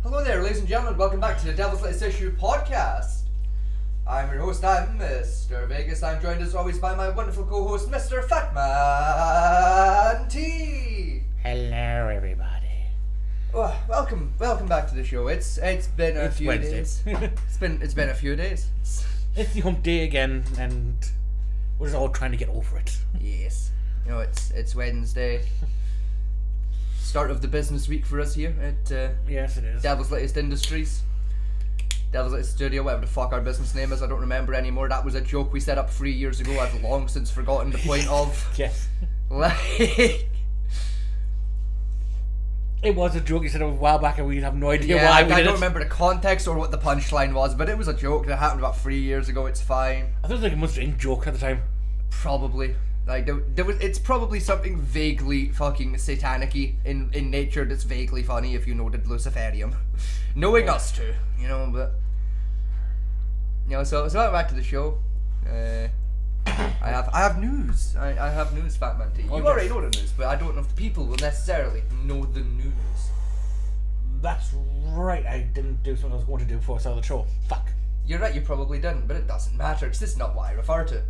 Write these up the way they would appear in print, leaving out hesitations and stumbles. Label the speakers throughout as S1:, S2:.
S1: Hello there, ladies and gentlemen. Welcome back to the Devil's Latest Issue podcast. I'm your host, I'm Mr. Vegas. I'm joined as always by my wonderful co-host, Mr. Fatman T.
S2: Hello, everybody.
S1: Oh, welcome back to the show. It's been a few
S2: Wednesday.
S1: days. It's been a few days.
S2: It's the hump day again, and we're just all trying to get over it.
S1: Yes, you know it's Wednesday. Start of the business week for us here at
S2: Yes, it is.
S1: Devil's Latest Industries. Devil's Latest Studio, whatever the fuck our business name is, I don't remember anymore. That was a joke we set up 3 years ago. I've long since forgotten the point of.
S2: Yes.
S1: Like,
S2: It was a joke you said a while back, and we have no idea
S1: yeah,
S2: why
S1: I
S2: we did
S1: don't
S2: it.
S1: remember the context or what the punchline was, but it was a joke that happened about 3 years ago. It's fine.
S2: I thought it was like a most in joke at the time.
S1: Probably. Like there was. It's probably something vaguely fucking satanic-y in nature that's vaguely funny if you know the Luciferium. Knowing us too, you know, but so back to the show. I have news. I have news, Fatman T. You
S2: Oh,
S1: already
S2: yes.
S1: know the news, but I don't know if the people will necessarily know the news.
S2: That's right, I didn't do something I was going to do before I started the show. Fuck.
S1: You're right, you probably didn't, but it doesn't matter, because this is not what I refer to.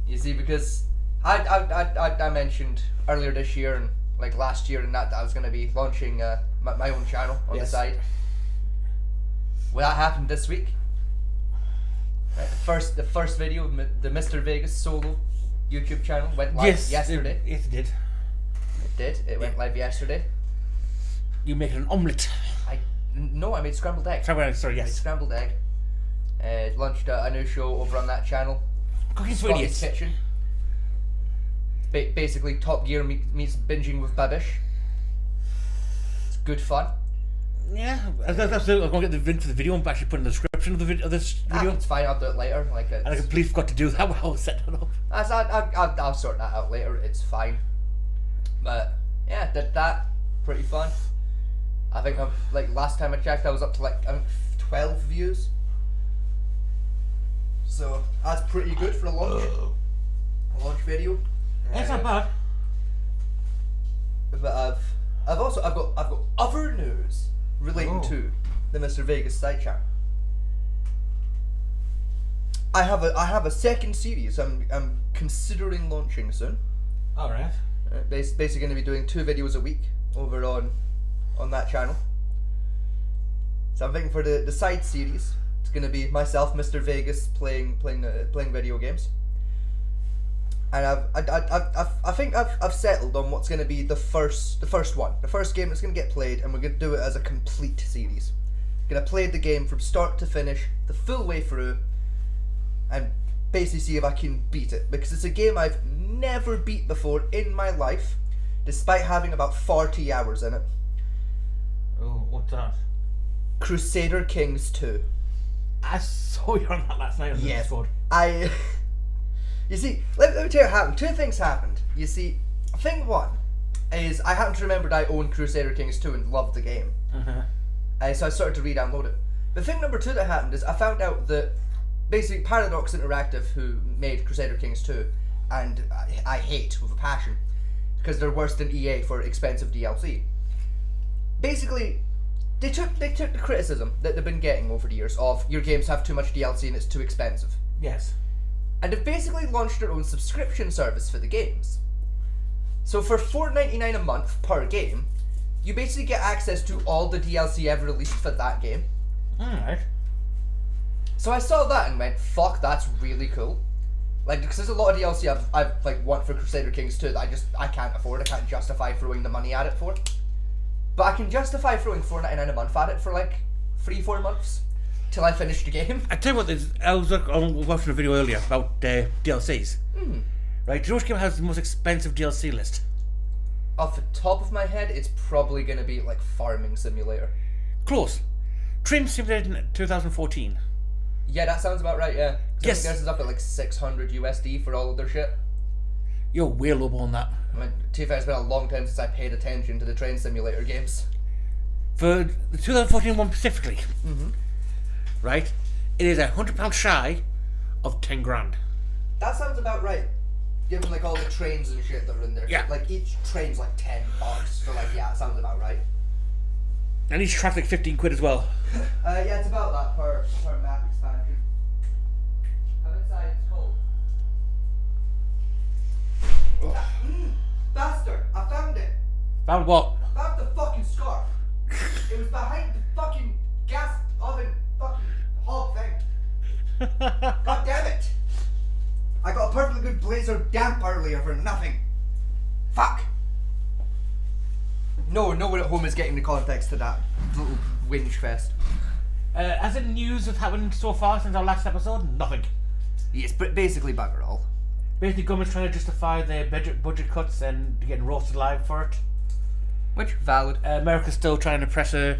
S1: You see, because I mentioned earlier this year and like last year and that I was going to be launching my own channel on
S2: Yes.
S1: the side. Well, that happened this week. Right, the first video of the Mr. Vegas solo YouTube channel went live yesterday.
S2: Yes, it did.
S1: It did. It went live yesterday.
S2: You make an omelette.
S1: No, I made scrambled egg.
S2: Sorry,
S1: I made
S2: yes.
S1: scrambled egg. Launched a new show over on that channel.
S2: Cookies for
S1: Scotty's
S2: idiots.
S1: Kitchen. Basically, Top Gear meets binging with Babish. It's good fun.
S2: Yeah, that's it. I'm going to get the link to the video and actually put in the description of this video.
S1: It's fine. I'll do it later. Like
S2: And I
S1: it's,
S2: completely forgot to do that while I was setting it up.
S1: I'll sort that out later. It's fine. But yeah, did that. Pretty fun. I think last time I checked, I was up to 12 views. So that's pretty good for a launch video.
S2: That's not bad.
S1: But I've got other news relating to the Mr. Vegas side channel. I have a second series I'm considering launching soon.
S2: Alright.
S1: Basically going to be doing 2 videos a week over on that channel. So I'm thinking for the side series, it's going to be myself, Mr. Vegas, playing video games. And I think I've settled on what's going to be the first game that's going to get played, and we're going to do it as a complete series. Going to play the game from start to finish, the full way through, and basically see if I can beat it, because it's a game I've never beat before in my life, despite having about 40 hours in it.
S2: Oh, what's that?
S1: Crusader Kings 2.
S2: I saw you on that last night on the
S1: Yes.
S2: Discord.
S1: You see, let me tell you what happened. 2 things happened. You see, thing 1 is I happen to remember that I owned Crusader Kings 2 and loved the game. So I started to re-download it. The thing number 2 that happened is I found out that basically Paradox Interactive, who made Crusader Kings 2, and I hate with a passion, because they're worse than EA for expensive DLC. Basically, they took the criticism that they've been getting over the years of your games have too much DLC and it's too expensive.
S2: Yes.
S1: And they've basically launched their own subscription service for the games. So for $4.99 a month per game, you basically get access to all the DLC ever released for that game.
S2: Alright.
S1: So I saw that and went, fuck, that's really cool. Like, because there's a lot of DLC I've want for Crusader Kings 2 that I can't afford, I can't justify throwing the money at it for. But I can justify throwing $4.99 a month at it for 3-4 months. Till I finish the game.
S2: I tell you what, I was watching a video earlier about DLCs. Right, do you know which game has the most expensive DLC list?
S1: Off the top of my head, it's probably going to be Farming Simulator.
S2: Close. Train Simulator in 2014.
S1: Yeah, that sounds about right, yeah.
S2: Yes.
S1: I think this is up at 600 USD for all of their shit.
S2: You're way low on that.
S1: I mean, to be fair, it's been a long time since I paid attention to the Train Simulator games.
S2: For the 2014 one specifically, right, it is £100 shy of 10 grand.
S1: That sounds about right. Given all the trains and shit that are in there.
S2: Yeah.
S1: Each train's $10. So yeah, it sounds about right.
S2: And each track's like 15 quid as well.
S1: Yeah, it's about that per map expansion. Come inside, it's cold. Bastard! I found it!
S2: Found what?
S1: Found the fucking scarf! It was behind the fucking gas oven fucking hob thing. God damn it! I got a perfectly good blazer damp earlier for nothing. Fuck! No one at home is getting the context to that little whinge fest.
S2: As in news that's happened so far since our last episode, nothing.
S1: Yes, but basically bugger all.
S2: Basically, government's trying to justify their budget cuts and getting roasted alive for it.
S1: Which, valid.
S2: America's still trying to pressure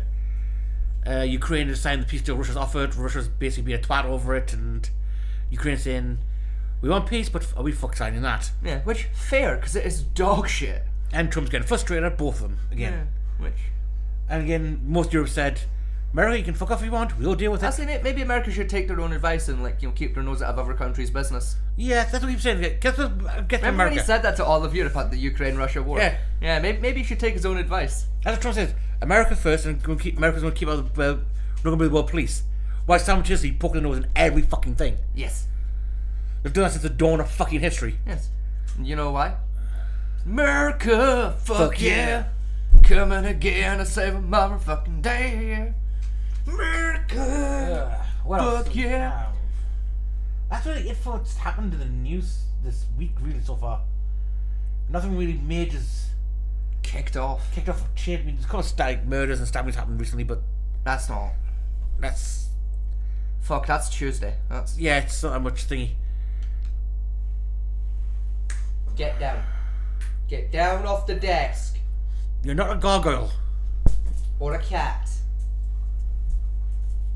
S2: Ukraine to sign the peace deal Russia's offered. Russia's basically being a twat over it, and Ukraine's saying, we want peace, but are we fuck signing that?
S1: Yeah, which, fair, because it is dog shit.
S2: And Trump's getting frustrated at both of them, again.
S1: Yeah, which...
S2: And again, most Europe said, America, you can fuck off if you want, we'll deal with it.
S1: I say maybe America should take their own advice and, like, keep their nose out of other countries' business.
S2: Yeah, that's what we keep saying. Get to
S1: Remember
S2: America.
S1: when he said that to all of Europe at the Ukraine-Russia war?
S2: Yeah.
S1: Yeah, maybe he should take his own advice.
S2: That's what Trump says. America first, and America's going to keep out of the, not going to be the world police. While simultaneously poking their nose in every fucking thing.
S1: Yes.
S2: They've done that since the dawn of fucking history.
S1: Yes. And you know why? America, fuck
S2: yeah.
S1: Coming again to save a motherfucking day. America,
S2: What else?
S1: fuck yeah.
S2: That's really it for what's happened in the news this week, really, so far. Nothing really major's
S1: Kicked off.
S2: kicked off. I mean, there's kind of static murders and stabbings happened recently, but
S1: That's not.
S2: that's...
S1: Fuck, that's Tuesday. That's.
S2: Yeah, it's not that much thingy.
S1: Get down. Get down off the desk.
S2: You're not a gargoyle.
S1: Or a cat.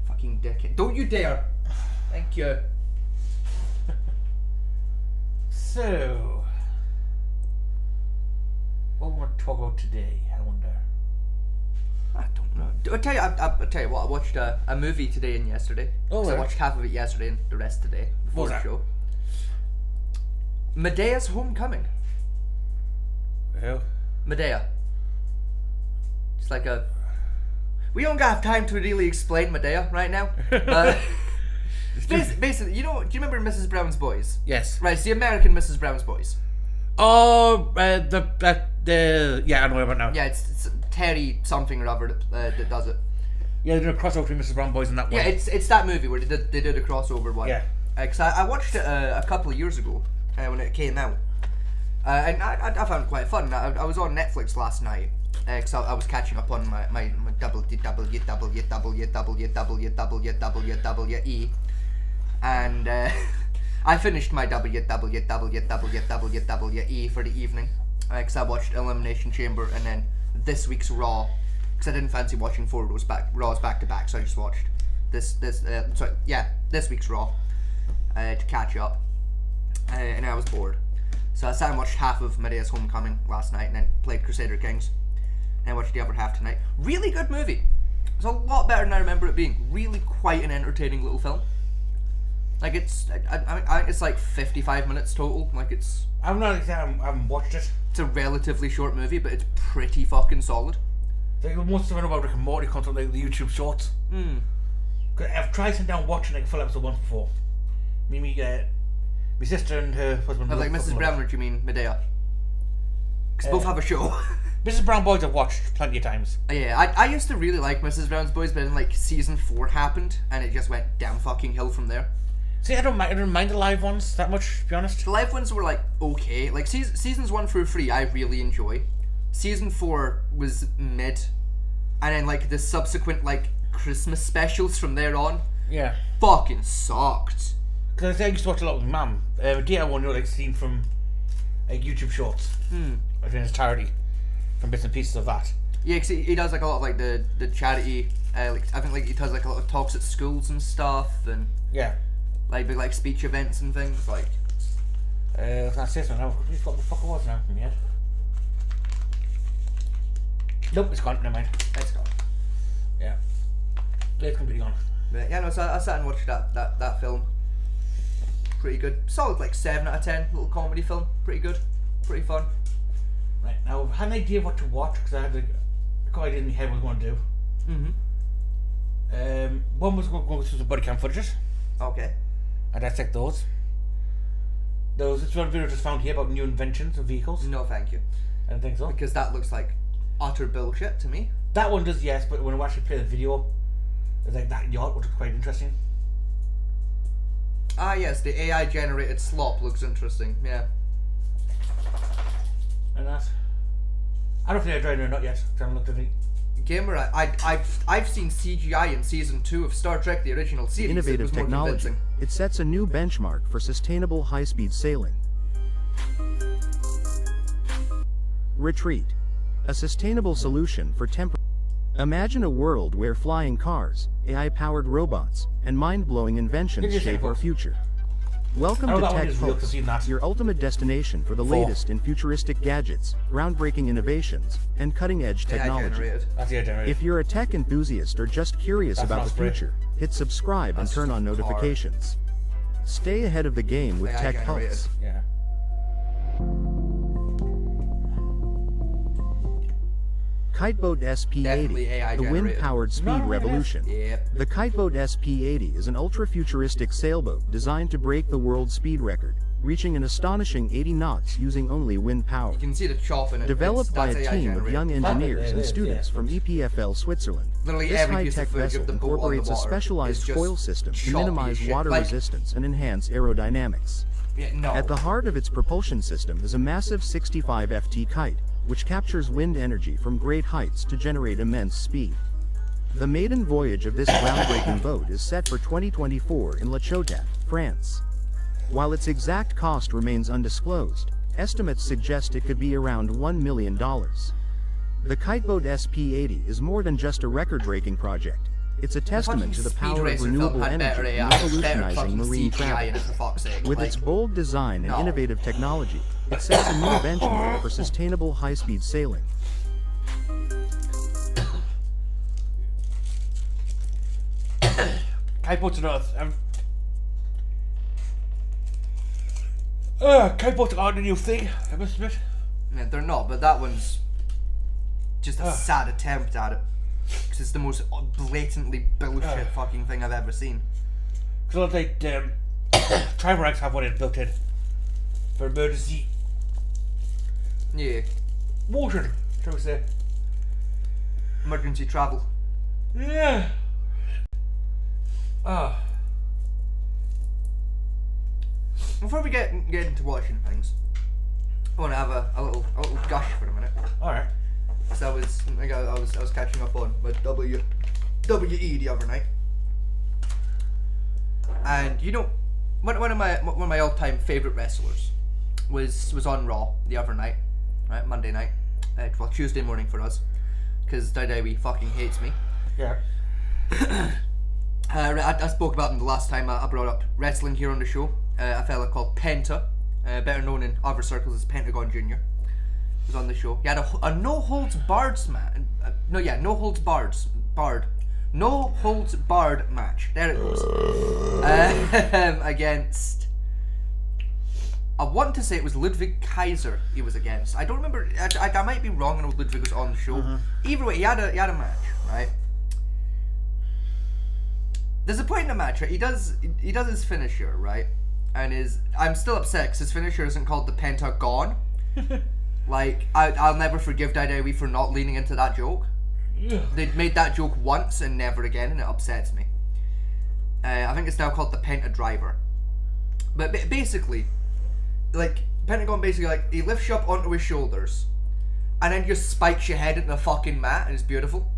S1: Fucking dickhead. Don't you dare. Thank you.
S2: So... what we want to talk about today, I wonder.
S1: I don't know. I'll tell you what, I watched a movie today and yesterday.
S2: Oh,
S1: 'Cause I
S2: right.
S1: watched half of it yesterday and the rest today before
S2: What was
S1: the
S2: that?
S1: show. Medea's Homecoming.
S2: Well,
S1: Medea. It's like a... We don't have time to really explain Medea right now. Basically, do you remember Mrs. Brown's Boys?
S2: yes.
S1: Right, it's the American Mrs. Brown's Boys.
S2: Oh, yeah, I know about now.
S1: Yeah, it's Terry something or other that does it.
S2: Yeah, they're doing a crossover between Mrs. Brown Boys and that one.
S1: Yeah, it's that movie where they did a crossover one.
S2: Yeah.
S1: Because I watched it a couple of years ago when it came out. And I found it quite fun. I was on Netflix last night because I was catching up on my WWE. And I finished my WWE for the evening because I watched Elimination Chamber and then this week's Raw because I didn't fancy watching four Raws back to back, so I just watched this week's Raw to catch up, and I was bored, so I sat and watched half of Medea's Homecoming last night and then played Crusader Kings and I watched the other half tonight. Really good movie. It's a lot better than I remember it being. Really quite an entertaining little film. Like it's I think it's like 55 minutes total. Like
S2: I haven't watched it.
S1: it's a relatively short movie, but it's pretty fucking solid.
S2: Like, most of it about Rick and Morty content, like the YouTube shorts. Cause I've tried sitting down watching like a full episode once before. My sister and her husband.
S1: Like Mrs. Brown, or do you mean Medea? Because both have a show.
S2: Mrs. Brown Boys I've watched plenty of times.
S1: Yeah, I used to really like Mrs. Brown's Boys, but then like season 4 happened and it just went down fucking hill from there.
S2: See, I don't mind the live ones that much, to be honest.
S1: The live ones were like okay. Like seasons 1 through 3 I really enjoy. Season 4 was mid, and then like the subsequent like Christmas specials from there on
S2: Yeah.
S1: fucking sucked.
S2: Because I used to watch a lot with my mum. Dear one, like seen from like YouTube shorts. In its entirety. From bits and pieces of that.
S1: Yeah, cause he does like a lot of like the charity. Like I think like he does like a lot of talks at schools and stuff, and
S2: Yeah.
S1: like big like speech events and things. Like
S2: I was gonna say something now. What the fuck it was now from my head. Nope, it's gone. Never mind.
S1: it's gone.
S2: Yeah. It's completely gone.
S1: But yeah, no. So I sat and watched that film. Pretty good. Solid like 7 out of 10. Little comedy film. Pretty good. Pretty fun.
S2: Right, now I had an idea of what to watch because I had a idea in my head what I was going to do. One was going through some body cam footages.
S1: Okay.
S2: I dissect those. There was this one video just found here about new inventions of vehicles.
S1: No, thank you.
S2: I don't think so.
S1: Because that looks like utter bullshit to me.
S2: That one does, yes, but when I actually play the video, it's like that yacht, which is quite interesting.
S1: Ah, yes, the AI generated slop looks interesting. Yeah.
S2: And that. I don't think I tried it or not yet, because I haven't looked at it.
S1: Gamer, I've seen CGI in season 2 of Star Trek: The Original Series.
S3: Innovative
S1: it was more
S3: technology.
S1: convincing.
S3: It sets a new benchmark for sustainable high-speed sailing. Retreat. A sustainable solution for Imagine a world where flying cars, AI-powered robots, and mind-blowing inventions shape our future. Welcome
S2: I know
S3: to
S2: that one
S3: Tech
S2: is real, 'cause I've
S3: Pulse,
S2: seen that.
S3: your ultimate destination for the
S2: Four.
S3: latest in futuristic gadgets, groundbreaking innovations, and cutting-edge
S1: AI
S3: technology.
S1: generated.
S2: That's the generated.
S3: If you're a tech enthusiast or just curious
S2: That's
S3: about
S2: not
S3: the
S2: spray.
S3: future, hit subscribe and
S1: That's
S3: turn on
S1: hard.
S3: notifications. Stay ahead of the game with
S1: AI
S3: Tech
S1: generated.
S3: Pulse.
S2: Yeah.
S3: Kiteboat
S1: Definitely
S3: SP-80,
S1: AI
S3: the
S1: generated.
S3: wind-powered speed
S2: No, no, no, no.
S3: revolution.
S1: Yep.
S3: The Kiteboat SP-80 is an ultra-futuristic sailboat designed to break the world speed record, reaching an astonishing 80 knots using only wind power.
S1: You can see the chop in it.
S3: Developed by a
S1: That's AI
S3: team of
S1: generated.
S3: young engineers
S2: It
S3: and
S2: is,
S3: students
S2: yeah.
S3: from EPFL Switzerland,
S1: Literally
S3: this
S1: every piece of
S3: high-tech
S1: footage
S3: vessel
S1: of the boat on the
S3: incorporates a
S1: water
S3: specialized
S1: is just
S3: foil system to
S1: choppy
S3: minimize
S1: as shit.
S3: water
S1: Like-
S3: resistance and enhance aerodynamics.
S1: Yeah, no.
S3: At the heart of its propulsion system is a massive 65 FT kite, which captures wind energy from great heights to generate immense speed. The maiden voyage of this groundbreaking boat is set for 2024 in La Chautat, France. While its exact cost remains undisclosed, estimates suggest it could be around $1 million. The Kiteboat SP-80 is more than just a record-breaking project. It's a testament to the
S1: Fucking
S3: power
S1: Speed
S3: of
S1: Racer film
S3: renewable
S1: had better
S3: energy
S1: AI,
S3: in
S1: better
S3: revolutionizing
S1: fucking
S3: marine
S1: CGI in it,
S3: travel.
S1: for fuck's sake.
S3: With
S1: Like,
S3: its bold design and
S1: No.
S3: innovative technology, it sets a new benchmark for sustainable high-speed sailing.
S2: Kiteboats and Earth. Kiteboats aren't a new thing, I must admit.
S1: yeah, they're not, but that one's just a sad attempt at it. Because it's the most blatantly bullshit fucking thing I've ever seen.
S2: Because like, Trimarans have one in built in for emergency
S1: Yeah.
S2: motion, shall we say.
S1: Emergency travel.
S2: Yeah. Ah.
S1: Before we get into watching things, I want to have a little gush for a minute.
S2: Alright.
S1: So I was catching up on with WE the other night, and you know, one of my all time favorite wrestlers was on Raw the other night, right, Monday night, well, Tuesday morning for us, because Daidawi fucking hates me.
S2: Yeah.
S1: I spoke about him the last time I brought up wrestling here on the show. A fella called Penta, better known in other circles as Pentagon Jr., was on the show. He had a no holds barred match. There it goes. Against, I want to say it was Ludwig Kaiser he was against. I don't remember. I might be wrong. I know Ludwig was on the show. Either way, he had a match, right? There's a point in the match, right? He does his finisher, right? And I'm still upset because his finisher isn't called the Pentagon. Like, I'll never forgive Daidawi for not leaning into that joke.
S2: Yeah.
S1: They made that joke once and never again, and it upsets me. I think it's now called the Penta Driver. But basically, like, Pentagon basically, like, he lifts you up onto his shoulders, and then just spikes your head into the fucking mat, and it's beautiful.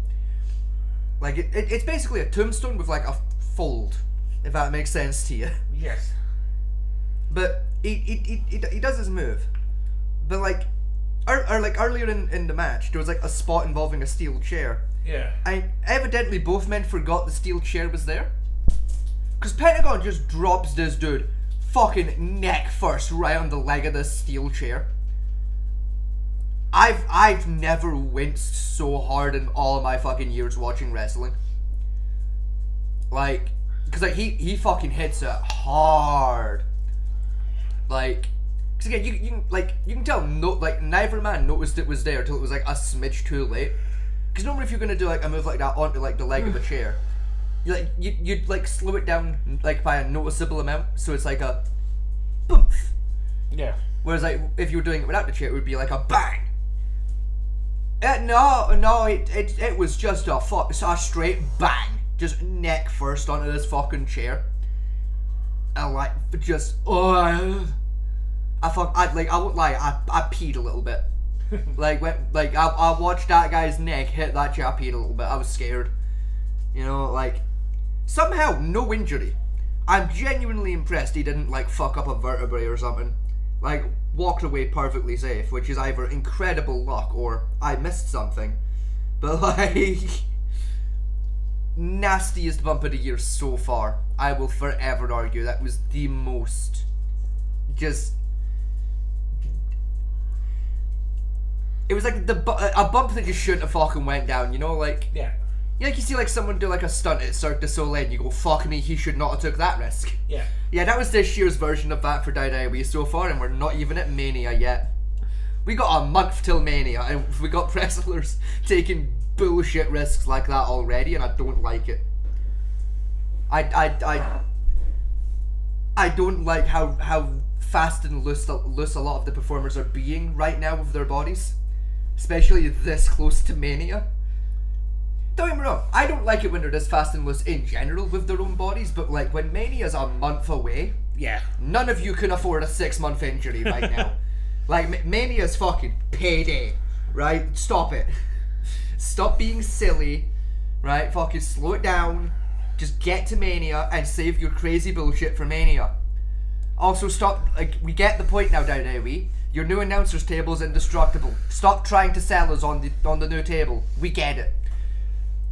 S1: Like, it's basically a tombstone with, like, a fold, if that makes sense to you.
S2: Yes.
S1: But he does his move. But, like, like earlier in the match, there was, like, a spot involving a steel chair.
S2: Yeah.
S1: And evidently both men forgot the steel chair was there. Because Pentagon just drops this dude fucking neck first right on the leg of this steel chair. I've never winced so hard in all of my fucking years watching wrestling. Like, because like he fucking hits it hard. Like, because again you can tell neither man noticed it was there till it was like a smidge too late. Because normally if you're gonna do like a move like that onto like the leg of a chair, you'd like slow it down like by a noticeable amount, so it's like a boom.
S2: Yeah.
S1: Whereas like if you were doing it without the chair, it would be like a bang. No, it was just a straight bang, just neck first onto this fucking chair. And like just I won't lie, I peed a little bit. I watched that guy's neck hit that chair, I peed a little bit. I was scared. You know, like somehow no injury. I'm genuinely impressed he didn't like fuck up a vertebrae or something. Like walked away perfectly safe, which is either incredible luck or I missed something. But like nastiest bump of the year so far. I will forever argue that was the most just. It was like a bump that just shouldn't have fucking went down, you know, like.
S2: Yeah.
S1: You like you see like someone do like a stunt at Cirque du Soleil and you go, fuck me, he should not have took that risk.
S2: Yeah.
S1: Yeah, that was this year's version of that for Diary so far, and we're not even at Mania yet. We got a month till Mania, and we got wrestlers taking bullshit risks like that already, and I don't like it. I don't like how fast and loose a lot of the performers are being right now with their bodies, especially this close to Mania. Don't get me wrong, I don't like it when they're this fast and loose in general with their own bodies, but like when Mania's a month away,
S2: Yeah.
S1: none of you can afford a 6-month injury right now. Like Mania's fucking payday, right? Stop it. Stop being silly, right? Fucking slow it down. Just get to Mania and save your crazy bullshit for Mania. Also stop, like, we get the point now, Dowdy. Your new announcer's table's indestructible. Stop trying to sell us on the new table. We get it.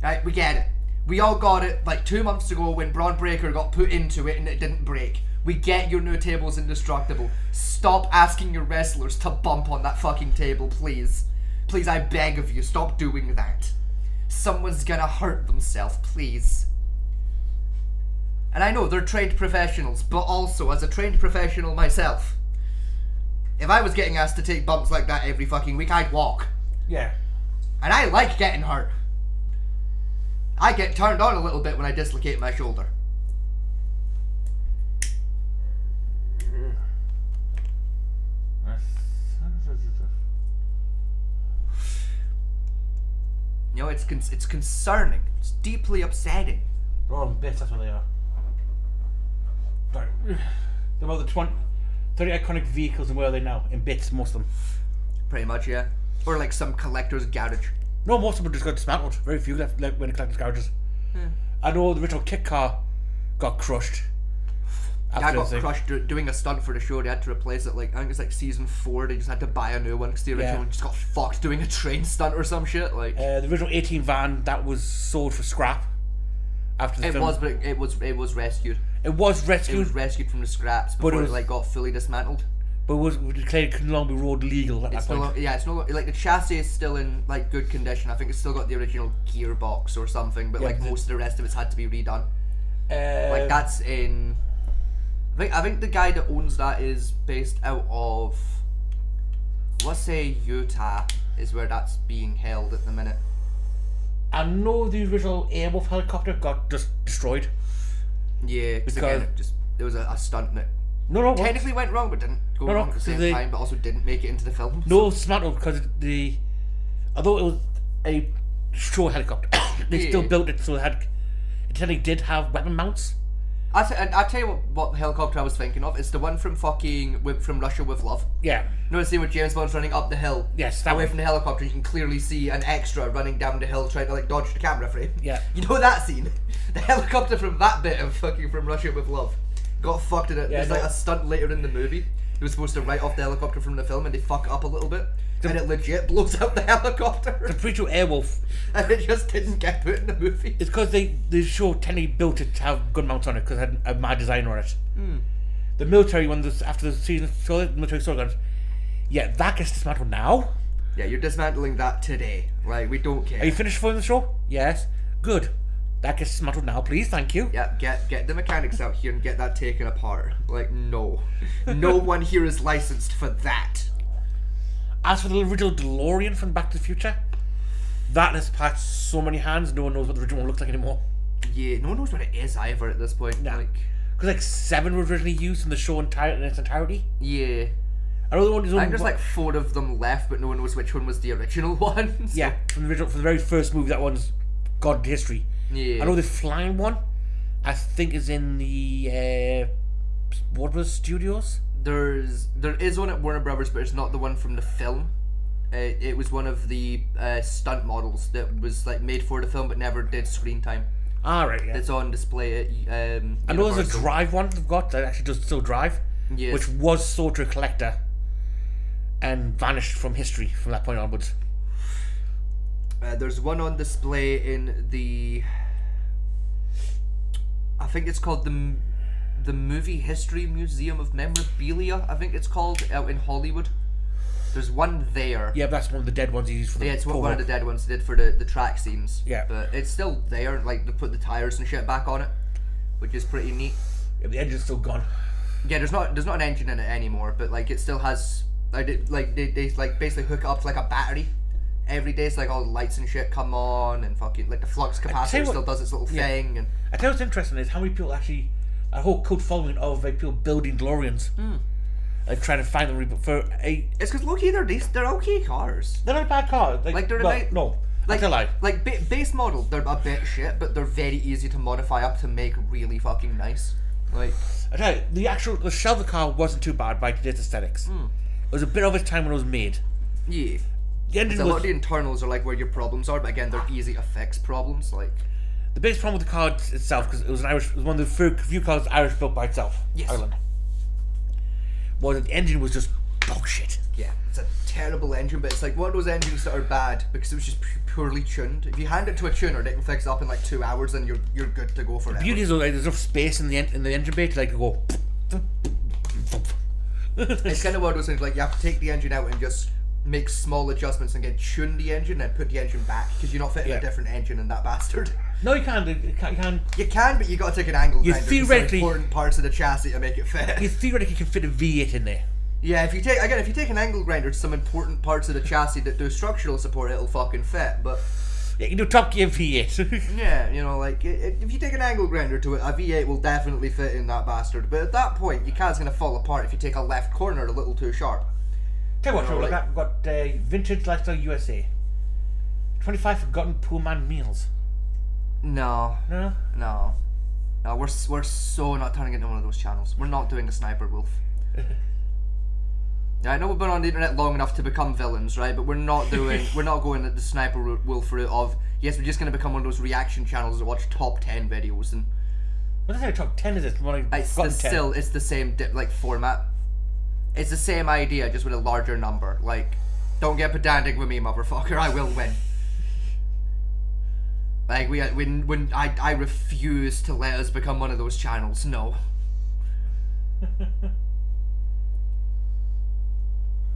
S1: Right, we get it. We all got it like 2 months ago when Braun Breaker got put into it and it didn't break. We get your new table's indestructible. Stop asking your wrestlers to bump on that fucking table, please. Please, I beg of you, stop doing that. Someone's gonna hurt themselves, please. And I know they're trained professionals, but also as a trained professional myself, if I was getting asked to take bumps like that every fucking week, I'd walk.
S2: Yeah.
S1: And I like getting hurt. I get turned on a little bit when I dislocate my shoulder. You know, it's concerning. It's deeply upsetting.
S2: They're all in bits, that's what they are. Right. They're about the 30 iconic vehicles, and where are they now? In bits, most of them.
S1: Pretty much, yeah. Or like some collector's garage.
S2: No, most of them just got dismantled. Very few left when the collector's garages. I know the original kit car got crushed.
S1: Yeah, I got crushed doing a stunt for the show. They had to replace it. Like I think it's like season 4. They just had to buy a new one because the original one just got fucked doing a train stunt or some shit. Like
S2: the original 18 van that was sold for scrap. After the film.
S1: Was, but it was rescued.
S2: It was rescued.
S1: It was rescued from the scraps before it like got fully dismantled.
S2: But it was declared it could no longer be road legal at that point.
S1: It's no like the chassis is still in like good condition. I think it's still got the original gearbox or something, but like most of the rest of it's had to be redone. Like that's in. I think the guy that owns that is based out of, let's say Utah is where that's being held at the minute.
S2: I know the original Airwolf helicopter got just destroyed.
S1: Yeah, because again, there was a stunt that technically went wrong, but didn't go wrong at the same time, but also didn't make it into the film.
S2: No, it's not because although it was a show helicopter, they still built it so it technically did have weapon mounts.
S1: I'll tell you what helicopter I was thinking of. It's the one from from Russia with Love.
S2: Yeah.
S1: You know the scene where James Bond's running up the hill?
S2: Yes, that
S1: away
S2: one.
S1: from the helicopter, you can clearly see an extra running down the hill trying to like dodge the camera frame.
S2: Yeah.
S1: You know that scene? The helicopter from that bit of fucking From Russia with Love got fucked in it. There's like a stunt later in the movie. He was supposed to write off the helicopter from the film and they fuck up a little bit. And it legit blows up the helicopter.
S2: The pretty sure Airwolf.
S1: And it just didn't get put in the movie.
S2: It's because the show technically built it to have gun mounts on it because it had a mad design on it. The military one, after the season, the military saw guns. Yeah, that gets dismantled now.
S1: Yeah, you're dismantling that today. Like, we don't care.
S2: Are you finished filming the show? Yes. Good. That gets dismantled now, please. Thank you.
S1: Yeah, get the mechanics out here and get that taken apart. Like, no. No one here is licensed for that.
S2: As for the original DeLorean from Back to the Future, That has passed so many hands, no one knows what the original one looks like anymore.
S1: Yeah, no one knows what it is either at this point.
S2: Nah.
S1: Like,
S2: Because like 7 were originally used in the show in its entirety.
S1: yeah.
S2: I know the one.
S1: I think there's like 4 of them left, but no one knows which one was the original one. So,
S2: Yeah, from the very first movie, that one's gone to history.
S1: yeah.
S2: I know the flying one, I think, is in the Warner Bros. Studios.
S1: There is one at Warner Brothers, but it's not the one from the film. It was one of the stunt models that was like made for the film, but never did screen time.
S2: Ah, right, yeah.
S1: It's on display at
S2: I know there's a
S1: Universal.
S2: drive one they've got that actually does still drive,
S1: Yes.
S2: which was sold to a collector and vanished from history from that point onwards.
S1: There's one on display in the. I think it's called the Movie History Museum of Memorabilia. I think it's called out in Hollywood. There's one there.
S2: Yeah, that's one of the dead ones he used for the
S1: Yeah, it's one
S2: Polo.
S1: of the dead ones they did for the track scenes.
S2: Yeah.
S1: But it's still there. Like they put the tires and shit back on it, which is pretty neat.
S2: Yeah, the engine's still gone.
S1: Yeah, there's not an engine in it anymore, but like it still has. They like basically hook it up to like a battery. Every day, it's like all the lights and shit come on, and fucking like the flux
S2: tell
S1: capacitor
S2: you what-
S1: still does its little
S2: yeah.
S1: thing, and
S2: I tell you what's interesting is how many people actually, a whole cult following of like people building DeLoreans, like trying to find them for a.
S1: it's because low-key they're okay cars.
S2: They're not a bad car.
S1: Like, they're a
S2: well,
S1: nice-
S2: no,
S1: Like
S2: that's a lie.
S1: like base model, they're a bit shit, but they're very easy to modify up to make really fucking nice. Like
S2: I tell you, the shell of the car wasn't too bad by today's aesthetics. It was a bit of its time when it was made.
S1: yeah.
S2: The engine
S1: So a lot
S2: was
S1: of the internals are like where your problems are, but again, they're easy to fix problems. Like
S2: the biggest problem with the car itself because it was one of the few cars Irish built by itself.
S1: Yes.
S2: Ireland. Was that the engine was just dog shit.
S1: yeah, it's a terrible engine, but it's like one of those engines that are bad because it was just purely tuned. If you hand it to a tuner, they can fix it up in like 2 hours, and you're good to go forever.
S2: Beauty is though, like, there's enough space in the engine bay to like go.
S1: It's kind of one of those things like you have to take the engine out and just make small adjustments and get tune the engine and put the engine back because you're not fitting
S2: Yeah.
S1: a different engine in that bastard.
S2: No, you can't. You can.
S1: You can, but you got to take an angle
S2: You
S1: grinder to some
S2: theoretically-
S1: important parts of the chassis to make it fit.
S2: You theoretically can fit a V8 in there.
S1: Yeah, if you take an angle grinder to some important parts of the chassis that do structural support, it'll fucking fit. But
S2: Yeah, you can do Top Gear V8.
S1: yeah, you know, like if you take an angle grinder to it, a V8 will definitely fit in that bastard. But at that point, your car's gonna fall apart if you take a left corner a little too sharp.
S2: Tell you what,
S1: You know,
S2: Joe, like
S1: like-
S2: that, we've got Vintage Lifestyle USA. 25 forgotten poor man meals.
S1: No,
S2: No?
S1: no, no. We're so not turning into one of those channels. We're not doing a Sniper Wolf. Yeah, I know we've been on the internet long enough to become villains, right? But we're not going at the Sniper Wolf route of, yes, we're just going to become one of those reaction channels that watch top 10 videos. And
S2: What is it? Top 10 is it? More like
S1: it's
S2: forgotten 10.
S1: it's the same format. It's the same idea, just with a larger number. Like, don't get pedantic with me, motherfucker. I will win. Like I refuse to let us become one of those channels. No.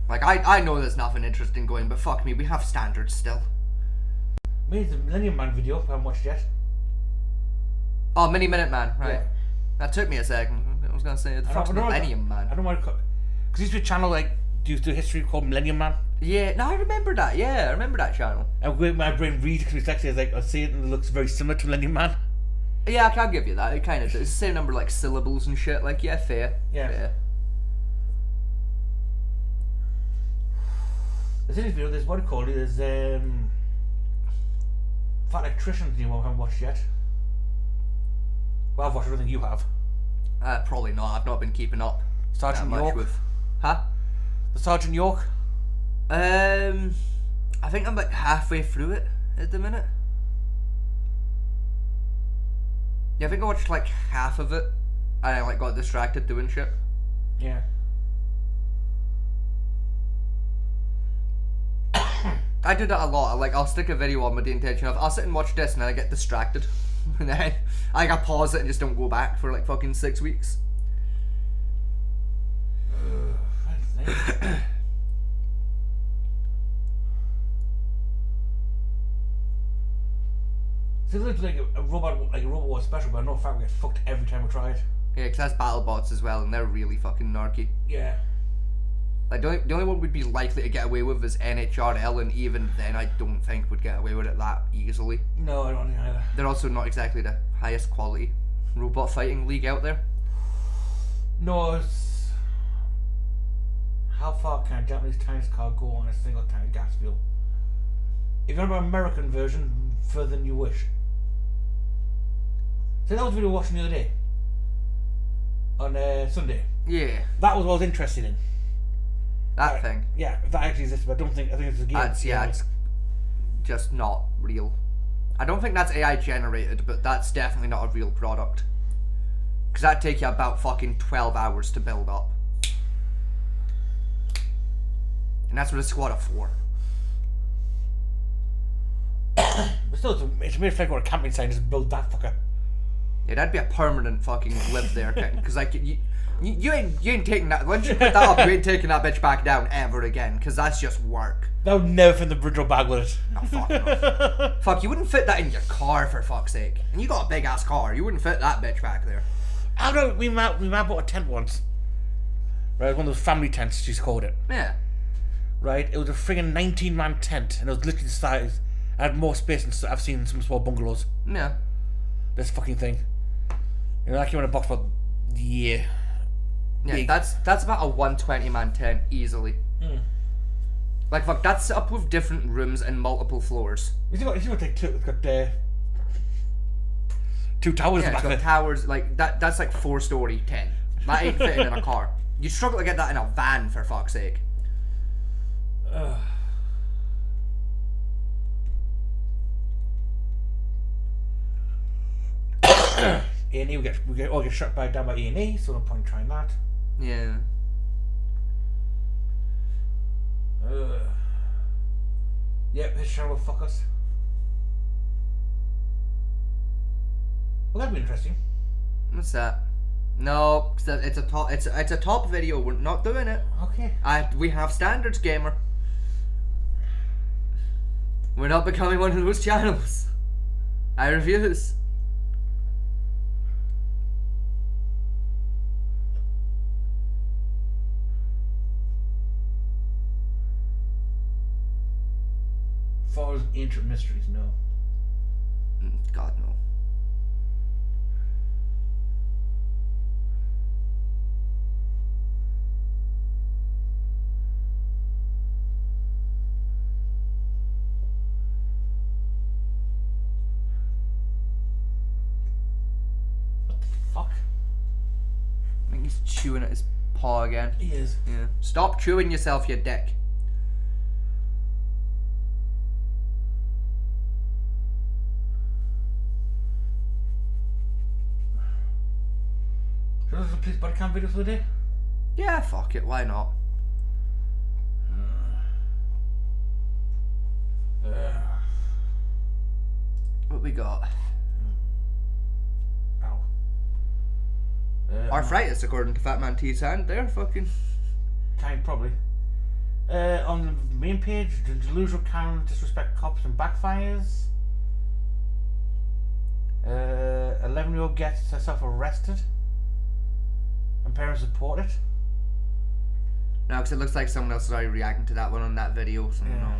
S1: Like I know there's nothing interesting going, but fuck me, we have standards still.
S2: Maybe the Millennium Man video, I haven't watched yet.
S1: Oh, Mini Minute Man, right?
S2: Yeah.
S1: That took me a second. I was gonna say the fuck's Millennium Man.
S2: I don't want to call it. Because there used to be a channel like, due to history called Millennium Man.
S1: Yeah, no, I remember that. Yeah, I remember that channel.
S2: And when my brain reads it, it's actually like, I see it and it looks very similar to Millennium Man.
S1: Yeah, I can give you that. It kind of does. It's the same number like syllables and shit. Like, yeah, fair.
S2: Yeah.
S1: Fair.
S2: There's this video, there's what it called, there's Fat Electricians video I haven't watched yet. Well, I've watched everything you have.
S1: Probably not. I've not been keeping up
S2: Sergeant
S1: that much
S2: York.
S1: with. Huh?
S2: The Sergeant York.
S1: I think I'm like halfway through it at the minute. Yeah, I think I watched like half of it, and I like got distracted doing shit.
S2: Yeah.
S1: I do that a lot. I'll stick a video on with the intention of I'll sit and watch this, and then I get distracted, and then I pause it and just don't go back for like fucking 6 weeks.
S2: So it looks like a robot was special, but I know if I would get fucked every time I try it.
S1: Yeah, 'cause that's BattleBots as well, and they're really fucking narky.
S2: Yeah.
S1: Like the only one we'd be likely to get away with is NHRL, and even then I don't think we'd get away with it that easily.
S2: No, I don't think either.
S1: They're also not exactly the highest quality robot fighting league out there.
S2: No, it's... How far can a Japanese tank car go on a single tank of gas fuel? If you remember American version, further than you wish. So that was the video we were watching the other day. On Sunday.
S1: Yeah,
S2: That was what I was interested in.
S1: that thing.
S2: Yeah, if that actually exists, but I think it's a game.
S1: It's just not real. I don't think that's AI generated, but that's definitely not a real product. Because that'd take you about fucking 12 hours to build up. And that's with a squad of 4.
S2: But still, it's a weird thing where a camping sign just build that fucker.
S1: Yeah, that'd be a permanent fucking live there, because like you ain't taking that. Once you put that up, you ain't taking that bitch back down ever again, because that's just work.
S2: That would never fit the original bag with it.
S1: Oh, fuck no. Fuck, you wouldn't fit that in your car, for fuck's sake. And you got a big ass car, you wouldn't fit that bitch back there.
S2: I don't know, we bought a tent once. Right, one of those family tents, she's called it.
S1: Yeah.
S2: Right, it was a friggin' 19-man tent, and it was literally the size. I had more space than I've seen in some small bungalows.
S1: Yeah.
S2: This fucking thing. You know, that came in a box for a year.
S1: Yeah,
S2: Big.
S1: that's about a 120-man tent, easily. Like, fuck, that's set up with different rooms and multiple floors.
S2: You see what take two? It's got 2 towers
S1: Yeah,
S2: back
S1: it's got
S2: there.
S1: towers, like, that's like 4-story tent. That ain't fitting in a car. You'd struggle to get that in a van, for fuck's sake.
S2: A&E, we all get shut down by A&E, so no point trying that.
S1: Yeah.
S2: Yep, his channel will fuck us. Well, that'd be interesting.
S1: What's that? No, it's a top video. We're not doing it.
S2: Okay.
S1: We have standards, gamer. We're not becoming one of those channels. I refuse.
S2: Follows ancient mysteries, no.
S1: God no.
S2: What the fuck?
S1: I think he's chewing at his paw again.
S2: He is.
S1: Yeah. Stop chewing yourself, you dick.
S2: Should I do some police body cam videos for the day?
S1: Yeah, fuck it. Why not? What we got?
S2: Ow.
S1: Arthritis, according to Fat Man T's hand. There, fucking.
S2: Time, probably. On the main page, the delusional can disrespect cops and backfires. 11-year-old gets herself arrested. And parents support it.
S1: No, because it looks like someone else is already reacting to that one on that video. So
S2: Yeah.
S1: no.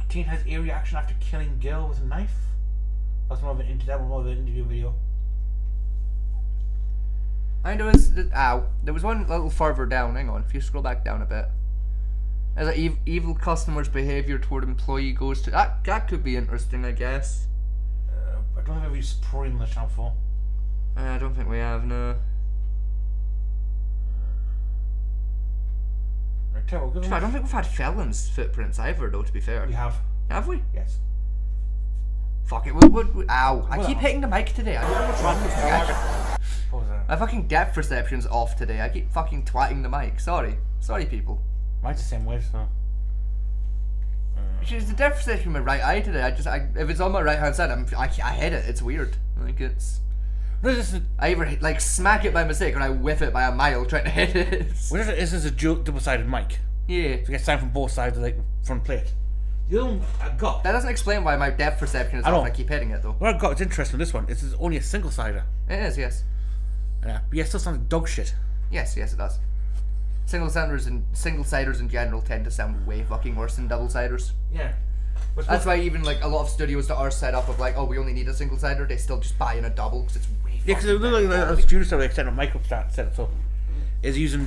S2: Teen has ear reaction after killing girl with a knife. That's more of an interview video.
S1: I mean, there was one little further down. Hang on, if you scroll back down a bit. As a evil customer's behavior toward employee goes to that could be interesting, I guess.
S2: I don't think we've used Pro on the channel before.
S1: I don't think we have, no.
S2: I tell you what,
S1: I don't think we've had felons' footprints either, though. To be fair,
S2: we have.
S1: Have we?
S2: Yes.
S1: Fuck it. Ow! I keep hitting the mic today. I don't know what's wrong with me.
S2: What was that?
S1: My fucking depth perception's off today. I keep fucking twatting the mic. Sorry, people.
S2: Mine's the same way, so.
S1: It's the depth perception with my right eye today. If it's on my right hand side, I hit it. It's weird. Like it's. I either like smack it by mistake or I whiff it by a mile trying to hit it.
S2: This is a double-sided mic.
S1: Yeah.
S2: So it gets sound from both sides of the front plate. The other one I got.
S1: That doesn't explain why my depth perception is
S2: I
S1: off
S2: know.
S1: and I keep hitting it though.
S2: What I got is interesting. This one, it's only a single-sider.
S1: It is, yes.
S2: Yeah, but yeah, it still sounds like dog shit.
S1: Yes, it does. single siders in general tend to sound way fucking worse than double siders.
S2: Yeah.
S1: That's why even like a lot of studios that are set up of like, oh, we only need a single sider, they still just buy in a double because it's way.
S2: Yeah, because
S1: fucking better
S2: a
S1: quality.
S2: studio stuff like setting up micro setup up is using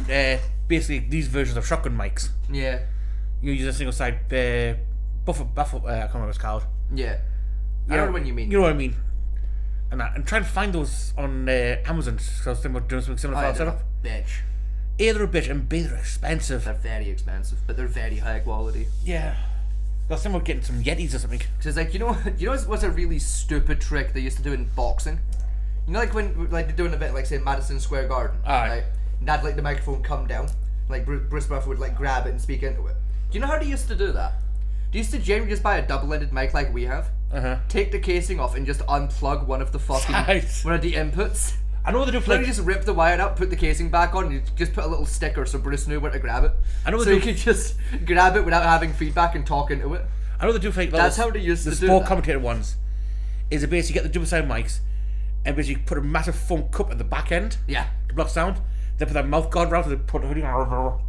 S2: basically these versions of shotgun mics.
S1: Yeah,
S2: You use a single side buffer. I can't remember what it's called.
S1: yeah. I don't know what you mean.
S2: You know what I mean. And trying to find those on Amazon. So I was thinking about doing something similar
S1: Oh,
S2: to
S1: yeah,
S2: that
S1: they're
S2: setup.
S1: a bitch.
S2: A, they're a bitch, and B, they're expensive.
S1: They're very expensive, but they're very high quality.
S2: Yeah. I was thinking about getting some Yetis or something.
S1: Because like you know what's a really stupid trick they used to do in boxing. You know, like when like they're doing a bit like say Madison Square Garden,
S2: Aye.
S1: right? And they'd like the microphone come down, like Bruce Buffer would like grab it and speak into it. Do you know how they used to do that? They used to generally just buy a double-ended mic like we have, take the casing off and just unplug one of the fucking
S2: Nice.
S1: one of the inputs.
S2: I know what they do for
S1: Then
S2: like.
S1: you just rip the wire out, put the casing back on, and you just put a little sticker so Bruce knew where to grab it.
S2: I know what
S1: so
S2: they
S1: you
S2: do-
S1: could just grab it without having feedback and talk into it.
S2: I know they do for like.
S1: That's how they used
S2: the
S1: to do
S2: sport
S1: that.
S2: commentator ones. Is it basically get the double side mics and basically put a massive foam cup at the back end
S1: Yeah.
S2: to block sound. Then put that mouth guard around to put the hoodie around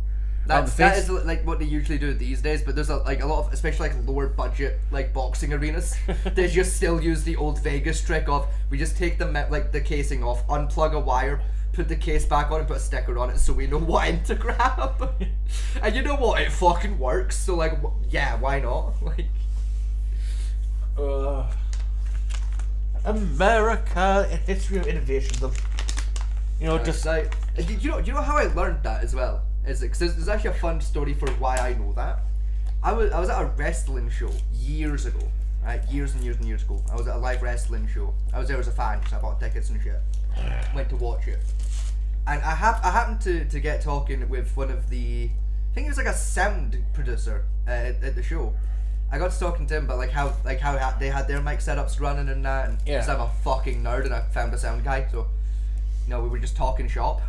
S2: the face.
S1: That is like what they usually do these days, but there's a lot of, especially like lower budget like boxing arenas, they just still use the old Vegas trick of we just take the casing off, unplug a wire, put the case back on and put a sticker on it so we know what end to grab. And you know what? It fucking works. So like, yeah, why not? Like,
S2: America, a history of innovation. You know, just
S1: like, do you know how I learned that as well? Is it? Because there's actually a fun story for why I know that. I was at a wrestling show years ago, right? Years and years and years ago. I was at a live wrestling show. I was there as a fan because I bought tickets and shit. Went to watch it, and I happened to get talking with one of the, I think he was like a sound producer at the show. I got to talking to him about how they had their mic setups running and that, and
S2: Yeah.
S1: 'cause I'm a fucking nerd and I found a sound guy, so we were just talking shop.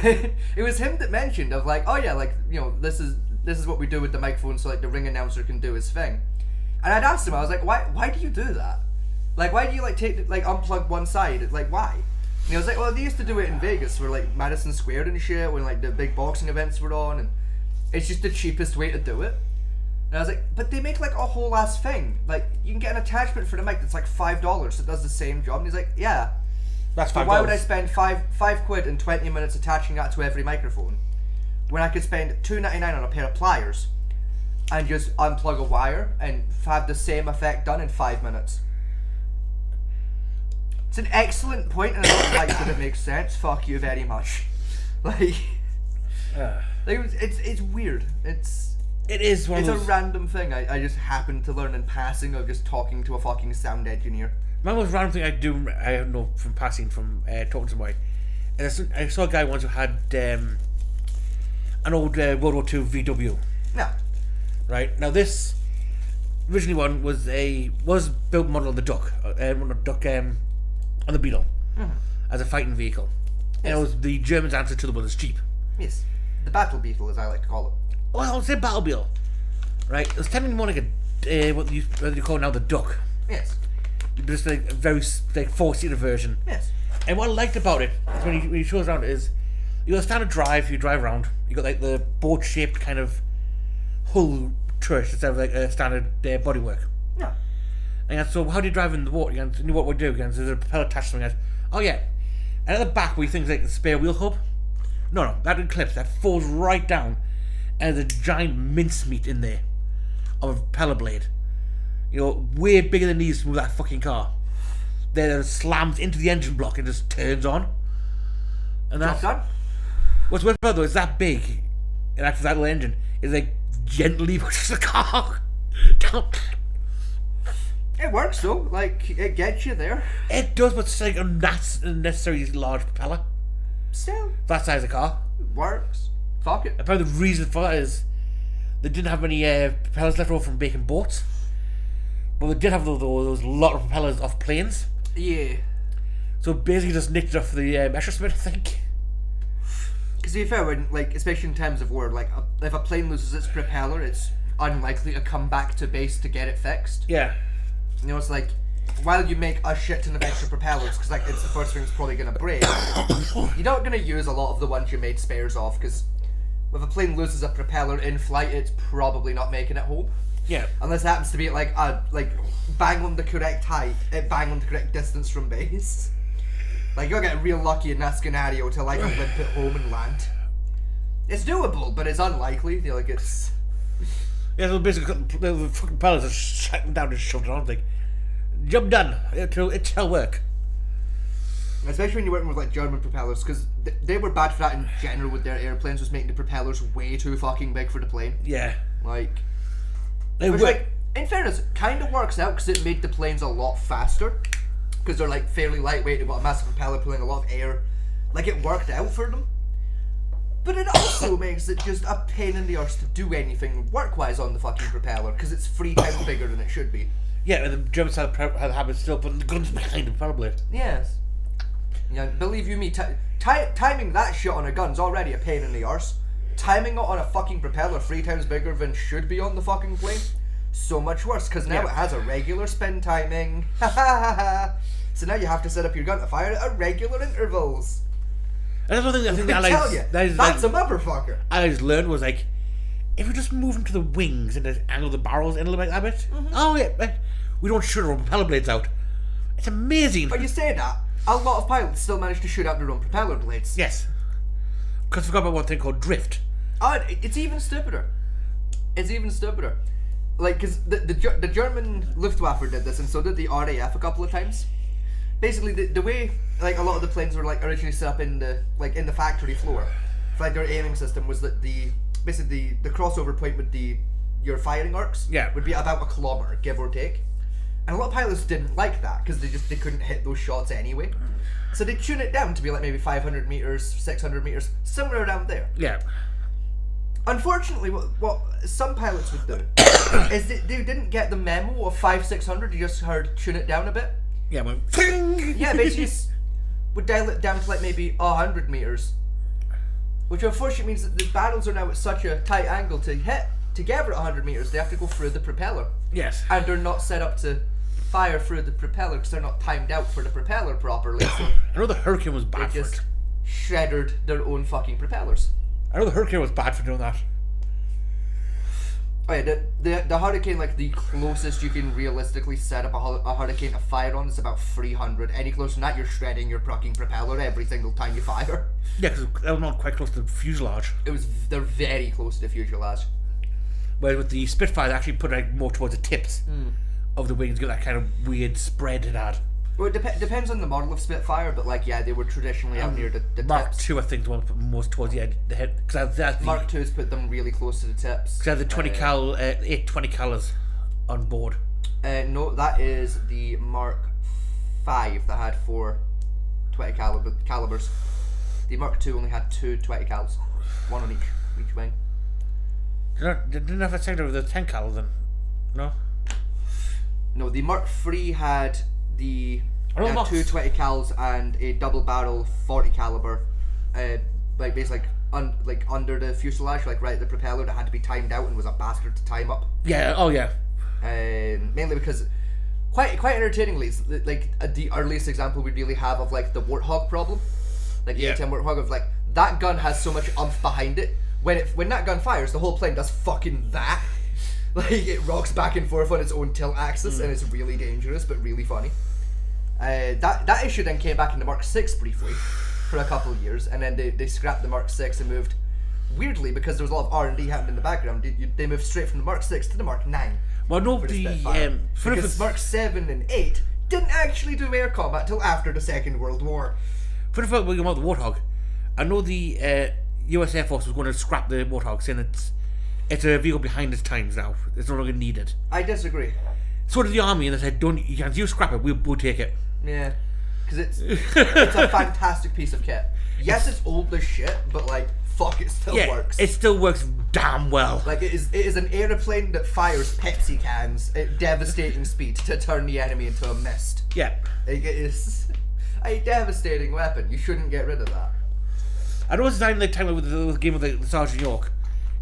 S1: It was him that mentioned of like, oh yeah, like this is what we do with the microphone, so like the ring announcer can do his thing. And I'd asked him, I was like, why do you do that? Like, why do you like unplug one side? Like, why? And he was like, well, they used to do it in Vegas for like Madison Square and shit when like the big boxing events were on, and it's just the cheapest way to do it. And I was like, but they make like a whole ass thing. Like, you can get an attachment for the mic that's like $5 that does the same job. And he's like, yeah.
S2: that's
S1: But
S2: $5.
S1: why would I spend five quid and 20 minutes attaching that to every microphone when I could spend $2.99 on a pair of pliers and just unplug a wire and have the same effect done in 5 minutes? It's an excellent point, and I don't like that it makes sense. Fuck you very much. Like it's weird.
S2: It is one
S1: It's
S2: of
S1: a
S2: those.
S1: random thing I just happened to learn in passing of just talking to a fucking sound engineer.
S2: My most random thing I know from passing from talking to somebody. And I saw a guy once who had an old World War II VW.
S1: Yeah.
S2: Right now, this originally one was built model on the Duck, on the Beetle, as a fighting vehicle. And it
S1: Yes.
S2: was the Germans' answer to the one that's cheap.
S1: Yes. The Battle Beetle, as I like to call it.
S2: Well, I'll say Battle Beetle. Right, it was technically more like what you call now the Duck,
S1: Yes.
S2: but it's like a very like 4-seater version.
S1: Yes.
S2: And what I liked about it is when he shows around is you got a standard drive. You drive around. You got like the boat-shaped kind of hull turret instead of like a standard bodywork.
S1: Yeah.
S2: And so how do you drive in the water? And you know what we do? Again, so there's a propeller attached to something. Oh yeah. And at the back, where you think like the spare wheel hub. No, that clips. That falls right down, and there's a giant mincemeat in there of a propeller blade. Way bigger than these to move that fucking car. Then it slams into the engine block and just turns on. And
S1: Job
S2: that's
S1: done.
S2: what's worth about though is that big, and after that little engine is like gently pushes the car down.
S1: It works though. Like, it gets you there.
S2: It does, but it's like a unnecessarily large propeller
S1: Still,
S2: for that size of car.
S1: works. Fuck it.
S2: Apparently the reason for that is they didn't have any propellers left over from making boats, but they did have those lot of propellers off planes.
S1: Yeah.
S2: So basically just nicked it off the Messerschmitt, I think.
S1: Because to be fair, when, like, especially in times of war, like, if a plane loses its propeller, it's unlikely to come back to base to get it fixed.
S2: Yeah.
S1: It's like, while you make a shit ton of extra propellers, because like it's the first thing that's probably gonna break, you're not gonna use a lot of the ones you made spares of, because if a plane loses a propeller in flight, it's probably not making it home.
S2: Yeah.
S1: Unless it happens to be like bang on the correct height, bang on the correct distance from base. Like you'll get real lucky in that scenario to like limp it home and land. It's doable, but it's unlikely. You know, like it's.
S2: Yeah, so basically the fucking pilots are shutting down and shutting on. Like, job done. It shall work.
S1: Especially when you're working with like German propellers, because they were bad for that in general with their airplanes, was making the propellers way too fucking big for the plane.
S2: Yeah.
S1: Like,
S2: They
S1: which
S2: work.
S1: like in fairness, kind of works out because it made the planes a lot faster. Because they're like fairly lightweight, they've got a massive propeller pulling a lot of air. Like it worked out for them. But it also makes it just a pain in the arse to do anything work-wise on the fucking propeller because it's 3 times bigger than it should be.
S2: Yeah, and the Germans had the habit of still putting the guns behind the propeller blade.
S1: Yes. Yeah, believe you me, timing that shit on a gun's already a pain in the arse. Timing it on a fucking propeller 3 times bigger than should be on the fucking plane, so much worse, because now
S2: Yeah.
S1: it has a regular spin timing. Ha ha ha ha. So now you have to set up your gun to fire at regular intervals.
S2: And that's one thing I think
S1: I tell you, that's a
S2: like,
S1: motherfucker.
S2: I just learned was like, if you just move them to the wings and just angle the barrels in a little bit, oh yeah, we don't shoot our own propeller blades out. It's amazing.
S1: But you say that, a lot of pilots still manage to shoot out their own propeller blades.
S2: Yes. Because I forgot about one thing called drift.
S1: Oh, it's even stupider. It's even stupider. Like, because the German Luftwaffe did this, and so did the RAF a couple of times. Basically, the way like a lot of the planes were like originally set up in the factory floor, for, like their aiming system was that the crossover point with your firing arcs would be about 1 kilometer, give or take. And a lot of pilots didn't like that because they couldn't hit those shots anyway. So they tune it down to be like maybe 500 meters, 600 meters, somewhere around there.
S2: Yeah.
S1: Unfortunately, what some pilots would do is they didn't get the memo of 500-600. You just heard tune it down a bit.
S2: Yeah, went.
S1: Yeah, basically just would dial it down to like maybe 100 meters, which unfortunately means that the barrels are now at such a tight angle to hit together at 100 meters. They have to go through the propeller,
S2: Yes.
S1: and they're not set up to fire through the propeller because they're not timed out for the propeller properly. So
S2: I know the Hurricane was
S1: they
S2: bad for
S1: just
S2: it.
S1: shredded their own fucking propellers.
S2: I know the Hurricane was bad for doing that.
S1: Oh yeah, the Hurricane, like the closest you can realistically set up a Hurricane to fire on is about 300. Any closer than that, you're shredding your fucking propeller every single time you fire.
S2: Yeah, because that was not quite close to the fuselage.
S1: They're very close to the fuselage.
S2: Whereas with the Spitfire, they actually put it more towards the tips of the wings, get that kind of weird spread it had.
S1: Well, it depends on the model of Spitfire, but like yeah, they were traditionally out near the
S2: Mark
S1: tips.
S2: II, I think, the one put most towards the head. Because that's the
S1: Mark II's put them really close to the tips.
S2: Because I had the 20 cal, 8 20 calibers on board.
S1: No, that is the Mark V that had 4 20 calibers. The Mark II only had 2 20 cals, one on each wing.
S2: Didn't have a second with the 10 cal then? No?
S1: No, the Mark III had the
S2: Mark-
S1: 2 20 cals and a double barrel 40 caliber, like basically under the fuselage, like right at the propeller, that had to be timed out and was a bastard to time up.
S2: Yeah, oh yeah.
S1: Mainly because quite entertainingly, it's like the earliest example we really have of like the Warthog problem, like the
S2: Yeah.
S1: A-10 Warthog of like that gun has so much oomph behind it. When that gun fires, the whole plane does fucking that. Like it rocks back and forth on its own tilt axis, and it's really dangerous but really funny. That issue then came back in the Mark VI briefly for a couple of years, and then they scrapped the Mark VI and moved, weirdly because there was a lot of R&D happening in the background, they moved straight from the Mark VI to the Mark IX.
S2: Well, no,
S1: For the
S2: the
S1: Spitfire.
S2: for
S1: Because
S2: the
S1: Mark 7 and 8 didn't actually do air combat till after the Second World War.
S2: for the fact we're about the Warthog, I know the U.S. Air Force was going to scrap the Warthog, saying it's a vehicle behind its times now. It's no longer needed.
S1: I disagree.
S2: So did the Army, and they said, "Don't you scrap it? We'll take it."
S1: Yeah, because it's a fantastic piece of kit. Yes, it's old as shit, but like fuck, it still
S2: Yeah,
S1: works.
S2: it still works damn well.
S1: Like it is an aeroplane that fires Pepsi cans at devastating speed to turn the enemy into a mist.
S2: Yeah.
S1: Like, it is a devastating weapon. You shouldn't get rid of that.
S2: I know it's the time with the game of the Sergeant York,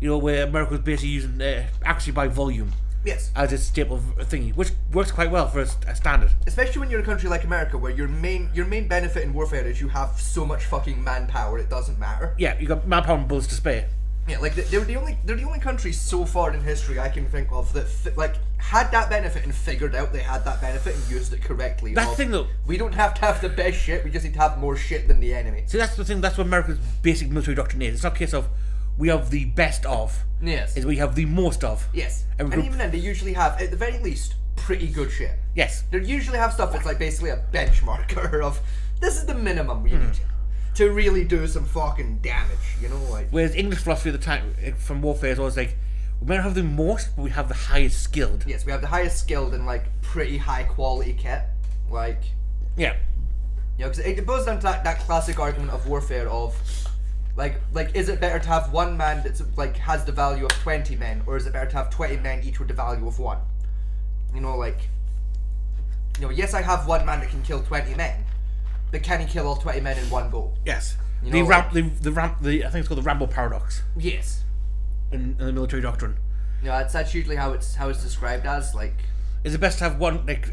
S2: you know, where America was basically using accuracy by volume
S1: Yes.
S2: as its staple thingy, which works quite well for a standard.
S1: Especially when you're a country like America, where your main benefit in warfare is you have so much fucking manpower, it doesn't matter.
S2: Yeah, you got manpower and bullets to spare.
S1: Yeah, like they're the only country so far in history I can think of that like had that benefit and figured out they had that benefit and used it correctly.
S2: That's the thing, though.
S1: We don't have to have the best shit. We just need to have more shit than the enemy.
S2: See, that's the thing. That's what America's basic military doctrine is. It's not a case of we have the best of.
S1: Yes.
S2: It's we have the most of.
S1: Yes.
S2: And
S1: And
S2: we-
S1: even then, they usually have, at the very least, pretty good shit.
S2: Yes.
S1: They usually have stuff that's like basically a benchmarker of this is the minimum we need to really do some fucking damage. You know, like.
S2: Whereas English philosophy at the time from warfare is always like, we may not have the most, but we have the highest skilled.
S1: Yes, we have the highest skilled and like pretty high quality kit. Like,
S2: Yeah.
S1: you know, because it boils down to that classic argument of warfare of, like, is it better to have one man that's like has the value of 20 men, or is it better to have 20 men each with the value of one? You know, like, you know, yes, I have one man that can kill 20 men, but can he kill all 20 men in one go?
S2: Yes.
S1: You
S2: The
S1: know,
S2: I think it's called the Rambo paradox
S1: Yes.
S2: in the military doctrine.
S1: You know, that's usually how it's described as, like,
S2: Is it best to have one like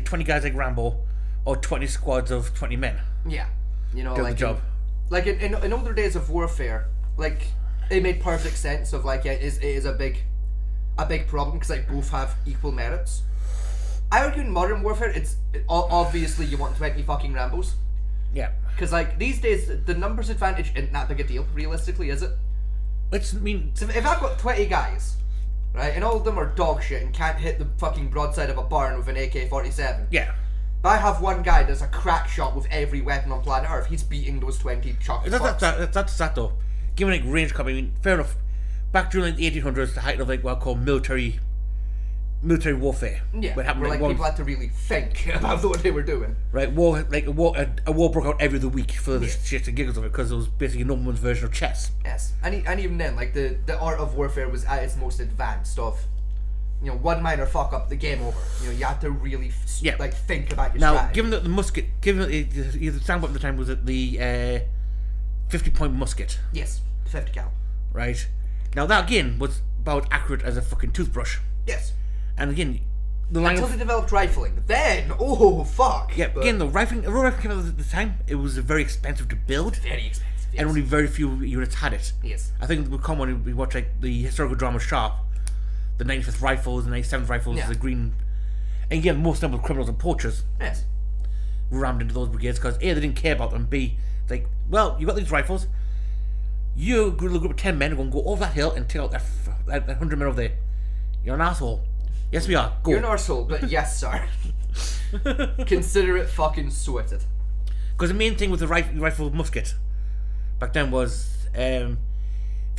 S2: 20 guys like Rambo, or 20 squads of 20 men?
S1: yeah, you know,
S2: Do
S1: like
S2: the job.
S1: Like in older days of warfare, like it made perfect sense of like it is a big problem because like both have equal merits. I argue in modern warfare, obviously you want 20 fucking Rambos
S2: Yeah.
S1: because like these days the numbers advantage isn't that big a deal realistically, is it?
S2: Let's mean.
S1: So if I've got 20 guys, right, and all of them are dog shit and can't hit the fucking broadside of a barn with an AK-47.
S2: Yeah.
S1: But I have one guy that's a crack shot with every weapon on planet Earth. He's beating those 20 chocolate
S2: That's that though. Given like range combat, I mean, fair enough. Back during like the 1800s, the height of like what I call military warfare.
S1: Yeah,
S2: What happened
S1: where like
S2: war,
S1: people had to really think about what they were doing.
S2: right? A war broke out every other week for the shits and giggles of it because it was basically no one's version of chess.
S1: Yes, and even then, like the art of warfare was at its most advanced of, you know, one minor fuck up, the game over. You know, you had to really
S2: Yeah.
S1: like think about your
S2: Now,
S1: strategy.
S2: given that the musket, given that the sound at the time was at the 50-point musket,
S1: Yes, 50 cal.
S2: right? Now that again was about accurate as a fucking toothbrush,
S1: Yes,
S2: and again, the line
S1: until
S2: of
S1: they developed rifling. Then, oh fuck.
S2: yeah,
S1: But
S2: again the rifle came out at the time. It was very expensive to build,
S1: very expensive. Yes.
S2: and only very few units had it.
S1: Yes.
S2: I think we come when we watch like the historical drama Sharp, the 95th Rifles, the 97th Rifles,
S1: Yeah.
S2: the Green, and again most number of criminals and poachers
S1: Yes.
S2: rammed into those brigades because A, they didn't care about them, B, it's like, well, you got these rifles, you a group of 10 men are going to go over that hill and take out that 100 men over there. You're an asshole. Yes, we are. Go.
S1: You're an arsehole, but yes, sir. Consider it fucking sorted.
S2: Because the main thing with the rifle musket back then was, if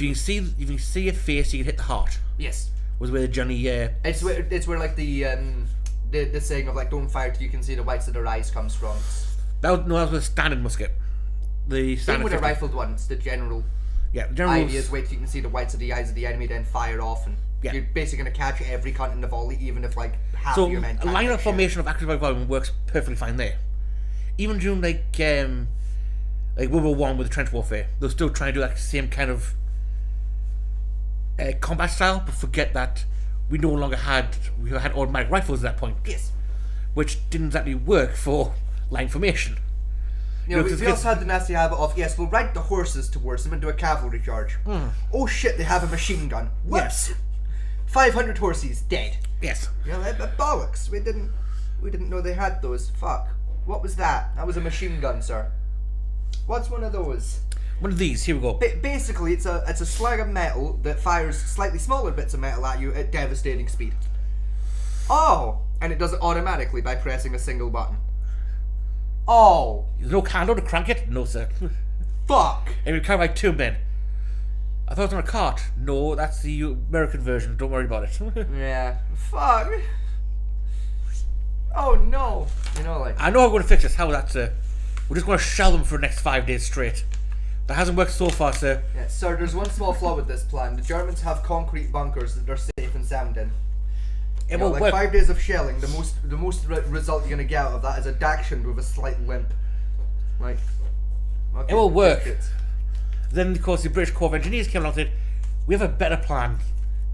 S2: you can see a face, you can hit the heart.
S1: Yes.
S2: Was where the Johnny.
S1: It's where like the saying of like don't fire till you can see the whites of their eyes comes from.
S2: That was a standard musket. The
S1: Same
S2: standard
S1: with a
S2: 50.
S1: rifled one. It's the general
S2: Yeah, the general
S1: idea
S2: was-
S1: is wait till you can see the whites of the eyes of the enemy, then fire off, and
S2: Yeah.
S1: you're basically gonna catch every cunt in the volley, even if like half
S2: So
S1: of your men.
S2: a
S1: can't
S2: line
S1: hit
S2: of
S1: shit.
S2: formation of active by volume works perfectly fine there. Even during like World War One with the trench warfare, they're still trying to do that same kind of combat style, but forget that we had automatic rifles at that point,
S1: Yes.
S2: which didn't exactly work for line formation.
S1: You know,
S2: because
S1: we also had the nasty habit of, yes, we'll ride the horses towards them and do a cavalry charge. Oh shit, they have a machine gun. Whoops!
S2: Yes.
S1: 500 horses, dead.
S2: Yes.
S1: You know, bollocks. We didn't know they had those. Fuck. What was that? That was a machine gun, sir. What's one of those?
S2: One of these. Here we go.
S1: Basically, it's a slag of metal that fires slightly smaller bits of metal at you at devastating speed. Oh! And it does it automatically by pressing a single button. Oh!
S2: There's no candle to crank it. No, sir.
S1: Fuck!
S2: And we carry by 2 men. I thought it was on a cart. No, that's the American version. Don't worry about it.
S1: Yeah. Fuck. Oh no. You know, like.
S2: I know I'm going to fix this. How that's we're just going to shell them for the next 5 days straight. That hasn't worked so far, sir.
S1: Yeah, sir, there's one small flaw with this plan. The Germans have concrete bunkers that they're safe and sound in.
S2: It
S1: You know,
S2: won't
S1: like
S2: work.
S1: 5 days of shelling, the most result you're gonna get out of that is a Dachshund with a slight limp. Like. Okay,
S2: It will work.
S1: take it.
S2: Then, of course, the British Corps of Engineers came along and said, we have a better plan.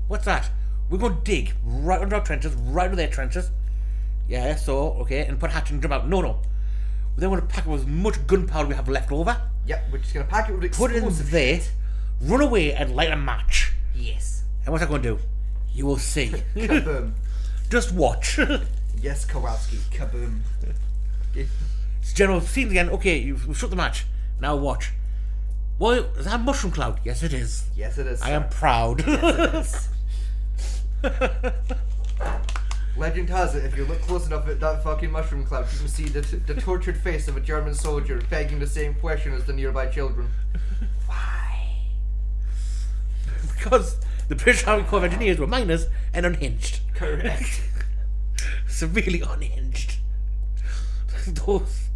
S2: What's that? We're going to dig right under our trenches, right under their trenches. Yeah, so, okay, and put hatch and jump out. No. We then want to pack up as much gunpowder we have left over,
S1: Yep, we're just gonna pack it with
S2: put it in
S1: explosive
S2: there,
S1: shit.
S2: run away and light a match.
S1: Yes.
S2: And what's that going to do? You will see.
S1: Kaboom.
S2: Just watch.
S1: Yes, Kowalski. Kaboom.
S2: General, scene again. Okay, you've shut the match. Now watch. Well, is that a mushroom cloud? Yes, it is.
S1: Yes, it is.
S2: I am proud.
S1: Yes, it is. Legend has it, if you look close enough at that fucking mushroom cloud, you can see the tortured face of a German soldier begging the same question as the nearby children. Why?
S2: Because the British Army Corps of Engineers were minors and unhinged.
S1: Correct.
S2: Severely unhinged. Those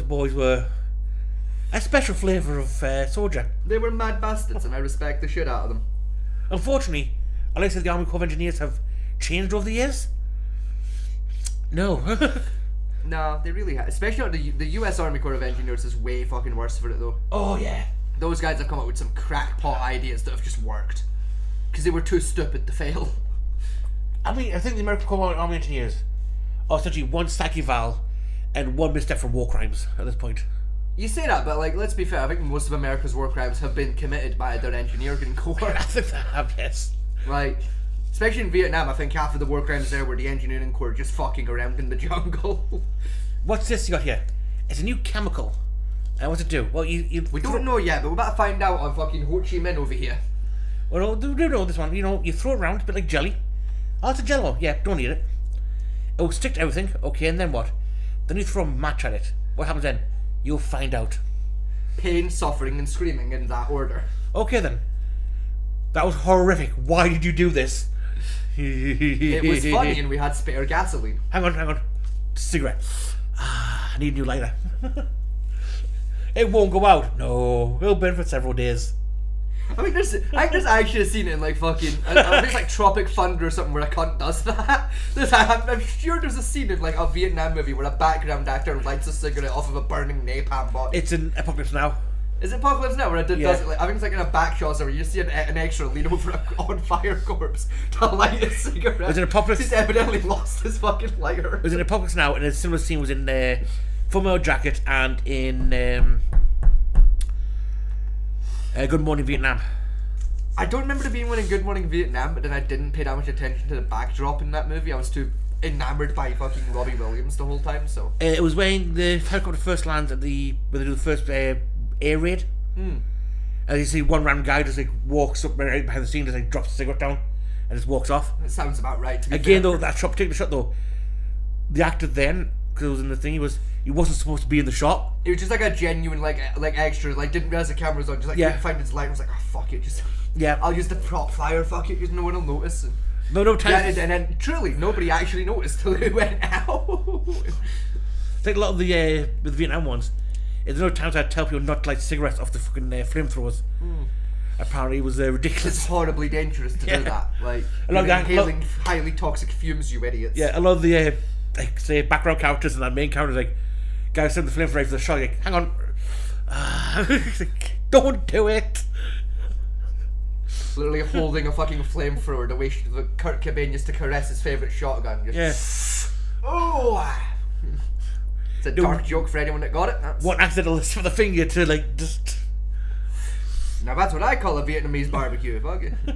S2: boys were a special flavour of soldier.
S1: They were mad bastards, and I respect the shit out of them.
S2: Unfortunately, unless the Army Corps of Engineers have changed over the years. No.
S1: Nah, they really have. Especially the US Army Corps of Engineers is way fucking worse for it, though.
S2: Oh yeah.
S1: Those guys have come up with some crackpot ideas that have just worked. Because they were too stupid to fail.
S2: I mean, I think the American Corps of Army Engineers are essentially one Saki Val and one misstep from war crimes at this point.
S1: You say that, but like, let's be fair, I think most of America's war crimes have been committed by their engineering corps.
S2: I think they have, yes.
S1: Like, especially in Vietnam, I think half of the war crimes there were the engineering corps just fucking around in the jungle.
S2: What's this you got here? It's a new chemical. And what's it do? Well,
S1: We don't know yet, but we're about to find out on fucking Ho Chi Minh over here.
S2: Well, do know this one. You know, you throw it around, a bit like jelly. Oh, it's a jello. Yeah, don't eat it. It will stick to everything. Okay, and then what? Then you throw a match at it. What happens then? You'll find out.
S1: Pain, suffering, and screaming in that order.
S2: Okay then. That was horrific. Why did you do this?
S1: It was funny and we had spare gasoline.
S2: Hang on. Cigarette. I need a new lighter. It won't go out. No, it'll burn for several days.
S1: I think there's actually a scene in like fucking I think it's like Tropic Thunder or something where a cunt does that. I'm sure there's a scene in like a Vietnam movie where a background actor lights a cigarette off of a burning napalm bottle.
S2: It's in Apocalypse Now.
S1: Is it Apocalypse Now where it does it like, I think it's like in a back shot where you see an extra lean over a on fire corpse to light a cigarette.
S2: Was it Apocalypse?
S1: He's evidently lost his fucking lighter.
S2: It was in Apocalypse Now, and a similar scene was in Full Metal Jacket and in Good Morning Vietnam.
S1: I don't remember there being one in Good Morning Vietnam, but then I didn't pay that much attention to the backdrop in that movie. I was too enamored by fucking Robbie Williams the whole time, so.
S2: It was when the helicopter first lands at where they do the first air raid. And you see one random guy just like walks up right behind the scene, just like drops the cigarette down and just walks off.
S1: That sounds about right to me.
S2: Again, though, that particular shot though, the actor then, because it was in the thing, he wasn't supposed to be in the shot.
S1: It was just like a genuine like extra, like didn't realize the camera was on, just like couldn't find his light. I was like, oh fuck it, just I'll use the prop fire, fuck it, because no one will notice. And
S2: no time.
S1: Yeah, and then truly nobody actually noticed till it went out.
S2: It's like a lot of the Vietnam ones. There's no times I'd tell people not to light cigarettes off the fucking flamethrowers. Apparently, it was ridiculous.
S1: It's horribly dangerous to do that. Like, inhaling highly toxic fumes, you idiots.
S2: Yeah, a lot of the like say background characters and that main character, like guys send the flamethrower for the shot. Like, hang on, don't do it.
S1: Literally holding a fucking flamethrower the way Kurt Cobain used to caress his favourite shotgun. Just, oh! It's a dark joke for anyone that got it.
S2: One accidentalist for the finger to like just.
S1: Now that's what I call a Vietnamese barbecue. Fuck it.
S2: I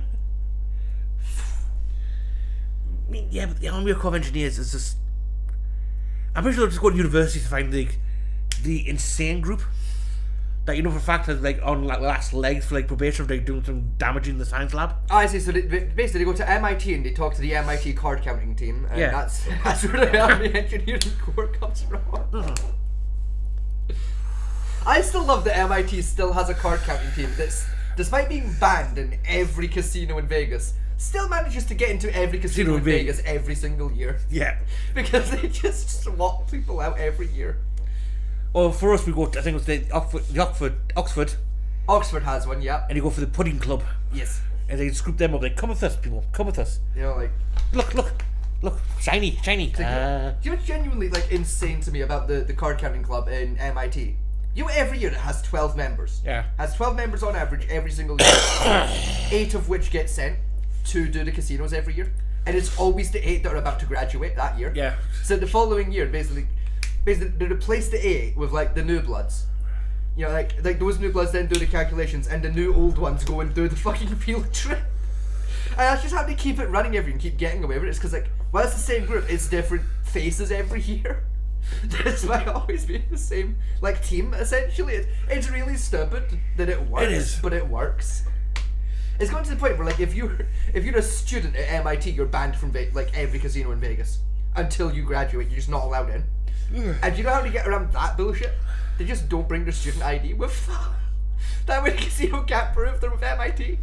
S2: mean, yeah, but the Army Corps of Engineers is just. I'm pretty sure they'll just go to university to find the insane group. That you know for a fact that like on like last legs for like probation for like doing some damage in the science lab.
S1: Oh, I see. So basically, they go to MIT and they talk to the MIT card counting team. And that's where the Army Engineering Corps comes from. I still love that MIT still has a card counting team that's, despite being banned in every casino in Vegas, still manages to get into every casino in Vegas every single year.
S2: Yeah.
S1: Because they just swap people out every year.
S2: Well, for us, we go to, I think it was Oxford.
S1: Oxford has one, yeah.
S2: And you go for the pudding club.
S1: Yes.
S2: And they scoop them up. Like, come with us, people. Come with us.
S1: You know, like,
S2: look, shiny.
S1: Do you know what's genuinely like insane to me about the card counting club in MIT? You know, every year it has 12 members.
S2: Yeah.
S1: Has 12 members on average every single year. 8 of which get sent to do the casinos every year. And it's always the 8 that are about to graduate that year.
S2: Yeah.
S1: So the following year, basically they replace the 8 with like the new bloods. You know, like those new bloods then do the calculations, and the new old ones go and do the fucking field trip. And I just have to keep it running every and keep getting away with it. It's because, like, while it's the same group, it's different faces every year. That's why always being the same, like, team, essentially. It's really stupid that it works,
S2: It is.
S1: but it works. It's going to the point where, like, if you're a student at MIT, you're banned from, like, every casino in Vegas. Until you graduate, you're just not allowed in. And do you know how to get around that bullshit? They just don't bring their student ID with them. That way the casino can't prove they're with MIT.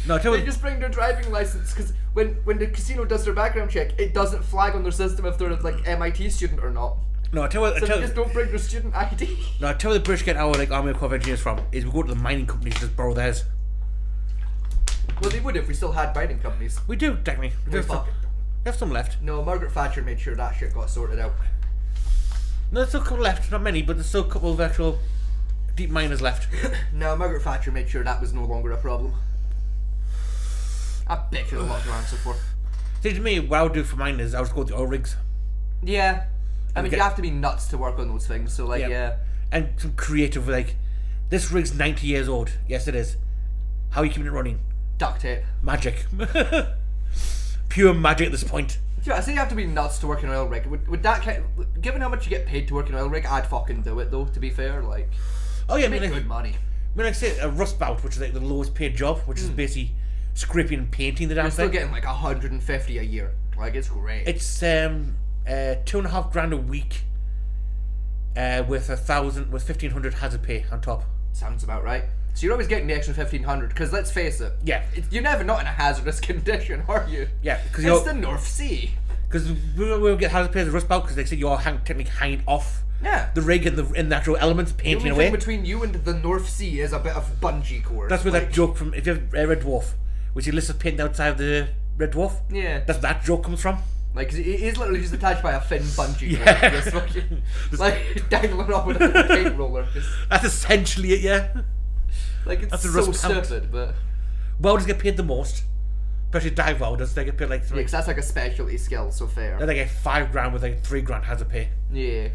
S2: No, tell
S1: They
S2: me.
S1: just bring their driving license, because when the casino does their background check, it doesn't flag on their system if they're like MIT student or not.
S2: No, I tell you.
S1: So they just don't bring their student ID.
S2: No, I tell you the British get our like Army Corps of Engineers from is we go to the mining companies to just borrow theirs.
S1: Well, they would if we still had mining companies.
S2: We do technically. We
S1: We
S2: have some,
S1: fucking don't.
S2: we have some left.
S1: No, Margaret Thatcher made sure that shit got sorted out.
S2: No, there's still a couple left. Not many, but there's still a couple of actual deep miners left.
S1: No, Margaret Thatcher made sure that was no longer a problem. I bet you a lot to answer for.
S2: See, to me, what I would do for mine is I would go with the oil rigs.
S1: Yeah. I mean,
S2: Okay.
S1: you have to be nuts to work on those things, so, like, yeah.
S2: And some creative, like, this rig's 90 years old. Yes, it is. How are you keeping it running?
S1: Duct tape.
S2: Magic. Pure magic at this point.
S1: Yeah, I say you have to be nuts to work in an oil rig. Would that kind given how much you get paid to work in an oil rig, I'd fucking do it, though, to be fair. Like,
S2: Oh, yeah, I
S1: make
S2: mean, like,
S1: good money.
S2: I say a rust bout, which is like the lowest paid job, which is basically scraping and painting the damn
S1: You're still
S2: thing.
S1: getting like 150 a year. Like, it's great.
S2: It's $2.5 grand a week, with 1,500 hazard pay on top.
S1: Sounds about right. So you're always getting the extra 1,500, because let's face it.
S2: Yeah.
S1: You're never not in a hazardous condition, are you?
S2: Yeah, because
S1: It's the North Sea.
S2: we'll get hazard pay as a rust bout because they say you're technically hanging off
S1: Yeah.
S2: the rig and the natural elements,
S1: The
S2: painting
S1: only thing
S2: away.
S1: between you and the North Sea is a bit of bungee cord.
S2: That's where
S1: like,
S2: that joke from, if you have Red Dwarf, which he lists painting outside of the Red Dwarf.
S1: Yeah.
S2: That's where that joke comes from.
S1: Like, 'cause it is literally just attached by a thin bungee cord.
S2: Yeah.
S1: Just fucking, like, dangling off with a paint roller. Just,
S2: That's essentially it, yeah.
S1: like, it's
S2: That's a
S1: so
S2: rust bout.
S1: stupid, but...
S2: Welders get paid the most, especially dive welders. They get paid like
S1: Yeah,
S2: three.
S1: 'cause that's like a specialty skill, so fair.
S2: They get $5 grand with like $3 grand hazard pay.
S1: Yeah.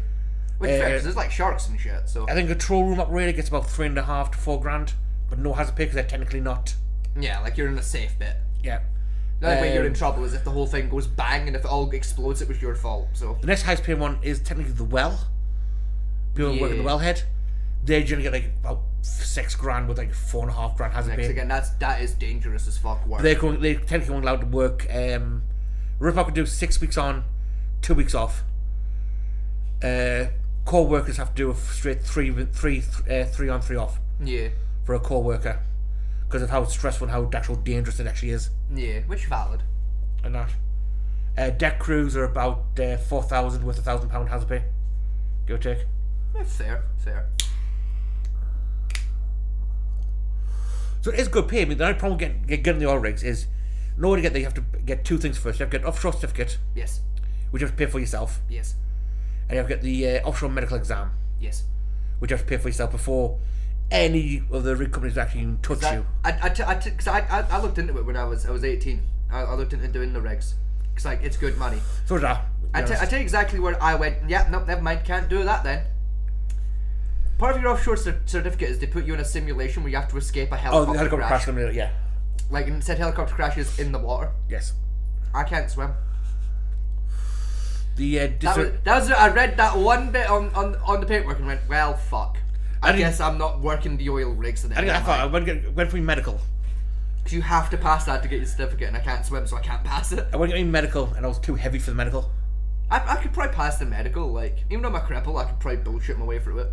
S1: Which fair, 'cause there's like sharks and shit, so...
S2: I think a control room operator gets about $3.5 to $4 grand, but no hazard pay because they're technically not.
S1: Yeah, like you're in a safe bit.
S2: Yeah.
S1: The only way you're in
S2: Um,
S1: trouble is if the whole thing goes bang, and if it all explodes, it was your fault, so...
S2: The next highest paying one is technically the well. People working the
S1: Yeah.
S2: wellhead. They're gonna get like about $6 grand with like $4.5 grand hazard
S1: Because
S2: pay.
S1: again, that is dangerous as fuck work.
S2: They're technically only allowed to work. Ripper can do 6 weeks on, 2 weeks off. Core workers have to do a straight three on, 3 off
S1: Yeah.
S2: for a core worker because of how stressful and how actual dangerous it actually is.
S1: Yeah, which valid.
S2: And that. Deck crews are about 4,000 with £1,000 hazard pay, give or take.
S1: Fair.
S2: So it is good pay. I mean, the only problem with getting the oil rigs is, in order to get there, you have to get 2 things first. You have to get an offshore certificate,
S1: Yes.
S2: which you have to pay for yourself,
S1: Yes.
S2: and you have to get the offshore medical exam,
S1: Yes.
S2: which you have to pay for yourself before any of the rig companies actually even touch you.
S1: Because I looked into it when I was 18. I looked into doing the regs. Because, like, it's good money.
S2: So did I.
S1: I tell you exactly where I went. Yeah, nope, never mind. Can't do that then. Part of your offshore certificate is they put you in a simulation where you have to escape a
S2: Oh,
S1: helicopter,
S2: the helicopter
S1: crash.
S2: crash. Yeah.
S1: Like, and it said helicopter crashes in the water.
S2: Yes.
S1: I can't swim.
S2: The
S1: That was I read that one bit on the paperwork and went, well, fuck. I
S2: didn't-
S1: guess I'm not working the oil rigs today.
S2: I thought I went for medical.
S1: Because you have to pass that to get your certificate, and I can't swim, so I can't pass it.
S2: I went to get medical, and I was too heavy for the medical.
S1: I could probably pass the medical, like, even though I'm a cripple, I could probably bullshit my way through it.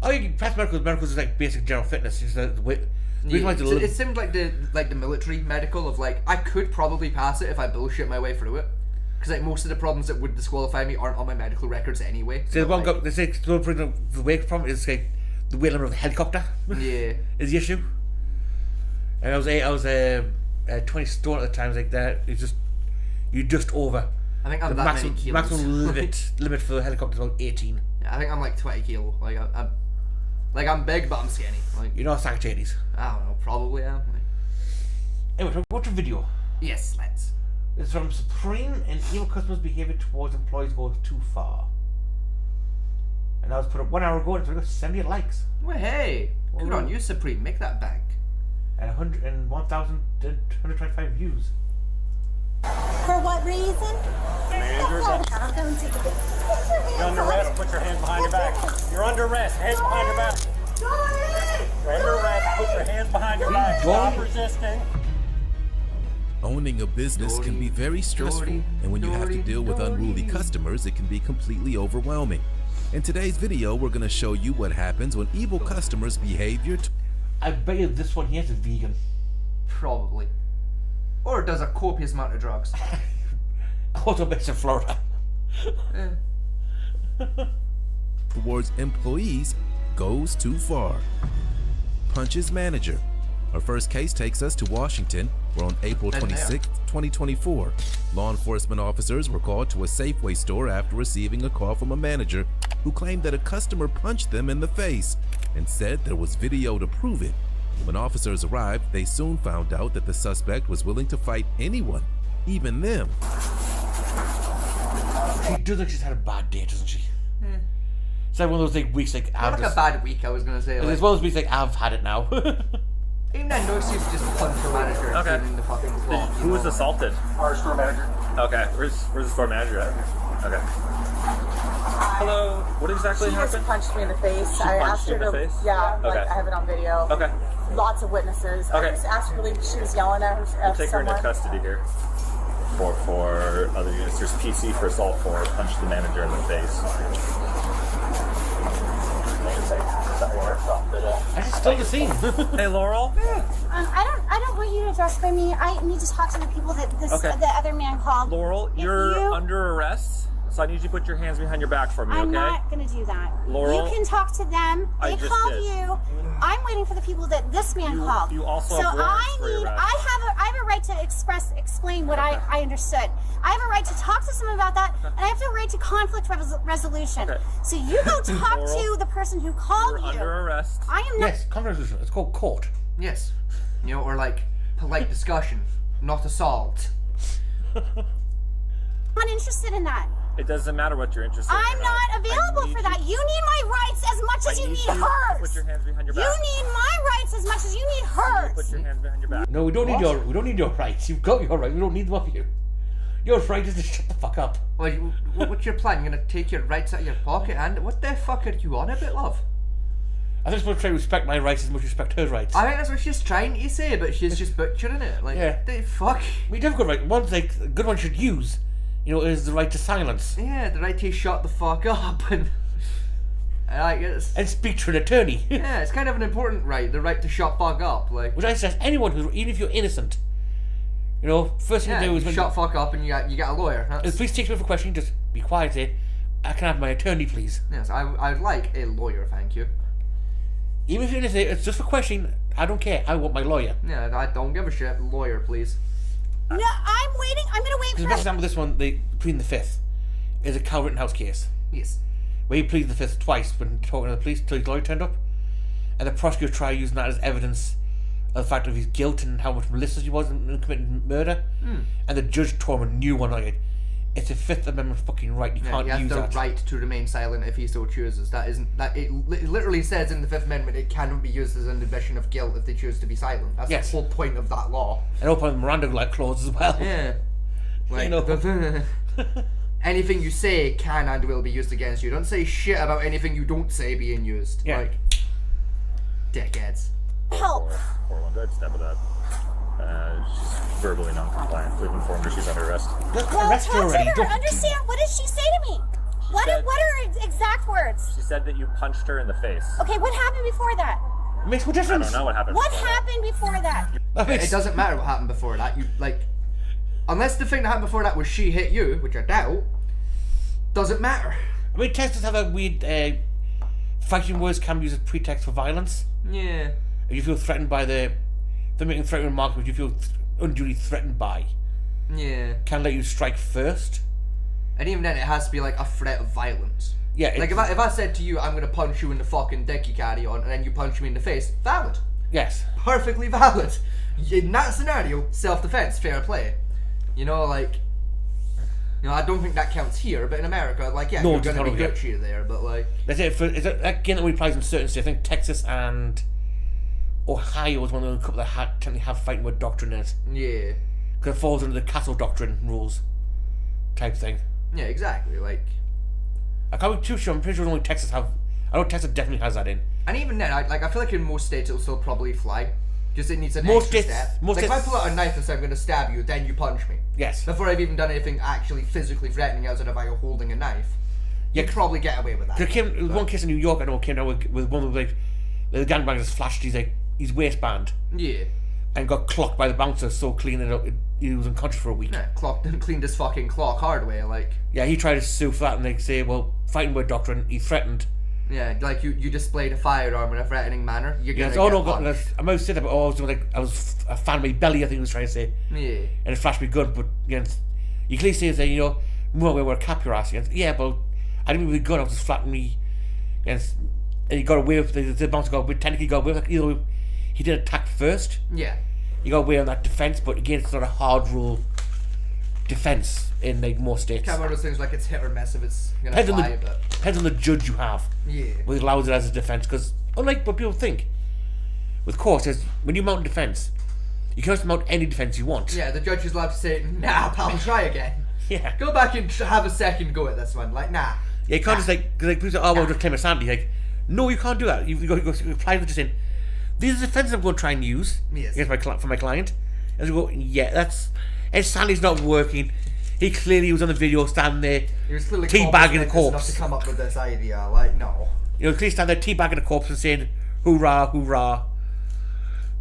S2: Oh, you can pass medical. Medical is like basic general fitness. It's the weight.
S1: Yeah, it seemed like the military medical of like, I could probably pass it if I bullshit my way through it. Because like most of the problems that would disqualify me aren't on my medical records anyway.
S2: So the
S1: But,
S2: one
S1: like,
S2: got they say the weight problem is like the weight limit of the helicopter
S1: yeah.
S2: is the issue. And I was 20 stone at the time. It's like that. It's just you're just over
S1: I think I'm
S2: the
S1: that
S2: maximum
S1: many kilos.
S2: limit for the helicopter is about 18.
S1: Yeah, I think I'm like 20 kilo. I'm big, but I'm skinny. Like,
S2: You know, sack chadies.
S1: I don't know, probably am. Like,
S2: Anyway, watch a video.
S1: yes, let's.
S2: It's from Supreme and evil customers' behavior towards employees goes too far. And that was put up 1 hour ago, and it's got 78 likes.
S1: Well, hey, good on you, Supreme. Make that bank.
S2: And 101,225 views.
S4: For what reason?
S5: Managers, you're under arrest. Put your hands behind your back. You're under arrest. Hands behind your back. You're under arrest. Put your hands behind your back. Stop resisting.
S6: Owning a business can be very stressful, and when you have to deal with unruly customers, it can be completely overwhelming. In today's video, we're going to show you what happens when evil customers' behavior
S2: I bet you this one here is vegan.
S1: Probably. Or does a copious amount of drugs.
S2: Also based in Florida.
S6: towards employees goes too far. Punches manager. Our first case takes us to Washington, where on April 26, 2024, law enforcement officers were called to a Safeway store after receiving a call from a manager who claimed that a customer punched them in the face and said there was video to prove it. When officers arrived, they soon found out that the suspect was willing to fight anyone, even them.
S2: She does like she's had a bad day, doesn't she? It's like one of those like weeks like I've
S1: Not like
S2: just,
S1: a bad week, I was gonna say.
S2: it's
S1: Like,
S2: one of those weeks like I've had it now.
S1: even then, no excuse to just punch the manager and
S5: Okay.
S1: put him in the fucking claw.
S5: Who was assaulted?
S7: Our store manager.
S5: Okay, where's the store manager at? Okay. Hello. What exactly
S4: She just
S5: happened?
S4: punched me in the face.
S5: She
S4: I
S5: punched
S4: asked
S5: you
S4: her
S5: in the
S4: to.
S5: face?
S4: Yeah, like
S5: Okay.
S4: I have it on video.
S5: Okay.
S4: Lots of witnesses.
S5: Okay.
S4: I just asked her to leave. She was yelling at her.
S5: We'll take her into
S4: someone.
S5: custody here. For other units, there's PC for assault for punch the manager in the face.
S2: I just still the scene.
S5: Hey, Laurel.
S8: I don't want you to address by me. I need to talk to the people that
S5: Okay.
S8: the other man called.
S5: Laurel,
S8: If
S5: you're
S8: you-
S5: under arrest, so I need you to put your hands behind your back for me,
S8: I'm
S5: okay?
S8: not gonna do that.
S5: Laurel,
S8: you can talk to them.
S5: I
S8: They
S5: just
S8: called
S5: did.
S8: you. I'm waiting for the people that this man called.
S5: you also
S8: so
S5: have warrants
S8: I
S5: for your
S8: need.
S5: arrest.
S8: I have a right to explain what I understood. I have a right to talk to someone about that, and I have a right to conflict resolution.
S5: Okay.
S8: So you go talk
S5: Laurel,
S8: to the person who called
S5: You're
S8: you.
S5: under arrest.
S8: I am not.
S2: Yes, conversation. It's called court.
S1: Yes. You know, or like polite discussion, not assault.
S8: Not interested in that.
S5: It doesn't matter what you're interested in.
S8: I'm
S5: or
S8: not
S5: I
S8: available
S5: need
S8: for that. You need my rights as much
S5: I
S8: as you
S5: need
S8: need
S5: you to
S8: hers.
S5: put your hands behind your
S8: You
S5: back.
S8: need my rights as much as you need
S5: Put
S8: hers.
S5: your hands behind your back.
S2: No, we don't need your rights. You've got your rights. We don't need them of you. Your right is to shut the fuck up.
S1: Well, what's your plan? You're gonna take your rights out of your pocket, and what the fuck are you on about, love?
S2: I'm just going to try to respect my rights as much as respect her rights.
S1: I think that's what she's trying to say, but she's just butchering it. Like,
S2: Yeah.
S1: the fuck?
S2: We do have a good right. One like a good one should use, is the right to silence
S1: Yeah, the right to shut the fuck up and like it's
S2: and speak to an attorney.
S1: yeah, it's kind of an important right, the right to shut fuck up. Like,
S2: Which I suggest anyone who, even if you're innocent, first thing
S1: yeah,
S2: to do is
S1: you
S2: when
S1: shut fuck up and you get a lawyer.
S2: if
S1: That's,
S2: police takes me for a question, just be quiet. Say, I can have my attorney, please.
S1: yes, I'd like a lawyer, thank you.
S2: Even if you're innocent, it's just for questioning. I don't care. I want my lawyer.
S1: Yeah, I don't give a shit. Lawyer, please.
S8: No, I'm waiting. I'm gonna wait
S2: The
S8: for.
S2: best example of this one, the pleading the fifth, is a Cal Rittenhouse case
S1: Yes.
S2: where he pleaded the fifth twice when talking to the police till his lawyer turned up, and the prosecutor tried using that as evidence of the fact of his guilt and how much malicious he was in committing murder, and the judge tore him a new one like it. It's a Fifth Amendment fucking right. You
S1: Yeah,
S2: can't
S1: he has
S2: use
S1: the
S2: that.
S1: right to remain silent if he so chooses. That isn't that it literally says in the Fifth Amendment it cannot be used as an admission of guilt if they choose to be silent. That's
S2: Yes.
S1: the whole point of that law.
S2: And open Miranda-like clause as well.
S1: Yeah. Like,
S2: know.
S1: anything you say can and will be used against you. Don't say shit about anything you don't say being used.
S2: Yeah.
S1: Like, dickheads.
S8: help.
S5: 4-1, go ahead and step it up. She's verbally non-compliant. We've informed her she's under arrest.
S2: Just
S8: Well,
S2: arrest her
S8: talk to
S2: already.
S8: her.
S2: Don't-
S8: Understand. What did she say to me? What
S5: said-
S8: are her exact words?
S5: She said that you punched her in the face.
S8: Okay, what happened before that?
S2: Makes no
S5: I
S2: difference.
S5: don't know what happened.
S8: What
S5: before that.
S8: happened before that?
S2: That makes-
S1: It doesn't matter what happened before that. You like, unless the thing that happened before that was she hit you, which I doubt. Doesn't matter.
S2: I mean, Texas have a weird fighting words can be used as pretext for violence.
S1: Yeah.
S2: If you feel threatened by they're making threatening remarks which you feel unduly threatened by,
S1: Yeah.
S2: can let you strike first.
S1: And even then, it has to be like a threat of violence.
S2: Yeah,
S1: Like if I said to you, I'm gonna punch you in the fucking dick, you carry on, and then you punch me in the face, valid.
S2: yes.
S1: Perfectly valid. In that scenario, self-defense, fair play. Like, You know, I don't think that counts here, but in America, like, yeah,
S2: No,
S1: you're
S2: it
S1: going to be
S2: doesn't count,
S1: Gucci there, but like,
S2: Let's say that game that only applies in certain states. I think Texas and Ohio was one of the couple that technically have fighting word doctrine in it.
S1: yeah,
S2: Because it falls under the castle doctrine rules type thing.
S1: yeah, exactly. Like,
S2: I can't be too sure. I'm pretty sure only Texas have. I know Texas definitely has that in.
S1: and even then, I feel like in most states it'll still probably fly. Just it needs an
S2: Most
S1: extra
S2: states-
S1: step.
S2: most
S1: Like if I
S2: states-
S1: pull out a knife and say I'm going to stab you, then you punch me.
S2: Yes.
S1: Before I've even done anything actually physically threatening outside of you holding a knife,
S2: Yeah,
S1: you'd probably get away with that.
S2: There was one case in New York I know came down with one of the gangbangers flashed his waistband
S1: Yeah.
S2: and got clocked by the bouncer so clean that he was unconscious for a week.
S1: Yeah, clocked and cleaned his fucking clock hard way, like.
S2: Yeah, he tried to sue for that and they say, well, fighting word doctrine, he threatened.
S1: Yeah, like you displayed a firearm in a threatening manner. You're
S2: Yeah,
S1: gonna
S2: oh no,
S1: get
S2: God,
S1: punched.
S2: I might have said that, but I was a fan of my belly, I think he was trying to say.
S1: Yeah.
S2: And it flashed me good, but you clearly say, move away, wear a cap your ass. Yeah, but I didn't mean with a gun, I was just flattening me. And he got away with, the bouncer got away, technically got away with, like, either he did attack first,
S1: Yeah.
S2: he got away on that defense, but again, it's not a hard rule defense in like most states.
S1: Kind of one of those things like it's hit or miss if it's gonna
S2: Depends on
S1: fly,
S2: the
S1: but
S2: depends on the judge you have.
S1: yeah.
S2: What allows it as a defense, because unlike what people think, with courts, is when you mount a defense, you can just mount any defense you want.
S1: Yeah, the judge is allowed to say, nah, pal, try again.
S2: Yeah.
S1: Go back and have a second go at this one. Like, nah.
S2: Yeah, you can't just cause people say, oh, well, just claim a sanity. Like, no, you can't do that. You've got to go apply for just in. These are the defenses I'm going to try and use
S1: Yes.
S2: against for my client. And you go, yeah, and Sandy's not working. He clearly was on the video standing there,
S1: He was clearly
S2: teabagging the
S1: competent enough
S2: corpse.
S1: to come up with this idea. Like, no.
S2: Clearly standing there teabagging the corpse and saying, hoorah, hoorah.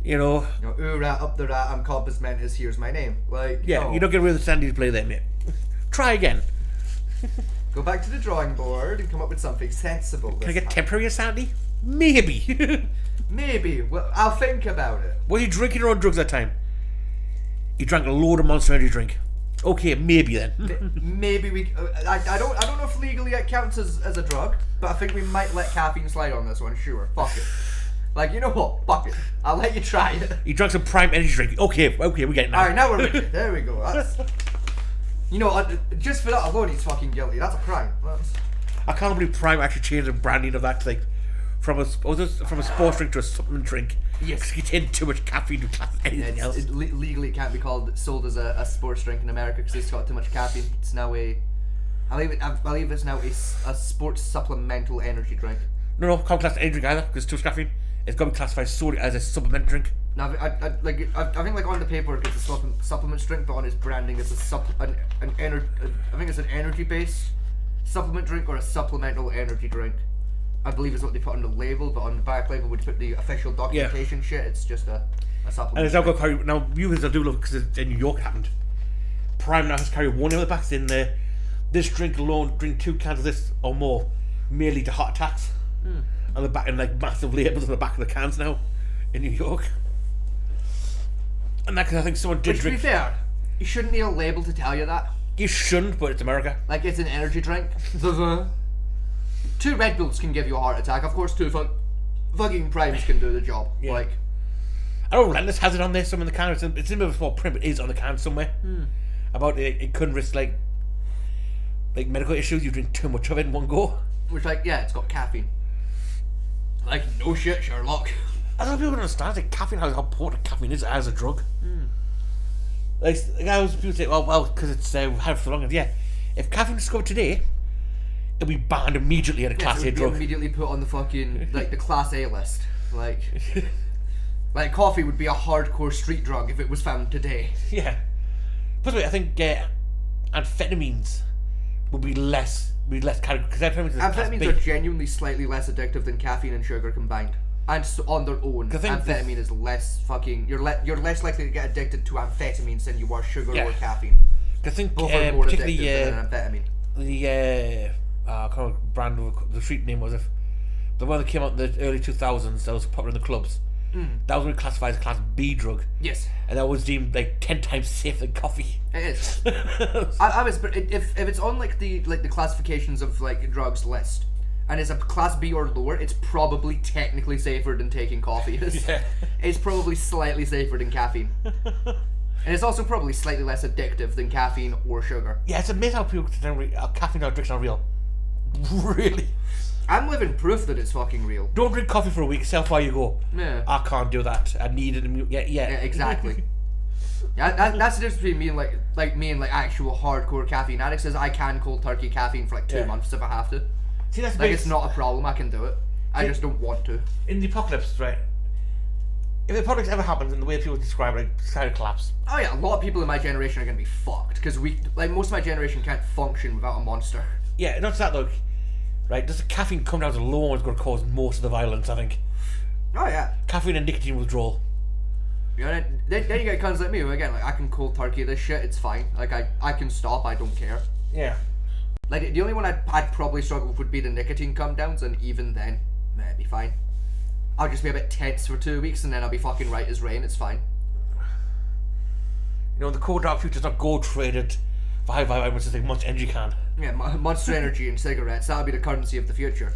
S1: You know, ooh, rat, up the rat, I'm compass mentis, here's my name. Like,
S2: Yeah,
S1: no.
S2: you don't get rid of the Sandy's play there, mate. Try again.
S1: Go back to the drawing board and come up with something sensible.
S2: Can I get temporary insanity? Maybe.
S1: Maybe. Well, I'll think about it.
S2: Were you drinking or on drugs that time? He drank a load of Monster Energy drink. Okay, maybe then.
S1: Maybe we. I don't know if legally it counts as a drug, but I think we might let caffeine slide on this one. Sure, fuck it. Like, you know what? Fuck it. I'll let you try it.
S2: He drank some Prime Energy drink. Okay, we get it now.
S1: All right, now we're making it. There we go. That's. You know, just for that alone, he's fucking guilty. That's a crime. That's...
S2: I can't believe Prime actually changed the branding of that, like, from a sports drink to a supplement drink.
S1: Yes.
S2: 'Cause it contained too much caffeine to class anything else.
S1: Legally, it can't be called sold as a sports drink in America because it's got too much caffeine. It's now I believe it's now a sports supplemental energy drink.
S2: No, can't class any drink either because it's too much caffeine. It's got to be classified solely as a supplement drink.
S1: Now, I think like on the paperwork it's a supplement drink, but on its branding it's I think it's an energy based supplement drink or a supplemental energy drink. I believe is what they put on the label, but on the back label would put the official documentation shit. It's just a supplement.
S2: And it's now
S1: drink.
S2: got to carry. Now, viewers, I do love because in New York it happened. Prime now has to carry a warning on the back saying this drink alone, drink 2 cans of this or more, may lead to heart attacks. On the back, and like massive labels on the back of the cans now in New York. And that because I think someone did
S1: Which, to be
S2: drink.
S1: fair, you shouldn't need a label to tell you that.
S2: You shouldn't, but it's America.
S1: Like, it's an energy drink. 2 Red Bulls can give you a heart attack. Of course, 2 fucking Primes can do the job.
S2: Yeah.
S1: Like,
S2: I know Relentless has it on there, some in the can. It's in a bit of a small print, but it is on the can somewhere. About it couldn't risk like medical issues. You drink too much of it in one go.
S1: which, like, yeah, it's got caffeine. Like, no shit, Sherlock.
S2: I don't know if people don't understand like caffeine, how important caffeine is as a drug. Like I was people say, well, because it's had for long. And yeah, if caffeine was discovered today, it'll be banned immediately at a Class
S1: Yes,
S2: A
S1: it would be
S2: drug.
S1: immediately put on the fucking, like, the Class A list. Like, coffee would be a hardcore street drug if it was found today.
S2: Yeah. By the way, I think amphetamines would be less category because amphetamines is Class
S1: Amphetamines
S2: B.
S1: are genuinely slightly less addictive than caffeine and sugar combined. And so on their own,
S2: The thing-
S1: amphetamine is less fucking... You're less likely to get addicted to amphetamines than you are sugar
S2: Yeah.
S1: or caffeine.
S2: I think
S1: Both are more
S2: particularly
S1: addictive than an amphetamine.
S2: I can't remember what brand of the street name was it. The one that came out in the early 2000s that was popular in the clubs. That was classified as a Class B drug,
S1: Yes,
S2: and that was deemed like 10 times safer than coffee.
S1: it is. I was, but if it's on like the classifications of like drugs list, and it's a Class B or lower, it's probably technically safer than taking coffee.
S2: Yeah.
S1: It's probably slightly safer than caffeine. And it's also probably slightly less addictive than caffeine or sugar.
S2: Yeah, it's amazing how people think caffeine or drinks are real. Really?
S1: I'm living proof that it's fucking real.
S2: Don't drink coffee for a week, see how far you go.
S1: Yeah.
S2: I can't do that. I need it. Yeah.
S1: Yeah, exactly. That's the difference between me and like actual hardcore caffeine addicts is I can cold turkey caffeine for like 2
S2: Yeah.
S1: months if I have to.
S2: See, that's
S1: Like it's not a problem, I can do it. I just don't want to.
S2: in the apocalypse, right? If the apocalypse ever happens in the way people describe it, like society collapse.
S1: Oh yeah, a lot of people in my generation are gonna be fucked because most of my generation can't function without a monster.
S2: Yeah, not just that though. Right, does the caffeine come down alone is going to cause most of the violence, I think.
S1: Oh yeah.
S2: Caffeine and nicotine withdrawal.
S1: You know, then you get cunts like me who again like I can cold turkey this shit, it's fine. Like I can stop, I don't care.
S2: Yeah.
S1: Like the only one I'd probably struggle with would be the nicotine come downs, and even then, it'd be fine. I'll just be a bit tense for 2 weeks and then I'll be fucking right as rain, it's fine.
S2: You know, the cold dark future's not gold traded for high violence as much energy can.
S1: Yeah, Monster Energy and cigarettes, that'll be the currency of the future.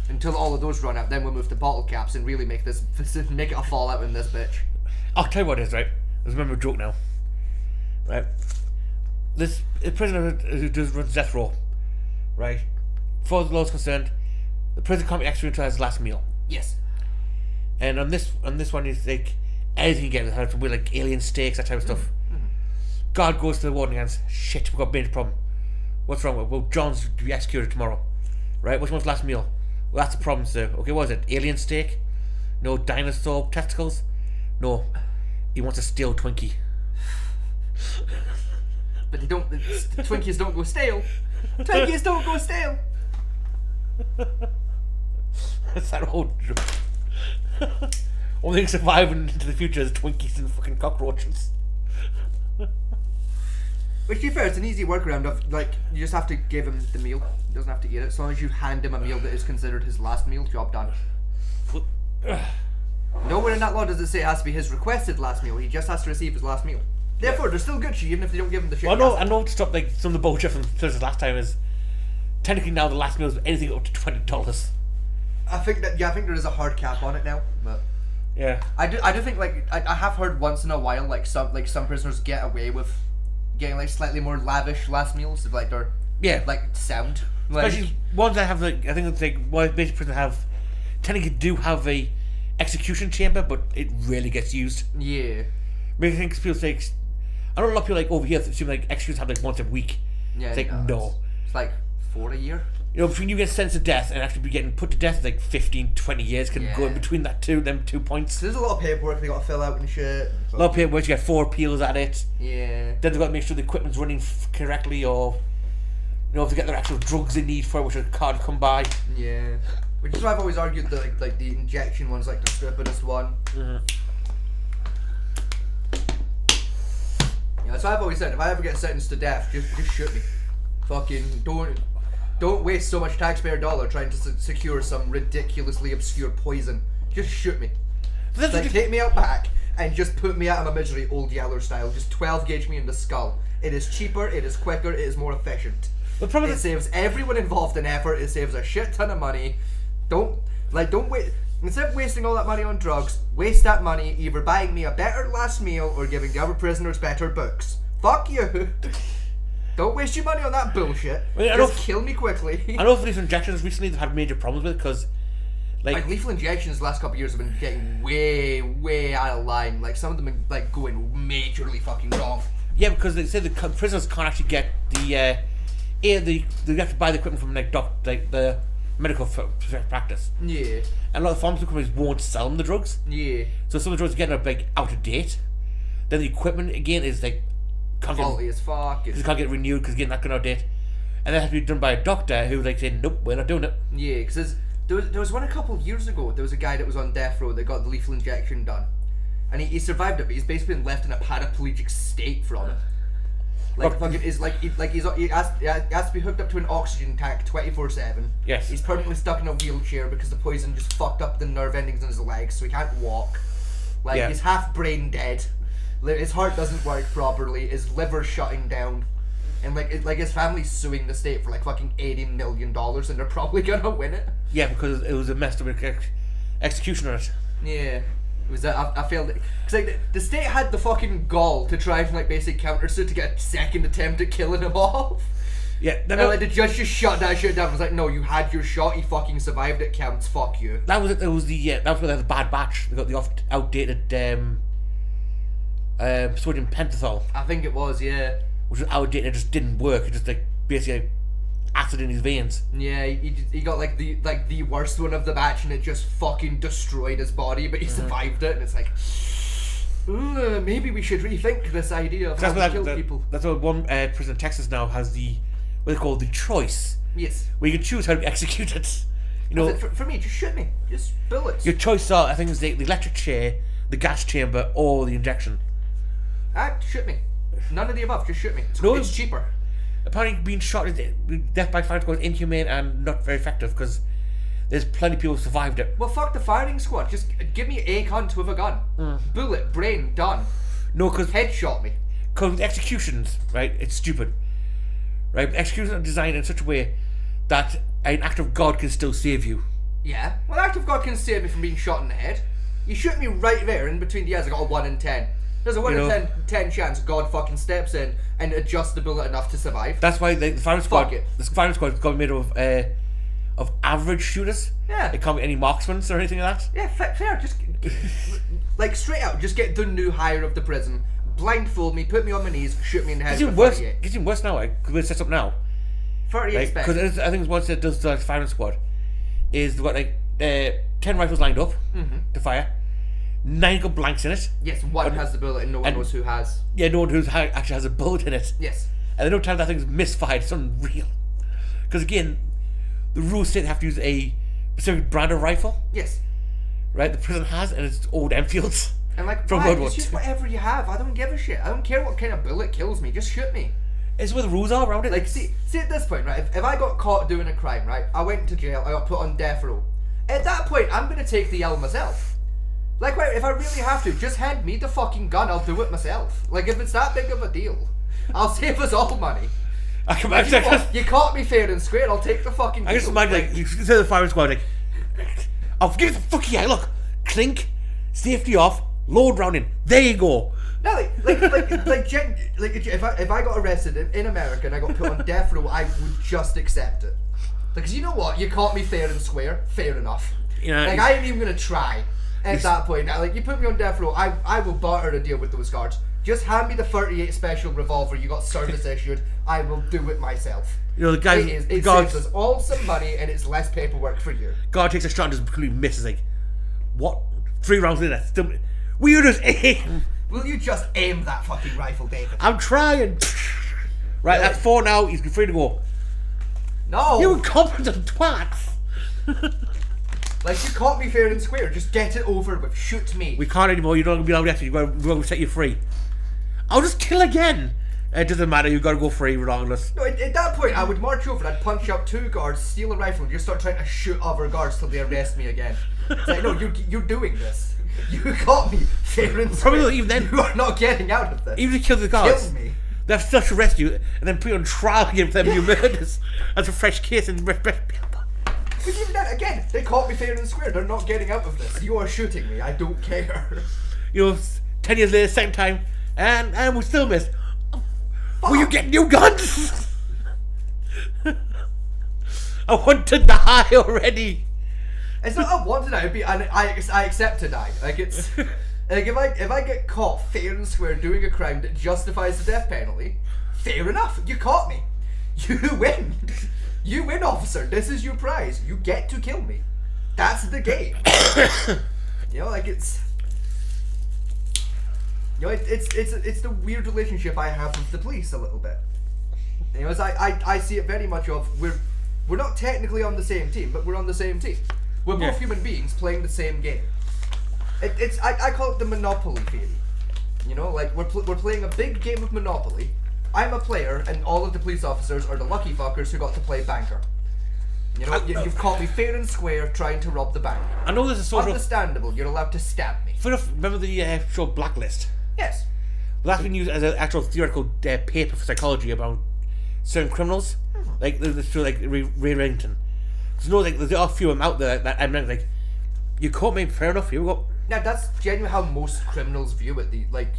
S1: Until all of those run out, then we'll move to bottle caps and really make make it a fallout in this bitch.
S2: I'll tell you what it is, right? I remember a joke now. Right? This a prisoner who does run death row, right? For the law is concerned, the prison can't be executed until his last meal.
S1: Yes.
S2: And on this one is like anything you get with with like alien steaks, that type of stuff. God goes to the warden and goes, shit, we've got a major problem. What's wrong with? Well, John's to be executed tomorrow. Right? Which one's last meal? Well, that's the problem, sir. Okay, what is it? Alien steak? No dinosaur testicles? No. He wants a stale Twinkie.
S1: But the Twinkies don't go stale. Twinkies don't go stale.
S2: That's that old joke. Only thing surviving into the future is Twinkies and fucking cockroaches.
S1: Which, to be fair, it's an easy workaround of, like, you just have to give him the meal. He doesn't have to eat it. As long as you hand him a meal that is considered his last meal, job done. Nowhere in that law does it say it has to be his requested last meal. He just has to receive his last meal. Therefore, they're still Gucci, even if they don't give him the shit.
S2: Well, I know to stop like some of the bullshit from Thursday last time is technically now the last meal is anything up to $20.
S1: I think there is a hard cap on it now, but
S2: Yeah.
S1: I do think like I have heard once in a while like some prisoners get away with getting like slightly more lavish last meals if like they're like sound. Like,
S2: Especially ones that have like I think it's like basic prison have technically do have a execution chamber, but it rarely gets used.
S1: yeah.
S2: Maybe I think people say I know a lot of people like over here assume like executions have like once a week.
S1: Yeah.
S2: It's like no.
S1: It's like 4 a year.
S2: You know, between you get sentenced to death and actually be getting put to death, like 15-20 years can go in between them 2 points.
S1: So there's a lot of paperwork they got to fill out and shit.
S2: A lot of paperwork, you get 4 appeals at it.
S1: Yeah.
S2: Then they've got to make sure the equipment's running correctly, or you know, if they get their actual drugs they need for it, which are hard to come by.
S1: Yeah. Which is why I've always argued that like the injection one's like the stupidest one.
S2: Mm-hmm.
S1: Yeah, that's why I've always said if I ever get sentenced to death, just shoot me. Fucking don't waste so much taxpayer dollar trying to secure some ridiculously obscure poison. Just shoot me. Like take me out back and just put me out of my misery Old Yeller style. Just 12 gauge me in the skull. It is cheaper, it is quicker, it is more efficient.
S2: The problem
S1: It saves everyone involved in effort. It saves a shit ton of money. Don't wait. Instead of wasting all that money on drugs, waste that money either buying me a better last meal or giving the other prisoners better books. Fuck you. Don't waste your money on that bullshit. Just kill me quickly.
S2: I know for these injections recently they've had major problems with it because
S1: like lethal injections the last couple of years have been getting way out of line. Like some of them are like going majorly fucking wrong.
S2: Yeah, because they say the prisoners can't actually get the they have to buy the equipment from like the medical practice.
S1: Yeah.
S2: And a lot of pharmaceutical companies won't sell them the drugs.
S1: Yeah.
S2: So some of the drugs are getting like out of date. Then the equipment again is like
S1: quality as fuck.
S2: Because it can't get renewed because again that's going out of date. And that has to be done by a doctor who like saying nope, we're not doing it.
S1: Yeah, because there was one a couple of years ago. There was a guy that was on death row that got the lethal injection done, and he survived it, but he's basically been left in a paraplegic state from it. Like fucking is he has to be hooked up to an oxygen tank 24/7.
S2: Yes.
S1: He's permanently stuck in a wheelchair because the poison just fucked up the nerve endings in his legs, so he can't walk. Like he's half brain dead. His heart doesn't work properly. His liver's shutting down, and like his family's suing the state for like fucking $80 million, and they're probably gonna win it.
S2: Yeah, because it was a messed up execution on it.
S1: Yeah. Was that I failed it because like the state had the fucking gall to try and like basically counter suit to get a second attempt at killing him off.
S2: Yeah,
S1: And like the judge just shut that shit down. It was like, no, you had your shot, you fucking survived, it counts. Fuck you.
S2: that was it. That was that was where they had the bad batch. They got the outdated sodium pentothal,
S1: I think it was, yeah.
S2: which was outdated. It just didn't work. It just like basically acid in his veins.
S1: Yeah, he got like the worst one of the batch, and it just fucking destroyed his body. But he survived it, and it's like, maybe we should rethink this idea of how to kill people.
S2: That's what one prison in Texas now has what they call the choice,
S1: Yes.
S2: where you can choose how to be executed. You know,
S1: For me, just shoot me. Just bullets.
S2: your choice are I think it's the electric chair, the gas chamber, or the injection.
S1: Shoot me. None of the above. Just shoot me. It's cheaper.
S2: Apparently, being shot death by firing squad is inhumane and not very effective because there's plenty of people who survived it.
S1: Well, fuck the firing squad. Just give me a cunt with a gun. Bullet, brain, done.
S2: No, because
S1: Headshot me.
S2: with executions, right, it's stupid. Right, executions are designed in such a way that an act of God can still save you.
S1: Yeah. Well, act of God can save me from being shot in the head. You shoot me right there in between the eyes. I got a 1 in 10. There's a 1 in 10 chance God fucking steps in and adjusts the bullet enough to survive.
S2: That's why the firing squad.
S1: Fuck it.
S2: The firing squad is going to be made of average shooters.
S1: Yeah.
S2: It can't be any marksmen or anything like that.
S1: Yeah, fair. Just like straight out. Just get the new hire of the prison. Blindfold me, put me on my knees, shoot me in the head.
S2: It's even worse. It's even worse now. Like, because we're set up now.
S1: 38 spec.
S2: Because I think it's once it does the firing squad is they've got like 10 rifles lined up to fire. 9 got blanks in it.
S1: Yes, one has the bullet and no one knows who has.
S2: Yeah, no one who actually has a bullet in it.
S1: Yes.
S2: And they don't tell that thing's misfired. It's unreal. Because again, the rules say they have to use a specific brand of rifle.
S1: Yes.
S2: Right? The prison has, and it's old Enfields.
S1: And like,
S2: from
S1: why?
S2: World War
S1: It's just
S2: II.
S1: whatever you have. I don't give a shit. I don't care what kind of bullet kills me. Just shoot me.
S2: It's where the rules are around it.
S1: Like, see at this point, right? If I got caught doing a crime, right? I went to jail. I got put on death row. At that point, I'm gonna take the L myself. Like, right, if I really have to, just hand me the fucking gun. I'll do it myself. Like, if it's that big of a deal, I'll save us all money.
S2: I can
S1: Like,
S2: imagine.
S1: you caught me fair and square. I'll take the fucking deal.
S2: I just imagine like you say the firing squad like, I'll give the fuck yeah. Look, clink, safety off, load round in. There you go.
S1: No, if I got arrested in America and I got put on death row, I would just accept it. Because you know what, you caught me fair and square. Fair enough.
S2: You know,
S1: like I ain't even gonna try at that point. Like you put me on death row, I will barter a deal with those guards. Just hand me the 38 special revolver you got service issued. I will do it myself.
S2: You know the guy.
S1: It saves us all some money and it's less paperwork for you.
S2: God takes a shot and just completely misses. Like, what? 3 rounds in, that's still. Will you just aim?
S1: Will you just aim that fucking rifle, David?
S2: I'm trying. Right, that's 4 now. He's free to go.
S1: No.
S2: You incompetent twats.
S1: Like, you caught me fair and square. Just get it over with. Shoot me.
S2: We can't anymore. You're not gonna be allowed to. We're going to set you free. I'll just kill again. It doesn't matter. You gotta go free regardless.
S1: No, at that point, I would march over. I'd punch up 2 guards, steal a rifle, and just start trying to shoot other guards till they arrest me again. It's like, no, you're doing this. You caught me fair and square.
S2: Probably not even then.
S1: You are not getting out of this.
S2: Even if you kill the guards,
S1: Kill me.
S2: they have to arrest you and then put you on trial again for them new murders as a fresh case and
S1: But even then, again, they caught me fair and square. They're not getting out of this. You are shooting me. I don't care.
S2: you know, 10 years later, same time, and we still missed. Will you get new guns? I want to die already.
S1: It's not I want to die. It'd be I accept to die. Like it's like if I get caught fair and square doing a crime that justifies the death penalty, fair enough. You caught me. You win. You win, officer. This is your prize. You get to kill me. That's the game. You know, like it's. You know, it's the weird relationship I have with the police a little bit. You know, as I see it very much of we're not technically on the same team, but we're on the same team. We're both human beings playing the same game. I call it the Monopoly theory. You know, like we're playing a big game of Monopoly. I'm a player, and all of the police officers are the lucky fuckers who got to play banker. You know, you've caught me fair and square trying to rob the bank.
S2: I know there's a sort of.
S1: Understandable. You're allowed to stab me.
S2: Remember the show Blacklist?
S1: Yes.
S2: Well, that's been used as an actual theoretical paper for psychology about certain criminals, like Ray Remington. There's no like there are a few of them out there that I meant like, you caught me, fair enough. Here we go.
S1: Now that's genuinely how most criminals view it. Like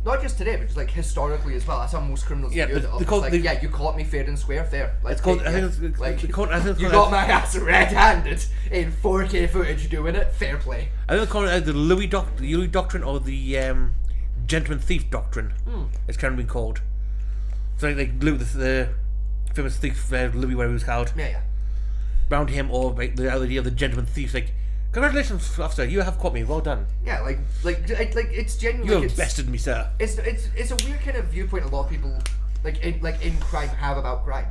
S1: not just today, but just like historically as well. That's how most criminals
S2: Yeah,
S1: view it.
S2: but
S1: It's
S2: because
S1: like,
S2: they-
S1: yeah, you caught me fair and square, fair. Like,
S2: It's called.
S1: yeah,
S2: I think it's
S1: like,
S2: called. I think it's
S1: you
S2: called
S1: got my ass red-handed in 4K footage doing it. Fair play.
S2: I think they call it the Louis Doctrine or the Gentleman Thief Doctrine. It's kind of been called. So like Louis, the famous thief, Louis, whatever he was called.
S1: Yeah.
S2: Around him, or like the idea of the Gentleman Thief. Like, congratulations, officer, you have caught me. Well done.
S1: Yeah, like it's genuinely.
S2: You
S1: like,
S2: have bested me, sir.
S1: It's a weird kind of viewpoint a lot of people in crime have about crime.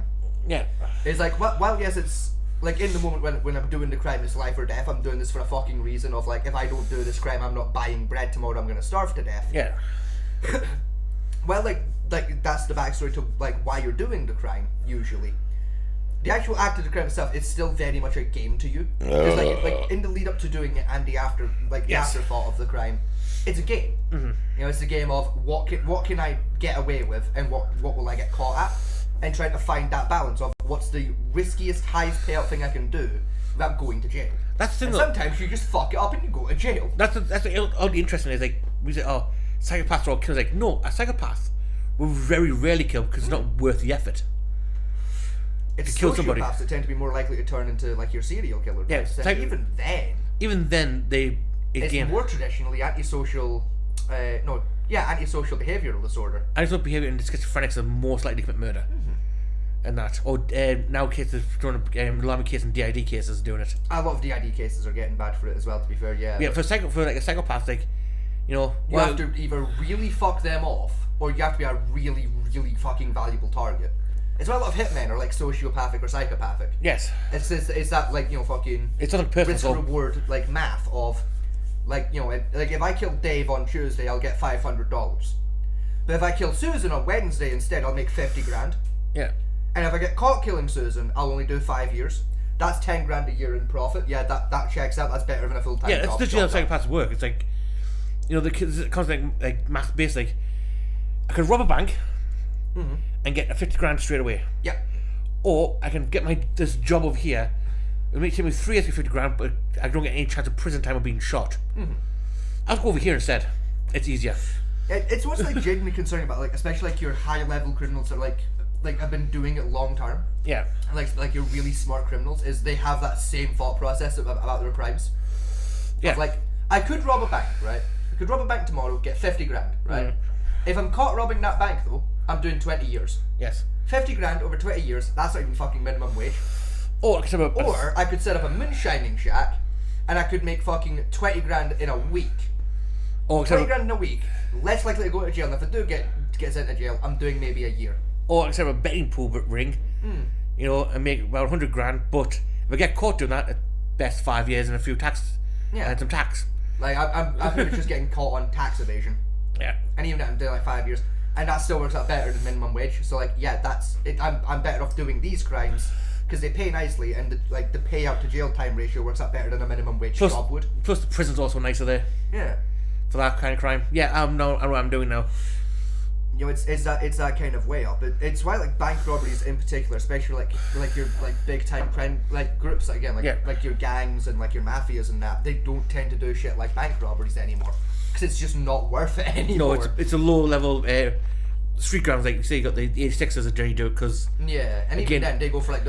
S2: Yeah.
S1: It's like, well, yes, it's like in the moment when I'm doing the crime, it's life or death. I'm doing this for a fucking reason of like, if I don't do this crime, I'm not buying bread tomorrow. I'm gonna starve to death.
S2: Yeah.
S1: Well, like that's the backstory to like why you're doing the crime usually. The actual act of the crime itself is still very much a game to you. Because like in the lead up to doing it and the after the
S2: Yes.
S1: afterthought of the crime, it's a game. You know, it's a game of what can I get away with and what will I get caught at, and trying to find that balance of what's the riskiest, highest payout thing I can do without going to jail.
S2: That's the thing.
S1: And
S2: Though.
S1: sometimes you just fuck it up and you go to jail.
S2: That's oddly interesting. Is like we say, oh, psychopaths are all killers. Like, no, a psychopath will very rarely kill because it's not worth the effort.
S1: It's
S2: to kill somebody.
S1: sociopaths that tend to be more likely to turn into like your serial killer.
S2: Yeah,
S1: types.
S2: it's
S1: And
S2: like-
S1: even then,
S2: It's
S1: it's more traditionally antisocial. Antisocial behavioural disorder.
S2: antisocial behaviour and schizophrenics are most likely to commit murder. And that, or now cases, alarming cases and DID cases doing it.
S1: A lot of DID cases are getting bad for it as well. To be fair, yeah.
S2: Yeah, for like a psychopath, like,
S1: you have to either really fuck them off, or you have to be a really, really fucking valuable target. It's why a lot of hitmen are like sociopathic or psychopathic.
S2: yes,
S1: It's that like fucking
S2: it's not personal.
S1: risk
S2: So
S1: reward like math of like like if I kill Dave on Tuesday I'll get $500, but if I kill Susan on Wednesday instead I'll make 50 grand,
S2: yeah,
S1: and if I get caught killing Susan I'll only do 5 years. That's 10 grand a year in profit. Yeah, that checks out. That's better than a full time
S2: yeah,
S1: job.
S2: it's literally how psychopaths work. It's like, the kids, it comes like math based. Like, I could rob a bank and get a 50 grand straight away,
S1: Yeah.
S2: or I can get this job over here. It may take me 3 years to get 50 grand, but I don't get any chance of prison time or being shot. I'll go over here instead. It's easier.
S1: It's what's like genuinely concerning about like especially like your high level criminals that like have been doing it long term.
S2: Yeah,
S1: Like your really smart criminals is they have that same thought process about their crimes.
S2: yeah,
S1: Of like, I could rob a bank, right? I could rob a bank tomorrow, get 50 grand, right? If I'm caught robbing that bank though, I'm doing 20 years.
S2: yes.
S1: 50 grand over 20 years, that's not even fucking minimum wage.
S2: Or
S1: Or I could set up a moonshining shack and I could make fucking 20 grand in a week. 20 grand in a week, less likely to go to jail. And if I do get sent to jail, I'm doing maybe a year.
S2: or set up a betting pool ring, and make about 100 grand. But if I get caught doing that, at best 5 years and a few tax,
S1: Yeah.
S2: and some tax.
S1: Like I'm pretty much just getting caught on tax evasion.
S2: Yeah,
S1: And even if I'm doing like 5 years, and that still works out better than minimum wage. So like, yeah, that's it. I'm better off doing these crimes because they pay nicely, and the payout to jail time ratio works out better than a minimum wage
S2: Plus-
S1: job would.
S2: plus the prison's also nicer there
S1: Yeah,
S2: for that kind of crime. Yeah, I know what I'm doing now.
S1: it's that kind of way up. It's why like bank robberies in particular, especially like your like big time crime like groups again like your gangs and like your mafias and that, they don't tend to do shit like bank robberies anymore because it's just not worth it anymore.
S2: No, it's a low level street crimes. Like you say, you got the 86ers that generally do it because
S1: Yeah, and
S2: Again-
S1: even then they go for like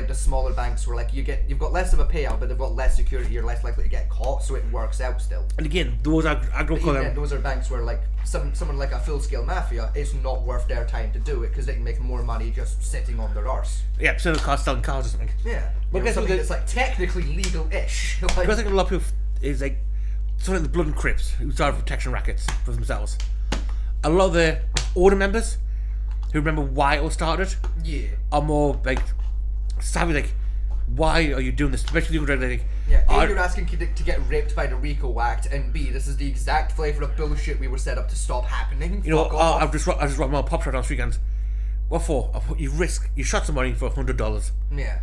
S1: the smaller banks where like you've got less of a payout, but they've got less security. You're less likely to get caught, so it works out still.
S2: and again those I don't
S1: But
S2: call
S1: even then,
S2: them.
S1: those are banks where like someone like a full scale mafia, it's not worth their time to do it because they can make more money just sitting on their arse.
S2: Yeah, so cars selling cars or something.
S1: Yeah,
S2: But guess what
S1: something
S2: they-
S1: that's like technically legal-ish. Like,
S2: Because I think a lot of people is like something like the Blood and Crips who started protection rackets for themselves. A lot of the older members who remember why it all started
S1: yeah,
S2: are more like savvy. Like, why are you doing this? Especially like,
S1: yeah. A,
S2: are-
S1: you're asking to get raped by the RICO Act, and B, this is the exact flavour of bullshit we were set up to stop happening.
S2: you know,
S1: Fuck off.
S2: I've just robbed my pop shop down the street guns. What for? You shot somebody for $100.
S1: Yeah.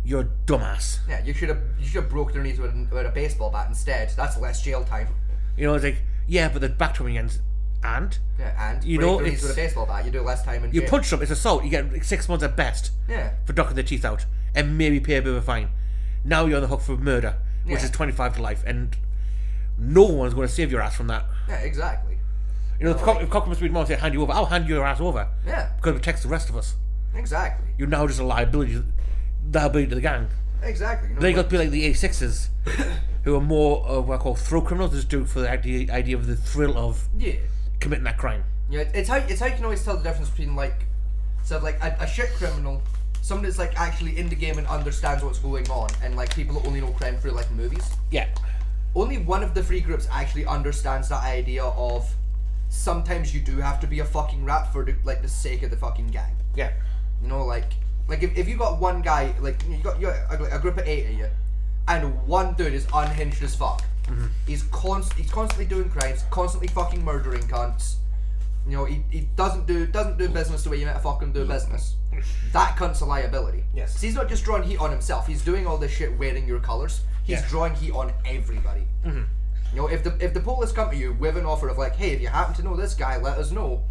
S2: You're a dumbass.
S1: Yeah, you should have broke their knees with a baseball bat instead. That's less jail time.
S2: You know, it's like, yeah, but the back to me and
S1: Yeah, and
S2: You
S1: break
S2: know,
S1: their knees with a
S2: it's-
S1: baseball bat. You do less time in
S2: you
S1: jail.
S2: punch them. It's assault. You get like 6 months at best
S1: Yeah,
S2: for knocking their teeth out and maybe pay a bit of a fine. Now you're on the hook for murder, which
S1: Yeah.
S2: is 25 to life. And no one's going to save your ass from that.
S1: Yeah, exactly.
S2: You know, if Cockroach Speed Mom say hand you over, I'll hand your ass over.
S1: Yeah,
S2: Because it protects the rest of us.
S1: exactly.
S2: You're now just a liability to the gang.
S1: Exactly. You know,
S2: Then you
S1: like-
S2: got to be like the A6s, who are more of what I call throw criminals, just do it for the idea of the thrill of
S1: yeah.
S2: committing that crime.
S1: Yeah, it's how you can always tell the difference between like, so like a shit criminal, someone that's like actually in the game and understands what's going on, and like people that only know crime through like movies.
S2: Yeah.
S1: Only one of the three groups actually understands that idea of sometimes you do have to be a fucking rat for the sake of the fucking gang.
S2: Yeah.
S1: You know, like if you got one guy, like you got a group of 8 of you, and one dude is unhinged as fuck.
S2: Mm-hmm.
S1: He's constantly doing crimes, constantly fucking murdering cunts. You know, he doesn't do business the way you meant to fucking do business. That cunt's a liability.
S2: Yes.
S1: 'Cause he's not just drawing heat on himself. He's doing all this shit wearing your colours. He's
S2: Yeah.
S1: drawing heat on everybody. Mm-hmm. You know, if the police come to you with an offer of like, hey, if you happen to know this guy, let us know.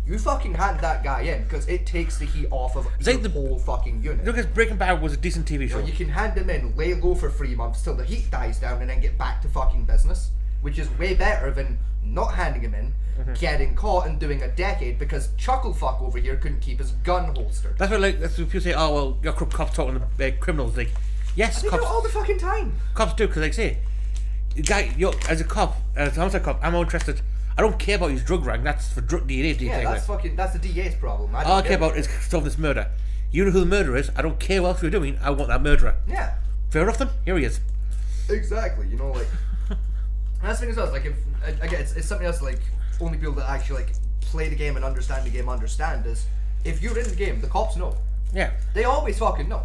S1: You fucking hand that guy in, because it takes the heat off of
S2: It's
S1: the
S2: like the-
S1: whole fucking unit.
S2: Because Breaking Bad was a decent TV
S1: You
S2: show.
S1: know, you can hand him in, lay low for 3 months till the heat dies down, and then get back to fucking business, which is way better than not handing him in, getting caught, and doing a decade because Chucklefuck over here couldn't keep his gun holstered.
S2: That's what people say. Oh well, your cops talking to criminals. Like, yes,
S1: They do it all
S2: cops
S1: the fucking time.
S2: do because like say, guy, as a cop, as a homicide cop, I'm more interested. I don't care about his drug rank. That's for drug DA's.
S1: Yeah, that's the DA's problem.
S2: All I care about is solving this murder. You know who the murderer is. I don't care what else you're doing. I want that murderer.
S1: Yeah,
S2: Fair enough then. Here he is.
S1: exactly. You know, like and that's the thing as well. Is, like, if again, it's something else. Like only people that actually like play the game and understand the game understand is if you're in the game, the cops know.
S2: Yeah.
S1: They always fucking know.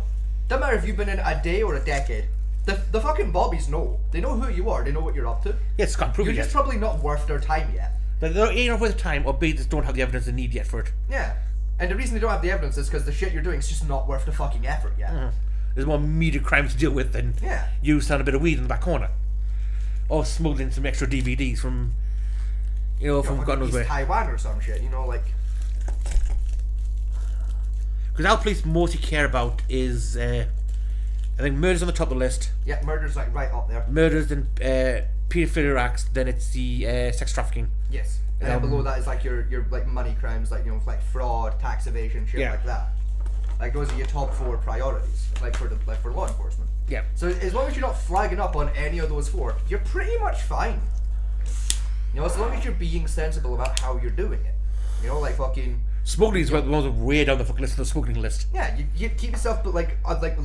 S1: Doesn't matter if you've been in a day or a decade. The fucking bobbies know. They know who you are. They know what you're up to.
S2: Yeah, it's can't prove
S1: You're
S2: it
S1: just
S2: yet.
S1: probably not worth their time yet.
S2: But they're A, not worth the time, or B, just don't have the evidence they need yet for it.
S1: Yeah. And the reason they don't have the evidence is because the shit you're doing is just not worth the fucking effort yet.
S2: There's more media crimes to deal with than
S1: Yeah.
S2: you selling a bit of weed in the back corner. Or smuggling some extra DVDs from, from God knows
S1: East
S2: where.
S1: Taiwan or some shit, you know, like.
S2: Because our police mostly care about is, I think murder's on the top of the list.
S1: Yeah, murder's like right up there.
S2: Murders, then paedophilia acts, then it's the sex trafficking.
S1: Yes. And then below that is like your like money crimes, like like fraud, tax evasion, shit
S2: Yeah.
S1: like that. Like those are your top 4 priorities, like for law enforcement.
S2: Yeah.
S1: So as long as you're not flagging up on any of those 4, you're pretty much fine. You know, as long as you're being sensible about how you're doing it. You know, like fucking.
S2: Smuggling is the ones that are way down the fucking list of the smuggling list.
S1: Yeah, you keep yourself but like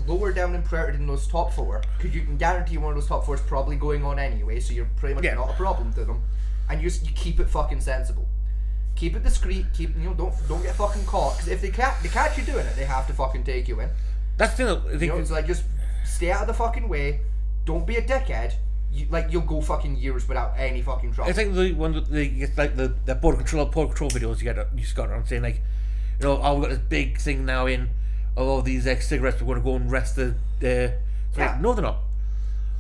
S1: lower down in priority than those top 4, because you can guarantee one of those top 4 is probably going on anyway, so you're pretty much
S2: Yeah.
S1: not a problem to them, and you keep it fucking sensible, keep it discreet, don't get fucking caught, because if they catch you doing it, they have to fucking take you in.
S2: That's the thing. I think,
S1: It's like just stay out of the fucking way, don't be a dickhead. You'll go fucking years without any fucking trouble.
S2: it's like the one that it's like the border control videos you just got around saying like, oh, we've got this big thing now in all these cigarettes. We're going to go and arrest the.
S1: Yeah.
S2: Like, no, they're not.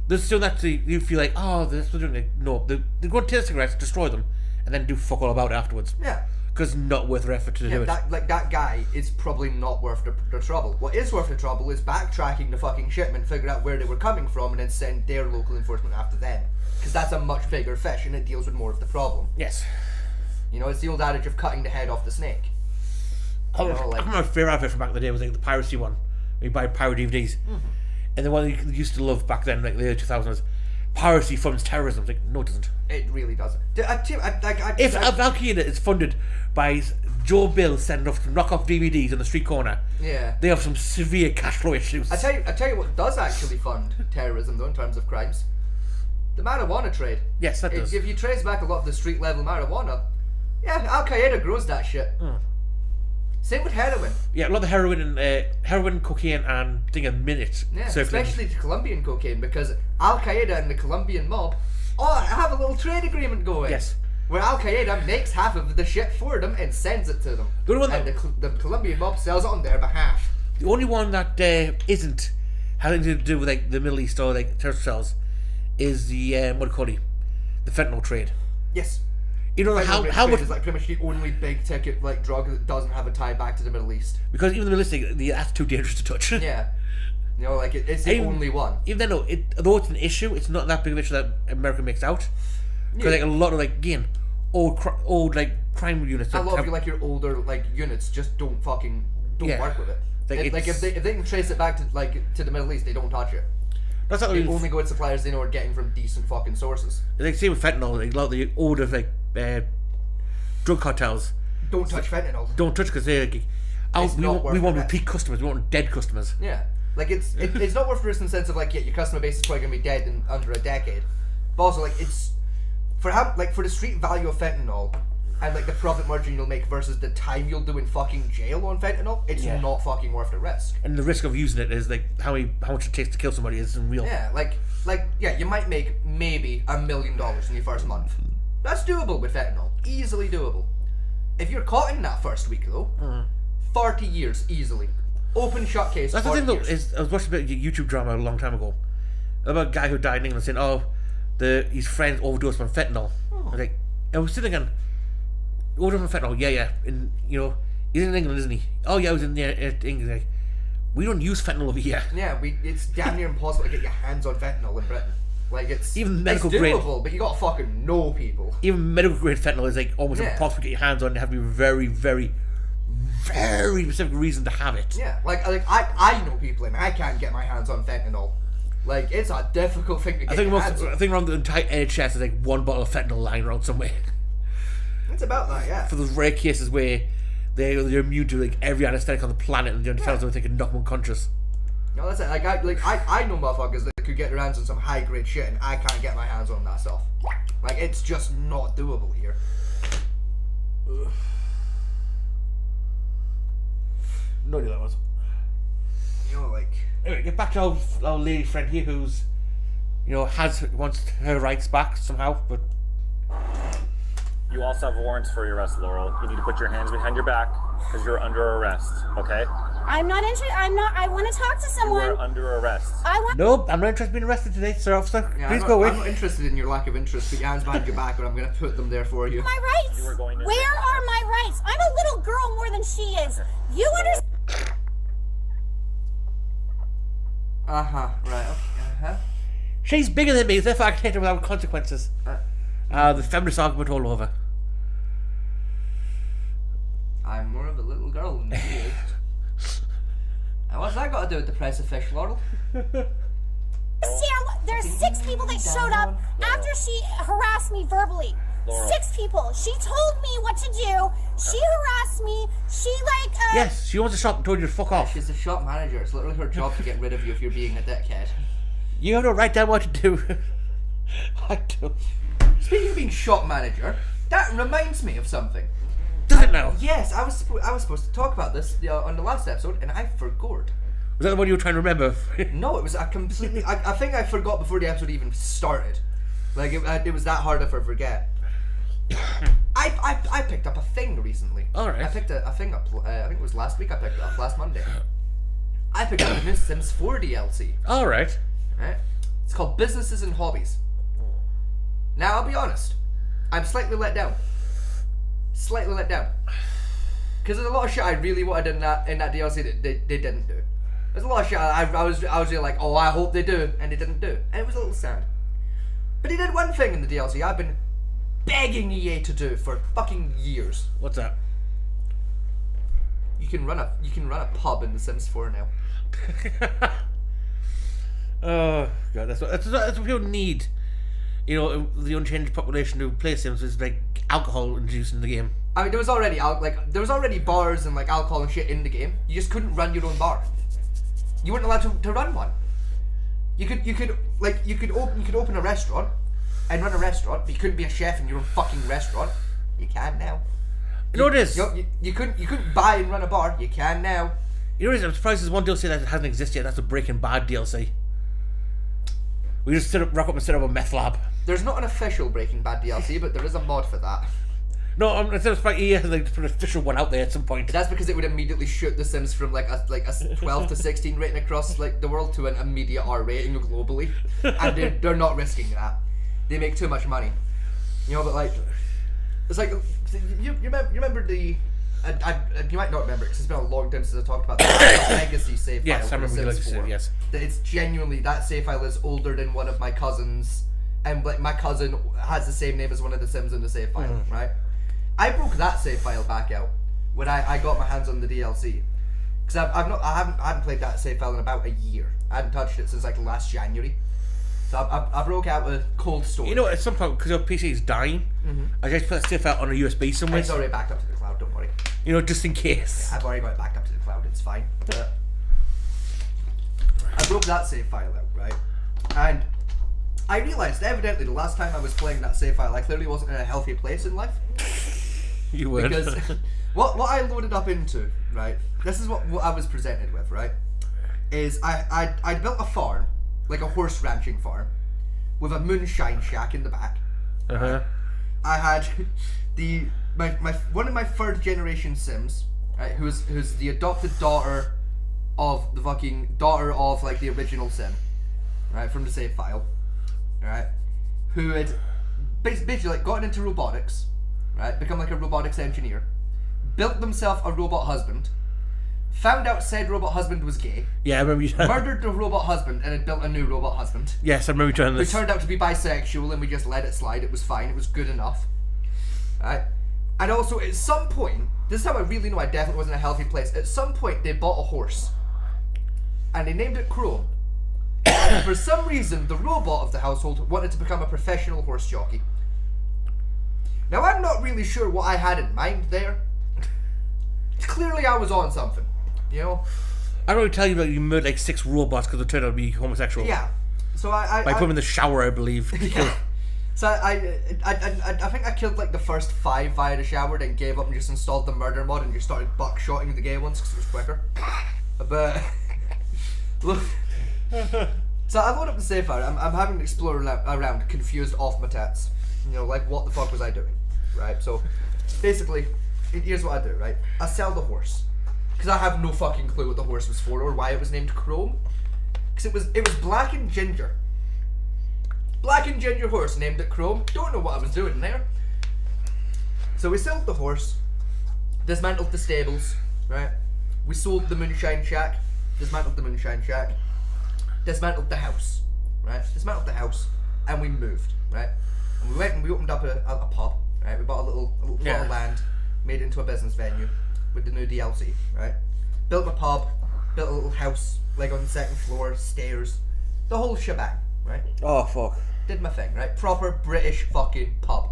S2: They're still not. You feel like, oh, they're still doing it. No, they're going to take the cigarettes, destroy them, and then do fuck all about it afterwards.
S1: Yeah.
S2: Because not worth their effort to do it.
S1: That guy is probably not worth the trouble. What is worth the trouble is backtracking the fucking shipment, figure out where they were coming from, and then send their local enforcement after them. Because that's a much bigger fish, and it deals with more of the problem.
S2: Yes.
S1: You know, it's the old adage of cutting the head off the snake.
S2: I remember my favourite outfit from back in the day was like the piracy one. When you buy pirate DVDs. And the one you used to love back then, like the early 2000s, piracy funds terrorism. It's like, no, it doesn't.
S1: It really doesn't.
S2: If Al Qaeda is funded by Joe Bill sending off knockoff DVDs on the street corner,
S1: yeah.
S2: they have some severe cash flow issues.
S1: I tell you what does actually fund terrorism though in terms of crimes. The marijuana trade.
S2: Yes, that does.
S1: If you trace back a lot of the street level marijuana, yeah, Al Qaeda grows that shit. Same with heroin.
S2: Yeah, a lot of heroin, cocaine, and thing a minute.
S1: Yeah,
S2: circulating.
S1: especially the Colombian cocaine, because Al Qaeda and the Colombian mob have a little trade agreement going.
S2: Yes.
S1: Where Al Qaeda makes half of the shit for them and sends it to them.
S2: The only one
S1: and
S2: that-
S1: the Colombian mob sells it on their behalf.
S2: The only one that isn't having to do with like the Middle East or like terrorist cells is the the fentanyl trade.
S1: Yes.
S2: You know how
S1: Fentanyl
S2: much
S1: is like pretty much the only big ticket like drug that doesn't have a tie back to the Middle East.
S2: because even the Middle East, that's too dangerous to touch.
S1: Yeah. You know, like it's the
S2: Even-
S1: only one.
S2: Even then, though it's an issue, it's not that big of an issue that America makes out. Because like a lot of like again, old like crime units.
S1: A lot
S2: have-
S1: of your older units just don't
S2: Yeah.
S1: work with it.
S2: Like,
S1: If they can trace it back to the Middle East, they don't touch it.
S2: That's not
S1: They
S2: really,
S1: only go with suppliers they know are getting from decent fucking sources.
S2: like same with fentanyl. Like a lot of the older drug cartels
S1: Don't touch fentanyl.
S2: don't touch because they like,
S1: It's not worth
S2: we want
S1: it.
S2: repeat customers. We want dead customers.
S1: Yeah, like it's not worth it in the sense of your customer base is probably gonna be dead in under a decade, but also it's for the street value of fentanyl and the profit margin you'll make versus the time you'll do in fucking jail on fentanyl, it's
S2: Yeah.
S1: not fucking worth the risk.
S2: And the risk of using it is like how much it takes to kill somebody is unreal.
S1: Yeah, you might make maybe $1 million in your first month. That's doable with fentanyl, easily doable. If you're caught in that first week though, 40 years easily. Open shut case.
S2: That's the
S1: 40
S2: thing though.
S1: years.
S2: Is I was watching a bit of YouTube drama a long time ago about a guy who died in England saying, his friends overdosed on fentanyl. I was sitting going, overdosed on fentanyl, yeah, and he's in England, isn't he? Oh yeah, I was in there at England. Like, we don't use fentanyl over here.
S1: Yeah, it's damn near impossible to get your hands on fentanyl in Britain. It's
S2: Even medical
S1: it's
S2: grade-
S1: doable, but you gotta fucking know people.
S2: Even medical grade fentanyl is like almost
S1: Yeah.
S2: impossible to get your hands on. You have to be very, very, very specific reason to have it.
S1: Yeah, I know people and I can't get my hands on fentanyl. It's a difficult thing to get your hands on.
S2: I think around the entire NHS is like one bottle of fentanyl lying around somewhere.
S1: It's about that, yeah.
S2: For those rare cases where they're immune to like every anesthetic on the planet and the fellas don't think can knock them unconscious.
S1: No, that's it. I know motherfuckers that could get their hands on some high grade shit and I can't get my hands on that stuff. It's just not doable here.
S2: No idea that was. Anyway, get back to our lady friend here who's, wants her rights back somehow, but
S5: You also have warrants for your arrest, Laurel. You need to put your hands behind your back because you're under arrest, okay?
S8: I'm not interested. I want to talk to
S5: You
S8: someone.
S5: are under arrest.
S8: I want.
S2: nope, I'm not interested in being arrested today, sir officer.
S1: Yeah,
S2: Please
S1: I'm
S2: go
S1: not,
S2: away.
S1: I'm not interested in your lack of interest. Put your hands behind your back, or I'm gonna put them there for you.
S8: My rights.
S5: You were going to-
S8: Where are my rights? I'm a little girl more than she is. You understand?
S1: Right. Okay.
S2: She's bigger than me, therefore I can hit her without consequences. The feminist argument all over.
S1: I'm more of a little girl than she is. And what's that got to do with the press official, Laurel?
S8: Sarah, there are 6 people that showed up after she harassed me verbally.
S5: Laurel.
S8: 6 people. She told me what to do. She harassed me. She
S2: Yes, she owns a shop and told you to fuck off.
S1: She's a shop manager. It's literally her job to get rid of you if you're being a dickhead.
S2: You have to write down what to do. I do.
S1: Speaking of being shop manager, that reminds me of something.
S2: Does it now?
S1: Yes, I was supposed to talk about this on the last episode, and I forgot.
S2: Was that the one you were trying to remember?
S1: No, it was a completely. I think I forgot before the episode even started. It was that hard to forget. I picked up a thing recently.
S2: Alright.
S1: I picked a thing up. I think it was last week. I picked it up last Monday. I picked up the new Sims 4 DLC.
S2: Alright.
S1: Right? It's called Businesses and Hobbies. Now I'll be honest, I'm slightly let down. Slightly let down. Because there's a lot of shit I really wanted in that DLC that they didn't do. There's a lot of shit I was really like, oh, I hope they do, and they didn't do, and it was a little sad. But they did one thing in the DLC I've been begging EA to do for fucking years.
S2: What's that?
S1: You can run a pub in The Sims 4 now.
S2: Oh god, that's what people need. The unchanged population who play Sims is like alcohol introduced in the game.
S1: I mean, there was already bars and alcohol and shit in the game. You just couldn't run your own bar. You weren't allowed to run one. You could open a restaurant and run a restaurant, but you couldn't be a chef in your own fucking restaurant. You can now.
S2: You know what it is?
S1: You couldn't buy and run a bar. You can now.
S2: You know what it is? I'm surprised there's one DLC that hasn't existed yet. That's the Breaking Bad DLC. We just rock up and set up a meth lab.
S1: There's not an official Breaking Bad DLC, but there is a mod for that.
S2: No, I'm surprised EA has to put an official one out there at some point.
S1: That's because it would immediately shoot The Sims from a 12 to 16 rating across the world to an immediate R rating globally, and they're not risking that. They make too much money, but it's like you remember the you might not remember it because it's been a long time since I talked about the legacy save
S2: Yes, I
S1: file.
S2: remember
S1: for
S2: the
S1: The
S2: legacy
S1: Sims
S2: save,
S1: 4.
S2: yes.
S1: That it's genuinely, that save file is older than one of my cousins, and like my cousin has the same name as one of the Sims in the save file, right? I broke that save file back out when I got my hands on the DLC, because I haven't played that save file in about a year. I hadn't touched it since like last January. So I broke out a cold storage.
S2: You know, at some point, because your PC is dying, I just put that stuff out on a USB somewhere.
S1: It's already backed up to the cloud, don't worry.
S2: You know, just in case.
S1: I've already got it backed up to the cloud, it's fine. But I broke that save file out, right? And I realised, evidently, the last time I was playing that save file, I clearly wasn't in a healthy place in life.
S2: You would.
S1: Because what I loaded up into, right, this is what I was presented with, right, is I'd built a farm, like a horse ranching farm, with a moonshine shack in the back.
S2: Uh-huh.
S1: I had my one of my third generation Sims, right, who's the adopted daughter of the fucking daughter of like the original Sim, right, from the save file, right, who had basically like gotten into robotics, right, become like a robotics engineer, built themselves a robot husband, found out said robot husband was gay,
S2: Yeah, I remember you
S1: murdered the robot husband and had built a new robot husband.
S2: Yes, I remember you telling
S1: Who
S2: this.
S1: turned out to be bisexual, and we just let it slide. It was fine. It was good enough. Right? And also, at some point, this is how I really know I definitely wasn't in a healthy place. At some point, they bought a horse, and they named it Chrome. And for some reason, the robot of the household wanted to become a professional horse jockey. Now, I'm not really sure what I had in mind there. Clearly, I was on something. You know?
S2: I remember telling you that you murdered like 6 robots because they turned out to be homosexual.
S1: Yeah. So I
S2: By putting them in the shower, I believe.
S1: Yeah. So I think I killed like the first 5 via the shower, then gave up and just installed the murder mod and just started buckshotting the gay ones because it was quicker. But look, so I load up the save file. I'm having to explore around, confused off my tits. You know, like what the fuck was I doing, right? So basically, here's what I do, right? I sell the horse because I have no fucking clue what the horse was for or why it was named Chrome. Because it was black and ginger. Black and ginger horse, named it Chrome. Don't know what I was doing there. So we sold the horse, dismantled the stables, right? We sold the moonshine shack, dismantled the moonshine shack, dismantled the house, right? Dismantled the house, and we moved, right? And we went and we opened up a pub, right? We bought a little plot of land, made it into a business venue with the new DLC, right? Built a pub, built a little house, like on the 2nd floor, stairs, the whole shebang, right?
S2: Oh, fuck.
S1: Did my thing, right? Proper British fucking pub.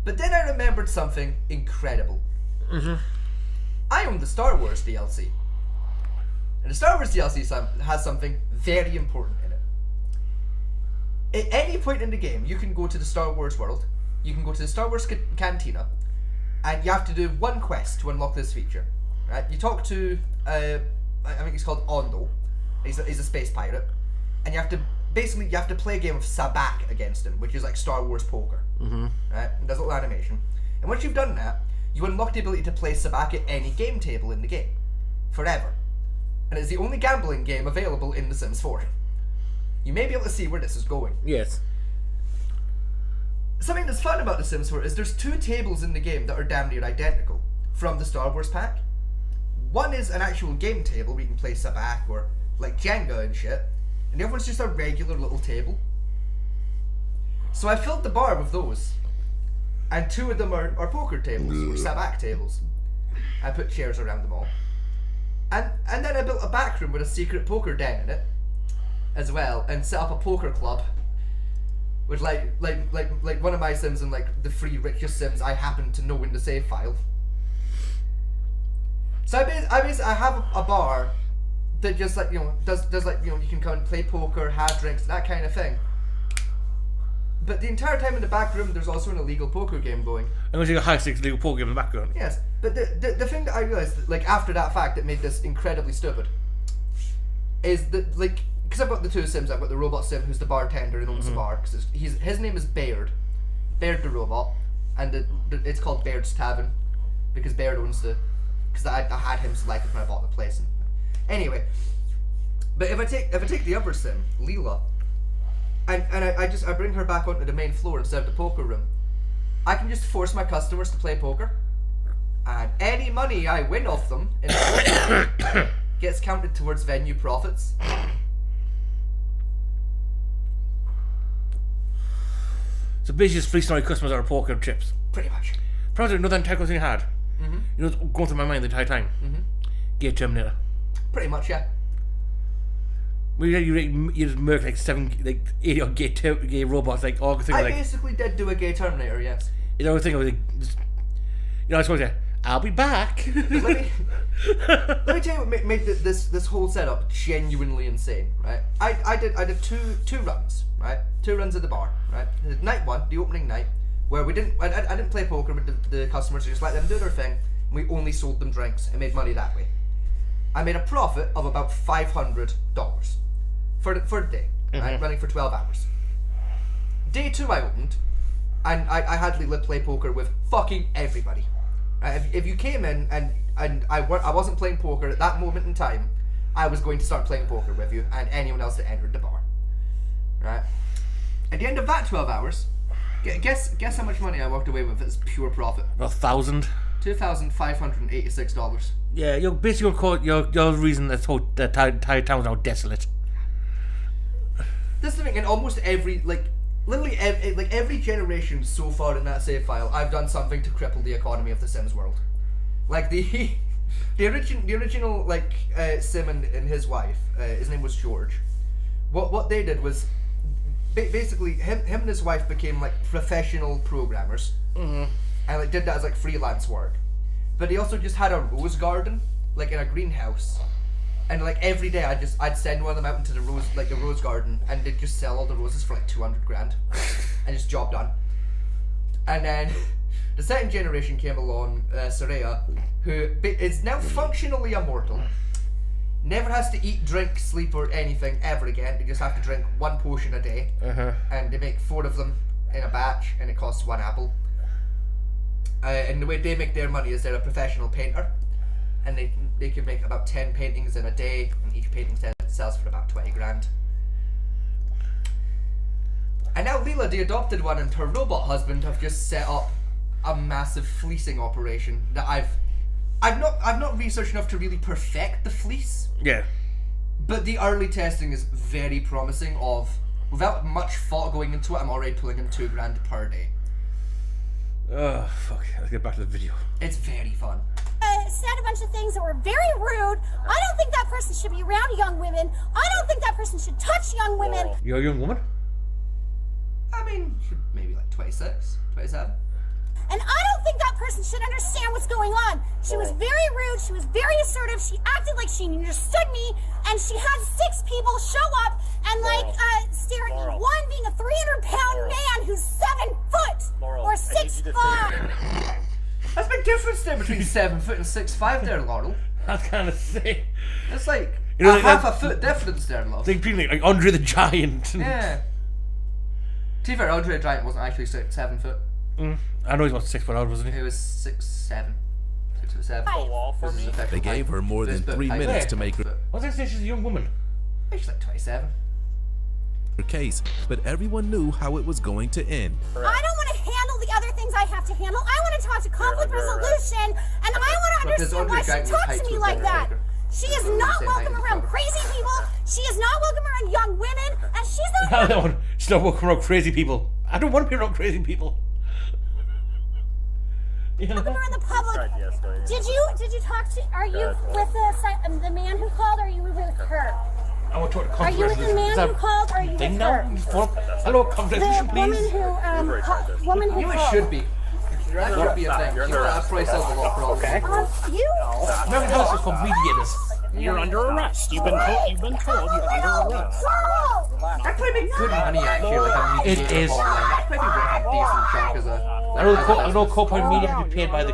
S1: But then I remembered something incredible. I own the Star Wars DLC. And the Star Wars DLC has something very important in it. At any point in the game, you can go to the Star Wars world, you can go to the Star Wars cantina, and you have to do one quest to unlock this feature. Right? You talk to, I think he's called Ondo. He's a space pirate. And you have to play a game of Sabacc against him, which is like Star Wars poker. Right? And there's a little animation. And once you've done that, you unlock the ability to play Sabacc at any game table in the game. Forever. And it's the only gambling game available in The Sims 4. You may be able to see where this is going.
S2: Yes.
S1: Something that's fun about The Sims 4 is there's 2 tables in the game that are damn near identical from the Star Wars pack. One is an actual game table where you can play Sabacc or like Jenga and shit, and the other one's just a regular little table. So I filled the bar with those, and 2 of them are poker tables or Sabacc tables. I put chairs around them all, and then I built a back room with a secret poker den in it as well, and set up a poker club with like one of my Sims and like the 3 richest Sims I happen to know in the save file. So I have a bar that just like, you know, does like, you know, you can come and play poker, have drinks, that kind of thing. But the entire time in the back room, there's also an illegal poker game going.
S2: And there's a high-stakes legal poker game in the background.
S1: Yes, but the thing that I realised, like after that fact that made this incredibly stupid, is that like, because I've got the 2 Sims, I've got the robot Sim who's the bartender and owns the bar, because his name is Baird the robot, and it's called Baird's Tavern, because Baird owns because I had him selected when I bought the place. Anyway, but if I take the other Sim, Leela, and I bring her back onto the main floor instead of the poker room, I can just force my customers to play poker. And any money I win off them in gets counted towards venue profits.
S2: So basically, just free story customers are poker chips.
S1: Pretty much.
S2: Probably another entire thing I had. You know, what's going through my mind the entire time. Gate Terminator.
S1: Pretty much, yeah.
S2: You just murk like 80 odd gay robots, like all the things
S1: I
S2: like.
S1: basically did do a gay Terminator, yes.
S2: You know, the thing I was like, just, you know, I was supposed to say, I'll be back.
S1: Let me tell you what made this whole setup genuinely insane, right? I did two runs, right? 2 runs at the bar, right? Night 1, the opening night, where I didn't play poker with the customers, I just let them do their thing, and we only sold them drinks and made money that way. I made a profit of about $500 for the day, right? Running for 12 hours. Day 2 I opened, and I had Leela play poker with fucking everybody. Right? If you came in and I wasn't playing poker at that moment in time, I was going to start playing poker with you and anyone else that entered the bar. Right? At the end of that 12 hours, guess how much money I walked away with as pure profit?
S2: Well, 1,000.
S1: $2,586.
S2: Yeah, you're basically call your reason that whole the entire town's now desolate.
S1: This is the thing, in almost every, literally every generation so far in that save file, I've done something to cripple the economy of the Sims world. Like the original Sim and his wife, his name was George. What they did was basically him and his wife became like professional programmers, and did that as freelance work. But he also just had a rose garden, in a greenhouse. And every day I'd send one of them out into the rose garden, and they'd just sell all the roses for $200 grand, and just job done. And then the second generation came along, Soraya, who is now functionally immortal. Never has to eat, drink, sleep, or anything ever again. They just have to drink 1 potion a day, and they make 4 of them in a batch, and it costs 1 apple. And the way they make their money is they're a professional painter. And they can make about 10 paintings in a day, and each painting sells for about 20 grand. And now Leela, the adopted one, and her robot husband have just set up a massive fleecing operation that I've not researched enough to really perfect the fleece.
S2: Yeah.
S1: But the early testing is very promising. Without much thought going into it, I'm already pulling in 2 grand per day.
S2: Oh fuck! Let's get back to the video.
S1: It's very fun.
S8: Said a bunch of things that were very rude. I don't think that person should be around young women. I don't think that person should touch young women.
S2: You're a young woman?
S1: I mean, maybe 26, 27.
S8: And I don't think that person should understand what's going on. She was very rude. She was very assertive. She acted like she understood me. And she had 6 people show up and stare at me. One being a 300-pound man who's 7 foot or 6'5".
S1: That's a big difference there between 7 foot and 6'5" there, Laurel.
S2: That's kind of sick.
S1: It's
S2: half
S1: a foot difference there, love.
S2: Think being like Andre the Giant.
S1: Yeah. To be fair, Andre the Giant wasn't actually 7 foot.
S2: I know he's about 6 foot out, wasn't he?
S1: He was 6'7". 6 foot 7.
S6: They gave her more than 3 minutes to make her
S2: What's I say? She's a young woman.
S1: She's 27.
S6: case, but everyone knew how it was going to end.
S8: I don't want to handle the other things I have to handle. I want to talk to conflict resolution, and I want to understand why she talks to me like that. She is not welcome around crazy people. She is not welcome around young women, and she's not.
S2: She's not welcome around crazy people. I don't want to be around crazy people.
S8: Welcome around the public. Did you talk to? Are you with the man who called? Or are you with her?
S2: I want to talk to
S8: Are you with the man who called? Or are you with her?
S2: Hello, conversation,
S8: The
S2: please.
S8: woman who
S1: You
S8: called.
S1: should be. That should be a thing. That probably solves a lot of problems.
S8: You?
S2: American House is for mediators.
S5: You're under arrest. You've been told you're under arrest.
S1: That probably make good money actually. Like a
S2: It is.
S1: That probably worth a decent chunk as a.
S2: I know co-point media can be paid by the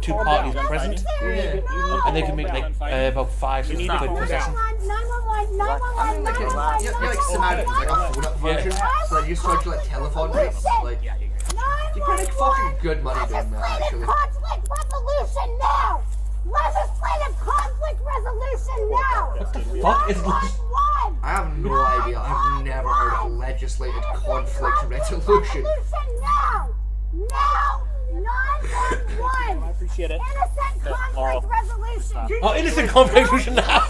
S2: two parties present, and they can make like about 5 6 quid per session.
S8: 911.
S1: You're like Semantics, like a phone up version. So like you charge like telephone rates. Like you can make fucking good money doing that actually.
S8: Conflict resolution now. Legislative conflict resolution now.
S2: What the fuck is this?
S1: I have no idea. I've never heard of legislated conflict resolution.
S8: Now. 911.
S5: appreciate it.
S8: Innocent
S5: Laurel.
S8: conflict resolution.
S2: Oh, innocent conflict we should have.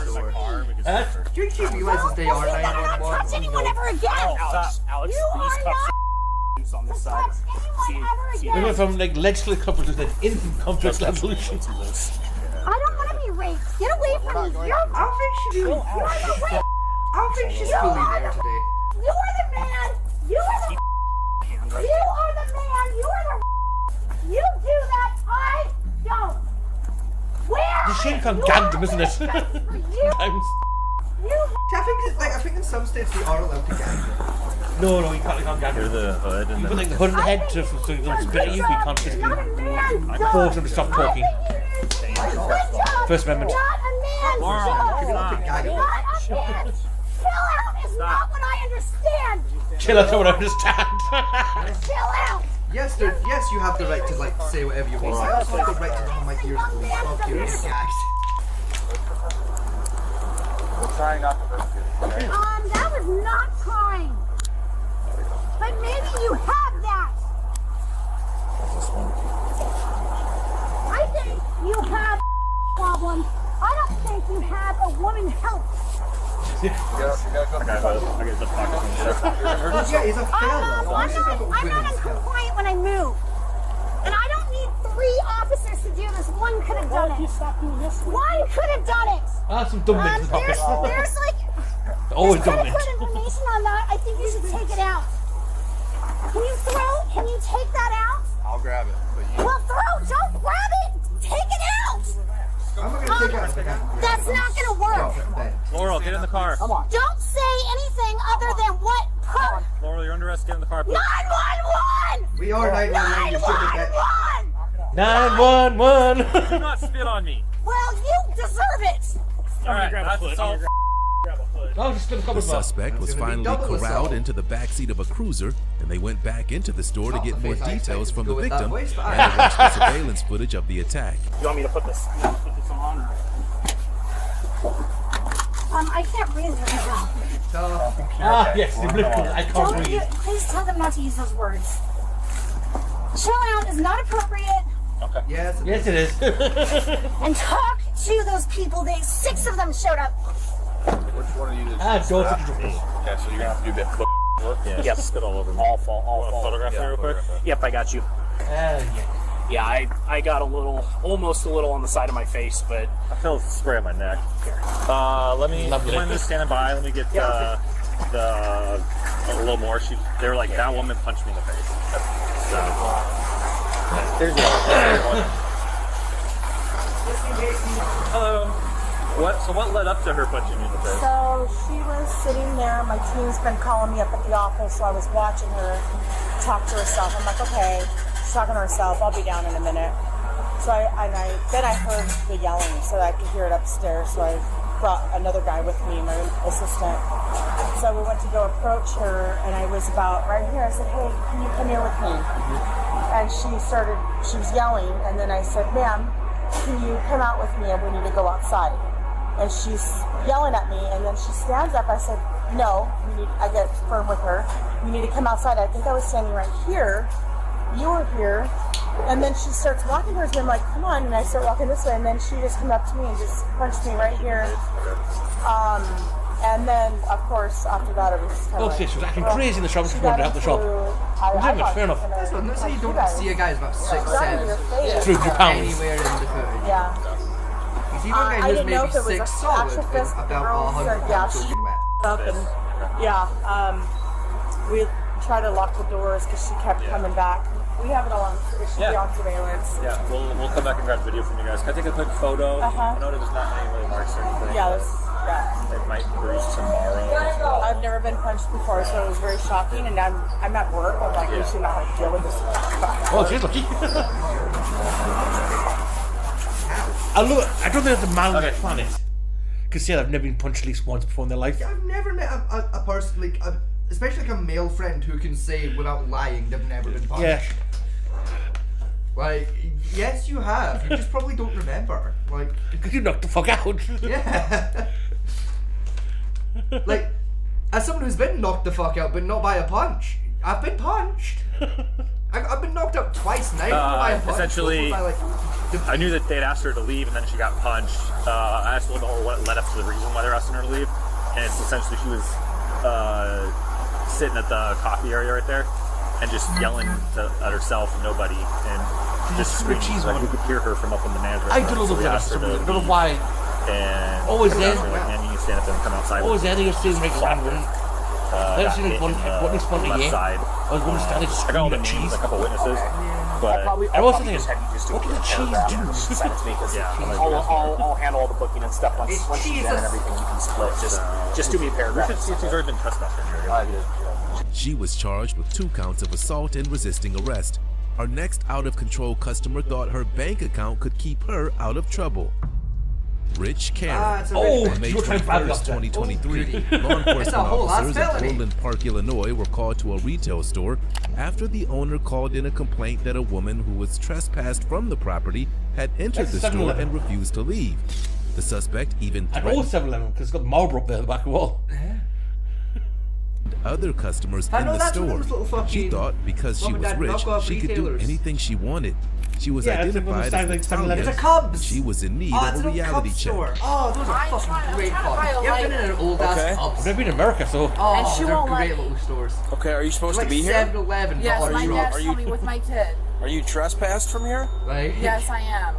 S1: Do you actually realize they are
S8: You better not touch
S1: 911?
S8: anyone ever again.
S5: Alex,
S8: You
S5: these
S8: are
S5: cups
S8: not
S5: on this
S8: to
S5: side.
S8: touch anyone ever
S5: see,
S2: We
S8: again.
S2: went from like legislative conflict to instant conflict resolution.
S8: I don't want to be raped. Get away from me. You're
S1: I don't think she's
S8: you're the rape.
S1: I don't think she's fully there today.
S8: You are the man. You are the You are the man. You are the You do that. I don't. Where?
S2: The shame
S8: are
S2: can't
S8: your
S2: gag them, isn't it?
S8: respect for you?
S2: Sometimes.
S8: You
S1: I think in some states they are allowed to gag.
S2: No, you can't gag
S5: Here's
S2: them.
S5: the hood and
S2: You put
S5: then
S2: like the hood in the head to so you don't spit at you, you can't physically
S8: not a man.
S2: force them to stop talking.
S8: Good job.
S2: First Amendment.
S8: Not a man.
S5: Laurel,
S8: job.
S1: You're allowed to gag them.
S8: Not a man. Chill out is not what I understand.
S2: Chill out, I don't understand.
S8: Chill out.
S1: Yes, you have the right to like say whatever you want. I also have the right to have my ears blocked here and gagged.
S5: trying not to hurt you.
S8: That was not crying. But maybe you have that. I think you have a problem. I don't think you have a woman help.
S5: I get the pocket.
S1: Yeah, he's a fella. Why
S8: I'm
S1: should have a
S8: not
S1: women's help?
S8: compliant when I move. And I don't need 3 officers to do this. One could have done it. One could have done it.
S2: Ah, some dumb bits in the pocket.
S8: There's like
S2: Always dumb
S8: pretty
S2: bits.
S8: good information on that. I think you should take it out. Can you take that out?
S7: I'll grab it. But you
S8: Well, don't grab it. Take it out.
S1: I'm not gonna take out the gag.
S8: That's not gonna work.
S5: Laurel, get in the car.
S8: Don't say anything other than what per
S5: Laurel, you're under arrest. Get in the car, please.
S8: 911.
S1: We are 911. You stupid bitch.
S8: 911.
S2: 911.
S5: Do not spit on me.
S8: Well, you deserve it.
S5: All right, that's all.
S2: Oh, just spit a couple
S6: The
S2: of
S6: suspect was
S1: gonna be
S6: finally
S1: double
S6: corralled
S1: assault.
S6: into the backseat of a cruiser, and they went back into the store to
S1: Not
S6: get
S1: the
S6: more
S1: face I
S6: details
S1: expected
S6: from
S1: to
S6: the
S1: go with that
S6: victim
S1: voice, but
S6: and to watch the surveillance footage of the attack.
S5: You want me to put this on? Or?
S8: I can't breathe right now.
S2: Ah, yes, the blue pill. I can't breathe.
S8: Please tell them not to use those words. Chill out is not appropriate.
S1: Yes.
S2: Yes, it is.
S8: And talk to those people. 6 of them showed up.
S7: which one of you did
S2: Ah,
S7: this?
S2: don't
S7: Okay,
S2: touch the truffles.
S7: so you're gonna have to do that work.
S5: Yeah, yep. Spit all over me. All fall. Photograph
S7: Yeah,
S5: real quick.
S7: photograph it.
S5: Yep, I got you.
S2: Yeah.
S5: Yeah, I got almost a little on the side of my face, but I feel spray on my neck. Here. Let me.
S2: Lovely.
S5: Do you mind just standing by? Let me get a little more. They were like, that woman punched me in the face. So there's the other one. Hello. What led up to her punching you in the face?
S4: So she was sitting there. My team's been calling me up at the office, so I was watching her talk to herself. I'm like, okay, she's talking to herself. I'll be down in a minute. So then I heard the yelling, so I could hear it upstairs. So I brought another guy with me, my assistant. So we went to go approach her, and I was about right here. I said, hey, can you come here with me? And she was yelling, and then I said, ma'am, can you come out with me, and we need to go outside. And she's yelling at me, and then she stands up. I said, no, I get firm with her. You need to come outside. I think I was standing right here. You were here. And then she starts walking towards me. I'm like, come on. And I start walking this way. And then she just came up to me and just punched me right here. And then, of course, after that, it was just kind
S2: Oh,
S4: of
S2: shit, she was acting crazy in the shop. She
S4: got
S2: wanted to help the shop.
S4: into-
S2: Fair enough.
S1: So let's say you don't see a guy who's about 6'7"
S2: Through your pounds.
S1: anywhere in the footage.
S4: Yeah.
S1: Because even a
S4: I
S1: guy who's
S4: didn't know
S1: maybe
S4: if it was
S1: 6
S4: an
S1: solid
S4: actual
S1: is
S4: fist. The
S1: about
S4: girl
S1: 100
S4: said,
S1: pounds
S4: yeah,
S1: soaking wet.
S4: Up and we tried to lock the doors because she kept coming back. We have it all on. It should be on surveillance.
S5: Yeah, we'll come back and grab video from you guys. Can I take a quick photo?
S4: Uh-huh.
S5: I know there's not any really marks or anything.
S4: Yeah,
S5: It might bruise tomorrow.
S4: I've never been punched before, so it was very shocking. And I'm at work. I'm like, we should not have to deal with this.
S2: Oh, she's lucky. I don't think there's a man on the planet could say I've never been punched at least once before in their life.
S1: I've never met a person, like, especially like a male friend who can say without lying they've never been punched.
S2: Yeah.
S1: Like, yes, you have. You just probably don't remember. Like,
S2: You knocked the fuck out.
S1: yeah. Like, as someone who's been knocked the fuck out, but not by a punch, I've been punched. I've been knocked up twice now. By a punch.
S5: Essentially,
S1: By, like,
S5: I knew that they'd asked her to leave, and then she got punched. I asked a little bit what led up to the reason why they're asking her to leave, and it's essentially she was sitting at the coffee area right there, and just yelling at herself and nobody, and just screaming. Like we could hear her from up in the management.
S2: I don't know
S5: so we
S2: the
S5: asked her to
S2: I don't know
S5: leave,
S2: why.
S5: and
S2: Always there.
S5: like, man, you can stand up there and come outside.
S2: Always there, they just see make stand one. Never seen
S5: hit
S2: one
S5: in the
S2: one spot
S5: left
S2: a year.
S5: side.
S2: I was going to stand there
S5: I got all the
S2: screaming
S5: names,
S2: cheese.
S5: a couple witnesses, but
S2: I was thinking, what did the cheese do?
S9: Send it to me because
S5: Yeah, I'm gonna
S9: I'll handle all the booking and stuff once she's in and
S1: Jesus.
S9: everything. You can split. Just do me a paragraph.
S5: we should see if she's already been trespassing here.
S6: She was charged with 2 counts of assault and resisting arrest. Our next out-of-control customer thought her bank account could keep her out of trouble. Rich Karen.
S1: it's a
S2: Oh,
S1: rich
S6: On May
S2: you're trying to brag
S6: 21st,
S2: about that.
S6: 2023, law enforcement
S1: whole ass
S6: officers in
S1: felony.
S6: Orland Park, Illinois were called to a retail store after the owner called in a complaint that a woman who was trespassed from the property had entered
S2: That's
S6: the store
S2: 7-Eleven.
S6: and refused to leave. The suspect even
S2: And
S6: threatened
S2: all 7-Eleven, because it's got Marlboro up there at the back wall.
S6: other customers
S1: I
S6: in
S1: know
S6: the
S1: that's one of
S6: store.
S1: those little fucking
S6: She thought because she
S1: mum and
S6: was
S1: dad
S6: rich,
S1: knockoff
S6: she could do
S1: retailers.
S6: anything she wanted. She was
S2: Yeah, it's a little
S6: identified as
S2: style like
S6: Italian.
S2: 7-Eleven.
S1: It's a Cubs.
S6: She was in need
S1: Oh,
S6: of
S1: it's
S6: a
S1: an old
S6: reality
S1: Cubs
S6: check.
S1: store. Oh, those are fucking great
S4: trying to buy
S1: Cubs.
S4: a
S1: You ever
S4: light.
S1: been in an old ass
S9: Okay.
S1: Cubs?
S2: I've never been in America, so.
S1: Oh,
S4: And she
S1: they're
S4: won't
S1: great
S4: let-
S1: little stores.
S9: Okay, are you supposed
S1: Like
S9: to be here?
S1: 7-Eleven.
S4: Yes,
S1: but
S4: my
S1: are
S4: dad
S9: are you-
S4: told me with my kid.
S9: Are you trespassed from here?
S1: Like,
S4: Yes, I am.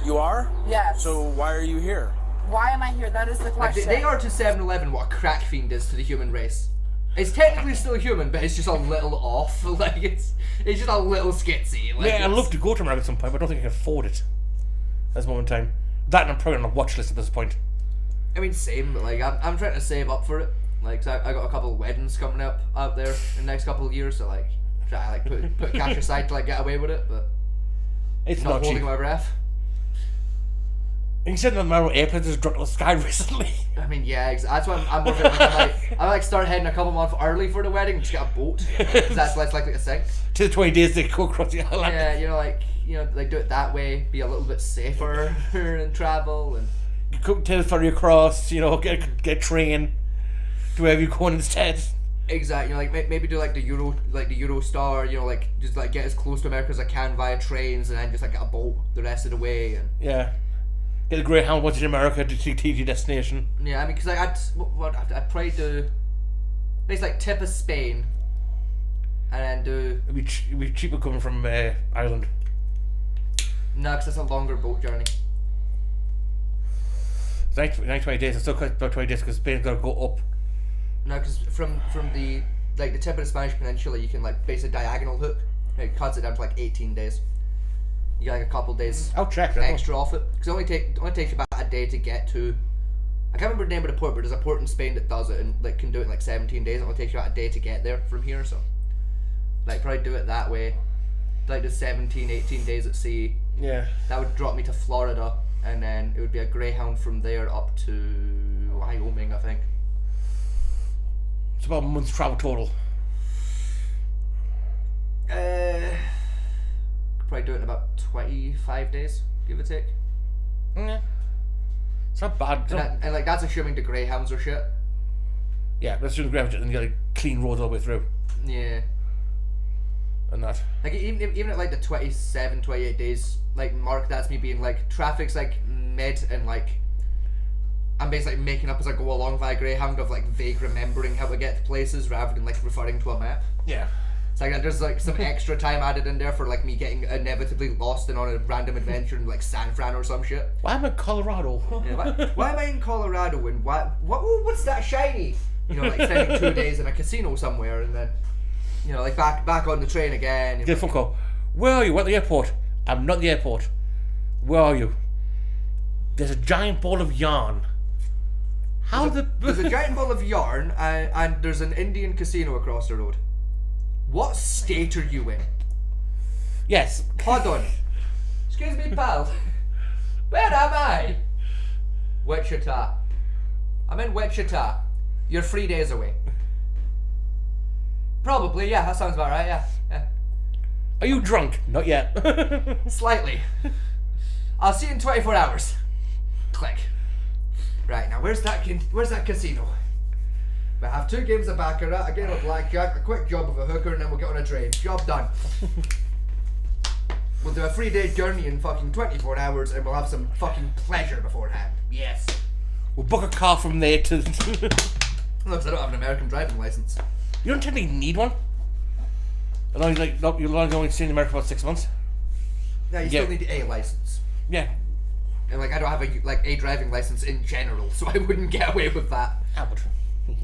S9: You are?
S4: Yes.
S9: So why are you here?
S4: Why am I here? That is the
S1: like
S4: question.
S1: they are to 7-Eleven what a crack fiend is to the human race. It's technically still human, but it's just a little off. Like it's just a little skitsy. Like,
S2: Yeah, I'd
S1: it's-
S2: love to go to America at some point, but I don't think I can afford it. At this moment in time. That and I'm probably on a watch list at this point.
S1: I mean, same, but like I'm trying to save up for it. Like, 'cause I got a couple of weddings coming up out there in the next couple of years, so like try to like put cash aside to like get away with it, but
S2: It's
S1: not
S2: not cheap.
S1: holding my breath.
S2: You said that my airplane just dropped out of the sky recently.
S1: I mean, yeah, that's why I'm working. I like start heading a couple months early for the wedding, just get a boat. 'Cause that's less likely to sink.
S2: To the 20 days they go across the island.
S1: Yeah, like do it that way, be a little bit safer in travel, and
S2: You could take the ferry across, get a train to wherever you're going instead.
S1: exactly, like maybe do like the Eurostar, like just like get as close to America as I can via trains, and then just like get a boat the rest of the way, and
S2: Yeah. Get the Greyhound once in America to take you to your destination.
S1: yeah, I mean, because like I'd probably do basically like tip of Spain, and then do
S2: It'd be cheaper coming from Ireland.
S1: no, because it's a longer boat journey.
S2: It's 20 days. It's still quite about 20 days because Spain's got to go up.
S1: No, because from the like the tip of the Spanish Peninsula, you can like base a diagonal hook. It cuts it down to like 18 days. You get like a couple days
S2: I'll check that.
S1: extra off it because it only takes you about a day to get to. I can't remember the name of the port, but there's a port in Spain that does it and like can do it in like 17 days. It only takes you about a day to get there from here, so like probably do it that way. Like the 17, 18 days at sea.
S2: Yeah.
S1: That would drop me to Florida, and then it would be a Greyhound from there up to Wyoming, I think.
S2: It's about a month's travel total.
S1: Could probably do it in about 25 days, give or take.
S2: Yeah. It's not bad. It's not-
S1: And like that's assuming the Greyhounds are shit.
S2: yeah, let's do the Greyhound and you got a clean road all the way through.
S1: Yeah.
S2: And that.
S1: Like even at like the 27, 28 days, like mark, that's me being like traffic's like mid and like I'm basically making up as I go along via Greyhound of like vague remembering how to get to places rather than like referring to a map.
S2: Yeah.
S1: It's like there's like some extra time added in there for like me getting inevitably lost and on a random adventure in like San Fran or some shit.
S2: Why am I in Colorado?
S1: Yeah, why am I in Colorado and what's that shiny? Like spending 2 days in a casino somewhere and then like back on the train again.
S2: Get a phone call. Where are you? At the airport. I'm not at the airport. Where are you? There's a giant ball of yarn. How
S1: There's a giant ball of yarn and there's an Indian casino across the road. What state are you in?
S2: Yes.
S1: Hold on. Excuse me, pal. Where am I? Wichita. I'm in Wichita. You're 3 days away. Probably, yeah, that sounds about right, yeah.
S2: Are you drunk? Not yet.
S1: Slightly. I'll see you in 24 hours. Click. Right, now where's that casino? We have 2 games of Baccarat, a game of Blackjack, a quick job of a hooker, and then we'll get on a train. Job done. We'll do a 3-day journey in fucking 24 hours, and we'll have some fucking pleasure beforehand. Yes.
S2: We'll book a car from there to...
S1: Look, I don't have an American driving license.
S2: You don't technically need one. As long as, like, you're only staying in America for about 6 months.
S1: Yeah, you still need a license.
S2: Yeah.
S1: And like, I don't have a driving license in general, so I wouldn't get away with that.
S2: I would.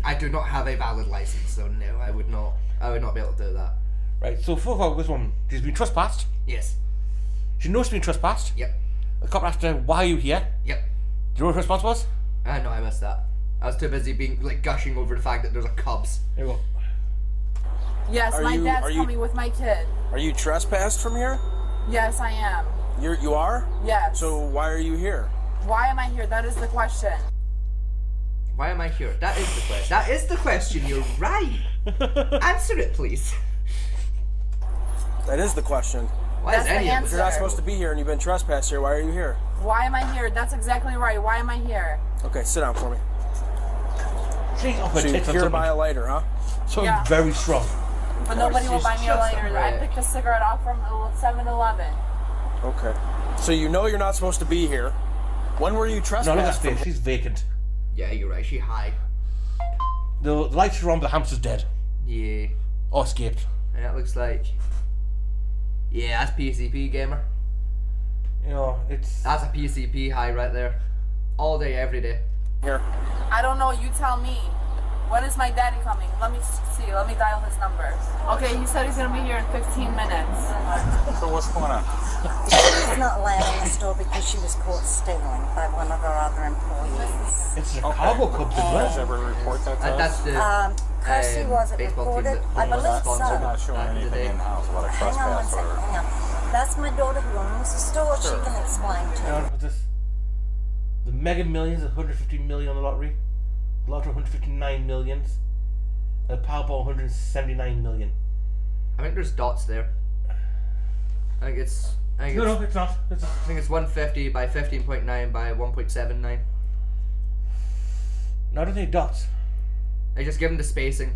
S1: I do not have a valid license, so no, I would not be able to do that.
S2: Right, so for this one, she's been trespassed.
S1: Yes.
S2: She knows she's been trespassed.
S1: Yep.
S2: The cop asked her, why are you here?
S1: Yep.
S2: Do you know what her response was?
S1: No, I missed that. I was too busy being gushing over the fact that there's a Cubs.
S2: There you go.
S4: Yes, my dad's coming with my kid.
S9: Are you trespassed from here?
S4: Yes, I am.
S9: You are?
S4: Yes.
S9: So why are you here?
S4: Why am I here? That is the question.
S1: Why am I here? That is the question. That is the question. You're right. Answer it, please.
S9: That is the question.
S1: Why
S4: That's
S1: is
S4: the
S1: any of
S9: If
S1: this?
S9: you're not supposed to be here and you've been trespassed here, why are you here?
S4: Why am I here? That's exactly right. Why am I here?
S9: Okay, sit down for me.
S2: She's off her
S9: So you're
S2: tits on
S9: here to buy
S2: something.
S9: a lighter, huh?
S2: Something
S4: Yeah.
S2: very strong.
S4: But nobody will
S1: she's
S4: buy me a
S1: just
S4: lighter.
S1: a
S4: I
S1: wreck.
S4: picked a cigarette off from 7-Eleven.
S9: Okay. So you know you're not supposed to be here. When were you
S2: No, look at
S9: trespassed
S2: this
S9: from?
S2: face. She's vacant.
S1: Yeah, you're right. She high.
S2: The lights are on, but the hamster's dead.
S1: Yeah.
S2: Or escaped.
S1: And it looks like. Yeah, that's PCP gamer.
S2: You know, it's...
S1: That's a PCP high right there. All day, every day.
S9: Here.
S4: I don't know. You tell me. When is my daddy coming? Let me see. Let me dial his number. Okay, he said he's gonna be here in 15 minutes.
S7: So what's going on?
S10: She's not allowed in the store because she was caught stealing by one of our other employees.
S2: It's a cargo cup as
S7: Guys
S2: well.
S7: ever report that to
S1: That's
S7: us?
S1: the
S10: Kirsty wasn't
S1: baseball team
S10: reported.
S1: that
S10: I believe so.
S1: sponsored
S7: Not showing
S1: back in the
S7: anything
S1: day.
S7: in the house about a
S10: Hang on one
S7: trespass
S10: second.
S7: order.
S10: Hang on. That's my daughter who owns the store. She can explain to
S2: You
S10: you.
S2: know, with this, the Mega Millions, 150 million on the lottery. The lottery, 159 millions. And the Powerball, 179 million.
S1: I think there's dots there. I think it's
S2: No, it's not. It's
S1: I think it's 150 by 15.9 by 1.79.
S2: No, I don't think dots.
S1: I just give them the spacing,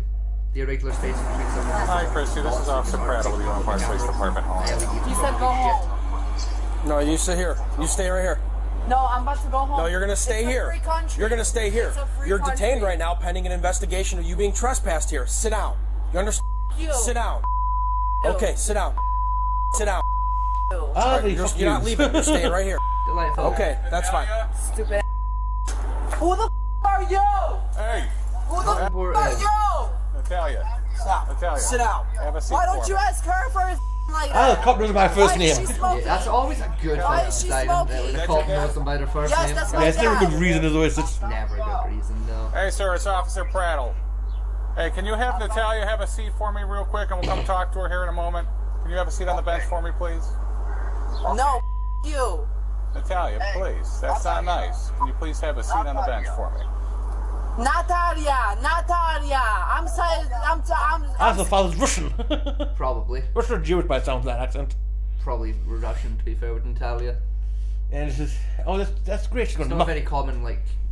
S1: the irregular spacing between some.
S7: Hi, Christy. This is Officer Prattle with the Empire Police Department.
S4: You said go home.
S9: No, you sit here. You stay right here.
S4: No, I'm about to go home.
S9: No, you're gonna stay
S4: It's a
S9: here.
S4: free country.
S9: You're gonna stay here.
S4: It's a free
S9: You're
S4: country.
S9: detained right now pending an investigation of you being trespassed here. Sit down. You understand?
S4: You.
S9: Sit down.
S4: You.
S9: Okay, sit down. Sit down.
S2: Oddly
S9: You're
S2: fuck
S9: not
S2: you.
S9: leaving. You're staying right here.
S1: Delightful.
S9: Okay, that's fine.
S4: Stupid. Who the are you?
S7: Hey,
S4: Who the
S1: Important.
S4: are you?
S7: Natalia.
S9: Stop.
S7: Natalia.
S9: Sit down.
S7: Have a seat.
S4: Why
S7: for
S4: don't you
S7: me.
S4: ask her for his like
S2: Oh, the cop knows my first
S4: Why
S2: name.
S4: is she smoking?
S1: Yeah, that's always a good
S4: Why
S1: thing.
S4: is she
S1: When
S4: smoking?
S1: the cop knows them by their first
S4: Yes,
S1: name.
S4: that's
S2: Yeah,
S4: my
S2: it's never a
S4: dad.
S2: good reason as always. It's
S1: Never a good reason, no.
S7: Hey, sir, it's Officer Prattle. Hey, can you have Natalia have a seat for me real quick, and we'll come talk to her here in a moment. Can you have a seat on the bench for me, please?
S4: No, you.
S7: Natalia, please. That's not nice. Can you please have a seat on the bench for me?
S4: Natalia. I'm saying,
S2: Ah, the father's Russian.
S1: Probably.
S2: Russian or Jewish by the sound of that accent.
S1: Probably Russian, to be fair, with Natalia.
S2: And it's just, oh, that's great. She's
S1: It's
S2: going to
S1: not a very common,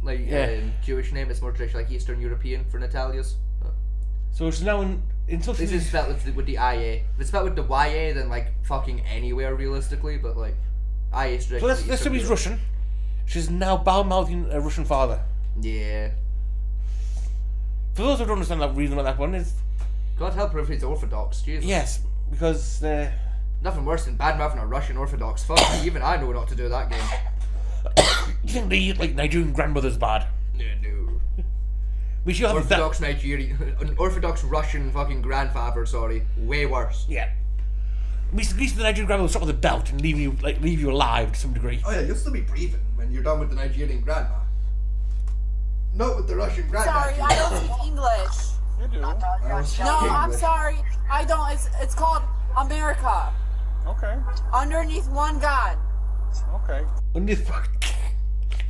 S2: Yeah.
S1: Jewish name. It's more traditional, like Eastern European for Natalias.
S2: So she's now in social
S1: This is spelled with the IA. If it's spelled with the YA, then like fucking anywhere realistically, but like IA strictly.
S2: So let's say
S1: Eastern
S2: he's
S1: Europe.
S2: Russian. She's now bad-mouthing a Russian father.
S1: Yeah.
S2: For those who don't understand that reason about that one is,
S1: God help her if he's Orthodox. Jesus.
S2: yes, because
S1: Nothing worse than bad mouthing a Russian Orthodox. Fuck me, even I know not to do that game.
S2: you think they eat like Nigerian grandmothers bad?
S1: No.
S2: We should have that.
S1: Orthodox Nigerian, an Orthodox Russian fucking grandfather. Sorry, way worse.
S2: Yeah. At least the Nigerian grandmother will stop with a belt and leave you alive to some degree.
S1: Oh yeah, you'll still be breathing when you're done with the Nigerian grandma. Not with the Russian grandma.
S4: sorry, I don't speak English.
S7: You do.
S4: No, I'm sorry. I don't. It's called America.
S7: Okay.
S4: Underneath one God.
S7: Okay.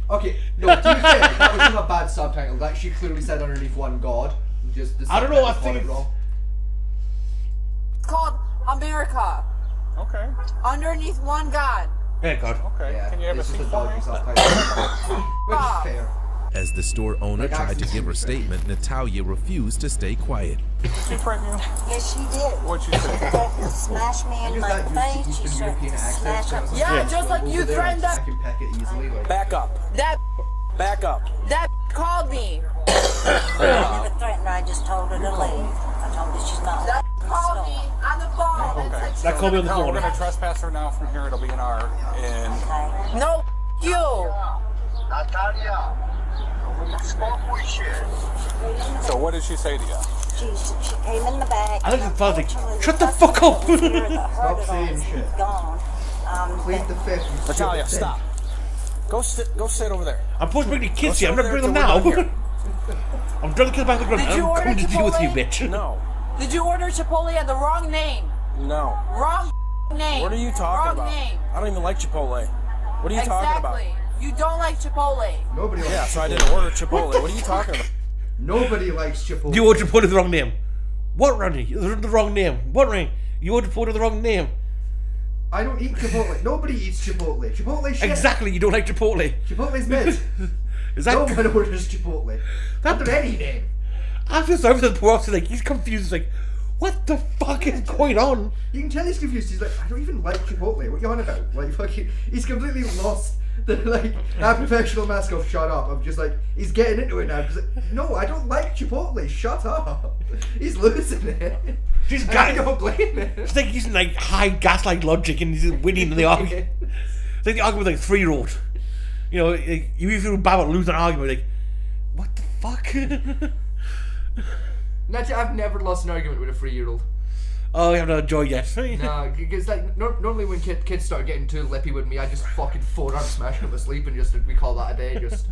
S1: Okay, no, to be fair, that was not a bad subtitle. That she clearly said underneath one God. Just the
S2: I don't know, I
S1: subtitles
S2: think
S1: got it wrong.
S4: It's called America.
S7: Okay.
S4: Underneath one God.
S2: Thank God.
S7: Okay.
S1: Yeah,
S7: Can you have a
S1: it's
S7: seat
S1: just
S7: for
S1: dodgy
S7: me?
S1: subtitle. Which is fair.
S6: As the store owner tried to give her statement, Natalia refused to stay quiet.
S7: Did she threaten you?
S10: Yes, she did.
S7: What'd she
S10: She
S7: say?
S10: threatened to smash me in my face. She threatened to smash up.
S4: Yeah, just like you threatened
S1: I
S4: that.
S1: can peck it easily. Like.
S9: Back up.
S4: That
S9: Back up.
S4: called me.
S10: I never threatened her. I just told her to leave. I told her she's not
S4: That
S10: in the
S4: called me
S10: store.
S4: on the phone.
S7: Okay.
S2: That called me on the
S7: No,
S2: phone.
S7: we're gonna trespass her now from here. It'll be an R. And
S10: Okay.
S4: No, you.
S11: Natalia, spoke with you.
S7: so, what did she say to you?
S10: She came in the back.
S2: I looked at the father like,
S10: Unfortunately,
S2: shut the
S10: customer
S2: fuck up.
S10: who was here that heard
S1: Stop
S10: it all
S1: saying
S10: is
S1: shit.
S10: Gone.
S1: Plead the fifth. You
S9: Natalia,
S1: stupid
S9: stop. Go sit over there.
S2: I'm supposed to bring the kids
S9: Go
S2: here. I'm
S9: sit
S2: not
S9: over
S2: bringing them
S9: there
S2: now.
S9: till we're done
S2: I'm drawing the kids back to the ground.
S4: Did you
S2: I'm
S4: order
S2: coming to deal with you,
S4: Chipotle?
S2: bitch.
S9: No.
S4: Did you order Chipotle at the wrong name?
S9: No.
S4: Wrong name.
S9: What are you talking
S4: Wrong
S9: about?
S4: name.
S9: I don't even like Chipotle. What are you talking about?
S4: Exactly. You don't like Chipotle.
S1: Nobody likes
S9: Yeah, so I
S1: Chipotle.
S9: didn't order Chipotle. What are you talking about?
S1: Nobody likes Chipotle.
S2: You ordered Chipotle with the wrong name. What, Ronnie? The wrong name. What, Ronnie? You ordered Chipotle with the wrong name.
S1: I don't eat Chipotle. Nobody eats Chipotle. Chipotle's shit.
S2: Exactly, you don't like Chipotle.
S1: Chipotle's mid.
S2: Is that
S1: No one orders Chipotle.
S2: That-
S1: Under any name.
S2: I feel sorry for the poor officer, like, he's confused, he's like, what the fuck is going on?
S1: You can tell he's confused. He's like, I don't even like Chipotle. What you on about? Like, fucking, he's completely lost the, like, our professional mask of shut up. I'm just like, he's getting into it now. He's like, no, I don't like Chipotle. Shut up. He's losing it.
S2: He's
S1: And
S2: got
S1: I don't blame him.
S2: It's like he's in, like, high gaslight logic and he's winning the argument. It's like the argument with, like, 3-year-old. You know, like, you feel bad about losing an argument, like, what the fuck?
S1: Naturally, I've never lost an argument with a 3-year-old.
S2: Oh, you haven't had joy yet.
S1: No, because like normally when kids start getting too lippy with me, I just fucking forearm smash them asleep and just we call that a day. Just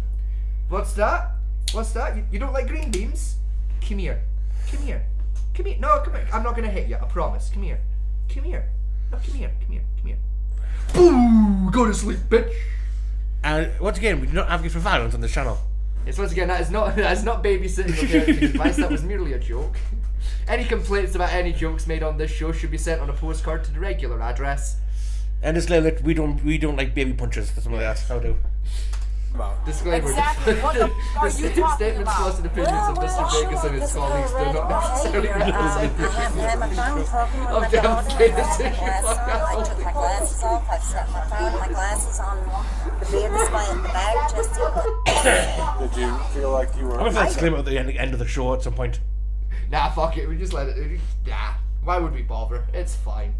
S1: what's that? What's that? You don't like green beans? Come here, come here, come here. No, come here. I'm not gonna hit you. I promise. Come here, come here. No, come here, come here, come here. Boo! Go to sleep, bitch.
S2: And once again, we do not advocate for violence on this channel.
S1: Yes, once again, that is not babysitting or parenting advice. That was merely a joke. Any complaints about any jokes made on this show should be sent on a postcard to the regular address.
S2: And this level, we don't like baby punches or something like that. I'll do.
S1: Disclaimer.
S4: Exactly. What the fuck are you talking
S1: Statements,
S4: about?
S1: thoughts, and opinions of Mr. Vegas and his colleagues do not necessarily
S10: I have my phone problem with my
S1: Okay, I'm
S10: daughter.
S1: scared
S10: I
S1: to
S10: have
S1: see
S10: my
S1: you
S10: glasses
S1: fuck
S10: on. I
S1: out.
S10: took my glasses off. I set my phone, my glasses on the beer display at the back just in
S7: Did you feel like you
S2: I'm
S7: were?
S2: gonna disclaimer at the end of the show at some point.
S1: Nah, fuck it. We just let it. Nah. Why would we bother? It's fine.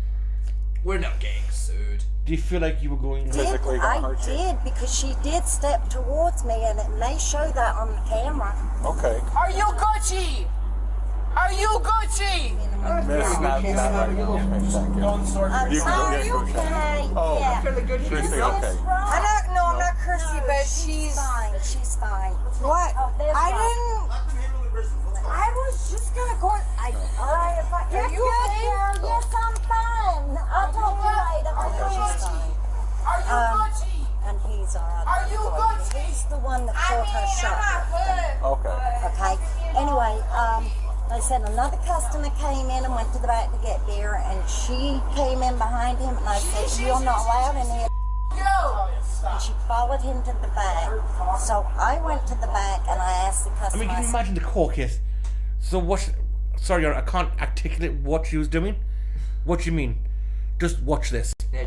S1: We're not getting sued.
S2: Do you feel like you were going?
S7: Physically gonna
S10: I
S7: hurt you.
S10: did because she did step towards me and it may show that on the camera.
S7: Okay.
S4: Are you Gucci? Are you Gucci?
S7: Miss, not right now. Okay, thank you.
S10: I'm
S7: You can go
S10: sorry,
S7: get Gucci.
S10: okay.
S7: Oh,
S10: Yeah.
S1: Fairly good.
S7: Seriously, okay.
S4: I'm not cursing, but she's.
S10: Fine, she's fine.
S4: What? I
S10: didn't.
S4: I was just gonna go. Alright, if I.
S10: You're
S4: Are you
S10: good,
S4: okay?
S10: girl. Yes, I'm fine. I'll talk to you later. She's fine.
S4: Are you Gucci?
S10: And he's alright.
S4: Are you Gucci?
S10: He's the one that caught her shot.
S7: Okay.
S10: Okay. Anyway, they said another customer came in and went to the back to get beer, and she came in behind him, and I said, "You're not allowed in here." And she followed him to the back. So I went to the back and I asked the
S2: I
S10: customer.
S2: mean, can you imagine the court case? So what? Sorry, I can't articulate what she was doing. What do you mean? Just watch this.
S1: Yeah,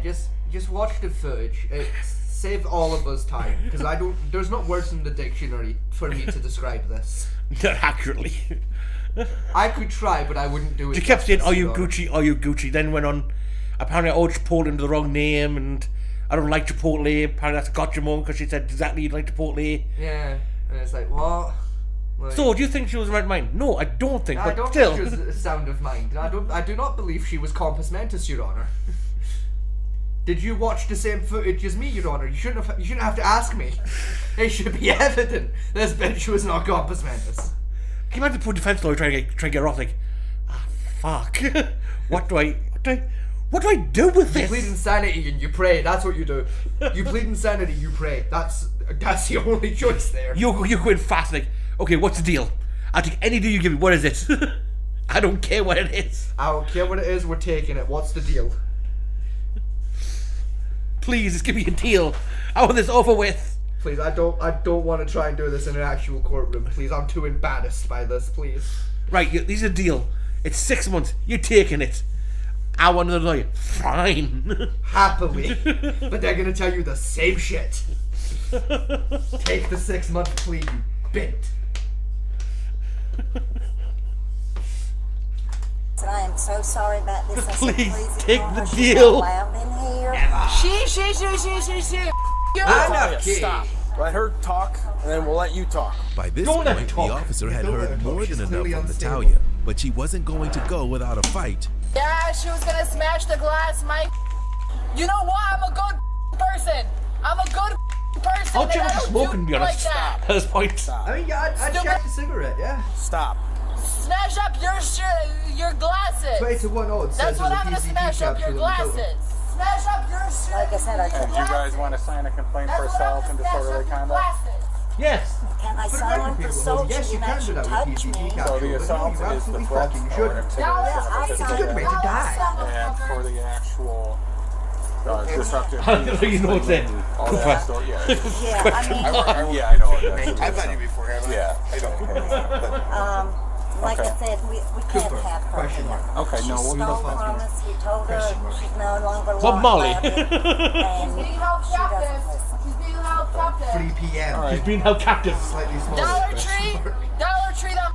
S1: just watch the footage. Save all of us time because I don't. There's not words in the dictionary for me to describe this.
S2: Not accurately.
S1: I could try, but I wouldn't do it.
S2: She kept saying, "Are you
S1: justice,
S2: Gucci? Are you Gucci?" Then went on. Apparently, I owed Chipotle under the wrong name, and I don't like Chipotle. Apparently, that's a gotcha moment because she said exactly you like Chipotle.
S1: Yeah, and it's like what? Like,
S2: So, do you think she was in the right mind? No, I don't think.
S1: I
S2: But
S1: don't
S2: still,
S1: think she was sound of mind. I do not believe she was compos mentis, Your Honor. Did you watch the same footage as me, Your Honor? You shouldn't have to ask me. It should be evident this bitch was not compos mentis.
S2: can you imagine the poor defense lawyer trying to get her off? Like, fuck. What do I do with
S1: You
S2: this?
S1: plead insanity and you pray. That's what you do. You plead insanity, you pray. That's the only choice there.
S2: You go in fast, like, okay, what's the deal? I'll take any deal you give me. What is it? I don't care what it is.
S1: I don't care what it is. We're taking it. What's the deal?
S2: Please, just give me a deal. I want this over with.
S1: Please, I don't want to try and do this in an actual courtroom. Please, I'm too embarrassed by this. Please.
S2: Right, these are a deal. It's 6 months. You're taking it. I want another lawyer. Fine.
S1: Happily. But they're gonna tell you the same shit. Take the 6 month plea, you bint.
S10: I am so sorry about this. I said,
S2: Please take
S10: ignore
S2: the
S10: her. She's
S2: deal.
S10: not allowed in here.
S9: Stop. Let her talk, and then we'll let you talk.
S6: By this
S2: Don't let her
S6: point, the
S2: talk.
S6: officer had
S1: Don't let her
S6: heard
S1: talk.
S6: more
S1: She's
S6: than enough
S1: clearly
S6: from
S1: unstable.
S6: Natalia, but she wasn't going to go without a fight.
S12: Yeah, she was gonna smash the glass, Mike. You know what? I'm a good person. I'm a good person.
S2: I'll
S12: and
S2: check
S12: I
S2: if
S12: don't
S2: she's smoking, to
S12: do
S2: be honest.
S12: like that.
S2: At this point.
S1: I mean, yeah, I'd check the cigarette, yeah.
S9: Stop.
S12: Smash up your glasses.
S1: 20 to 1 odds.
S12: That's
S1: says
S12: what
S1: there's
S12: I'm
S1: a
S12: gonna
S1: PCP
S12: smash up your
S1: capsule in the photo.
S12: glasses. Smash up your shit.
S10: Like I said, I
S7: And do you guys want to sign a complaint for assault and disorderly conduct?
S2: Yes.
S10: Can I
S1: Put it
S10: sign
S1: back
S10: one
S1: in
S10: for
S1: people's
S10: assault?
S1: homes. Yes, you
S10: You
S1: can do
S10: actually
S1: that with
S10: touch
S1: PCP
S10: me.
S1: capsule.
S7: So the
S1: but
S7: assault
S1: no, you
S7: is the
S1: absolutely
S7: threat
S1: fucking
S7: or
S1: shouldn't.
S7: intimidation of a
S10: I'll
S7: physical
S10: sign
S1: Good way to die.
S7: and for the actual disruptive.
S2: I don't know, you know what's in.
S7: All that stuff, yeah.
S10: Yeah, I mean,
S7: Yeah, I know. That's
S11: I've met you before, haven't I?
S7: Yeah.
S11: I don't.
S10: like
S7: Okay.
S10: I said, we can't have her
S1: Question
S10: here.
S1: mark.
S7: Okay, no,
S10: She
S7: we'll
S10: stole from us. We told her she's no longer
S2: Bob Marley.
S10: allowed in, and
S12: She's being
S10: she
S12: held
S10: doesn't
S12: captive.
S10: listen.
S12: She's being held captive.
S1: 3 p.m.
S2: She's been held captive.
S1: Slightly smaller.
S12: Dollar Tree. Dollar Tree. That.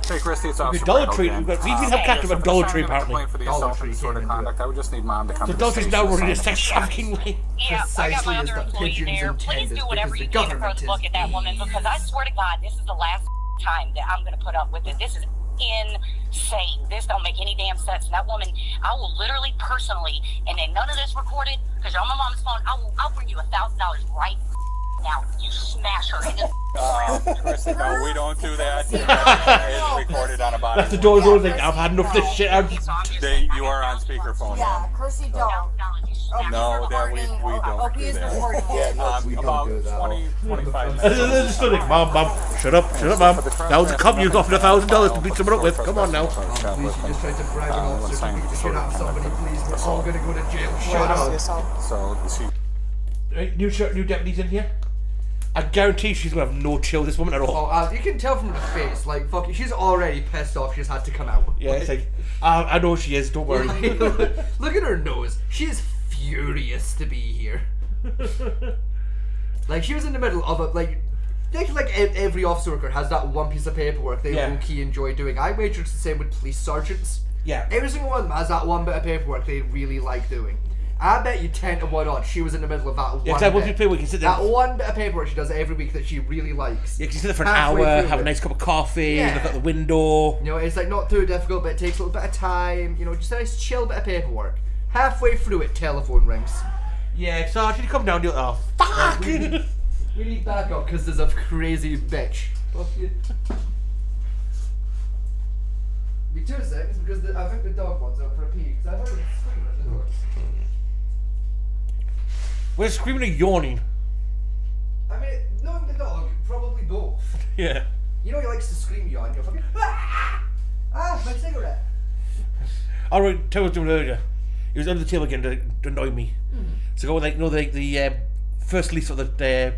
S7: Hey, Christy, it's Officer
S2: Dollar
S7: Brett
S2: Tree.
S7: again.
S2: We've been held captive at Dollar Tree,
S7: Signing a
S2: apparently.
S7: complaint for the
S1: Dollar
S7: assault
S1: Tree
S7: and disorderly
S1: came into
S7: conduct. I would just need Mom to come
S2: So
S7: to the
S2: Dollar Tree's
S7: station
S2: now
S7: to
S2: running a
S7: sign
S2: sex trafficking ring.
S13: Yeah, I got my
S1: Precisely
S13: other
S1: as the
S13: employee
S1: pigeons
S13: there. Please
S1: intended,
S13: do whatever
S1: because
S13: you
S1: the
S13: can for
S1: government
S13: us to
S1: is
S13: look at that woman, because I swear to God, this is the last time that I'm going to put up with it. This is insane. This don't make any damn sense. That woman, I will literally, personally, and then none of this recorded, because you're on my mom's phone, I'll bring you $1,000 right now. You smash her in the
S7: Christy, no, we don't do that. It's recorded on a body.
S2: That's the door's always like, I've had enough of this shit.
S7: You are on speakerphone.
S12: Yeah, Kirsty, don't.
S7: No, that we don't do that.
S1: we don't
S7: About
S1: do that.
S7: 20, 25
S2: It's
S7: minutes.
S2: just like, Mom, shut up, Mom. That was a cop you offered $1,000 to beat someone up with. Come on now.
S1: Please, you just tried to bribe an officer to beat the shit out of somebody. Please, we're all gonna go to jail. Shut up.
S7: So, she
S2: Right, new deputies in here. I guarantee she's gonna have no chill, this woman, at all.
S1: Oh, you can tell from the face, like, fuck it, she's already pissed off she's had to come out.
S2: Yeah, it's like, I know she is, don't worry.
S1: Look at her nose. She is furious to be here. Like, she was in the middle of a, like every officer worker has that one piece of paperwork they low-key enjoy doing. I wager it's the same with police sergeants.
S2: Yeah.
S1: Every single one of them has that one bit of paperwork they really like doing. I bet you 10 to 1 odds she was in the middle of that one
S2: that
S1: bit.
S2: one we can sit there.
S1: That one bit of paperwork she does every week that she really likes.
S2: Yeah, 'cause you sit there for an
S1: Halfway
S2: hour,
S1: through
S2: have a
S1: it.
S2: nice cup of coffee,
S1: Yeah.
S2: look out the window.
S1: You know, it's like not too difficult, but it takes a little bit of time. You know, just a nice chill bit of paperwork. Halfway through it, telephone rings.
S2: Yeah, Sergeant, you come down, you're like, oh, fuck!
S1: We need backup because there's a crazy bitch. Fuck you. Be 2 seconds because I think the dog wants out for a pee because I heard him screaming at the door.
S2: We're screaming and yawning.
S1: I mean, knowing the dog, probably both.
S2: Yeah.
S1: You know he likes to scream yawn. You're fucking ah, my cigarette.
S2: Alright, tell us doing earlier. He was under the table again to annoy me. So go with the first release of the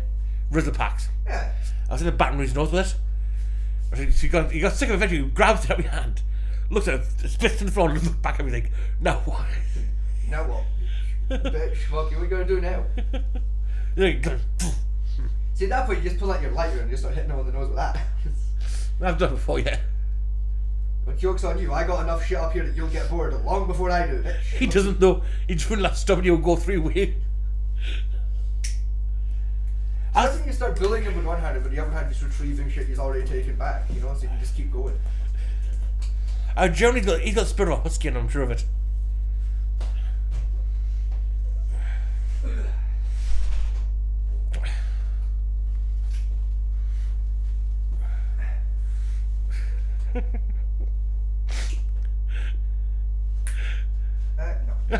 S2: Rizzler packs.
S1: Yeah.
S2: I was in the Baton Rouge North with it. So he got sick of it eventually, he grabs it out of my hand, looks at it, spits to the floor and looks back at me like, now what?
S1: Now what? Bitch, fuck you, what are you gonna do now? See, at that point you just pull out your lighter and you start hitting him on the nose with that.
S2: I've done it before, yeah.
S1: But joke's on you, I got enough shit up here that you'll get bored long before I do, bitch.
S2: He doesn't know, he just wouldn't let somebody go through with it.
S1: I think you start bullying him with one hand, but the other hand just retrieving shit he's already taken back, you know, so you can just keep going.
S2: Germany's he's got a spirit of a husky in him, I'm sure of it.
S1: No.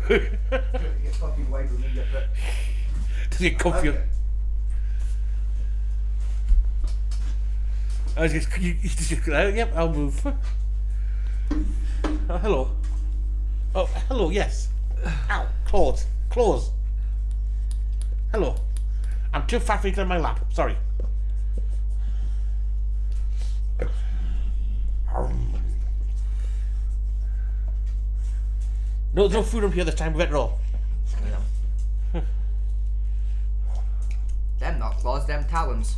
S1: Get fucking wide with me, get that.
S2: Does he comfy?
S1: Okay.
S2: I was just, yep, I'll move. Oh, hello. Oh, hello, yes. Ow, claws. Hello. I'm too fat for you to on my lap. Sorry. No, there's no food up here this time. We've had it all.
S1: Them not claws, them talons.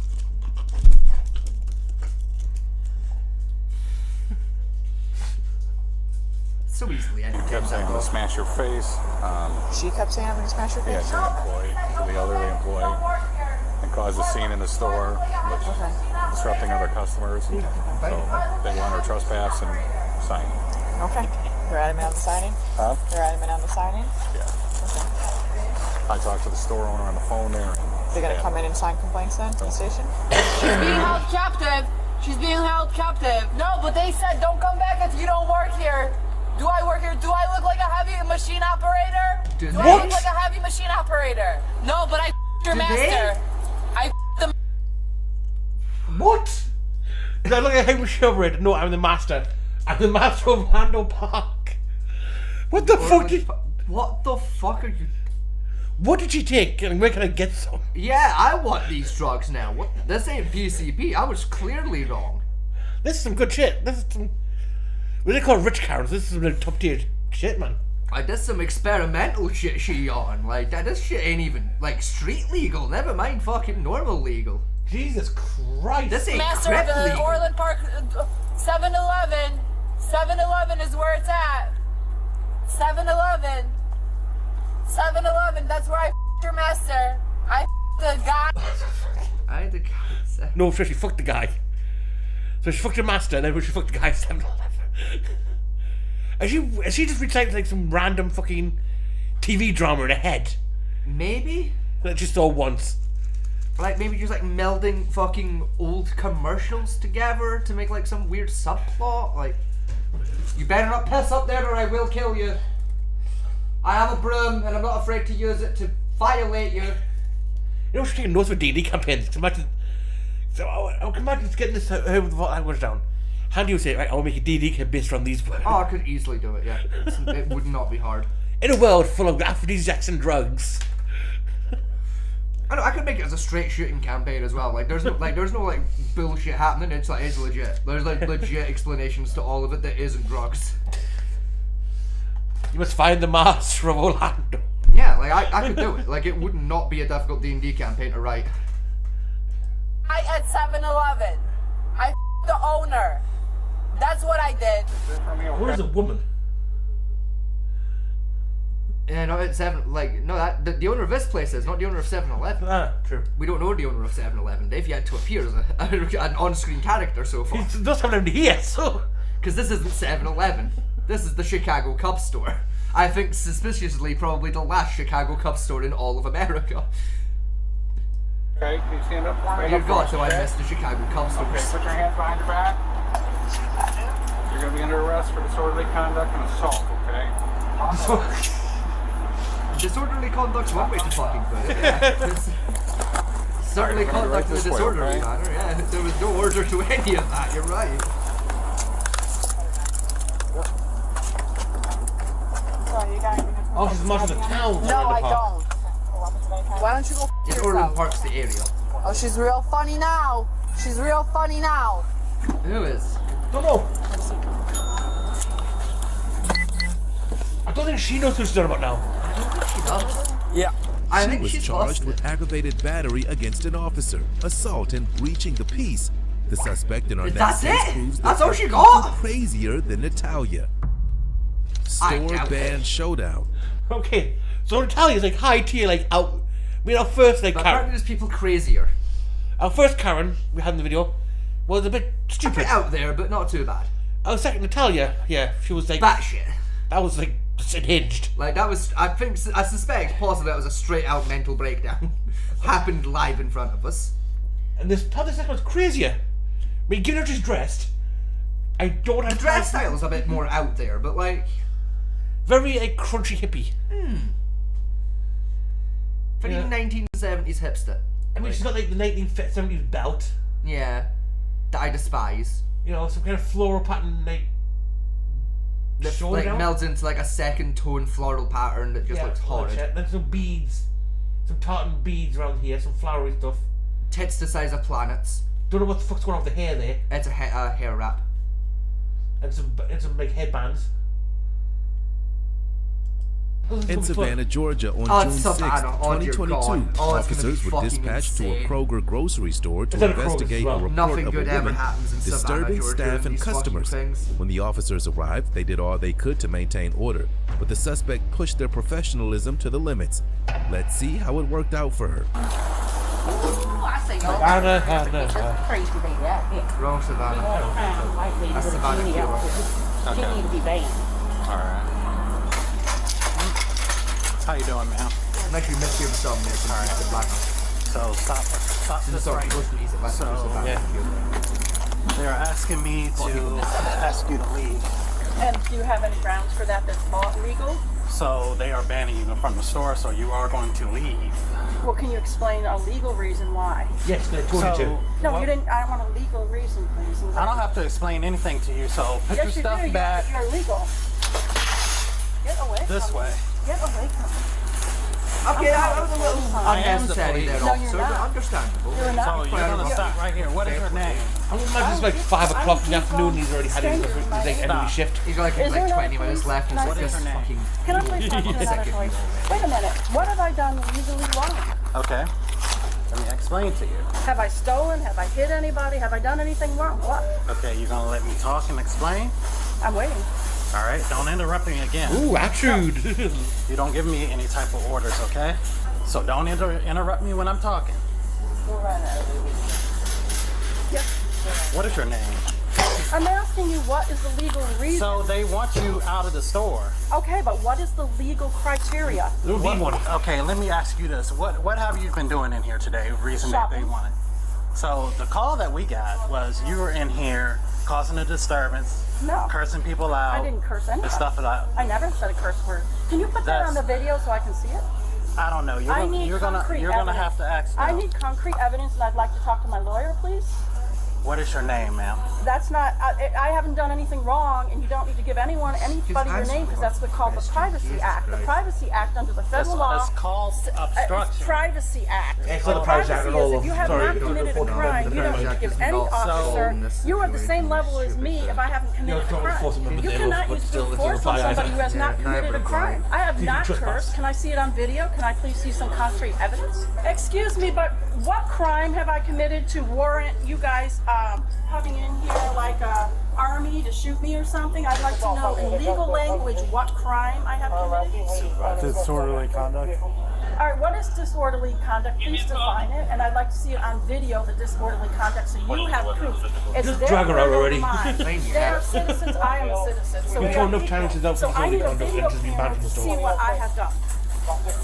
S1: So easily.
S7: You kept saying I'm gonna smash your face.
S4: She kept saying I'm gonna smash your
S7: Yeah,
S4: face.
S7: to the employee, to the elderly employee, and caused a scene in the store, which disrupting other customers. So they want her trespass and sign.
S4: Okay. You're adamant on the signing?
S7: Huh?
S4: You're adamant on the signing?
S7: Yeah. I talked to the store owner on the phone there.
S4: They're gonna come in and sign complaints then to the station?
S12: She's being held captive. She's being held captive. No, but they said don't come back if you don't work here. Do I work here? Do I look like a heavy machine operator? Do I look like a heavy machine operator? No, but I your master. I the.
S2: What? Did I look at him operator? No, I'm the master. I'm the master of Lando Park. What the fuck did...
S1: What the fuck are you...
S2: What did she take? And where can I get some?
S1: Yeah, I want these drugs now. What? This ain't PCP. I was clearly wrong.
S2: This is some good shit. This is some... What do they call rich Karens? This is some top tier shit, man.
S1: I did some experimental shit she on. Like, this shit ain't even, like, street legal. Never mind fucking normal legal.
S2: Jesus Christ.
S1: This ain't
S12: master
S1: crap
S12: of the
S1: legal.
S12: Orland Park 7-Eleven. 7-Eleven is where it's at. 7-Eleven. 7-Eleven, that's where I your master. I the guy.
S1: I the guy.
S2: No, so she fucked the guy. So she fucked her master, and then she fucked the guy at 7-Eleven. Is she just reciting like some random fucking TV drama in her head?
S1: Maybe?
S2: That she saw once.
S1: Like, maybe just like melding fucking old commercials together to make like some weird subplot. Like, you better not piss up there or I will kill you. I have a broom and I'm not afraid to use it to violate you.
S2: You know, she's taking notes for D&D campaigns. Imagine, so I can imagine just getting this language down. How do you say it? Right, I'll make a D&D campaign based on these words.
S1: Oh, I could easily do it, yeah. It would not be hard.
S2: In a world full of aphrodisiacs and drugs.
S1: I know, I could make it as a straight shooting campaign as well. Like, there's no like bullshit happening. It's legit. There's like legit explanations to all of it that isn't drugs.
S2: You must find the master of Orlando.
S1: Yeah, like I could do it. Like, it would not be a difficult D&D campaign to write.
S12: I at 7-Eleven. I the owner. That's what I did.
S2: Where's a woman?
S1: Yeah, no, it's the owner of this place is, not the owner of 7-Eleven.
S2: Ah, true.
S1: We don't know the owner of 7-Eleven. They've yet to appear as an on-screen character so far.
S2: He does have him here, so...
S1: Because this isn't 7-Eleven. This is the Chicago Cub store. I think, suspiciously, probably the last Chicago Cub store in all of America.
S7: Okay, can you stand up for me?
S1: Dear God, so I missed the Chicago Cub store.
S7: Okay, put your hands behind your back. You're going to be under arrest for disorderly conduct and assault, okay?
S1: Disorderly conduct's one way to fucking put it. Yeah. Certainly conduct in a disorderly manner. Yeah, there was no order to any of that. You're right.
S2: Oh, she's marching the town.
S12: No, I don't. Why don't you go
S1: It's
S12: yourself?
S1: Orland Park's the area.
S12: Oh, she's real funny now. She's real funny now.
S1: Who is?
S2: Don't know. I don't think she knows who she's talking about now.
S1: I don't think she does.
S9: Yeah.
S1: I
S6: She
S1: think
S6: was
S1: she's
S6: charged
S1: lost
S6: with
S1: it.
S6: aggravated battery against an officer, assault, and breaching the peace. The suspect in our
S1: That's
S6: next case
S1: it?
S6: proves
S1: That's
S6: that
S1: all she
S6: she's
S1: got?
S6: crazier than Natalia.
S1: I
S6: Store
S1: doubt
S6: band
S1: it.
S6: showdown.
S2: Okay, so Natalia's like high tier, like out. I mean, our first like
S1: But
S2: Karen.
S1: apparently there's people crazier.
S2: Our first Karen we had in the video was a bit
S1: A
S2: stupid.
S1: bit out there, but not too bad.
S2: Our second Natalia, yeah, she was like
S1: Batshit.
S2: that was like unhinged.
S1: Like, that was, I suspect, possibly that was a straight out mental breakdown. Happened live in front of us.
S2: And this Natalia second was crazier. I mean, given how she's dressed, I don't have
S1: The dress style's a bit more out there, but like...
S2: very like crunchy hippie.
S1: Very
S2: Yeah.
S1: 1970s hipster.
S2: I mean, she's got like the 1970s belt.
S1: Yeah. That I despise.
S2: You know, some kind of floral pattern like.
S1: That
S2: shoulder
S1: like
S2: down?
S1: melds into like a second tone floral pattern that just
S2: Yeah,
S1: looks
S2: all that
S1: horrid.
S2: shit. Then some beads. some tartan beads around here, some flowery stuff.
S1: Tits the size of planets.
S2: Don't know what the fuck's going on with the hair there.
S1: It's a hair wrap.
S2: And some like headbands.
S6: In Savannah, Georgia, on
S1: Oh,
S6: June 6,
S1: Savannah. Oh, dear
S6: 2022,
S1: God. Oh, it's gonna be
S6: officers were
S1: fucking
S6: dispatched to a
S1: insane.
S6: Kroger grocery store to
S2: It's at a Kroger's
S6: investigate
S2: as well.
S6: a report
S1: Nothing
S6: of a
S1: good ever
S6: woman
S1: happens in Savannah,
S6: disturbing
S1: Georgia,
S6: staff
S1: in
S6: and
S1: these fucking
S6: customers.
S1: things.
S6: When the officers arrived, they did all they could to maintain order, but the suspect pushed their professionalism to the limits. Let's see how it worked out for her.
S12: I say no.
S2: Anna.
S12: Crazy baby out here.
S1: Wrong Savannah.
S12: White lady
S1: That's
S12: with a
S1: Savannah
S12: bikini
S1: Killer.
S12: outfit. She need to be banned.
S7: Alright. How you doing, man?
S1: I'm actually missing some there. Alright. The black one.
S7: So stop this
S1: Sorry,
S7: right. So, they're asking me to ask you to leave.
S4: And do you have any grounds for that that's not legal?
S7: So they are banning you from the store, so you are going to leave.
S4: Well, can you explain a legal reason why?
S2: Yes, they told you to.
S4: No, you didn't. I want a legal reason, please.
S7: I don't have to explain anything to you, so put
S4: Yes,
S7: your
S4: you
S7: stuff
S4: do.
S7: back
S4: You're illegal. Get away
S7: this
S4: from
S7: way.
S4: me. Get away from me.
S1: Okay, that was a little
S7: I am the
S1: unnecessary there,
S7: police.
S4: No,
S1: officer,
S4: you're
S1: but
S4: not.
S1: understandable.
S4: You're not.
S7: So you're gonna stop right here. What is your name?
S2: I would imagine it's like 5 o'clock in the afternoon. He's already had his like end of his shift.
S1: He's got
S4: Is
S1: like
S4: there
S1: 20
S4: another
S1: minutes
S4: police?
S1: left and
S4: Can I
S1: it's
S7: see
S1: just
S7: her name?
S1: fucking...
S4: Can I please talk to another voice? Wait a minute. What have I done legally wrong?
S7: Okay. Let me explain to you.
S4: Have I stolen? Have I hit anybody? Have I done anything wrong? What?
S7: Okay, you're gonna let me talk and explain?
S4: I'm waiting.
S7: All right, don't interrupt me again.
S2: Ooh, attitude.
S7: You don't give me any type of orders, okay? So don't interrupt me when I'm talking.
S4: Yes.
S7: What is your name?
S4: I'm asking you what is the legal reason.
S7: So they want you out of the store.
S4: Okay, but what is the legal criteria?
S2: There would be one.
S7: Okay, let me ask you this. What have you been doing in here today? Reason that they
S4: Shopping.
S7: wanted. So the call that we got was you were in here causing a disturbance,
S4: No.
S7: cursing people out.
S4: I didn't curse anybody.
S7: And stuff like
S4: I never said a curse word. Can you put that on the video so I can see it?
S7: I don't know. You're
S4: I
S7: gonna,
S4: need
S7: you're
S4: concrete
S7: gonna
S4: evidence.
S7: have to ask them.
S4: I need concrete evidence, and I'd like to talk to my lawyer, please.
S7: What is your name, ma'am?
S4: That's not. I haven't done anything wrong, and you don't need to give anybody your name because that's what's called the Privacy Act. The Privacy Act under the federal law.
S7: It's called
S4: It's
S7: obstruction.
S4: Privacy Act.
S2: It's not the Privacy Act at all.
S4: If you have
S2: Sorry,
S4: not committed a crime, you don't need to give any officer. You are the same level as me if I haven't committed a crime. You cannot use brute force on somebody who has not committed a crime. I have not cursed. Can I see it on video? Can I please see some concrete evidence? Excuse me, but what crime have I committed to warrant you guys coming in here like a army to shoot me or something? I'd like to know in legal language what crime I have committed.
S7: Disorderly conduct.
S4: All right, what is disorderly conduct? Please define it, and I'd like to see it on video, the disorderly conduct, so you have proof. It's
S2: Just
S4: their
S2: drag her out
S4: word over
S2: already.
S4: mine. They are citizens, I am a citizen. So
S2: We
S4: we
S2: told
S4: are
S2: enough times
S4: equal.
S2: it's
S4: So I need a
S2: conduct
S4: video
S2: and just be
S4: camera
S2: banned from
S4: to
S2: the
S4: see
S2: store.
S4: what I have done.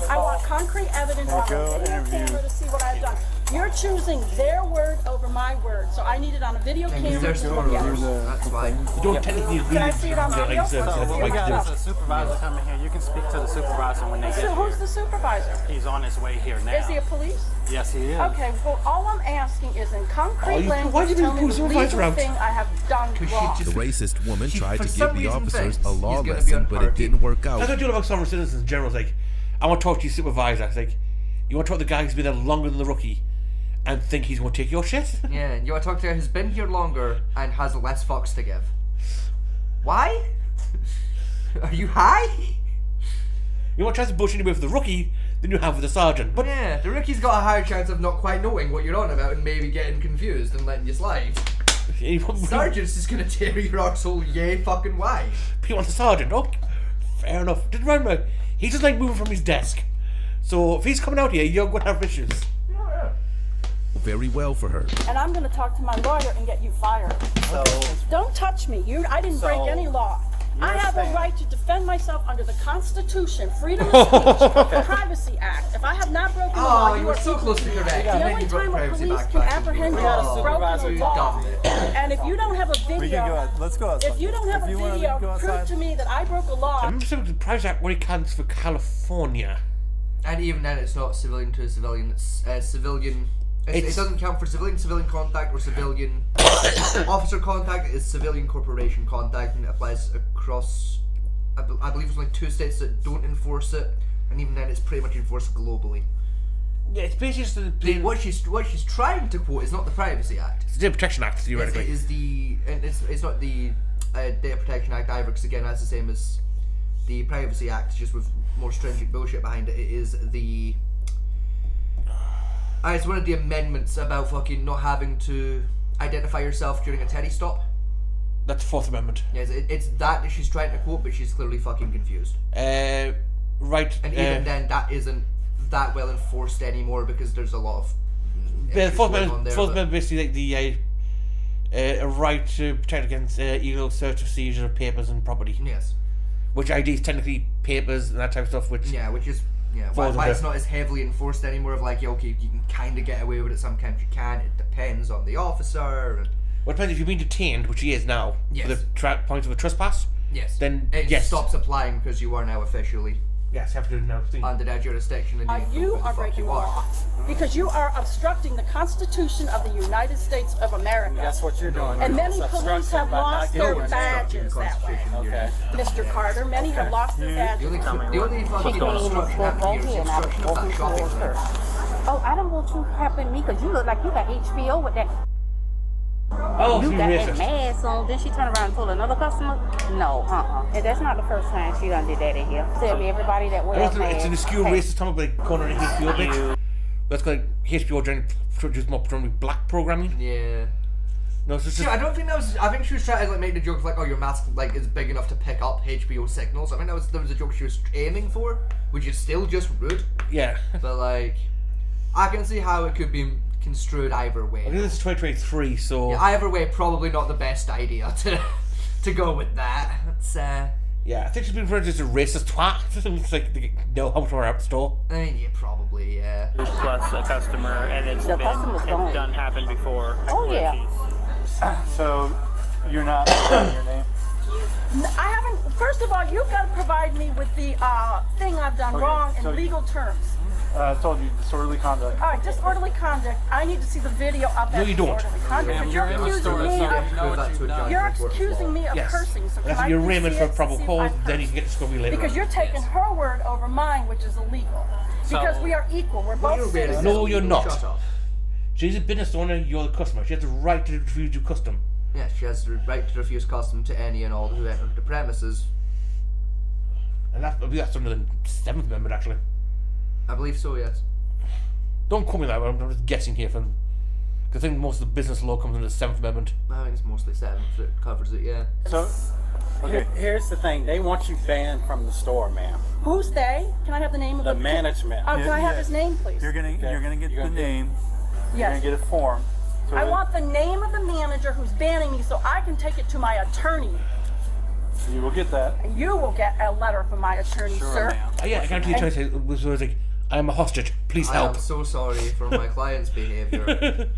S4: I want concrete evidence on a video camera to see what I've done. You're choosing their word over my word, so I need it on a video camera.
S1: There's
S4: to
S1: no
S4: look at it.
S1: that's fine.
S2: You don't technically
S4: Can I see it on video?
S7: So what we got is a supervisor coming here. You can speak to the supervisor when they get
S4: So who's
S7: here.
S4: the supervisor?
S7: He's on his way here now.
S4: Is he a police?
S7: Yes, he is.
S4: Okay, well, all I'm asking is in concrete
S2: why
S4: language,
S2: you
S4: tell
S2: bring
S4: me
S2: the
S4: the
S2: supervisor
S4: legal
S2: out?
S4: thing I have done wrong.
S6: The racist woman tried
S1: for
S6: to
S1: some
S6: give the
S1: reason
S6: officers
S1: thinks
S6: a
S1: he's
S6: law
S1: gonna be
S6: lesson,
S1: on
S6: but it
S1: party.
S6: didn't work
S2: That's what I
S6: out.
S2: do about summer citizens in general. It's like, I want to talk to your supervisor. It's like, you want to talk to the guy who's been there longer than the rookie and think he's going to take your shit?
S1: Yeah, you want to talk to a guy who's been here longer and has less fucks to give. Why? Are you high?
S2: You want to try to bullshit with the rookie than you have with the sergeant. But
S1: Yeah, the rookie's got a higher chance of not quite knowing what you're on about and maybe getting confused and letting you slide. Sergeant's just gonna tear your arsehole yay fucking wide.
S2: He wants a sergeant. Oh, fair enough. Just remember, he's just like moving from his desk. So if he's coming out here, you're going to have issues.
S6: Very well for her.
S4: And I'm going to talk to my lawyer and get you fired.
S7: So
S4: Don't touch me. I didn't break any law. I have a right to defend myself under the Constitution, freedom of speech, Privacy Act. If I have not broken the law,
S1: Oh, you were so close to correct.
S4: The only time a police can apprehend you is broken the law. And if you don't have a video,
S11: Let's go outside.
S4: if you don't have a
S11: If you wanna
S4: video,
S11: go
S4: prove
S11: outside.
S4: to me that I broke a law.
S2: I'm just the Price Act what he counts for California.
S1: And even then, it's not civilian to civilian. It's civilian. It doesn't count for civilian contact or civilian officer contact. It's civilian corporation contact, and it applies across. I believe it's like 2 states that don't enforce it, and even then, it's pretty much enforced globally.
S2: Yeah, it's basically just
S1: what she's trying to quote is not the Privacy Act.
S2: It's the Data Protection Act, theoretically.
S1: It's not the Data Protection Act either, because again, that's the same as the Privacy Act, just with more stringent bullshit behind it. It is the it's one of the amendments about fucking not having to identify yourself during a Teddy stop.
S2: That's the Fourth Amendment.
S1: Yes, it's that she's trying to quote, but she's clearly fucking confused.
S2: Right.
S1: And even then, that isn't that well enforced anymore, because there's a lot of
S2: the Fourth Amendment basically like the a right to protect against illegal search or seizure of papers and property.
S1: Yes.
S2: Which ID is technically papers and that type of stuff. Which
S1: is why it's not as heavily enforced anymore. Of like, okay, you can kind of get away with it. Sometimes you can. It depends on the officer.
S2: Well, it depends if you've been detained, which he is now, for the point of a trespass.
S1: Yes.
S2: Then
S1: it stops applying because you are now officially.
S2: Yes, you have to now
S1: under that jurisdiction, and
S14: you are breaking the law because you are obstructing the Constitution of the United States of America.
S9: That's what you're doing.
S14: And many police have lost their badges that way.
S9: Okay.
S14: Mr. Carter, many have lost their badges.
S1: The only fucking obstruction happening here is obstruction of that shopping center.
S15: Oh, I don't want you helping me because you look like you got HBO with that.
S2: Oh,
S15: you got that mask on. Then she turned around and told another customer, no, And that's not the first time she done did that in here. Tell me everybody that wears masks.
S2: It's an obscure racist topic, but like corner HBO bitch. That's like HBO trying to produce more predominantly black programming.
S1: Yeah.
S2: No, it's just.
S1: I don't think that was. I think she was trying to like make the joke of like, oh, your mask like is big enough to pick up HBO signals. I think that was a joke she was aiming for, which is still just rude.
S2: Yeah.
S1: But like, I can see how it could be construed either way.
S2: I think this is 2023, so
S1: either way, probably not the best idea to go with that. It's
S2: yeah, I think she's been referred to as a racist twat. It's like they know how much we're out the store.
S1: I mean, yeah, probably, yeah.
S16: Plus a customer, and it's done happened before.
S15: Oh yeah.
S11: So you're not saying your name?
S14: I haven't. First of all, you've got to provide me with the thing I've done wrong in legal terms.
S11: I told you disorderly conduct.
S14: All right, disorderly conduct. I need to see the video of that.
S2: No, you don't.
S14: Disorderly conduct. But you're accusing me of cursing. So
S2: if you're arraignment for a probable cause, then you can get discovery later.
S14: Because you're taking her word over mine, which is illegal. Because we are equal. We're both citizens.
S2: No, you're not. She's a business owner. You're the customer. She has the right to refuse you custom.
S1: Yes, she has the right to refuse custom to any and all who enter the premises.
S2: And that's under the 7th Amendment, actually.
S1: I believe so, yes.
S2: Don't call me that, I'm just guessing here. Because I think most of the business law comes under the 7th Amendment.
S1: I think it's mostly 7th that covers it, yeah.
S9: So, here's the thing. They want you banned from the store, ma'am.
S14: Who's they? Can I have the name of
S9: the management?
S14: Can I have his name, please?
S11: You're gonna get the name. You're gonna get a form. So
S14: I want the name of the manager who's banning me so I can take it to my attorney.
S11: You will get that.
S14: And you will get a letter from my attorney, sir.
S2: Yeah, I can't do the attorney. It was like, I am a hostage. Please help.
S1: I am so sorry for my client's behaviour.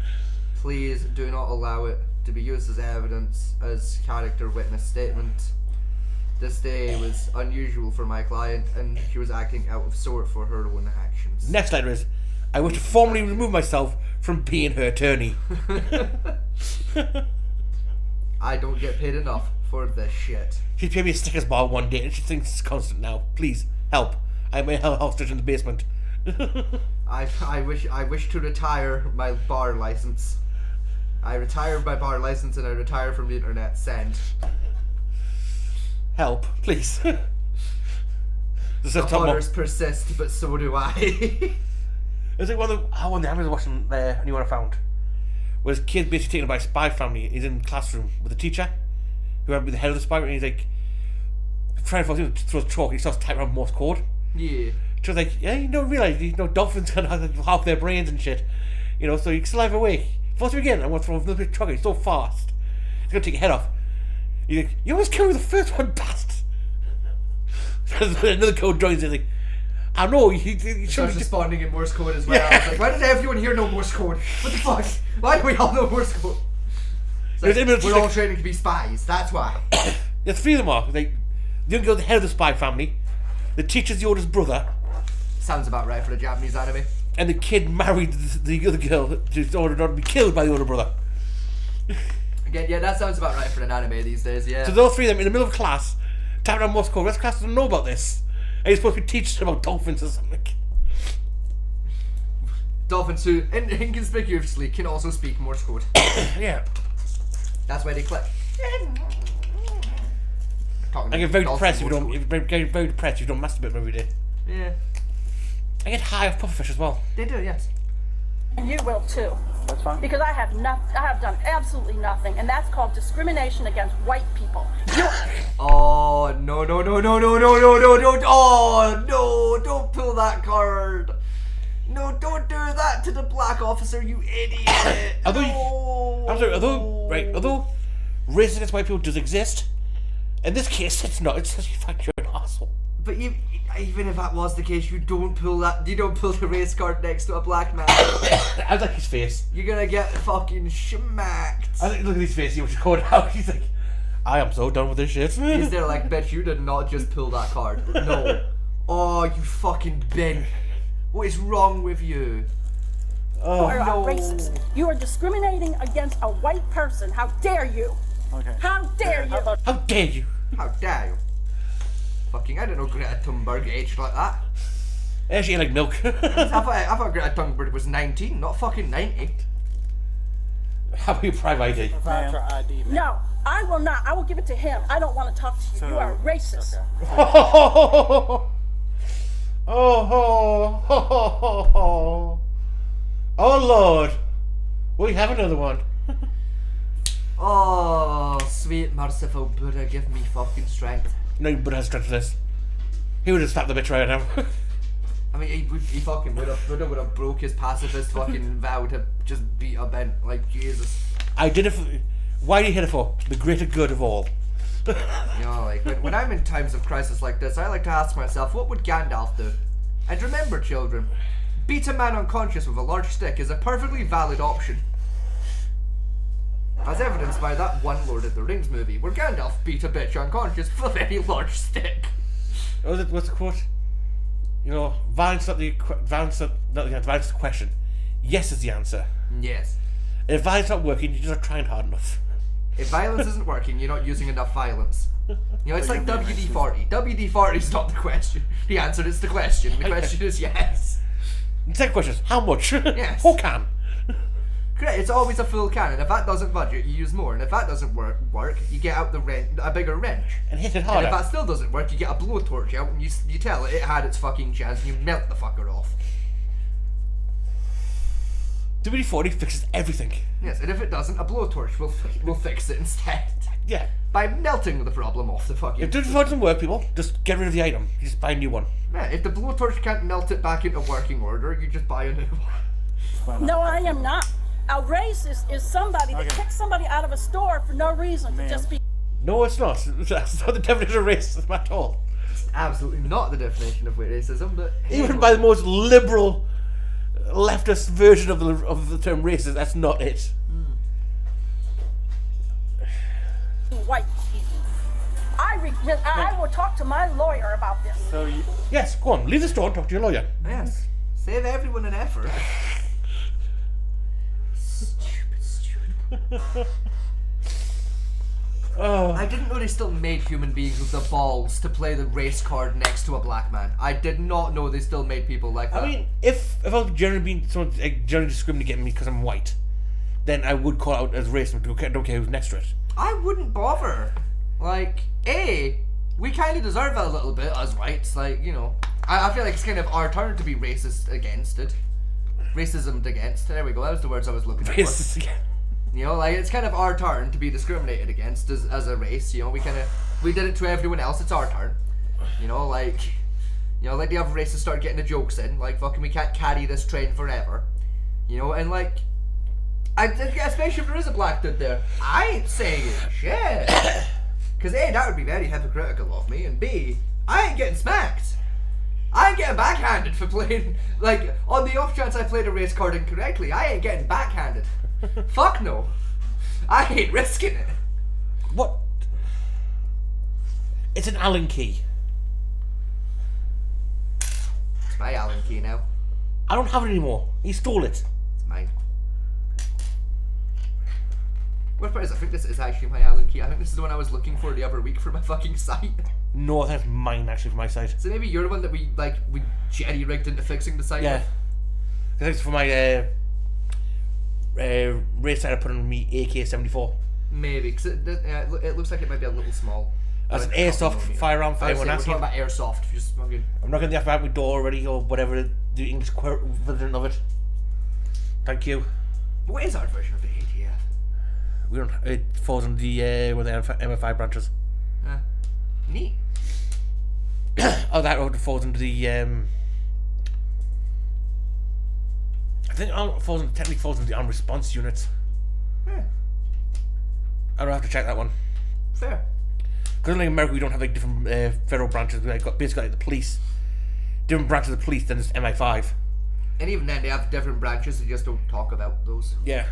S1: Please do not allow it to be used as evidence as character witness statement. This day was unusual for my client, and she was acting out of sort for her own actions.
S2: Next letter is, I wish to formally remove myself from being her attorney.
S1: I don't get paid enough for this shit.
S2: She paid me a Snickers bar one day, and she thinks it's constant now. Please help. I'm a hostage in the basement.
S1: I wish to retire my bar license. I retired my bar license and I retire from the internet. Send.
S2: Help, please.
S1: The horrors persist, but so do I.
S2: It's like one of the I was watching a new one I found. Where this kid basically taken by a spy family. He's in the classroom with a teacher who had been the head of the spy, and he's like trying to throw chalk. He starts typing out Morse code.
S1: Yeah.
S2: She was like, yeah, you don't realize, dolphins can have half their brains and shit. So you can still have a way. Before we begin, I want to throw a big truck. It's so fast. It's gonna take your head off. He's like, you almost killed me the first one, bastard. Another code joins in, like, I know, he
S1: starts responding in Morse code as well. Yeah. I was like, why does everyone here know Morse code? What the fuck? Why do we all know Morse code? Like, we're all training to be spies, that's why.
S2: There's 3 of them are. Like, the young girl's the head of the spy family. The teacher's the oldest brother.
S1: Sounds about right for a Japanese anime.
S2: And the kid married the other girl to order not to be killed by the older brother.
S1: Again, yeah, that sounds about right for an anime these days, yeah.
S2: So those 3 of them in the middle of class, tapping on Morse code. The rest of class doesn't know about this. And he's supposed to be teaching them about dolphins or something.
S1: Dolphins who inconspicuously can also speak Morse code.
S2: Yeah.
S1: That's why they click.
S2: I get very depressed if you don't. Get very depressed if you don't masturbate every day.
S1: Yeah.
S2: I get high off pufferfish as well.
S1: They do, yes.
S14: And you will too.
S11: That's fine.
S14: Because I have done absolutely nothing, and that's called discrimination against white people.
S1: Oh no! Oh no! Don't pull that card. No, don't do that to the black officer, you idiot.
S2: Although racism against white people does exist, in this case it's not. It's just you're an asshole.
S1: But even if that was the case, you don't pull the race card next to a black man.
S2: I like his face.
S1: You're gonna get fucking schmacked.
S2: I think look at his face. He was called out. He's like, I am so done with this shit.
S1: He's there like, bitch, you did not just pull that card. No. Oh, you fucking bin. What is wrong with you?
S14: You are racist. You are discriminating against a white person. How dare you?
S11: Okay.
S14: How dare you?
S2: How dare you?
S1: How dare you? Fucking, I don't know Greta Thunberg aged like that.
S2: Yeah, she like milk.
S1: I thought Greta Thunberg was 19, not fucking 90.
S2: How about your private ID?
S14: No, I will not. I will give it to him. I don't want to talk to you. You are racist.
S2: Oh Lord, we have another one.
S1: Oh, sweet merciful Buddha, give me fucking strength.
S2: No Buddha has strength for this. He would have slapped the bitch right now.
S1: I mean, he fucking would have. Buddha would have broke his pacifist fucking vow to just beat a bent. Like, Jesus.
S2: I did it for. Why did he hit it for? The greater good of all.
S1: You know, like, when I'm in times of crisis like this, I like to ask myself, what would Gandalf do? And remember, children, beat a man unconscious with a large stick is a perfectly valid option. As evidenced by that one Lord of the Rings movie, where Gandalf beat a bitch unconscious with a very large stick.
S2: What's the quote? You know, violence is the question. Yes is the answer.
S1: Yes.
S2: If violence not working, you're just not trying hard enough.
S1: If violence isn't working, you're not using enough violence. You know, it's like WD-40. WD-40 is not the question. The answer is the question. The question is yes.
S2: The second question is, how much?
S1: Yes.
S2: Whole can.
S1: Great, it's always a full can, and if that doesn't budget, you use more, and if that doesn't work, you get out a bigger wrench.
S2: And hit it harder.
S1: And if that still doesn't work, you get a blowtorch out, and you tell it had its fucking chance, and you melt the fucker off.
S2: WD-40 fixes everything.
S1: Yes, and if it doesn't, a blowtorch will fix it instead.
S2: Yeah.
S1: By melting the problem off the fucking...
S2: If WD-40 doesn't work, people, just get rid of the item. You just buy a new one.
S1: Yeah, if the blowtorch can't melt it back into working order, you just buy a new one.
S14: No, I am not. A racist is somebody that kicks somebody out of a store for no reason to just be...
S2: No, it's not. That's not the definition of racism at all.
S1: It's absolutely not the definition of racism, but...
S2: Even by the most liberal leftist version of the term racist, that's not it.
S14: White. I will talk to my lawyer about this.
S11: So you...
S2: Yes, go on. Leave the store and talk to your lawyer.
S1: Yes. Save everyone an effort. Stupid.
S2: Oh.
S1: I didn't know they still made human beings with the balls to play the race card next to a black man. I did not know they still made people like that.
S2: I mean, if I was generally discriminating against me because I'm white, then I would call out as racist. I don't care who's next to it.
S1: I wouldn't bother. Like, we kind of deserve it a little bit as whites. Like, you know, I feel like it's kind of our turn to be racist against it. Racism against. There we go. That was the words I was looking for.
S2: Racist again.
S1: You know, like, it's kind of our turn to be discriminated against as a race. You know, we did it to everyone else. It's our turn. You know, like the other races start getting the jokes in. Like, fucking, we can't carry this train forever. You know, and like, especially if there is a black dude there, I ain't saying shit. Because A, that would be very hypocritical of me, and B, I ain't getting smacked. I ain't getting backhanded for playing, like, on the off chance I played a race card incorrectly, I ain't getting backhanded. Fuck no. I ain't risking it.
S2: What? It's an Allen key.
S1: It's my Allen key now.
S2: I don't have it anymore. He stole it.
S1: It's mine. What part is I think this is actually my Allen key. I think this is the one I was looking for the other week for my fucking site.
S2: No, I think it's mine actually for my site.
S1: So maybe you're the one that we jerry-rigged into fixing the site?
S2: Yeah. Thanks for my race that I put on me AK-74.
S1: Maybe, because it looks like it might be a little small.
S2: That's an airsoft firearm for anyone
S1: We're
S2: asking.
S1: talking about airsoft. Just fucking.
S2: I'm not going to have to have my door already or whatever the English version of it. Thank you.
S1: What is our version of the ATF?
S2: We don't. It falls under the one of the MI5 branches.
S1: Neat.
S2: Oh, that road falls under the. I think it technically falls into the armed response units.
S1: Yeah.
S2: I don't have to check that one.
S1: Fair.
S2: Because in America we don't have like different federal branches. We got basically like the police, different branches of the police than just MI5.
S1: And even then, they have different branches. They just don't talk about those.
S2: Yeah.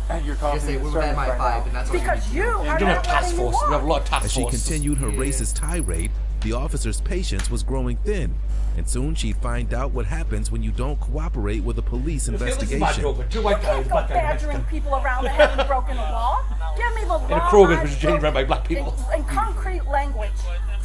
S11: And you're talking
S1: Just say
S11: to
S1: we're with
S11: service
S1: MI5,
S11: right now.
S1: and that's all
S14: Because
S1: you
S14: you
S1: need to know.
S14: are
S2: We don't have
S14: not
S2: task
S14: letting me
S2: force. We have a
S14: walk.
S2: lot of task
S6: As she
S2: force.
S6: continued her racist tirade, the officer's patience was growing thin, and soon she'd find out what happens when you don't cooperate with a police investigation.
S2: Two white guys,
S14: Go
S2: black guys.
S14: badgering people around that haven't broken the law. Give me the law.
S2: In a Kroger,
S14: I've
S2: which is changed
S14: broken
S2: by black people.
S14: In concrete language.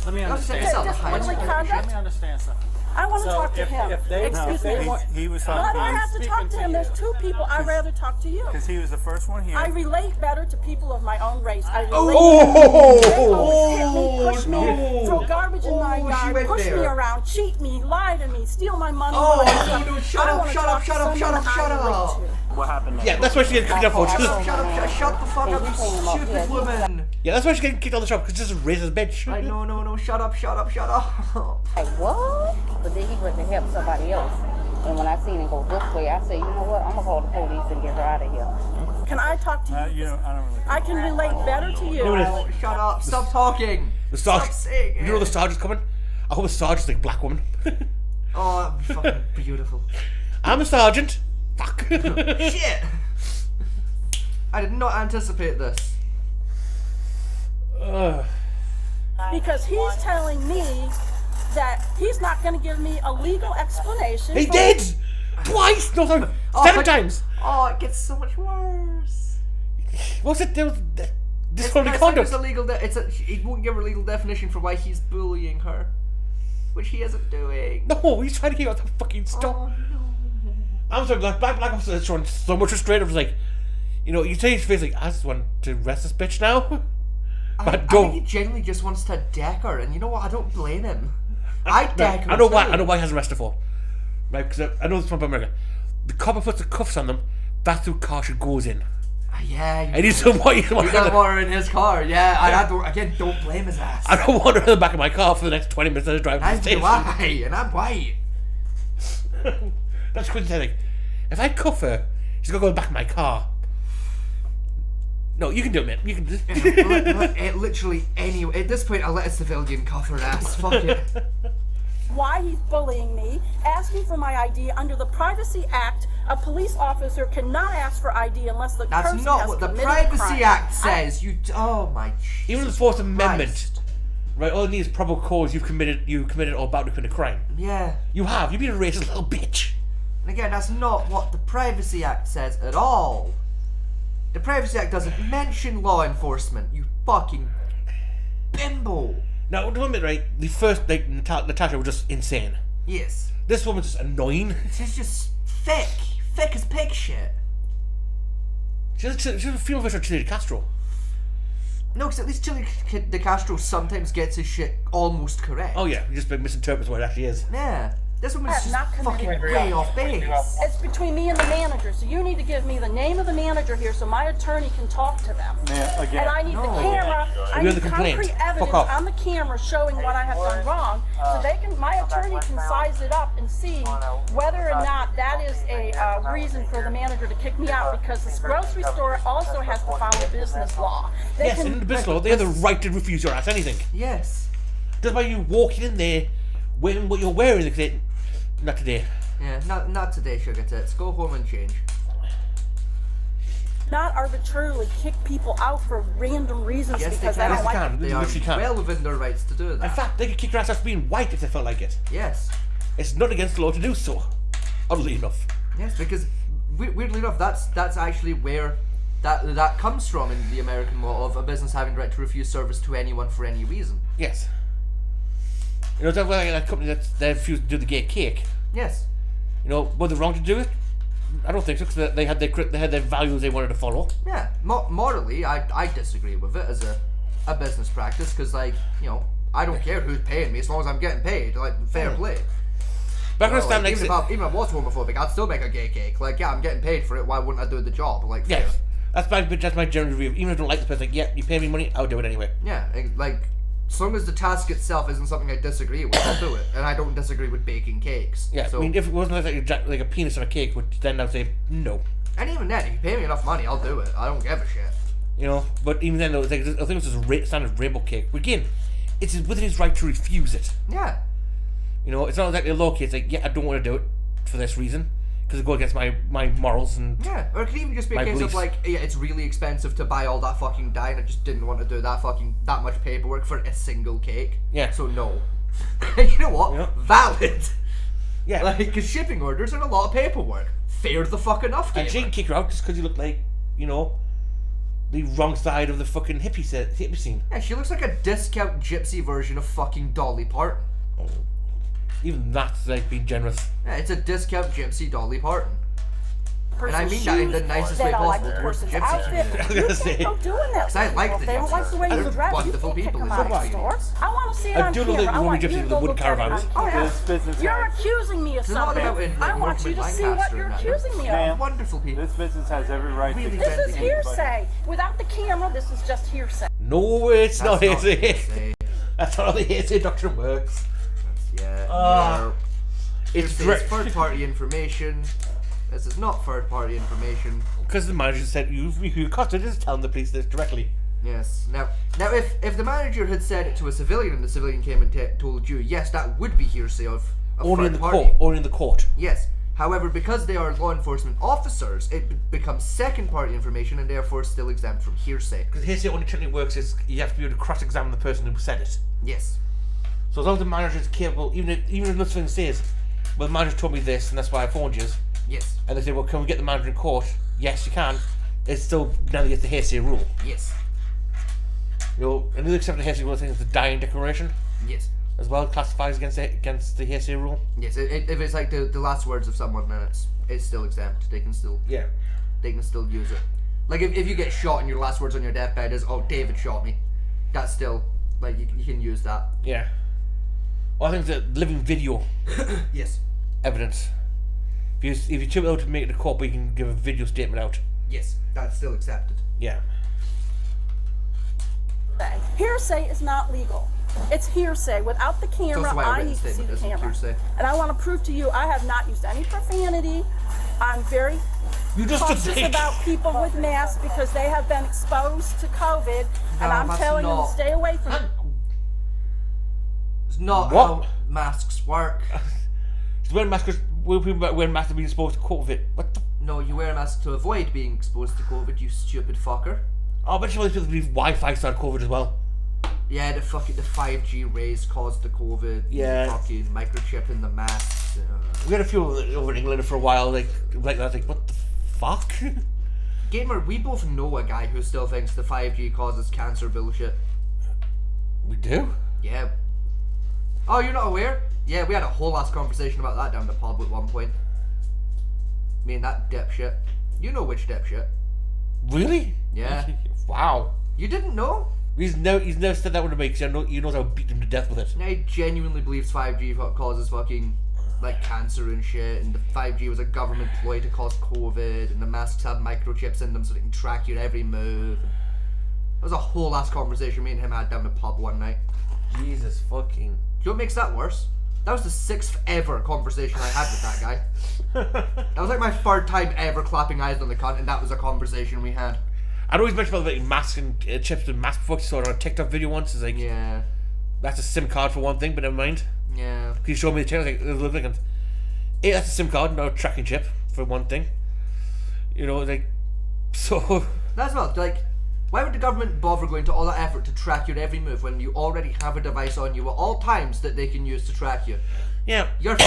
S11: Let me understand.
S14: Disorderly conduct.
S11: Let me understand something.
S14: I want to
S11: So
S14: talk to him.
S11: if they want, he was
S14: Why
S11: talking.
S14: do I have to talk to him? There's two people. I'd rather talk to you.
S11: Because he was the first one here.
S14: I relate better to people of my own race. I relate
S2: Oh!
S14: They always hit me, push me,
S1: no.
S14: throw garbage in my
S1: Oh, she
S14: yard,
S1: went
S14: push me
S1: there.
S14: around, cheat me, lie to me, steal my money.
S1: Oh,
S14: when I
S1: no,
S14: work.
S1: shut
S14: I
S1: up,
S14: wanna
S1: shut
S14: talk
S1: up,
S14: to
S1: shut up,
S14: someone
S1: shut
S14: I
S1: up.
S14: relate to.
S5: What happened next?
S2: Yeah, that's why she gets kicked off for.
S1: Shut the fuck up, you stupid woman.
S2: Yeah, that's why she's getting kicked out of the shop because she's just a racist bitch.
S1: I no, shut up.
S15: Like, what? But then he went to help somebody else. And when I seen him go this way, I said, you know what? I'm going to call the police and get her out of here.
S14: Can I talk to you?
S11: I don't really.
S14: I can relate better to you.
S2: No, it is.
S1: Shut up, stop talking.
S2: The
S1: Stop
S2: sergeant.
S1: saying
S2: You know
S1: it.
S2: the sergeant's coming? I hope the sergeant's like a black woman.
S1: Oh, that'd be fucking beautiful.
S2: I'm a sergeant. Fuck.
S1: Shit! I did not anticipate this.
S14: Because he's telling me that he's not going to give me a legal explanation.
S2: He
S14: for-
S2: did! Twice! No, sorry. Seven times!
S1: Oh, it gets so much worse.
S2: What's it?
S1: It's
S2: Disorderly
S1: not
S2: conduct.
S1: it's a legal. He won't give her a legal definition for why he's bullying her, which he isn't doing.
S2: No, he's trying to keep out the fucking stop.
S1: Oh no.
S2: I'm sorry, black officer showing so much restraint. I was like, you know, you say his face like, I just want to arrest this bitch now. But
S1: I think he genuinely just wants to deck her, and you know what? I don't blame him. I deck her.
S2: I know why.
S1: too.
S2: I know why he has arrested her for. Right? Because I know this from America. The copper puts the cuffs on them. That's who car she goes in.
S1: Yeah.
S2: And he's the one.
S1: You don't want her in his car. Yeah. I don't blame his ass.
S2: I don't want her in the back of my car for the next 20 minutes as I drive to the
S1: Neither
S2: station.
S1: do I, and I'm white.
S2: That's quintessential. If I cuff her, she's gonna go in the back of my car. No, you can do it, man. You can do it.
S1: Literally anyway. At this point, I'll let a civilian cuff her ass. Fuck it.
S14: Why he's bullying me, asking for my ID under the Privacy Act. A police officer cannot ask for ID unless the
S1: That's
S14: person
S1: not
S14: has
S1: what the
S14: committed a
S1: Privacy
S14: crime.
S1: Act says. Oh my.
S2: Even the Fourth Amendment, right? All it needs is probable cause. You committed or about to commit a crime.
S1: Yeah.
S2: You have. You've been a racist little bitch.
S1: And again, that's not what the Privacy Act says at all. The Privacy Act doesn't mention law enforcement. You fucking bimbo.
S2: Now, don't admit, right? The first, like, Natasha was just insane.
S1: Yes.
S2: This woman's just annoying.
S1: She's just thick as pig shit.
S2: She's a female version of Chile Castro.
S1: No, because at least Chile De Castro sometimes gets his shit almost correct.
S2: Oh yeah, you just misinterprets what it actually is.
S1: Yeah. This woman's
S14: I've
S1: just
S14: not committed
S1: fucking
S14: a
S1: way
S14: crime.
S1: off base.
S14: It's between me and the manager, so you need to give me the name of the manager here so my attorney can talk to them.
S11: Yeah, again.
S14: And I need the camera, I
S2: You're
S14: need
S2: the complaint.
S14: concrete
S2: Fuck
S14: evidence
S2: off.
S14: on the camera showing what I have done wrong, so my attorney can size it up and see whether or not that is a reason for the manager to kick me out, because this grocery store also has to follow business law. They
S2: Yes,
S14: can,
S2: in the business law, they have the right to refuse your ass anything.
S1: Yes.
S2: Just by you walking in there, wearing what you're wearing, they say, not today.
S1: Yeah, not today, sugar tits. Go home and change.
S14: not arbitrarily kick people out for random reasons
S1: Yes,
S14: because
S1: they
S14: I
S1: can.
S14: don't like it.
S1: They are
S2: literally can.
S1: well within their rights to do that.
S2: In fact, they could kick your ass out for being white if they felt like it.
S1: Yes.
S2: It's not against the law to do so. Oddly enough.
S1: Yes, because weirdly enough, that's actually where that comes from in the American law of a business having the right to refuse service to anyone for any reason.
S2: Yes. You know, that company that refused to do the gay cake.
S1: Yes.
S2: You know, were they wrong to do it? I don't think so, because they had their values they wanted to follow.
S1: Yeah, morally, I disagree with it as a business practice, because, like, you know, I don't care who's paying me as long as I'm getting paid, like, fair play.
S2: But I understand,
S1: even if I was homophobic, I'd still make a gay cake. Like, yeah, I'm getting paid for it, why wouldn't I do the job? Like, fair.
S2: Yes, that's my general review. Even if I don't like the person, like, yeah, you pay me money, I'll do it anyway.
S1: Yeah, like, as long as the task itself isn't something I disagree with, I'll do it. And I don't disagree with baking cakes.
S2: Yeah,
S1: so.
S2: I mean, if it wasn't like a penis on a cake, then I'd say no.
S1: And even then, if you pay me enough money, I'll do it. I don't give a shit.
S2: You know, but even then, though, I think it was just standard rainbow cake. But again, it's within his right to refuse it.
S1: Yeah.
S2: You know, it's not exactly a low key. It's like, yeah, I don't want to do it for this reason. Because it goes against my morals and
S1: yeah, or it could even just be a case of like, yeah, it's really expensive to buy all that fucking dye and I just didn't want to do that much paperwork for a single cake.
S2: Yeah.
S1: So no. You know what?
S2: Yeah.
S1: Valid.
S2: Yeah.
S1: Like, because shipping orders are a lot of paperwork. Fair the fuck enough, gamer.
S2: And she can kick her out just because you look like, you know, the wrong side of the fucking hippie scene.
S1: Yeah, she looks like a discount gypsy version of fucking Dolly Parton.
S2: Oh. Even that's like being generous.
S1: Yeah, it's a discount gypsy Dolly Parton. And I mean that in the nicest way possible towards the gypsy community.
S14: You can't go doing that.
S1: Because I like the
S14: They don't like the way you
S1: They're
S14: dress.
S1: wonderful
S14: You can't
S1: people.
S14: kick them out of the store. I want to see it on
S2: do know
S14: camera.
S2: that
S14: I
S2: you
S14: want
S2: gypsies
S14: you to
S2: with
S14: go
S2: the wood
S14: look at it.
S2: caravans.
S14: Oh, yeah.
S11: This business
S14: You're
S11: has-
S14: accusing me of
S1: There's a lot
S14: something.
S1: about it in
S14: I want you to see what you're accusing me of.
S1: Wonderful people.
S11: This business has every right to
S14: This is hearsay. Without the camera, this is just hearsay.
S2: No, it's not
S1: That's not
S2: hearsay.
S1: hearsay.
S2: That's not how the hearsay doctrine works.
S1: Yeah.
S2: It's
S1: third party information. This is not third party information.
S2: Because the manager said you cut it, just telling the police this directly.
S1: Yes. Now, if the manager had said it to a civilian and the civilian came and told you, yes, that would be hearsay of
S2: Only in
S1: third
S2: the
S1: party.
S2: court. Only in the court.
S1: Yes. However, because they are law enforcement officers, it becomes second party information and therefore still exempt from hearsay.
S2: Because hearsay only technically works is you have to be able to cross-examine the person who said it.
S1: Yes.
S2: So as long as the manager is capable, even if nothing says, well, the manager told me this and that's why I phoned you.
S1: Yes.
S2: And they say, well, can we get the manager in court? Yes, you can. It's still now they get the hearsay rule.
S1: Yes.
S2: You know, another accepted hearsay rule, I think, is the dying declaration.
S1: Yes.
S2: As well, classifies against the hearsay rule.
S1: Yes. If it's like the last words of someone, then it's still exempt. They can still use it. Like if you get shot and your last words on your deathbed is, "Oh, David shot me," that's still like you can use that.
S2: Yeah. Well, I think the living video.
S1: Yes.
S2: Evidence. If you're too able to make it to court, but you can give a video statement out.
S1: Yes, that's still accepted.
S2: Yeah.
S14: Hearsay is not legal. It's hearsay. Without the camera,
S1: also why a
S14: I
S1: written
S14: need to see
S1: statement
S14: the
S1: isn't
S14: camera.
S1: hearsay.
S14: And I want to prove to you I have not used any profanity. I'm very cautious about people with masks because they have been exposed to COVID, and I'm
S1: that's
S14: telling them
S1: not-
S14: to stay away from it.
S1: It's not
S2: What?
S1: how masks work.
S2: Wearing masks, wearing masks being exposed to COVID. What the?
S1: No, you wear a mask to avoid being exposed to COVID, you stupid fucker.
S2: Oh, I bet you all these people believe Wi-Fi started COVID as well.
S1: Yeah, the 5G rays caused the COVID.
S2: Yeah.
S1: Fucking microchip in the masks.
S2: We had a few over in England for a while, like that. Like, what the fuck?
S1: Gamer, we both know a guy who still thinks the 5G causes cancer bullshit.
S2: We do?
S1: Yeah. Oh, you're not aware? Yeah, we had a whole ass conversation about that down the pub at one point. Me and that dipshit. You know which dipshit.
S2: Really?
S1: Yeah.
S2: Wow.
S1: You didn't know?
S2: He's never said that one to me because he knows I would beat him to death with it.
S1: And he genuinely believes 5G causes fucking like cancer and shit, and the 5G was a government ploy to cause COVID, and the masks have microchips in them so they can track your every move. That was a whole ass conversation me and him had down the pub one night.
S2: Jesus fucking.
S1: Do you know what makes that worse? That was the 6th ever conversation I had with that guy. That was like my 3rd time ever clapping eyes on the cunt, and that was a conversation we had.
S2: I'd always mention about like masks and chips and mask before. Saw it on a TikTok video once. It's like,
S1: yeah,
S2: that's a SIM card for one thing, but never mind.
S1: Yeah.
S2: He showed me the channel. Like, hey, that's a SIM card, not a tracking chip for one thing. You know, like, so.
S1: That's not like. Why would the government bother going to all that effort to track your every move when you already have a device on you at all times that they can use to track you?
S2: Yeah.
S1: You're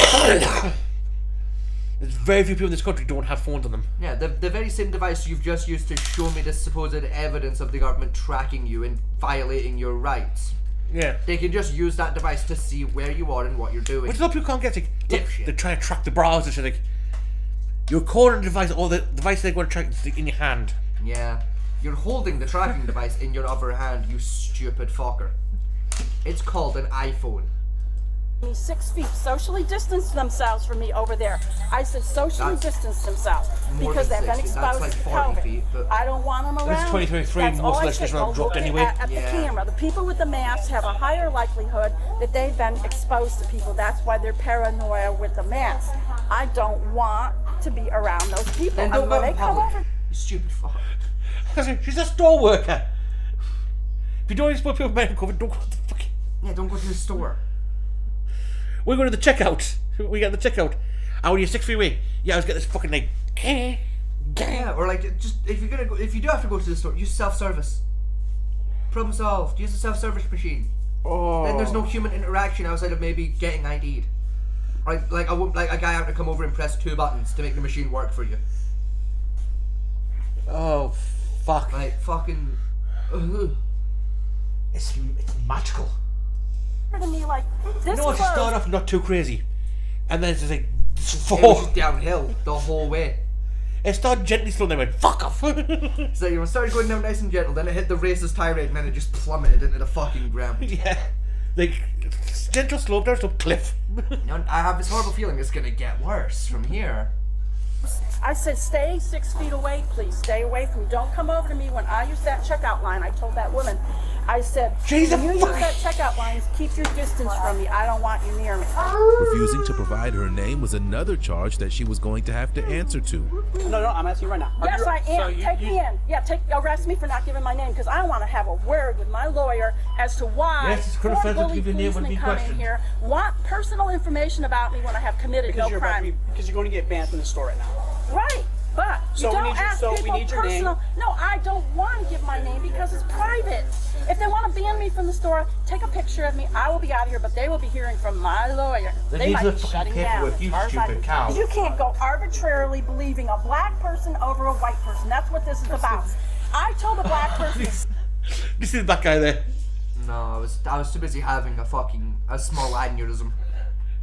S2: There's very few people in this country who don't have phones on them.
S1: Yeah, the very same device you've just used to show me this supposed evidence of the government tracking you and violating your rights.
S2: Yeah.
S1: They can just use that device to see where you are and what you're doing.
S2: Which a lot of people can't get. Like, They're trying to track the browser. So like, you're recording the device, or the device they're going to track is in your hand.
S1: Yeah. You're holding the tracking device in your other hand, you stupid fucker. It's called an iPhone.
S14: 6 feet, socially distanced themselves from me over there. I said socially distance themselves because they've been exposed
S1: like
S14: to
S1: 40
S14: COVID.
S1: feet, but
S14: I don't want them around.
S2: This is 2023,
S14: That's
S2: most
S14: all I
S2: elections
S14: said.
S2: are
S14: Go
S2: dropped
S14: look
S2: anyway.
S14: At the camera, the people with the masks have a higher likelihood that they've been exposed to people. That's why they're paranoia with the masks. I don't want to be around those people.
S1: Then
S14: And
S1: don't
S14: when
S1: go
S14: they
S1: in
S14: come
S1: public.
S14: over,
S1: You stupid fuck.
S2: She's a store worker. If you don't expose people with medical COVID, don't go to the fucking...
S1: Yeah, don't go to the store.
S2: We're going to the checkout. We get the checkout. And when you're 6 feet away, yeah, I was getting this fucking like...
S1: Yeah, or like, just, if you do have to go to the store, use self-service. Problem solved. Use the self-service machine.
S2: Oh.
S1: Then there's no human interaction outside of maybe getting ID'd. Like a guy having to come over and press 2 buttons to make the machine work for you.
S2: Oh, fuck.
S1: Like, fucking...
S2: It's magical.
S14: to me like, this
S2: You know what, to
S14: close.
S2: start off not too crazy. And then it's just like...
S1: It was just downhill the whole way.
S2: It started gently slow, and then went, fuck off.
S1: So you started going down nice and gentle, then it hit the racer's tire rate, and then it just plummeted into the fucking ground.
S2: Yeah. Like, gentle slope, down slope, cliff.
S1: I have this horrible feeling it's gonna get worse from here.
S14: I said, stay 6 feet away, please. Stay away from me. Don't come over to me when I use that checkout line. I told that woman, I said,
S2: Jesus
S14: when you use that checkout line, keep your distance from me. I don't want you near me.
S6: Refusing to provide her name was another charge that she was going to have to answer to.
S17: No, I'm asking you right now.
S14: Yes, I am. Take me in. Yeah, arrest me for not giving my name because I want to have a word with my lawyer as to why
S2: Yes, it's quite offensive to give your name when being
S14: come in
S2: questioned.
S14: here, want personal information about me when I have committed no crime.
S17: Because you're going to get banned from the store right now.
S14: Right, but
S17: So
S14: you
S17: we
S14: don't
S17: need your-
S14: ask
S17: so we
S14: people
S17: need your name.
S14: personal. No, I don't want to give my name because it's private. If they want to ban me from the store, take a picture of me. I will be out of here, but they will be hearing from my lawyer.
S2: Then
S14: They
S2: these
S14: might
S2: are
S14: be
S2: fucking
S14: shutting down.
S2: paperwork, you
S14: as far as I
S2: stupid
S14: can
S2: cow.
S14: tell. You can't go arbitrarily believing a black person over a white person. That's what this is about. I told a black person.
S2: This is that guy there.
S1: No, I was too busy having a small aneurysm.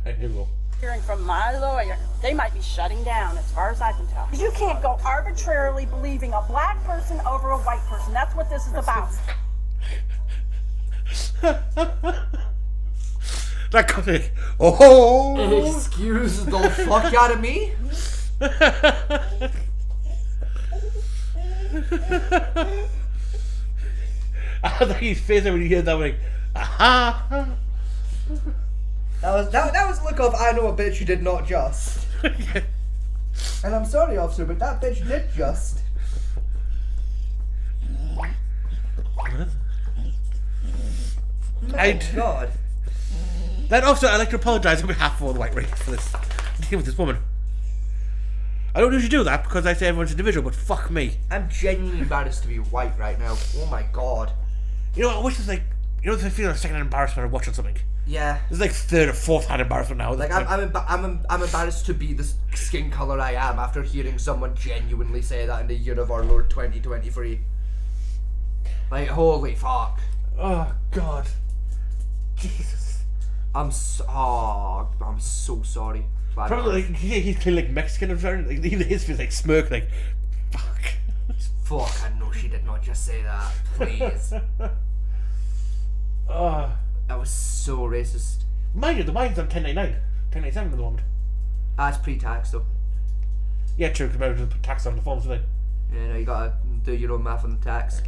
S2: Here we go.
S14: Hearing from my lawyer, they might be shutting down as far as I can tell. You can't go arbitrarily believing a black person over a white person. That's what this is about.
S2: That got it. Oh!
S1: Excuse the fuck out of me?
S2: I thought his face when he heard that, like, aha!
S1: That was a look of, I know a bitch who did not just. And I'm sorry, officer, but that bitch did just. My God.
S2: That officer, I'd like to apologise on behalf of all the white race for this deal with this woman. I don't usually do that because I say everyone's individual, but fuck me.
S1: I'm genuinely embarrassed to be white right now. Oh my God.
S2: You know, I wish it was like, you know, I feel like second-hand embarrassment of watching something.
S1: Yeah.
S2: It's like third or fourth-hand embarrassment now.
S1: Like I'm embarrassed to be the skin color I am after hearing someone genuinely say that in the year of our Lord 2023. Like, holy fuck.
S2: Oh God. Jesus.
S1: I'm so sorry.
S2: Probably like, he's clearly like Mexican or something. Like, even his face like smirk, like, fuck.
S1: Fuck, I know she did not just say that. Please.
S2: Oh.
S1: That was so racist.
S2: Mind you, the wine's on 10.99, 10.97 at the moment.
S1: It's pre-tax though.
S2: Yeah, true. Because to put tax on the phones, don't they?
S1: Yeah, no, you gotta do your own math on the tax.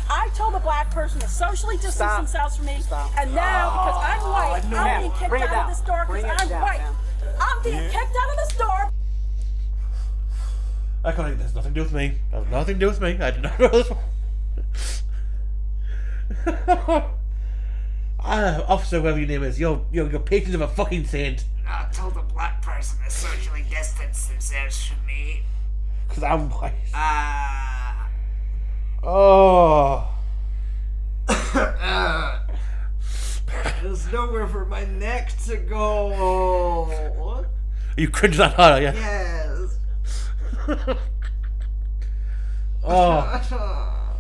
S14: I told a black person to socially distance themselves from me, and now because I'm white,
S1: no.
S14: I'm being kicked
S17: Bring it
S14: out of
S17: down.
S14: the store
S17: Bring
S14: because
S17: it
S14: I'm
S17: down,
S14: white.
S17: ma'am.
S14: I'm being kicked out of the store.
S2: I can't think, there's nothing to do with me. There's nothing to do with me. I did not know this one. Officer, whatever your name is, your patience of a fucking saint.
S1: I told a black person to socially distance themselves from me.
S2: Because I'm white. Oh.
S1: There's nowhere for my neck to go.
S2: You cringe that hard, yeah?
S1: Yes.
S2: Oh.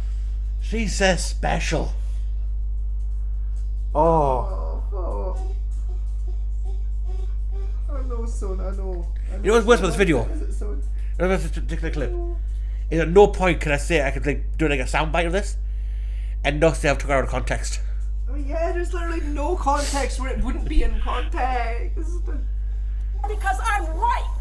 S2: She says special. Oh.
S1: know, son. I know.
S2: You know what's worse about this video?
S1: Is it, son?
S2: Remember this particular clip? Is at no point can I say I could like do like a soundbite of this and not say I've took it out of context.
S1: Oh yeah, there's literally no context where it wouldn't be in context.
S14: Because I'm white.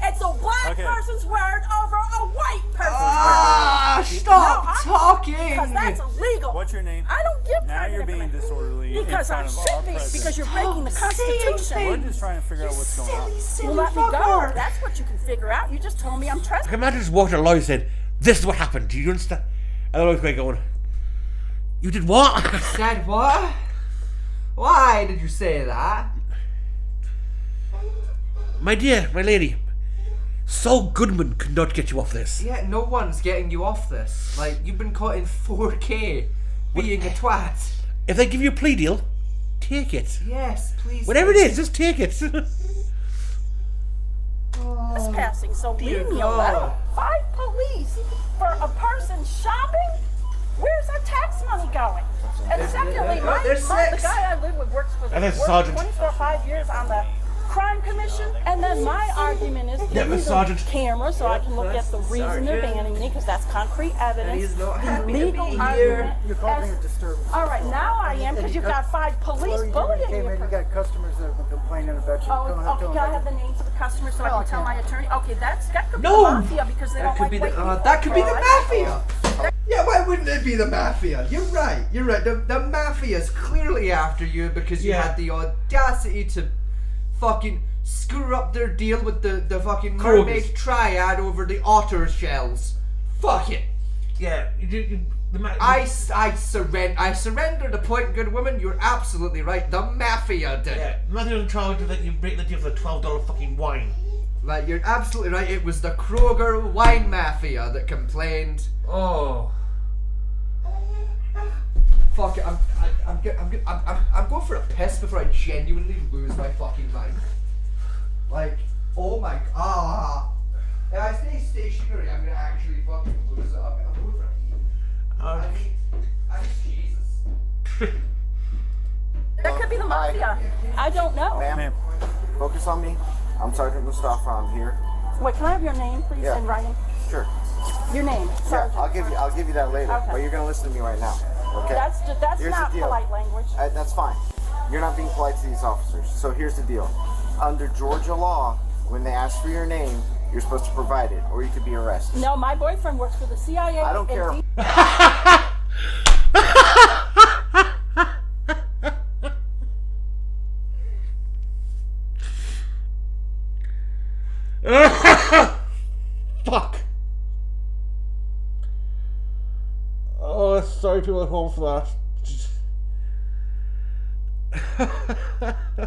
S14: It's a black person's word over a white person's word.
S1: Stop talking!
S14: Because that's illegal.
S11: What's your name?
S14: I don't give
S11: Now you're being disorderly.
S14: because I should be. Because you're breaking the Constitution.
S11: We're just trying to figure out what's going on.
S14: Well, let me go. That's what you can figure out. You just told me I'm
S2: I
S14: trespassing.
S2: can imagine just walking to a lawyer and said, "This is what happened. Do you understand?" And the lawyer's going, "You did what?"
S1: Said what? Why did you say that?
S2: My dear, my lady, Saul Goodman could not get you off this.
S1: Yeah, no one's getting you off this. Like, you've been caught in 4K being a twat.
S2: If they give you a plea deal, take it.
S1: Yes, please.
S2: Whatever it is, just take it.
S14: Trespassing, so
S1: Dear
S14: leave me
S1: God.
S14: alone. 5 police for a person shopping? Where's our tax money going? And secondly, the guy I live with works for
S2: And there's a
S14: worked
S2: sergeant.
S14: 25 years on the crime commission, and then my argument is
S2: Yeah,
S14: give
S2: but
S14: me
S2: sergeant.
S14: the camera so I can look at the reason they're banning me, because that's concrete evidence.
S1: he's not
S14: the
S1: happy to
S14: legal
S1: be
S14: argument.
S1: here.
S17: You're causing a disturbance.
S14: All right, now I am, because you've got 5 police bullying
S17: came
S14: you.
S17: in, you got customers that have been complaining about you.
S14: Oh,
S17: Don't have
S14: okay,
S17: to
S14: can I have the names of the customers so I can tell my attorney? Okay, that could be
S1: No!
S14: the mafia, because they
S1: That
S14: don't
S1: could
S14: like
S1: be
S14: white
S1: the
S14: people.
S1: that could be the
S14: Oh, I-
S1: mafia. Yeah, why wouldn't it be the mafia? You're right. You're right. The mafia's clearly after you because you
S2: Yeah.
S1: had the audacity to fucking screw up their deal with the fucking
S2: Krogers.
S1: mermaid triad over the otter shells. Fuck it.
S2: Yeah,
S1: I surrender the point, good woman. You're absolutely right. The mafia did it.
S2: Mother in trial to let you break the deal for the $12 fucking wine.
S1: Right, you're absolutely right. It was the Kroger wine mafia that complained.
S2: Oh.
S1: Fuck it. I'm going for a piss before I genuinely lose my fucking mind. Like, oh my if I stay stationary, I'm gonna actually fucking lose it. I'm going for a pee. I need Jesus.
S14: That could be the mafia. I don't know.
S18: Ma'am, focus on me. I'm Sergeant Mustafa. I'm here.
S14: Wait, can I have your name, please,
S18: Yeah.
S14: in writing?
S18: Sure.
S14: Your name, Sergeant.
S18: Yeah, I'll give you that later.
S14: Okay.
S18: But you're gonna listen to me right now. Okay.
S14: That's
S18: Here's
S14: not
S18: the deal.
S14: polite language.
S18: That's fine. You're not being polite to these officers. So here's the deal. Under Georgia law, when they ask for your name, you're supposed to provide it, or you could be arrested.
S14: No, my boyfriend works for the CIA.
S18: I don't care.
S2: Fuck. Oh, sorry people at home for that.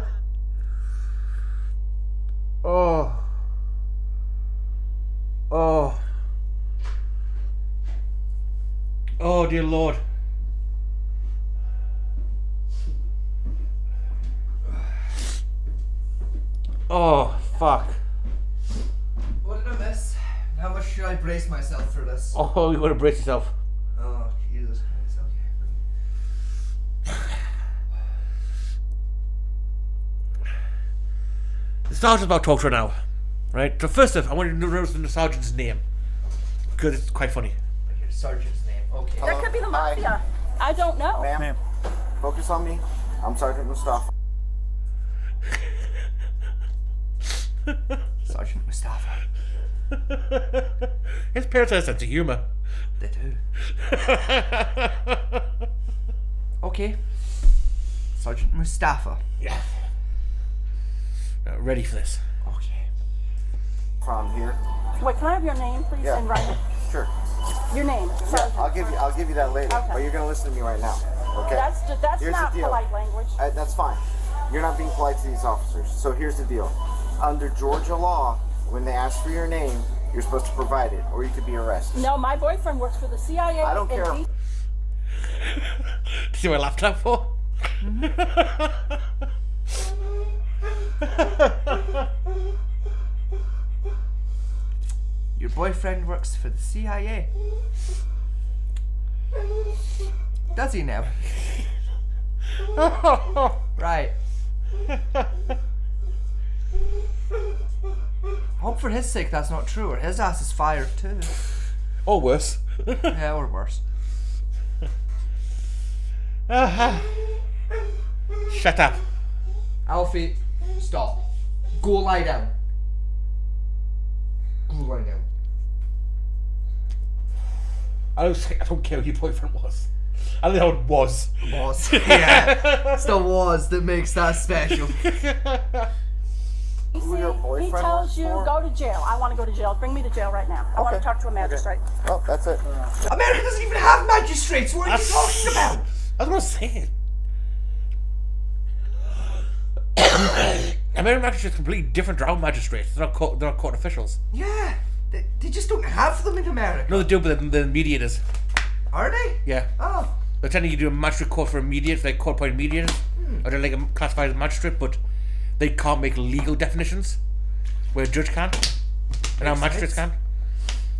S2: Oh. Oh. Oh, dear Lord. Oh, fuck.
S1: What did I miss? How much should I brace myself for this?
S2: Oh, you gotta brace yourself.
S1: Oh, Jesus Christ. Okay.
S2: The sergeant's about to talk to her now. Right? So first off, I want you to notice the sergeant's name. Because it's quite funny.
S1: Sergeant's name. Okay.
S14: That could be the mafia. I don't know.
S18: Ma'am, focus on me. I'm Sergeant Mustafa.
S1: Sergeant Mustafa.
S2: His parents have a sense of humour.
S1: They do. Okay. Sergeant Mustafa.
S2: Yeah. Ready for this.
S1: Okay.
S18: From here.
S14: Wait, can I have your name, please,
S18: Yeah.
S14: in writing?
S18: Sure.
S14: Your name,
S18: Yeah,
S14: Sergeant.
S18: I'll give you that later.
S14: Okay.
S18: But you're gonna listen to me right now. Okay.
S14: That's
S18: Here's
S14: not
S18: the deal.
S14: polite language.
S18: That's fine. You're not being polite to these officers. So here's the deal. Under Georgia law, when they ask for your name, you're supposed to provide it, or you could be arrested.
S14: No, my boyfriend works for the CIA.
S18: I don't care.
S14: and he-
S2: See what I laughed out for?
S1: Your boyfriend works for the CIA. Does he now? Right. Hope for his sake that's not true, or his ass is fired too.
S2: Or worse.
S1: Yeah, or worse.
S2: Shut up.
S1: Alfie, stop. Go lie down. Go lie down.
S2: I don't care who your boyfriend was. I don't know how it was.
S1: Was. Yeah. It's the was that makes that special.
S14: He tells you, go to jail. I want to go to jail. Bring me to jail right now. I want to talk to a magistrate.
S18: Oh, that's it.
S1: America doesn't even have magistrates. What are you talking about?
S2: That's what I'm saying. American magistrates are completely different to our magistrates. They're not court officials.
S1: Yeah. They just don't have them in America.
S2: No, they do, but they're mediators.
S1: Are they?
S2: Yeah.
S1: Oh.
S2: They're telling you to do a magistrate court for a mediator, like court-appointed mediators. Or they're like classified as magistrate, but they can't make legal definitions, where a judge can, and our magistrates can.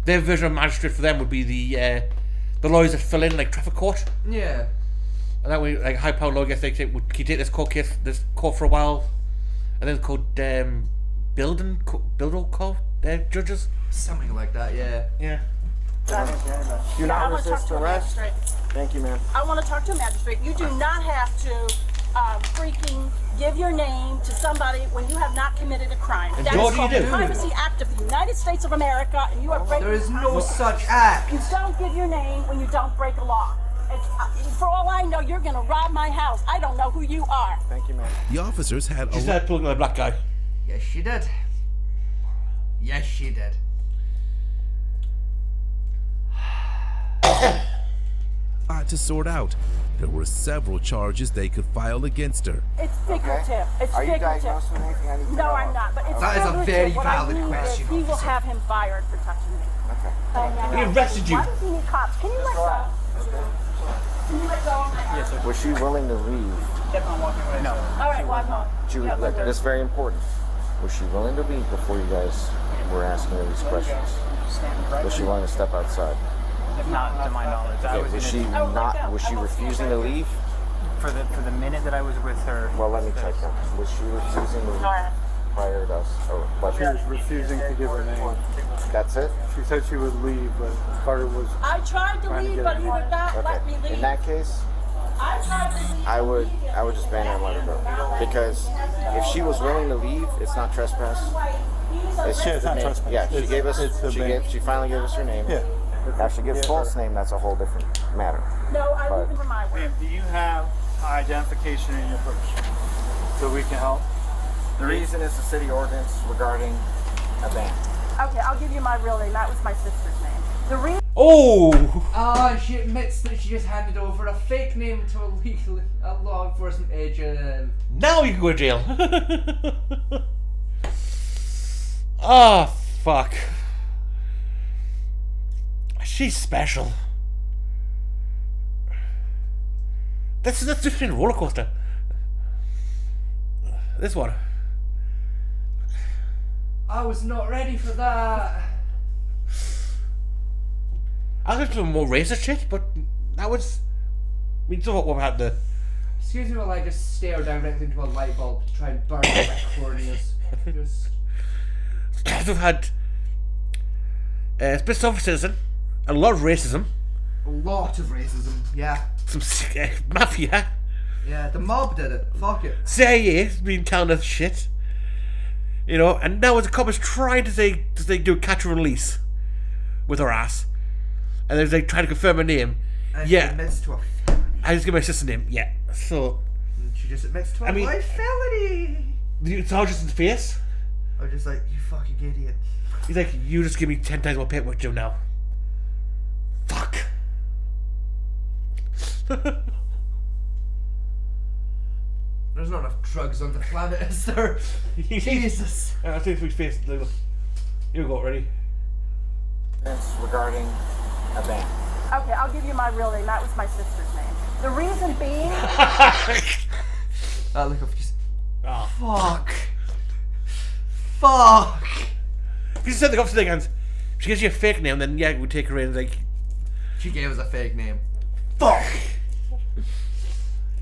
S2: Their version of magistrate for them would be the lawyers that fill in like traffic court.
S1: Yeah.
S2: And that way, like high-powered lawyer gets like, can you take this court for a while, and then it's called building court judges.
S1: Something like that, yeah.
S2: Yeah.
S18: Do not resist arrest. Thank you, ma'am.
S14: I want to talk to a magistrate. You do not have to freaking give your name to somebody when you have not committed a crime.
S2: And
S14: That
S2: what
S14: is
S2: do you
S14: called
S2: do?
S14: the Privacy Act of the United States of America, and you are breaking.
S1: There is no such act.
S14: You don't give your name when you don't break a law. For all I know, you're going to rob my house. I don't know who you are.
S18: Thank you, ma'am.
S6: The officers had
S2: She started pulling on the black guy.
S1: Yes, she did. Yes, she did.
S6: to sort out. There were several charges they could file against her.
S14: It's figurative. It's
S18: Are you
S14: figurative.
S18: diagnosed with anything I need to know?
S14: No, I'm not. But it's
S1: That is a
S14: figurative.
S1: very
S14: What I
S1: valid
S14: mean
S1: question,
S14: is he will
S1: officer.
S14: have him fired for touching me.
S18: Okay.
S2: He arrested you.
S14: Why does he need cops? Can you let go? Can you let go?
S18: Yes, sir. Was she willing to leave?
S11: No.
S14: All right, well, I'm not.
S18: She was, look, this is very important. Was she willing to leave before you guys were asking her these questions? Was she willing to step outside?
S11: Not to my knowledge. I
S18: Okay, was she not? Was she refusing to leave?
S11: For the minute that I was with her.
S18: Well, let me check that. Was she refusing to leave prior to us? Or what?
S17: She was refusing to give her name.
S18: That's it?
S17: She said she would leave, but Carter was.
S14: I tried to leave, but he would not let me leave.
S18: In that case,
S14: I tried to leave.
S18: I would just ban her and let her go. Because if she was willing to leave, it's not trespass. It's
S17: Yeah, it's not trespass.
S18: Yeah, she
S17: It's-
S18: gave us.
S17: it's a ban.
S18: She finally gave us her name.
S17: Yeah.
S18: Now she gives false name. That's a whole different matter.
S14: No, I
S18: But-
S14: leave for my way.
S11: Ma'am, do you have identification in your purse so we can help?
S18: The reason is the city ordinance regarding a ban.
S14: Okay, I'll give you my real name. That was my sister's name. The reason.
S1: Ah, she admits that she just handed over a fake name to a law enforcement agent.
S2: Now you can go to jail. Oh, fuck. She's special. That's just been a roller coaster. This one.
S1: I was not ready for that.
S2: I was expecting more racist shit, but that was. I mean, so what had the.
S1: Excuse me while I just stare directly into a light bulb to try and burn out my corneas. Just...
S2: We've had. Split citizen, a lot of racism.
S1: A lot of racism, yeah.
S2: Some mafia.
S1: Yeah, the mob did it. Fuck it.
S2: CIA being telling us shit. You know, and now as a cop is trying to say do a catch and release with her ass. And they're like trying to confirm her name.
S1: And
S2: yeah.
S1: she admits to a felony.
S2: I just give my sister's name, yeah. So
S1: And she just admits to a life felony.
S2: The sergeant's in the face.
S1: I'm just like, you fucking idiot.
S2: He's like, you just give me 10 times more paperwork to do now. Fuck.
S1: There's not enough drugs on the planet, is there? Jesus.
S2: I'll take his face. You go, ready?
S18: It's regarding a ban.
S14: Okay, I'll give you my real name. That was my sister's name. The reason being.
S1: Look, I've just.
S2: Oh.
S1: Fuck. Fuck.
S2: If you said the officer thing, and she gives you a fake name, then yeah, we take her in. Like,
S1: she gave us a fake name. Fuck.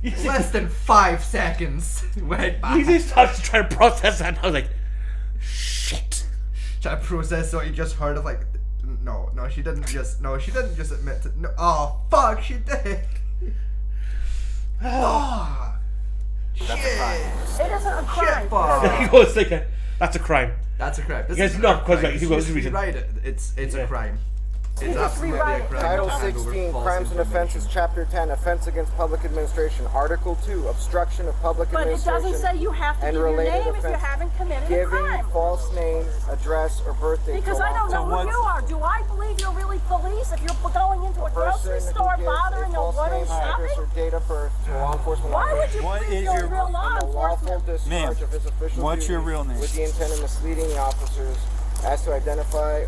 S1: Less than 5 seconds went by.
S2: He just started to try to process that, and I was like, shit.
S1: trying to process what you just heard of, like, no, she didn't just admit to, no, oh, fuck, she did. Oh, shit.
S14: It isn't a crime.
S1: Shit, fuck.
S2: He goes like, that's a crime.
S1: That's a crime. This
S2: Yes,
S1: is
S2: no,
S1: a
S2: because
S1: crime.
S2: like, he
S1: You
S2: goes
S1: just
S2: to read it.
S1: rewrite it. It's a crime.
S14: You
S1: It's
S14: just
S1: absolutely
S14: rewrite
S1: a
S14: it.
S1: crime.
S18: Title
S1: to hand over
S18: 16,
S1: false
S18: Crimes and
S1: information.
S18: Offenses, Chapter 10, Offense Against Public Administration, Article 2, Obstruction of Public
S14: But it
S18: Administration.
S14: doesn't say you have to
S18: and
S14: give your
S18: related
S14: name if you
S18: offenses.
S14: haven't committed a
S18: Giving
S14: crime.
S18: false name, address, or birthday.
S14: Because
S18: to
S14: I don't know
S18: law
S14: who you are. Do I believe you're really police if you're going into a
S18: person
S14: grocery
S18: who
S14: store
S18: gives
S14: bothering a
S18: false
S14: woman
S18: name, address,
S14: shopping?
S18: or date of birth to law enforcement.
S14: Why would you
S11: What
S14: believe
S11: is
S14: you're
S11: your-
S14: real law
S18: and the lawful
S14: enforcement?
S18: discharge of his official
S11: what's your
S18: duties
S11: real name?
S18: with the intent of misleading the officers as to identify.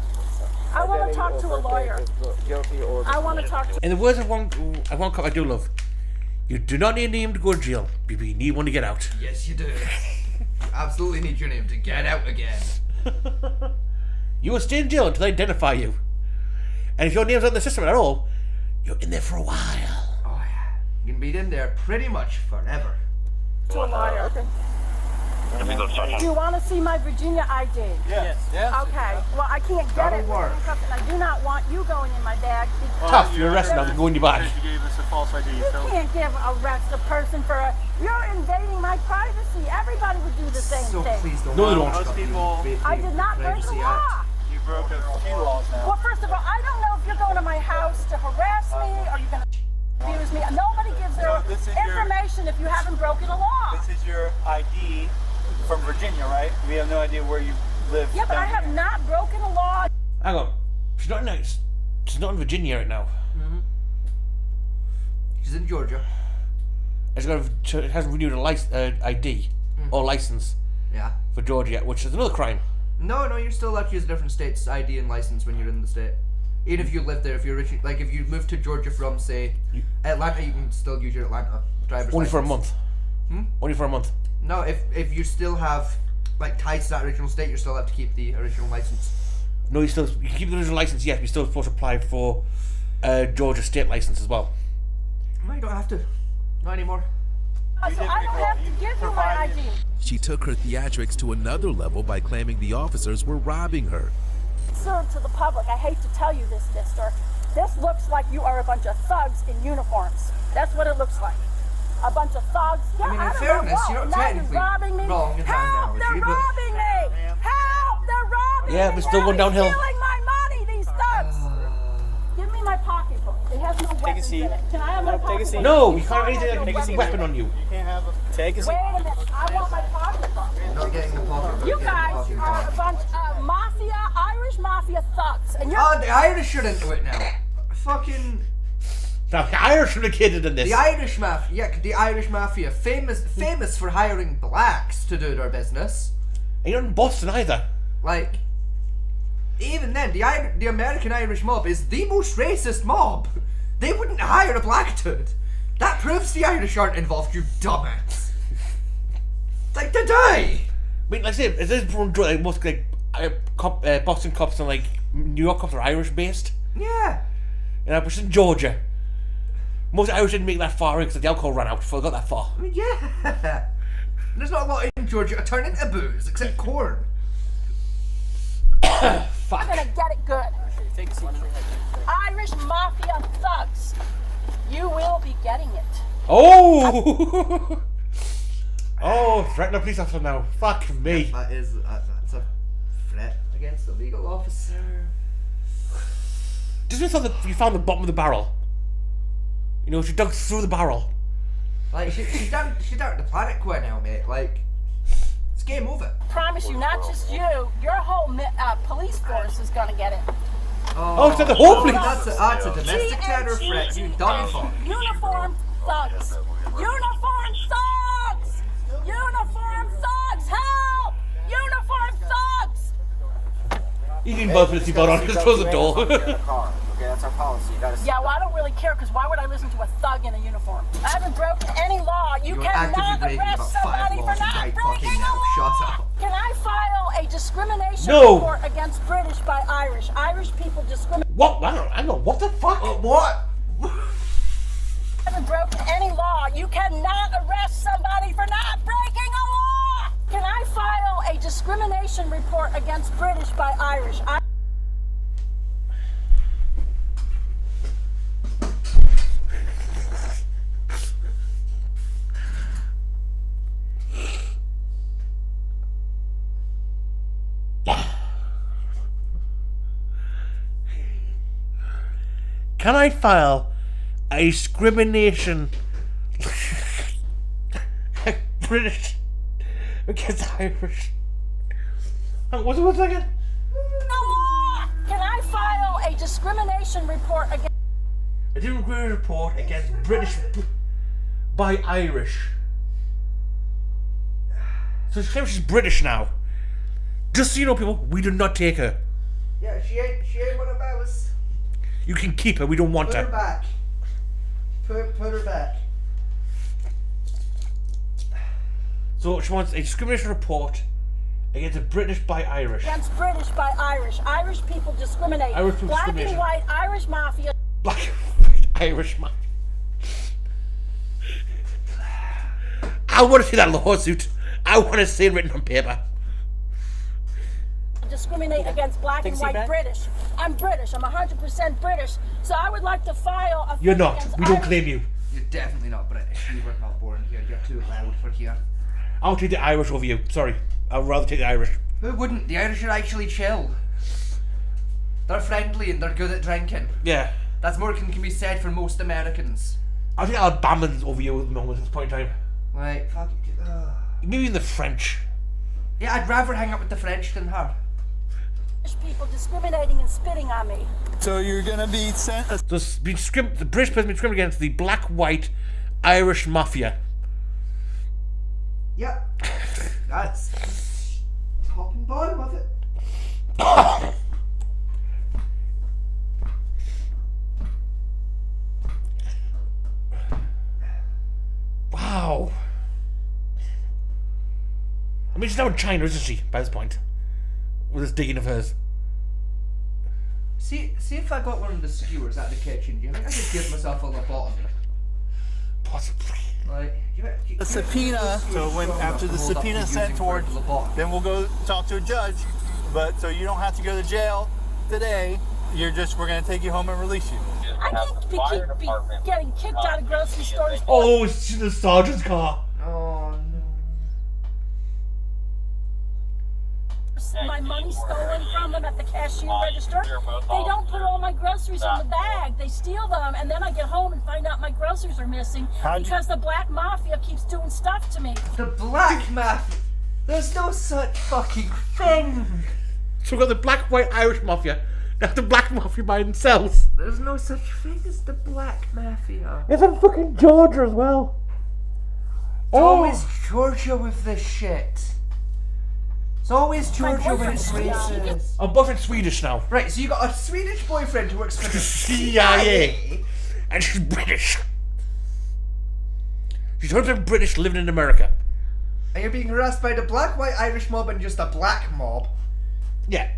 S14: I want to
S18: identity
S14: talk
S18: or
S14: to a
S18: birthday
S14: lawyer.
S18: as guilty or
S14: I want to talk to.
S2: In the words of one cop I do love, you do not need a name to go to jail, but you need one to get out.
S1: Yes, you do. You absolutely need your name to get out again.
S2: You will stay in jail until they identify you. And if your name's not in the system at all, you're in there for a while.
S1: Oh yeah, you can be in there pretty much forever.
S14: To a lawyer. Do you want to see my Virginia ID?
S11: Yes.
S14: Okay. Well, I can't get
S1: That'll
S14: it.
S1: work.
S14: Handcuffed, and I do not want you going in my bag.
S2: Tough, you're arrested now, go in your bag.
S11: You gave us a false ID.
S14: You
S11: So
S14: can't arrest a person for a. You're invading my privacy. Everybody would do the same
S1: So
S14: thing.
S1: please don't.
S2: No, they don't.
S11: Most people-
S14: I did not break the
S1: Privacy
S14: law.
S1: Act.
S11: you broke a few laws now.
S14: Well, first of all, I don't know if you're going to my house to harass me or you're going to abuse me. Nobody gives their
S11: No, this is your-
S14: information if you haven't broken a law.
S11: This is your ID from Virginia, right? We have no idea where you live.
S14: Yeah, but I have not broken a law.
S2: Hang on. She's not in Virginia right now.
S1: She's in Georgia.
S2: She hasn't renewed a ID or license
S1: Yeah.
S2: for Georgia yet, which is another crime.
S1: No, you're still allowed to use a different state's ID and license when you're in the state. Even if you live there, if you're like if you move to Georgia from say Atlanta, you can still use your Atlanta driver's
S2: Only
S1: license.
S2: for a month. Only for a month.
S1: No, if you still have like ties to that original state, you still have to keep the original license.
S2: No, you can keep the original license, yes, but you're still supposed to apply for Georgia state license as well.
S1: No, you don't have to. Not anymore.
S14: So I don't have to give you my ID.
S6: She took her theatrics to another level by claiming the officers were robbing her.
S14: Serve to the public. I hate to tell you this, mister. This looks like you are a bunch of thugs in uniforms. That's what it looks like. A bunch of thugs. Yeah,
S1: I mean, in
S14: don't
S1: fairness,
S14: know.
S1: you're not
S14: Now
S1: technically
S14: you're robbing me.
S1: wrong in that
S14: Help! They're
S1: analogy, but-
S14: robbing me. Help! They're robbing me.
S2: Yeah, but still
S14: Now
S2: going
S14: they're
S2: downhill.
S14: Stealing my money. These thugs. Give me my pocketbook. It has no weapons in it. Can I have my pocketbook?
S2: No, you can't have anything that can use a weapon on you.
S11: You can't have a take a seat.
S14: Wait a minute. I want my pocketbook.
S1: Not getting the pocket.
S14: You guys are a bunch of mafia, Irish mafia thugs, and you're.
S1: Oh, the Irish are into it now. Fucking
S2: Now, the Irish are the kid in this.
S1: the Irish mafia. Yeah, the Irish mafia, famous for hiring blacks to do their business.
S2: And you're not in Boston either.
S1: Like, even then, the American Irish mob is the most racist mob. They wouldn't hire a black dude. That proves the Irish aren't involved, you dumbass. Like, they die.
S2: I mean, like I say, it is like most like Boston cops and like New York cops are Irish based.
S1: Yeah.
S2: You know, which is in Georgia. Most Irish didn't make that far because the alcohol ran out before they got that far.
S1: I mean, yeah. There's not a lot in Georgia to turn into booze, except corn.
S2: Fuck.
S14: I'm gonna get it good.
S11: Take a seat.
S14: Irish mafia thugs. You will be getting it.
S2: Oh! Oh, threaten a police officer now. Fuck me.
S1: That's a threat against a legal officer.
S2: Just when you thought that you found the bottom of the barrel. You know, she dug through the barrel.
S1: Like, she's down at the planet quite now, mate. Like, it's game over.
S14: Promise you, not just you, your whole police force is gonna get it.
S2: Oh, it's like the whole police.
S1: That's a domestic terror threat. You done for.
S14: Uniformed thugs. Uniformed thugs. Uniformed thugs. Help! Uniformed thugs.
S2: You can both put the seatbelt on, just close the door.
S18: Okay, that's our policy. You gotta
S14: Yeah, well, I don't really care, because why would I listen to a thug in a uniform? I haven't broken any law. You
S1: You're actively
S14: cannot
S1: breaking
S14: arrest
S1: about 5
S14: somebody for
S1: laws
S14: not
S1: right
S14: breaking
S1: fucking
S14: a
S1: now.
S14: law.
S1: Shut up.
S14: Can I file a discrimination
S2: No.
S14: report against British by Irish? Irish people discriminate.
S2: What? I don't know. What the fuck?
S1: What?
S14: I haven't broken any law. You cannot arrest somebody for not breaking a law. Can I file a discrimination discrimination report against British by Irish.
S2: Can I file a discrimination British against Irish? What's one second?
S14: Can I file a discrimination report against
S2: A discrimination report against British by Irish. So she's British now. Just so you know, people, we do not take her.
S1: Yeah, she ain't one of ours.
S2: You can keep her, we don't want
S1: Put
S2: her.
S1: her back. Put her back.
S2: So she wants a discrimination report against a British by Irish.
S14: Against British by Irish. Irish people discriminate.
S2: Irish people
S14: Black
S2: discrimination.
S14: and white Irish mafia.
S2: Black and white Irish mafia. I want to see that lawsuit. I want to see it written on paper.
S14: Discriminate against black and white British. I'm British. I'm 100% British. So I would like to file a.
S2: You're not.
S14: against
S2: We don't
S14: Irish.
S2: claim you.
S1: You're definitely not British. You were not born here. You're too loud for here.
S2: I'll take the Irish over you. Sorry. I'd rather take the Irish.
S1: Who wouldn't? The Irish are actually chill. They're friendly and they're good at drinking.
S2: Yeah.
S1: That's more can be said for most Americans.
S2: I'll take Alabamans over you at the moment at this point in time.
S1: Right, fuck it.
S2: Maybe even the French.
S1: Yeah, I'd rather hang out with the French than her.
S14: People discriminating and spitting on me.
S11: So you're gonna be sent.
S2: So the British person discriminated against the black-white Irish mafia.
S1: Yep. That's top and bottom of it.
S2: Wow. I mean, she's now in China, isn't she, by this point? With this digging of hers.
S1: See if I got one of the skewers out of the kitchen. Do you think I could give myself a lobotomy?
S2: Possibly.
S1: Like,
S11: A subpoena. So when after the subpoena is sent towards, then we'll go talk to a judge. But so you don't have to go to jail today. We're gonna take you home and release you.
S14: I can't be getting kicked out of grocery stores.
S2: Oh, it's the sergeant's car.
S1: Oh no.
S14: My money stolen from them at the cashier register. They don't put all my groceries in the bag. They steal them, and then I get home and find out my groceries are missing because the black mafia keeps doing stuff to me.
S1: The black mafia? There's no such fucking thing.
S2: So we've got the black-white Irish mafia. Now the black mafia by themselves.
S1: There's no such thing as the black mafia.
S2: It's in fucking Georgia as well.
S1: It's always Georgia with this shit. It's always Georgia when it's racist.
S2: I'm boyfriend's Swedish now.
S1: Right, so you got a Swedish boyfriend who works for the
S2: CIA. And she's British. She's 100% British living in America.
S1: And you're being harassed by the black, white, Irish mob and just a black mob.
S2: Yeah.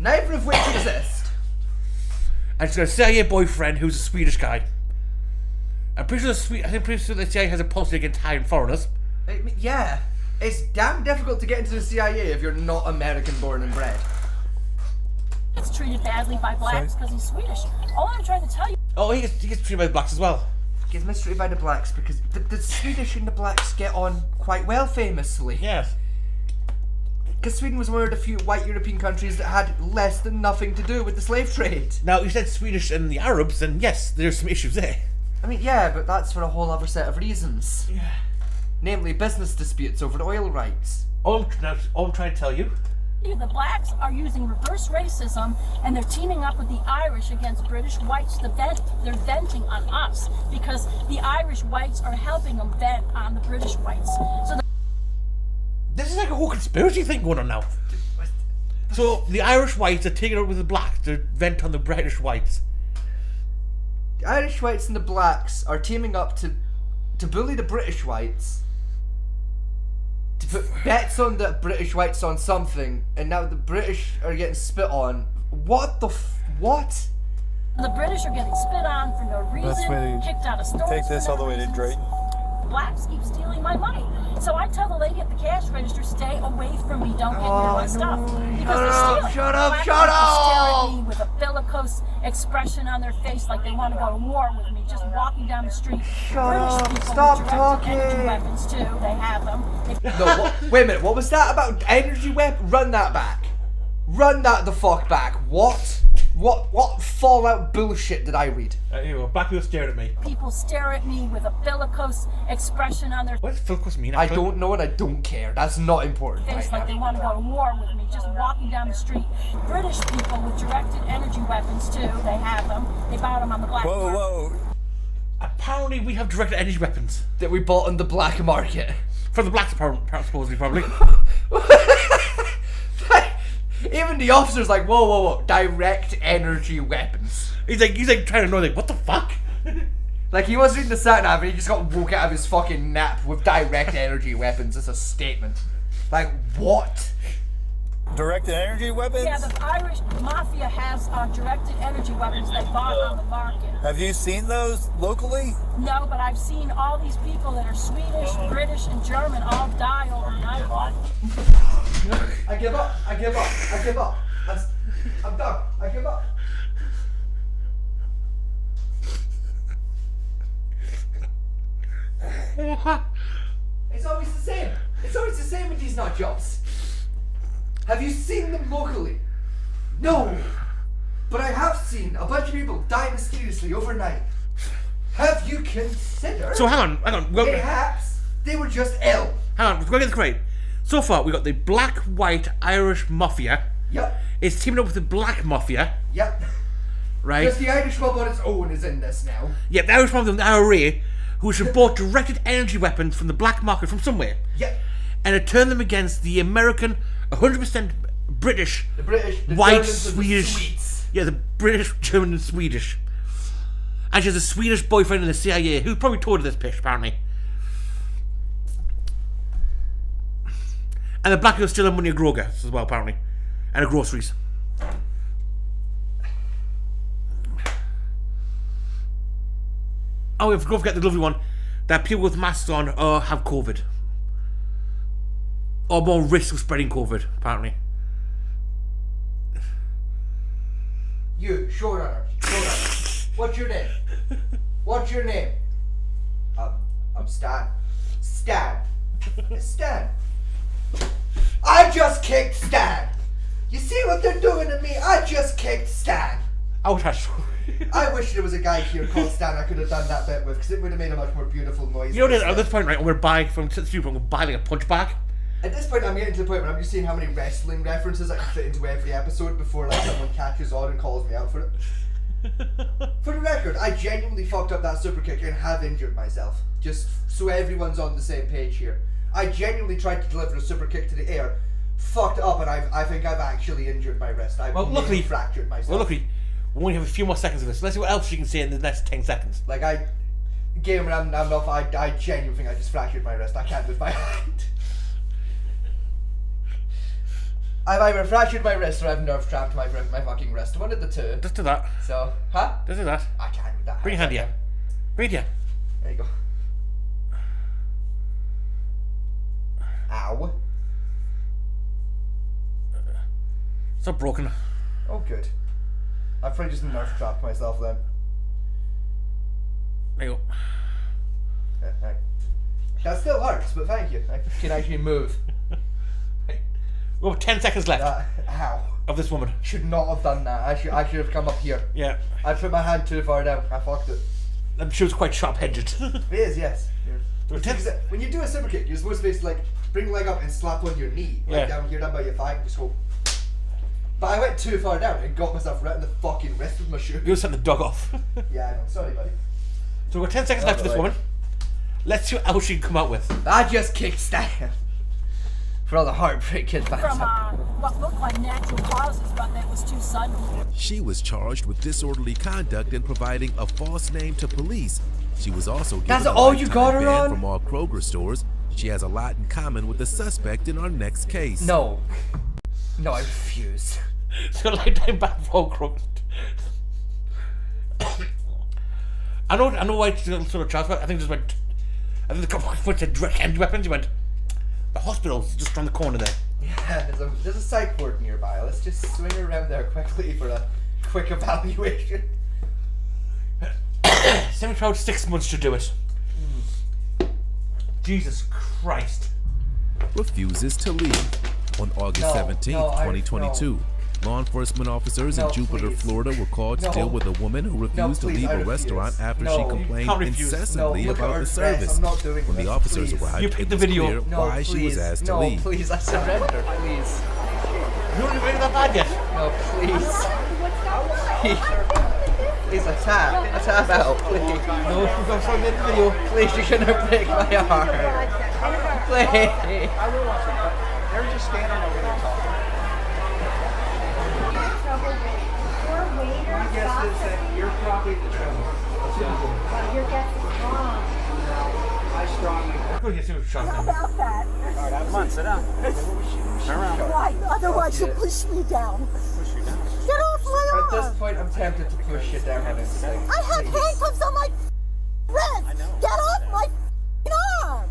S1: Neither of which exist.
S2: And she's got a CIA boyfriend who's a Swedish guy. I'm pretty sure the CIA has a policy against hiring foreigners.
S1: I mean, yeah. It's damn difficult to get into the CIA if you're not American born and bred.
S14: It's treated badly by blacks because he's Swedish. All I'm trying to tell you.
S2: Oh, he gets treated by the blacks as well.
S1: He gets mistreated by the blacks because the Swedish and the blacks get on quite well, famously.
S2: Yes.
S1: Because Sweden was one of the few white European countries that had less than nothing to do with the slave trade.
S2: Now, you said Swedish and the Arabs, and yes, there's some issues there.
S1: I mean, yeah, but that's for a whole other set of reasons. Yeah. Namely, business disputes over the oil rights.
S2: All I'm trying to tell you.
S14: The blacks are using reverse racism, and they're teaming up with the Irish against British whites to vent. They're venting on us because the Irish whites are helping them vent on the British whites. So
S2: this is like a whole conspiracy thing going on now. So the Irish whites are taking it with the blacks to vent on the British whites.
S1: The Irish whites and the blacks are teaming up to bully the British whites. To put bets on the British whites on something, and now the British are getting spit on. What the what?
S14: The British are getting spit on for no reason, kicked out of stores.
S11: Take this
S14: for
S11: all
S14: no
S11: the way to
S14: reasons.
S11: Drayton.
S14: blacks keep stealing my money. So I tell the lady at the cash register, stay away from me, don't get near my stuff. Because they're stealing.
S1: Shut up,
S14: Black
S1: shut
S14: people stare
S1: up!
S14: at me with a bellicose expression on their face like they want to go to war with me, just walking down the street. British people
S1: Stop
S14: with directed
S1: talking.
S14: energy weapons too, they have them.
S1: No, wait a minute, what was that about energy weapon? Run that back. Run that the fuck back. What Fallout bullshit did I read?
S2: Here you go, Black people staring at me.
S14: People stare at me with a bellicose expression on their
S2: What does bellicose mean?
S1: I don't know and I don't care. That's not important.
S14: face like they want to go to war with me, just walking down the street. British people with directed energy weapons too, they have them. They bought them on the black market.
S11: Whoa.
S2: Apparently we have directed energy weapons.
S1: That we bought on the black market.
S2: For the blacks, supposedly, probably.
S1: Even the officer's like, whoa, direct energy weapons.
S2: He's like trying to know, like, what the fuck?
S1: Like, he wasn't in the sat nav and he just got woke out of his fucking nap with direct energy weapons. It's a statement. Like, what?
S11: Directed energy weapons?
S14: Yeah, the Irish mafia has directed energy weapons they bought on the market.
S11: Have you seen those locally?
S14: No, but I've seen all these people that are Swedish, British, and German all die overnight.
S1: I give up. I'm done. I give up. It's always the same. It's always the same with these nut jobs. Have you seen them locally? No. But I have seen a bunch of people die mysteriously overnight. Have you considered?
S2: So hang on.
S1: Perhaps they were just ill.
S2: Hang on, we're going to get this great. So far, we got the black-white Irish mafia.
S1: Yep.
S2: It's teaming up with the black mafia.
S1: Yep.
S2: Right.
S1: Just the Irish mob on its own is in this now.
S2: Yep, the Irish mafia and the IRA, who should bought directed energy weapons from the black market from somewhere.
S1: Yep.
S2: And it turned them against the American, 100% British,
S1: the
S2: white,
S1: Germans and
S2: Swedish.
S1: the Swedes.
S2: Yeah, the British, German, and Swedish. And she has a Swedish boyfriend in the CIA who probably told her this pitch, apparently. And the black people stealing money at Kroger as well, apparently. And at groceries. Oh, don't forget the lovely one. That people with masks on have COVID. Or more risk of spreading COVID, apparently.
S1: You, short runner. What's your name? What's your name? I'm Stan. Stan. I just kicked Stan. You see what they're doing to me? I just kicked Stan.
S2: I
S1: wish there was a guy here called Stan I could have done that bit with, because it would have made a much more beautiful noise.
S2: You know, at this point, right, I'm going to buy from the Super, I'm going to buy like a punch bag.
S1: At this point, I'm getting to the point where I'm just seeing how many wrestling references I can fit into every episode before like someone catches on and calls me out for it. For the record, I genuinely fucked up that super kick and have injured myself. Just so everyone's on the same page here. I genuinely tried to deliver a super kick to the air, fucked up, and I think I've actually injured my wrist. Luckily fractured myself.
S2: Well, luckily, we only have a few more seconds of this. Let's see what else you can say in the next 10 seconds.
S1: Like, I genuinely think I just fractured my wrist. I can't move my hand. I've either fractured my wrist or I've nerve trapped my fucking wrist. One of the two.
S2: Just do that.
S1: So, huh?
S2: Just do that.
S1: I can't do that.
S2: Bring your hand here. Bring it here.
S1: There you go. Ow.
S2: It's not broken.
S1: Oh, good. I've probably just nerve trapped myself then.
S2: There you go.
S1: Yeah, that still hurts, but thank you. I can actually move.
S2: We have 10 seconds left.
S1: How?
S2: Of this woman.
S1: Should not have done that. I should have come up here.
S2: Yeah.
S1: I put my hand too far down. I fucked it.
S2: She was quite sharp-edged.
S1: It is, yes. When you do a super kick, you're supposed to like bring the leg up and slap on your knee. Like down here, down by your thigh, and just go. But I went too far down and got myself right in the fucking wrist with my shoe.
S2: You sent the dog off.
S1: Yeah, I know. Sorry, buddy.
S2: So we've got 10 seconds left of this woman. Let's see what else she can come out with.
S1: I just kicked Stan. For all the heartbreaking fans.
S14: From what looked like natural causes, but that was too sudden.
S6: She was charged with disorderly conduct and providing a false name to police. She was also given
S1: That's
S6: a
S1: all you got her
S6: ban
S1: on?
S6: from all Kroger stores. She has a lot in common with the suspect in our next case.
S1: No, I refuse.
S2: It's got a lifetime ban for all Kroger. I know why she's got sort of charged, but I think just went. And then the cop went to direct empty weapons. He went, the hospital's just around the corner there.
S1: Yeah, there's a psych ward nearby. Let's just swing around there quickly for a quick evaluation.
S2: Semi-proud 6 months to do it. Jesus Christ.
S6: Refuses to leave. On August 17th, 2022, law enforcement officers in Jupiter, Florida were called to deal with a woman who refused to leave a restaurant after she complained incessantly about the service. When the officers arrived, it was clear why she was asked to leave.
S1: No, please, I surrender, please.
S2: You don't even that bad yet.
S1: No, please. Please, I tap out, please. No, I'm from the video. Please, you're gonna break my heart. Please.
S11: I will watch it, but they're just standing over there talking. My guess is that you're probably the trouble.
S10: Your guess is wrong.
S11: I strongly.
S10: How about that?
S11: Alright, come on, sit down. Turn around.
S10: Why? Otherwise you'll push me down.
S11: Push you down.
S10: Get off my arm!
S1: At this point, I'm tempted to push you down.
S10: I have handcuffs on my wrist! Get off my arm!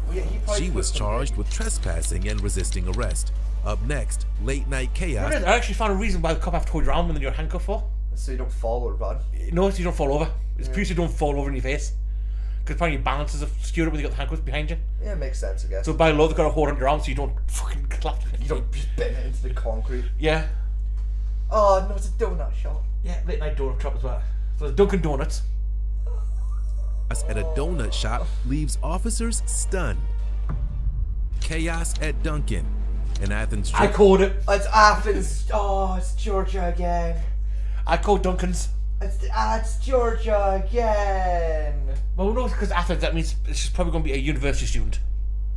S6: She was charged with trespassing and resisting arrest. Up next, late night chaos.
S2: I actually found a reason why the cop have to hold your arm when you're handcuffed for.
S1: So you don't fall or run?
S2: No, so you don't fall over. It's purely you don't fall over in your face. Because apparently your balance is skewed when you got the handcuffs behind you.
S1: Yeah, it makes sense, I guess.
S2: So by law, they've got to hold on your arm so you don't fucking clap.
S1: You don't just bend it into the concrete.
S2: Yeah.
S1: Oh, no, it's a donut shop.
S2: Yeah, late night donut shop as well. So there's Dunkin' Donuts.
S6: At a donut shop leaves officers stunned. Chaos at Dunkin'. In Athens,
S2: I called it.
S1: It's Athens. Oh, it's Georgia again.
S2: I called Dunkin's.
S1: It's Georgia again.
S2: Well, no, because Athens, that means she's probably going to be a university student.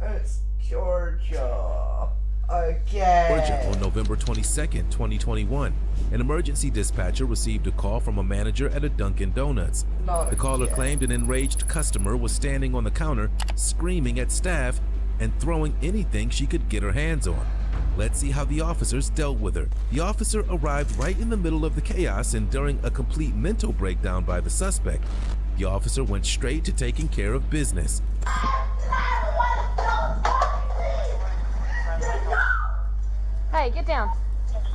S1: It's Georgia again.
S6: Georgia on November 22nd, 2021. An emergency dispatcher received a call from a manager at a Dunkin' Donuts. The caller claimed an enraged customer was standing on the counter, screaming at staff and throwing anything she could get her hands on. Let's see how the officers dealt with her. The officer arrived right in the middle of the chaos, and during a complete mental breakdown by the suspect, the officer went straight to taking care of business.
S19: Hey, get down.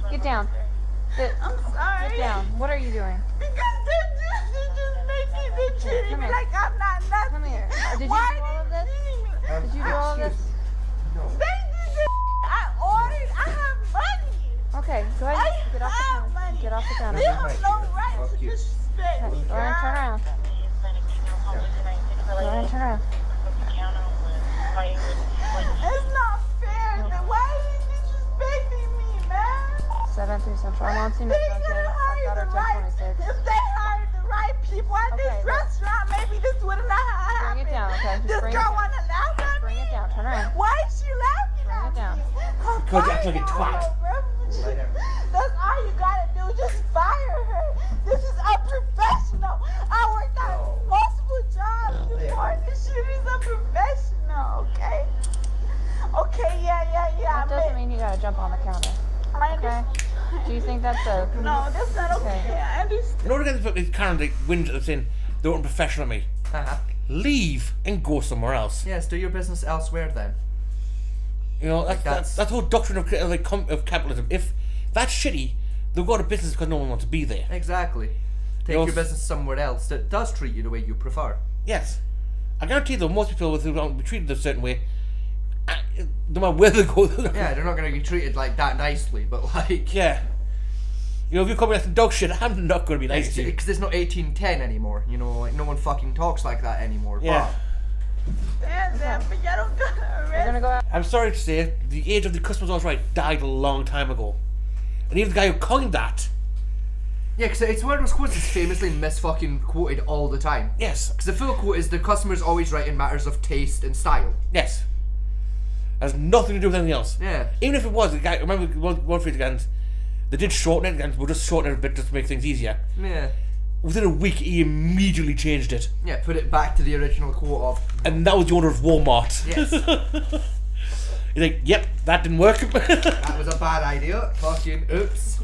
S19: Get down.
S12: I'm sorry.
S19: Get down. What are you doing?
S12: Because they're just making me treat me like I'm not nothing.
S19: Come here. Did you do all of this? Did you do all of this?
S12: They did this. I ordered. I have money.
S19: Okay, go ahead. Get off the counter.
S12: Money.
S19: Get off the counter.
S12: They have no right to disrespect me.
S19: Go ahead and turn around. Go ahead and turn around.
S12: It's not fair. Why are you disrespecting me, man?
S19: 7-3 Central. I'm on scene.
S12: They could hire the right. If they hired the right people at this restaurant, maybe this would have not happened.
S19: Bring it down, okay?
S12: This girl want to laugh at me.
S19: Bring it down. Turn around.
S12: Why is she laughing at me?
S19: Bring it down.
S2: Because you act like a twat.
S12: That's all you gotta do. Just fire her. This is unprofessional. I worked at multiple jobs before this. She is unprofessional. Okay. Okay. Yeah.
S19: That doesn't mean you gotta jump on the counter. Okay. Do you think that's a...
S12: No, that's not okay. I understand.
S2: In order to get this Karen, they whinge at saying they weren't professional at me. Leave and go somewhere else.
S1: Yes, do your business elsewhere then.
S2: You know, that's the whole doctrine of capitalism. If that's shitty, they'll go out of business because no one wants to be there.
S1: Exactly. Take your business somewhere else that does treat you the way you prefer.
S2: Yes. I guarantee though, most people who don't be treated a certain way, no matter where they go,
S1: yeah, they're not going to be treated like that nicely, but like...
S2: Yeah. You know, if you come with some dog shit, I'm not going to be nice to you.
S1: Because there's no 1810 anymore, you know, like no one fucking talks like that anymore.
S2: Yeah.
S12: But you don't gotta arrest me.
S19: Go out.
S2: I'm sorry to say, the age of the customer's always right died a long time ago. And even the guy who coined that...
S1: Yeah, because it's one of those quotes that's famously misfucking quoted all the time.
S2: Yes.
S1: Because the full quote is, the customer's always right in matters of taste and style.
S2: Yes. Has nothing to do with anything else.
S1: Yeah.
S2: Even if it was, the guy, remember one phrase again, they did shorten it, and we'll just shorten it a bit just to make things easier.
S1: Yeah.
S2: Within a week, he immediately changed it.
S1: Yeah, put it back to the original quote of...
S2: And that was the owner of Walmart.
S1: Yes.
S2: You think, yep, that didn't work.
S1: That was a bad idea. Fucking oops.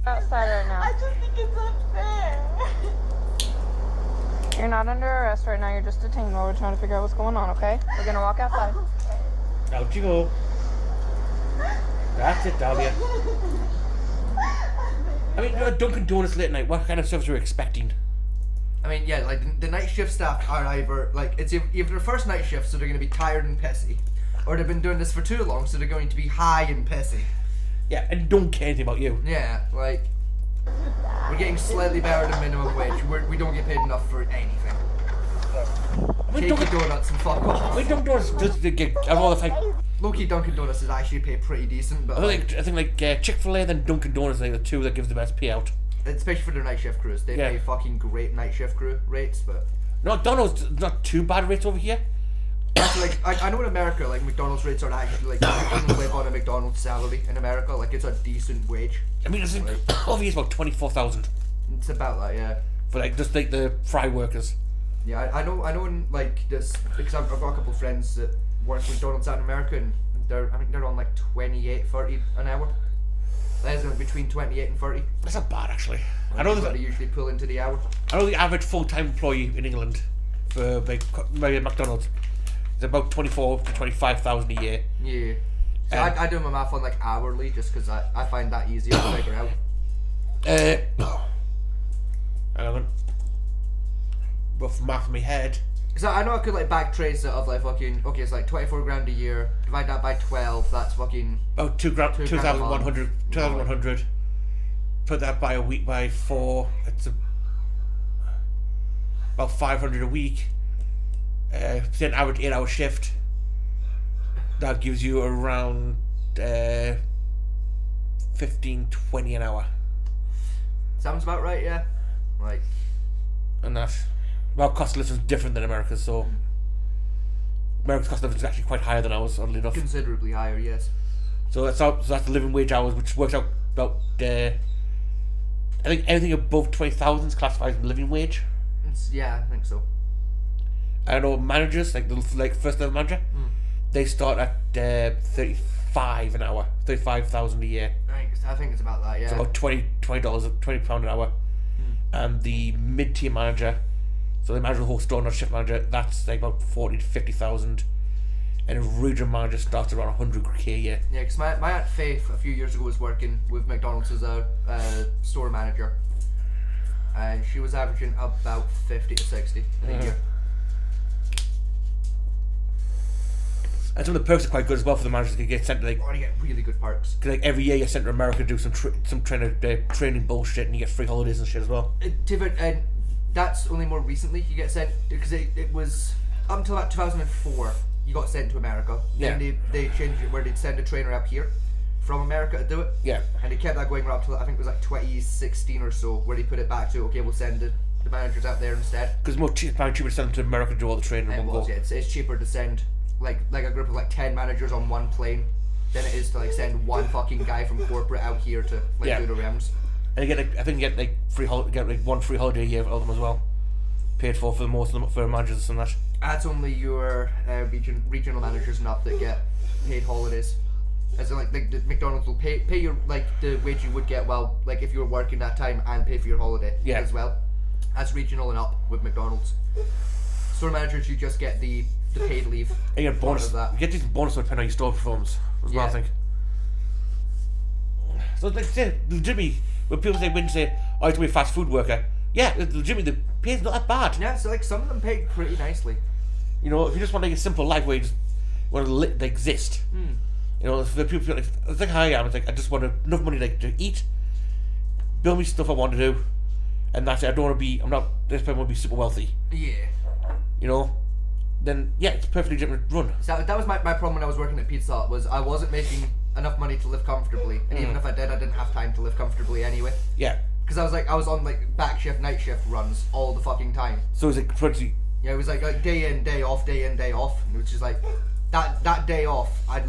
S19: Outside right now.
S12: I just think it's unfair.
S19: You're not under arrest right now. You're just detained while we're trying to figure out what's going on, okay? We're gonna walk outside.
S2: Out you go. That's it, Dahlia. I mean, Dunkin' Donuts late night. What kind of service are you expecting?
S1: I mean, yeah, like the night shift staff are either like it's either their first night shift, so they're going to be tired and pissy, or they've been doing this for too long, so they're going to be high and pissy.
S2: Yeah, and don't care anything about you.
S1: Yeah, like we're getting slightly better than minimum wage. We don't get paid enough for anything. Take your donuts and fuck off.
S2: Wait, Dunkin' Donuts does the gig. I know the fact.
S1: Low-key Dunkin' Donuts is actually paid pretty decent, but
S2: I think Chick-fil-A and Dunkin' Donuts are like the two that gives the best payout.
S1: Especially for their night shift crews. They pay fucking great night shift crew rates, but...
S2: No, McDonald's not too bad rates over here.
S1: Actually, like, I know in America, like, McDonald's rates are actually, like, you can live on a McDonald's salary in America. Like, it's a decent wage.
S2: I mean, it's like, over here it's about 24,000.
S1: It's about that, yeah.
S2: For, like, just, like, the fry workers.
S1: Yeah, I know in, like, this... Because I've got a couple of friends that work for McDonald's out in America, and I think they're on, like, 28, 30 an hour. That's between 28 and 30.
S2: That's not bad, actually.
S1: Like,
S2: I know
S1: that they usually pull into the hour.
S2: I know the average full-time employee in England for like McDonald's is about 24 to 25,000 a year.
S1: Yeah. So I do my math on like hourly just because I find that easier to figure out.
S2: Hang on. Rough math in my head.
S1: So I know I could like back trace it of like fucking okay, it's like 24 grand a year. Divide that by 12. That's fucking.
S2: About 2,100. Put that by a week by 4. It's about 500 a week. Say an average 8-hour shift. That gives you around 15, 20 an hour.
S1: Sounds about right, yeah. Like.
S2: And that's. Well, cost of living is different than America's, so America's cost of living is actually quite higher than ours, oddly enough.
S1: Considerably higher, yes.
S2: So that's the living wage hours, which works out about I think anything above 20,000 is classified as living wage.
S1: Yeah, I think so.
S2: I know managers, like first level manager, they start at 35 an hour, 35,000 a year.
S1: I think it's about that, yeah.
S2: It's about £20 an hour, and the mid-tier manager. So the manager of the whole store, not shift manager, that's like about 40 to 50,000. And a regional manager starts around 100k a year.
S1: Yeah, because my Aunt Faith a few years ago was working with McDonald's as a store manager. And she was averaging about 50 to 60 a year.
S2: And some of the perks are quite good as well for the managers. You get sent to like...
S1: Oh, you get really good perks.
S2: Cause like every year you're sent to America to do some training bullshit, and you get free holidays and shit as well.
S1: That's only more recently you get sent, because it was up until about 2004 you got sent to America.
S2: Yeah.
S1: Then they changed it where they'd send a trainer up here from America to do it.
S2: Yeah.
S1: And they kept that going right up till I think it was like 2016 or so, where they put it back to okay, we'll send the managers out there instead.
S2: Because it's cheaper to send them to America to do all the training in one go.
S1: Yeah, it's cheaper to send like a group of like 10 managers on one plane than it is to like send one fucking guy from corporate out here to like do the rems.
S2: And you get I think you get like one free holiday a year for all of them as well, paid for most of them for managers and that.
S1: That's only your regional managers and up that get paid holidays. As in like the McDonald's will pay your like the wage you would get like if you were working that time and pay for your holiday as well. That's regional and up with McDonald's. Store managers, you just get the paid leave.
S2: And you get bonus. You get decent bonus depending on your store performance as well, I think. So like say legitimately, when people say oh, it's gonna be a fast food worker, yeah, legitimately the pay's not that bad.
S1: Yeah, so like some of them pay pretty nicely.
S2: You know, if you just want like a simple life where you just want to exist. You know, for people like it's like how I am. It's like I just want enough money like to eat, build me stuff I want to do, and that's it. I don't want to be. I'm not. This person want to be super wealthy.
S1: Yeah.
S2: You know, then yeah, it's perfectly legitimate run.
S1: So that was my problem when I was working at Pizza Hut, was I wasn't making enough money to live comfortably, and even if I did, I didn't have time to live comfortably anyway.
S2: Yeah.
S1: Because I was on like back shift, night shift runs all the fucking time.
S2: So it was like pretty.
S1: Yeah, it was like day in, day off, day in, day off, which is like. That day off, I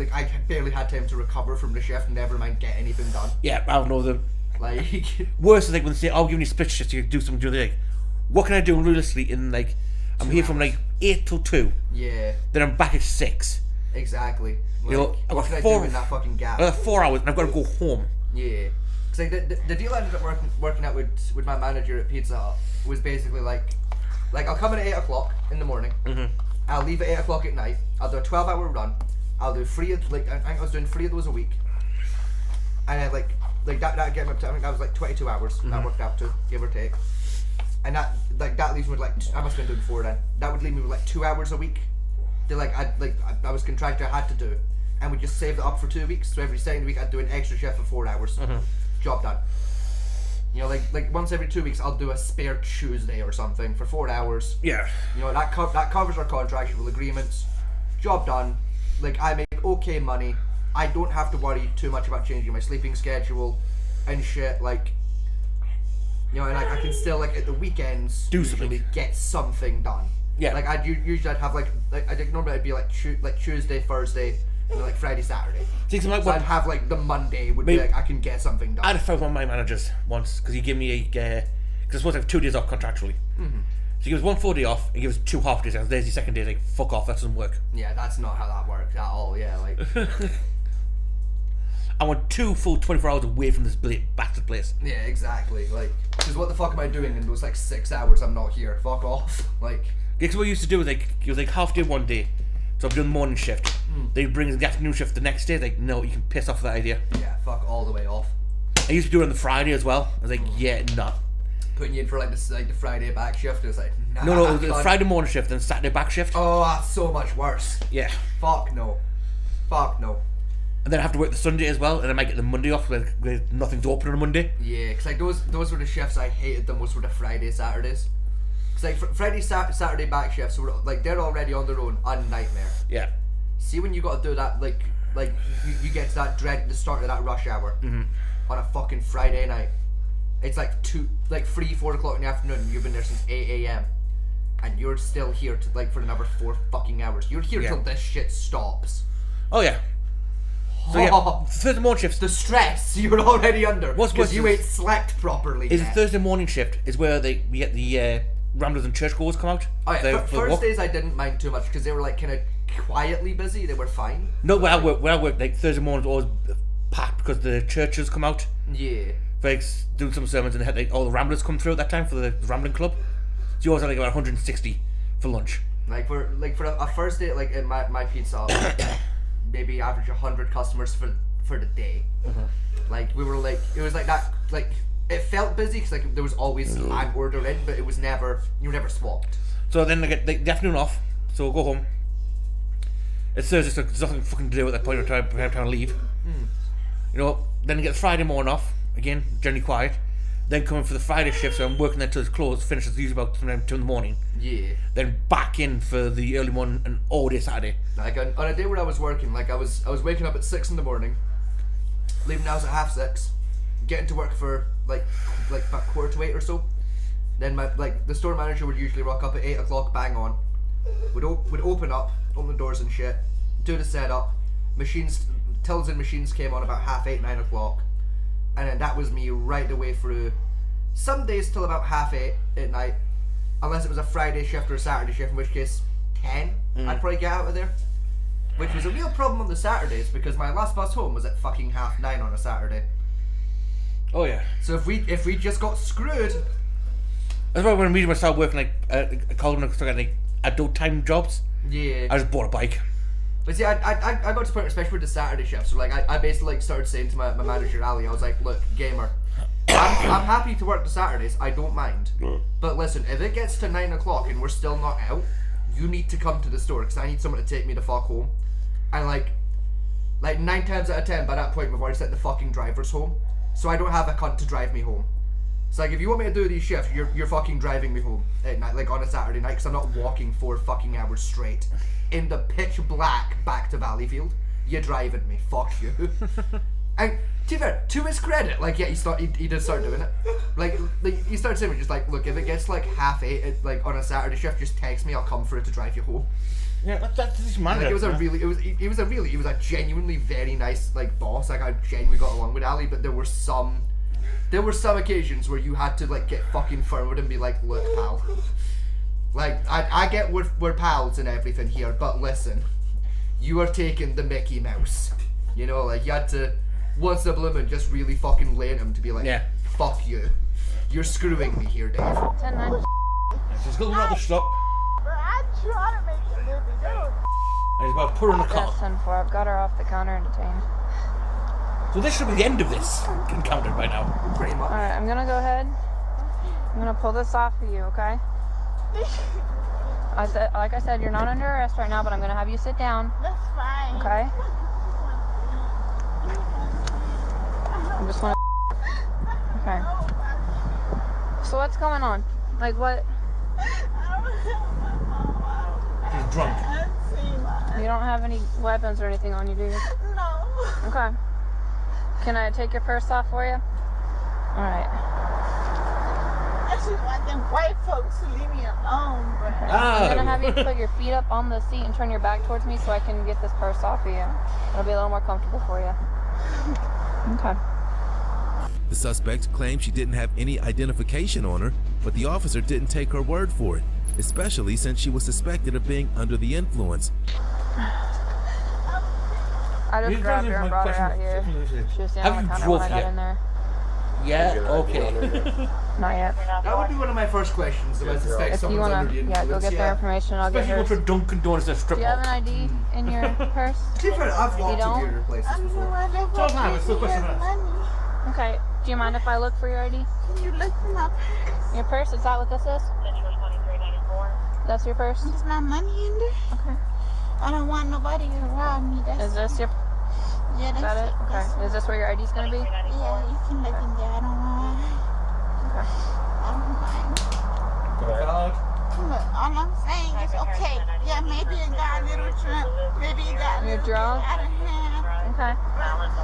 S1: barely had time to recover from the shift, and never mind get anything done.
S2: Yeah, I don't know the
S1: like
S2: worse is like when they say, "Oh, give me split shifts, you do something during the day." What can I do realistically in like I'm here from like 8 till 2.
S1: Yeah.
S2: Then I'm back at 6.
S1: Exactly. Like,
S2: you know,
S1: what can I do in that fucking gap?
S2: 4 hours, and I've got to go home.
S1: Yeah. Cause like the deal I ended up working out with my manager at Pizza Hut was basically like Like, I'll come in at 8 o'clock in the morning. I'll leave at 8 o'clock at night. I'll do a 12-hour run. I'll do 3 of, like, I think I was doing 3 of those a week. And then, like that get me up to, I think that was like 22 hours. That worked out to, give or take. And that leaves me with like, I must have been doing 4 then. That would leave me with like 2 hours a week. I was contracted, I had to do. And we just saved it up for 2 weeks. So every second week I'd do an extra shift for 4 hours. Job done. You know, like once every 2 weeks I'll do a spare Tuesday or something for 4 hours.
S2: Yeah.
S1: You know, that covers our contractual agreements. Job done. Like, I make okay money. I don't have to worry too much about changing my sleeping schedule and shit. Like, you know, and I can still, like, at the weekends usually get something done.
S2: Yeah.
S1: Like, I'd have like I think normally I'd be like Tuesday, Thursday, and like Friday, Saturday.
S2: So
S1: I'd have like the Monday would be like I can get something done.
S2: I had to fight one of my managers once because he gave me a because I'm supposed to have 2 days off contractually. So he gives 1 full day off and gives 2 half days. And there's the second day, like, fuck off, that doesn't work.
S1: Yeah, that's not how that works at all. Yeah, like.
S2: I want 2 full 24 hours away from this bastard place.
S1: Yeah, exactly. Like, because what the fuck am I doing in those like 6 hours I'm not here? Fuck off. Like.
S2: Because what we used to do was like, it was like half day one day, so I'm doing the morning shift. They'd bring the afternoon shift the next day. Like, no, you can piss off that idea.
S1: Yeah, fuck all the way off.
S2: I used to do it on the Friday as well. I was like, yeah, nah.
S1: Putting you in for like the Friday back shift, it was like, nah.
S2: No, the Friday morning shift and Saturday back shift.
S1: Oh, that's so much worse.
S2: Yeah.
S1: Fuck no.
S2: And then I have to work the Sunday as well, and I might get the Monday off with nothing's open on a Monday.
S1: Yeah, because like those were the shifts I hated the most, were the Friday, Saturdays. Because like Friday, Saturday back shifts were like, they're already on their own a nightmare.
S2: Yeah.
S1: See when you got to do that, like you get to that dread, the start of that rush hour on a fucking Friday night. It's like 3-4 o'clock in the afternoon. You've been there since 8 a.m. and you're still here to like for another 4 fucking hours. You're here till this shit stops.
S2: Oh yeah. So yeah, Thursday morning shifts.
S1: The stress you're already under because you ain't slept properly.
S2: Is the Thursday morning shift is where we get the Ramblers and churchgoers come out.
S1: Oh yeah, Thursdays I didn't mind too much because they were like kind of quietly busy. They were fine.
S2: No, where I work, like Thursday mornings always packed because the churches come out.
S1: Yeah.
S2: Like doing some sermons and they had like all the Ramblers come through at that time for the Rambling Club. So you always had like about 160 for lunch.
S1: Like for a first day, like in my pizza, maybe average 100 customers for the day. Like we were like, it was like that, like it felt busy because like there was always an order in, but it was never, you were never swamped.
S2: So then I get the afternoon off, so we'll go home. It's Thursday, so there's nothing fucking to do at that point. I'm trying to leave. You know, then I get the Friday morning off again, generally quiet. Then coming for the Friday shift, so I'm working there till it's closed. Finishes usually about 2 in the morning.
S1: Yeah.
S2: Then back in for the early morning and all day Saturday.
S1: Like on a day where I was working, like I was waking up at 6 in the morning, leaving the house at 6:30, getting to work for like about 7:45 or so. Then the store manager would usually rock up at 8 o'clock, bang on. Would open the doors and shit, do the setup. Tills and machines came on about 7:30, 9 o'clock. And then that was me right the way through. Some days till about 8:30 at night, unless it was a Friday shift or a Saturday shift, in which case 10 I'd probably get out of there. Which was a real problem on the Saturdays because my last bus home was at fucking 9:30 on a Saturday.
S2: Oh yeah.
S1: So if we just got screwed.
S2: That's why when I started working like like adult time jobs.
S1: Yeah.
S2: I just bought a bike.
S1: But see, I got to the point, especially with the Saturday shift, so like I basically like started saying to my manager Ali, I was like, look, gamer, I'm happy to work the Saturdays, I don't mind. But listen, if it gets to 9 o'clock and we're still not out, you need to come to the store because I need someone to take me the fuck home. And like 9 times out of 10 by that point we've already sent the fucking drivers home, so I don't have a cunt to drive me home. So like if you want me to do these shifts, you're fucking driving me home at night, like on a Saturday night, because I'm not walking 4 fucking hours straight in the pitch black back to Valleyfield. You're driving me, fuck you. And to be fair, to his credit, like yeah, he did start doing it. Like he started saying just like, look, if it gets like 8:30 like on a Saturday shift, just text me, I'll come for it to drive you home.
S2: Yeah, that's his man.
S1: Like, he was a genuinely very nice like boss. Like I genuinely got along with Ali, but there were some occasions where you had to like get fucking forward and be like, look, pal. Like I get we're pals and everything here, but listen, you are taking the Mickey Mouse. You know, like you had to once in a blue moon just really fucking lay at him to be like, fuck you. You're screwing me here, Dave.
S2: She's going out the shop.
S12: I'm trying to make a living.
S2: And he's about to put her in the car.
S19: That's 10-4. I've got her off the counter and detained.
S2: So this should be the end of this encounter by now.
S1: Pretty much.
S19: Alright, I'm gonna go ahead. I'm gonna pull this off for you, okay? Like I said, you're not under arrest right now, but I'm gonna have you sit down.
S12: That's fine.
S19: Okay? I'm just gonna. Okay. So what's going on? Like what?
S2: He's drunk.
S19: You don't have any weapons or anything on you, do you?
S12: No.
S19: Okay. Can I take your purse off for you? Alright.
S12: I just want them white folks to leave me alone, bro.
S19: I'm gonna have you put your feet up on the seat and turn your back towards me so I can get this purse off of you. It'll be a little more comfortable for you. Okay.
S6: The suspect claimed she didn't have any identification on her, but the officer didn't take her word for it, especially since she was suspected of being under the influence.
S19: I just grabbed her and brought her out here. She was standing on the counter when I got in there.
S2: Yeah, okay.
S19: Not yet.
S1: That would be one of my first questions. If I suspect
S19: If you
S1: someone's
S19: wanna,
S1: under the influence.
S19: yeah, go get their information. I'll get
S2: Especially
S19: hers.
S2: go to Dunkin' Donuts at strip
S19: Do you have an
S2: mall.
S19: ID in your purse?
S1: To be fair, I've
S19: You
S1: walked
S19: don't?
S1: to weirder places before.
S2: It's still a question of us.
S19: Okay. Do you mind if I look for your ID?
S12: Can you look in my purse?
S19: Your purse? Is that what this is? That's your purse?
S12: There's my money in there.
S19: Okay.
S12: I don't want nobody to rob me.
S19: Is this your?
S12: Yeah,
S19: Is that it? Okay. Is this where your ID's gonna be?
S12: Yeah, you can look in there. I don't mind.
S19: Okay.
S12: I don't mind. Look, all I'm saying is, okay, yeah, maybe it got a little drunk. Maybe it got a
S19: You're
S12: little
S19: drunk?
S12: out of hand.
S19: Okay.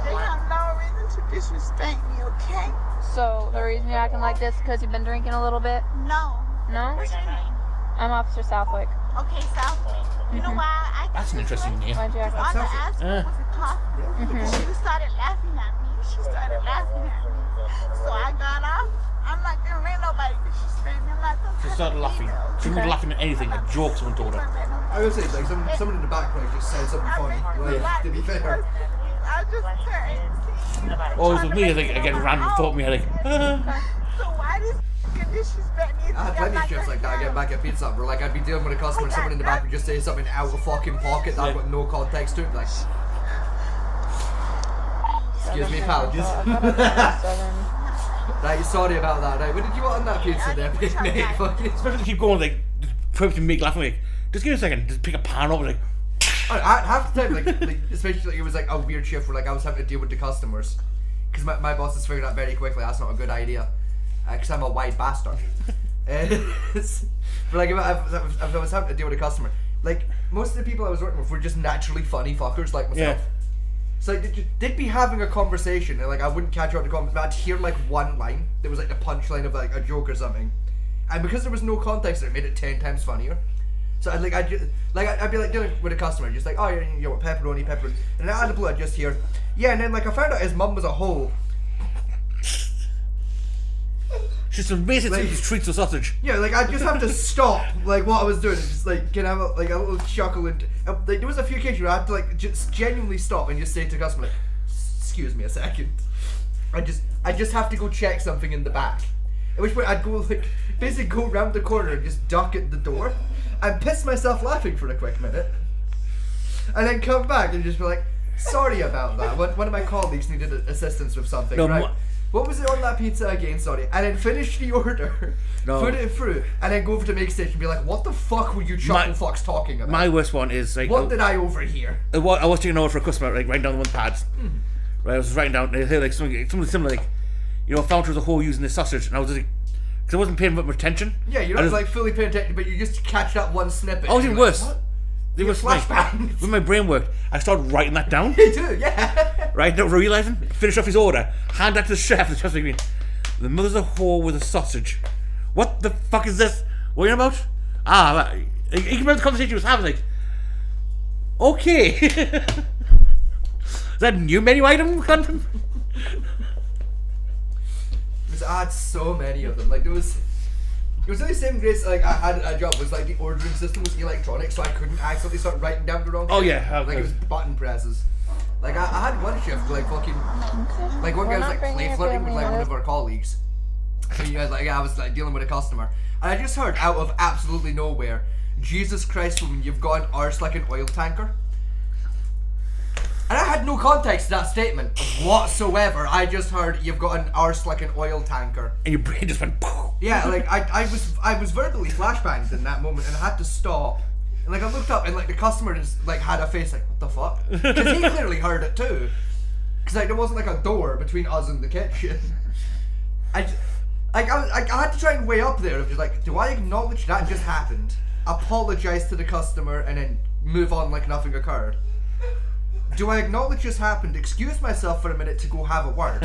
S12: They have no reason to disrespect me, okay?
S19: So the reason you're acting like this because you've been drinking a little bit?
S12: No.
S19: No?
S12: What's your name?
S19: I'm Officer Southwick.
S12: Okay, Southwick. You know why I
S2: That's an interesting name.
S19: Why'd you act
S12: on
S19: like
S12: the
S19: that?
S12: ass was a coffee. She started laughing at me. She started laughing at me. So I got off. I'm not gonna let nobody disrespect me. I'm not gonna
S2: She started laughing. She wasn't laughing at anything, a joke someone told her.
S1: I would say, like, someone in the background just said something funny. Like, to be fair.
S12: I just turned.
S2: Oh, it was with me, I think, again, random thought me, I think,
S12: So why this disrespect me?
S1: I had plenty of shifts like that. I get back at Pizza Hut where, like, I'd be dealing with a customer and someone in the back would just say something out of fucking pocket that I've got no context to it. Like, excuse me, pal. Just right, sorry about that. Right, what did you want on that pizza there, mate? Fucking.
S2: especially keep going, like, trying to make laughing, like, just give me a second, just pick a pan up, like,
S1: I half the time, like especially like, it was like a weird shift where like I was having to deal with the customers, because my boss has figured out very quickly that's not a good idea, because I'm a white bastard. But like if I was having to deal with a customer, like most of the people I was working with were just naturally funny fuckers like myself.
S2: Yeah.
S1: So like, they'd be having a conversation and like I wouldn't catch up the conversation, but I'd hear like one line that was like the punchline of like a joke or something, and because there was no context, it made it 10 times funnier. So I'd be like dealing with a customer, just like, oh, you want pepperoni, and then out of the blue I'd just hear, yeah, and then like I found out his mum was a hoe.
S2: she's some basic
S1: Like-
S2: treats of sausage.
S1: Yeah, like I just have to stop like what I was doing and just like can I have a little chuckle and like there was a few occasions where I had to like just genuinely stop and just say to the customer, like, excuse me a second, I just have to go check something in the back. At which point I'd go like basically go round the corner and just duck at the door and piss myself laughing for a quick minute, and then come back and just be like, sorry about that. One of my colleagues needed assistance with something.
S2: No,
S1: right? What was it on that pizza again? Sorry. And then finish the order,
S2: No.
S1: put it through, and then go over to make station and be like, what the fuck were you chuckle fucks talking about?
S2: My worst one is, like,
S1: What did I overhear?
S2: I was taking an order for a customer, like, writing down the one pads. Right, I was writing down, I heard, like, something similar, like, you know, found her as a whole using this sausage, and I was like, because I wasn't paying much attention.
S1: Yeah, you're
S2: I
S1: not
S2: just-
S1: like fully paying attention, but you just catch that one snippet.
S2: Oh, it was
S1: and
S2: even
S1: you're like,
S2: worse.
S1: what?
S2: It
S1: You
S2: was
S1: get
S2: like,
S1: flashbacks.
S2: when my brain worked, I started writing that down.
S1: Me too, yeah.
S2: Right, not realising, finish off his order, hand that to the chef, the chef's like, the mother's a whore with a sausage. What the fuck is this? What are you about? He can remember the conversation he was having, like, okay. Is that a new menu item?
S1: I had so many of them. Like it was only the same grace. Like I had a job was like the ordering system was electronic, so I couldn't accidentally start writing down the wrong.
S2: Oh,
S1: shit.
S2: yeah,
S1: like it was button presses. Like I had one shift like fucking like one guy was like play flirting with like one of our colleagues, So you guys, like, I was like dealing with a customer, and I just heard out of absolutely nowhere, "Jesus Christ, woman, you've got an arse like an oil tanker." And I had no context to that statement whatsoever. I just heard, "You've got an arse like an oil tanker."
S2: And your brain just went poof.
S1: Yeah, like I was verbally flashbanged in that moment, and I had to stop. And like I looked up, and like the customer just like had a face like, "What the fuck?" Because he clearly heard it too. Because like there wasn't like a door between us and the kitchen. I had to try and weigh up there of just like, do I acknowledge that just happened, apologize to the customer, and then move on like nothing occurred? Do I acknowledge this happened, excuse myself for a minute to go have a word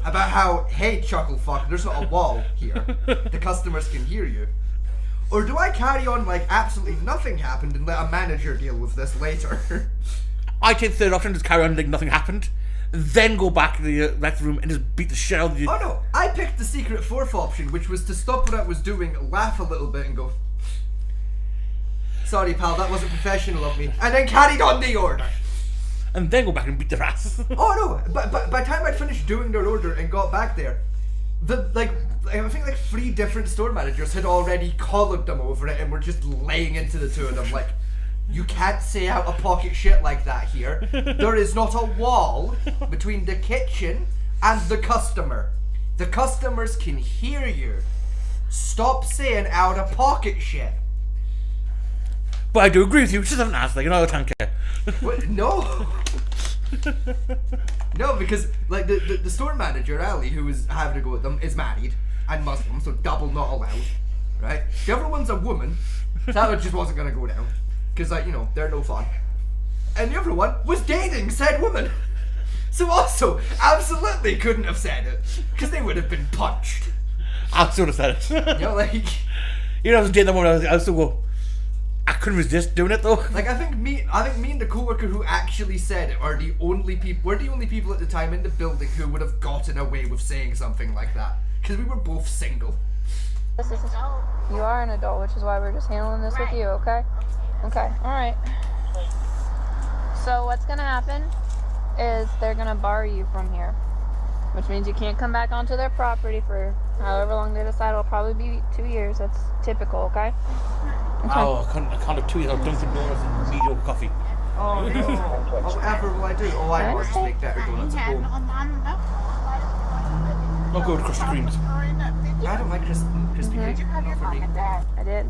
S1: about how, hey, chuckle fuck, there's not a wall here, the customers can hear you? Or do I carry on like absolutely nothing happened and let a manager deal with this later?
S2: I take the third option, just carry on like nothing happened, then go back to the next room and just beat the shit out of you.
S1: Oh no, I picked the secret fourth option, which was to stop what I was doing, laugh a little bit and go, "Sorry pal, that wasn't professional of me," and then carried on the order.
S2: And then go back and beat their ass.
S1: Oh no, but by the time I'd finished doing their order and got back there, I think like 3 different store managers had already collared them over it and were just laying into the two of them like, "You can't say out of pocket shit like that here. There is not a wall between the kitchen and the customer. The customers can hear you. Stop saying out of pocket shit."
S2: But I do agree with you, just have an ass like an oil tanker.
S1: What? No. No, because like the store manager, Ali, who was having to go with them, is married and Muslim, so double not allowed, right? The other one's a woman, so that just wasn't gonna go down, because like, you know, they're no fun. And the other one was dating said woman, so also absolutely couldn't have said it, because they would have been punched.
S2: I sort of said it.
S1: You know, like,
S2: you know, I was dating that woman, I was still go, I couldn't resist doing it though.
S1: Like I think me and the coworker who actually said it are the only people. We're the only people at the time in the building who would have gotten away with saying something like that, because we were both single.
S19: You are an adult, which is why we're just handling this with you, okay? Okay, alright. So what's gonna happen is they're gonna bar you from here, which means you can't come back onto their property for however long they decide. It'll probably be 2 years. That's typical, okay?
S2: Wow, I can't have 2 years of Dunkin' Donuts and mediocre coffee.
S1: Oh no! Whatever will I do? Oh, I know, I just make better donuts at home.
S2: Not good with Krispy Kremes.
S1: I don't like Krispy Kreme. Not for me.
S19: I did.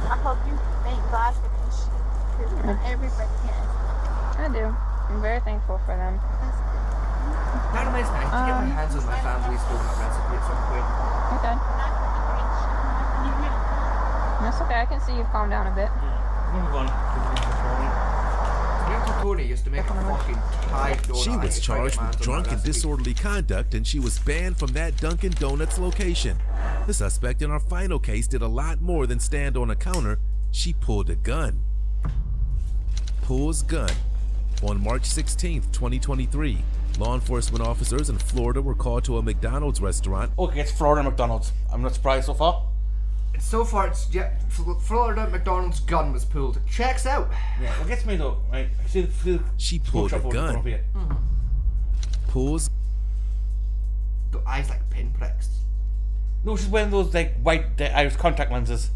S8: I hope you thank God for this shit. Not everybody can.
S19: I do. I'm very thankful for them.
S1: That reminds me, I need to get my hands on my family's donut recipe at some point.
S19: Okay. That's okay, I can see you've calmed down a bit.
S2: Move on.
S1: Uncle Tony used to make a fucking Tide donut.
S6: She was charged with drunk and disorderly conduct, and she was banned from that Dunkin' Donuts location. The suspect in our final case did a lot more than stand on a counter. She pulled a gun. Pulls gun. On March 16th, 2023, law enforcement officers in Florida were called to a McDonald's restaurant.
S2: Okay, it's Florida McDonald's. I'm not surprised so far.
S1: So far, it's Florida McDonald's gun was pulled. Checks out.
S2: Yeah, what gets me though, right?
S6: She pulled a gun. Pulls.
S1: The eyes like pinpricks.
S2: No, she's wearing those like white Irish contact lenses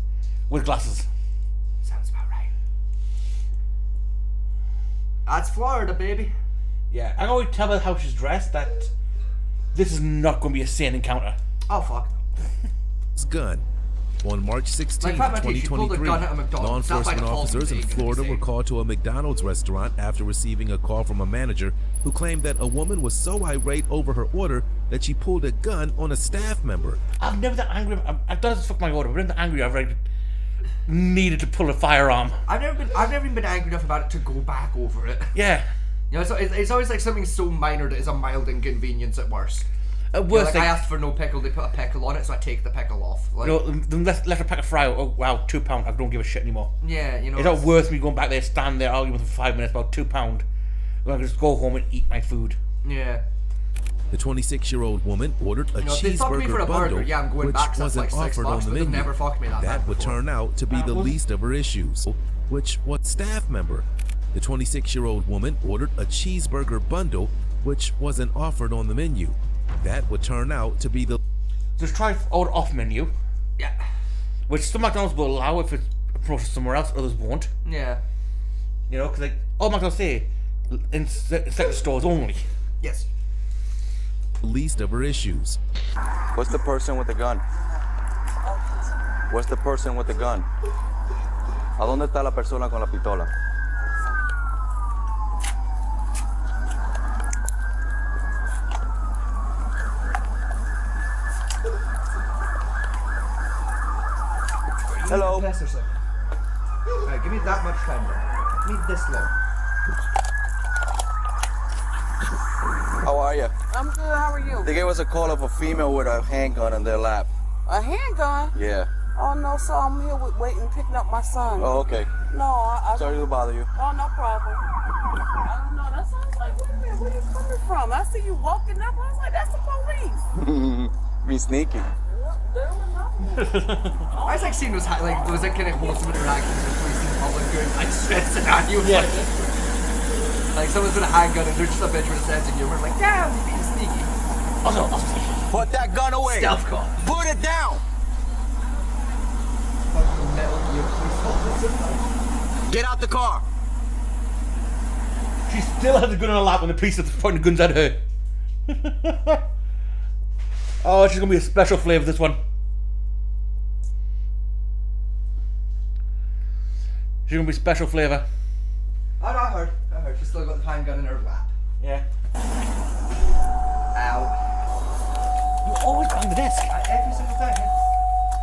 S2: with glasses.
S1: Sounds about right. That's Florida, baby.
S2: Yeah, I can always tell by how she's dressed that this is not going to be a sane encounter.
S1: Oh fuck.
S6: Gun. On March 16,
S1: Like,
S6: 2023, law enforcement officers in Florida were called to a McDonald's restaurant after receiving a call from a manager who claimed that a woman was so irate over her order that she pulled a gun on a staff member.
S2: I've never been that angry. I've done this fuck my order. I've been that angry. I've like needed to pull a firearm.
S1: I've never even been angry enough about it to go back over it.
S2: Yeah.
S1: You know, it's always like something so minor that is a mild inconvenience at worst.
S2: At
S1: You know,
S2: worst,
S1: like I asked for no pickle, they put a pickle on it, so I take the pickle off. Like,
S2: you know, then left a pack of fry. Oh wow, £2. I don't give a shit anymore.
S1: Yeah, you know.
S2: It's not worth me going back there, stand there, arguing for 5 minutes about £2. I can just go home and eat my food.
S1: Yeah.
S6: The 26-year-old woman ordered a
S1: if they fucked me for
S6: cheeseburger
S1: a
S6: bundle,
S1: burger, yeah, I'm going
S6: which
S1: back, so that's
S6: wasn't
S1: like $6,
S6: offered on the
S1: but they've
S6: menu.
S1: never fucked me that bad
S6: would
S1: before.
S6: turn out to be the least of her issues, which was staff member. The 26-year-old woman ordered a cheeseburger bundle, which wasn't offered on the menu. That would turn out to be the...
S2: Just try order off menu.
S1: Yeah.
S2: Which some McDonald's will allow if it's processed somewhere else, others won't.
S1: Yeah.
S2: You know, because like, all McDonald's say, in select stores only.
S1: Yes.
S6: least of her issues.
S20: What's the person with the gun? What's the person with the gun? ¿A dónde está la persona con la pistola? Hello.
S1: Alright, give me that much time then. Give me this long.
S20: How are you?
S21: I'm good, how are you?
S20: They gave us a call of a female with a handgun in their lap.
S21: A handgun?
S20: Yeah.
S21: Oh no, so I'm here waiting, picking up my son.
S20: Oh, okay.
S21: No, I
S20: Sorry to bother you.
S21: Oh, no problem. I don't know, that sounds like, wait a minute, where you coming from? I see you walking up, I was like, that's the police.
S20: Be sneaky.
S1: I was like seeing those kind of wholesome interactions with police in public during like stress scenarios.
S2: Yeah.
S1: Like someone's with a handgun and they're just a bitch with a sense of humor. Like, damn, you're being sneaky.
S20: Also, put that gun away.
S1: Stealth call.
S20: Put it down. Get out the car.
S2: She still has a gun on her lap when the police are pointing guns at her. Oh, she's gonna be a special flavour, this one. She's gonna be special flavour.
S1: Oh, no, I heard. She's still got the handgun in her lap.
S2: Yeah.
S1: Ow.
S2: You always behind the desk.
S1: Every single time, yeah.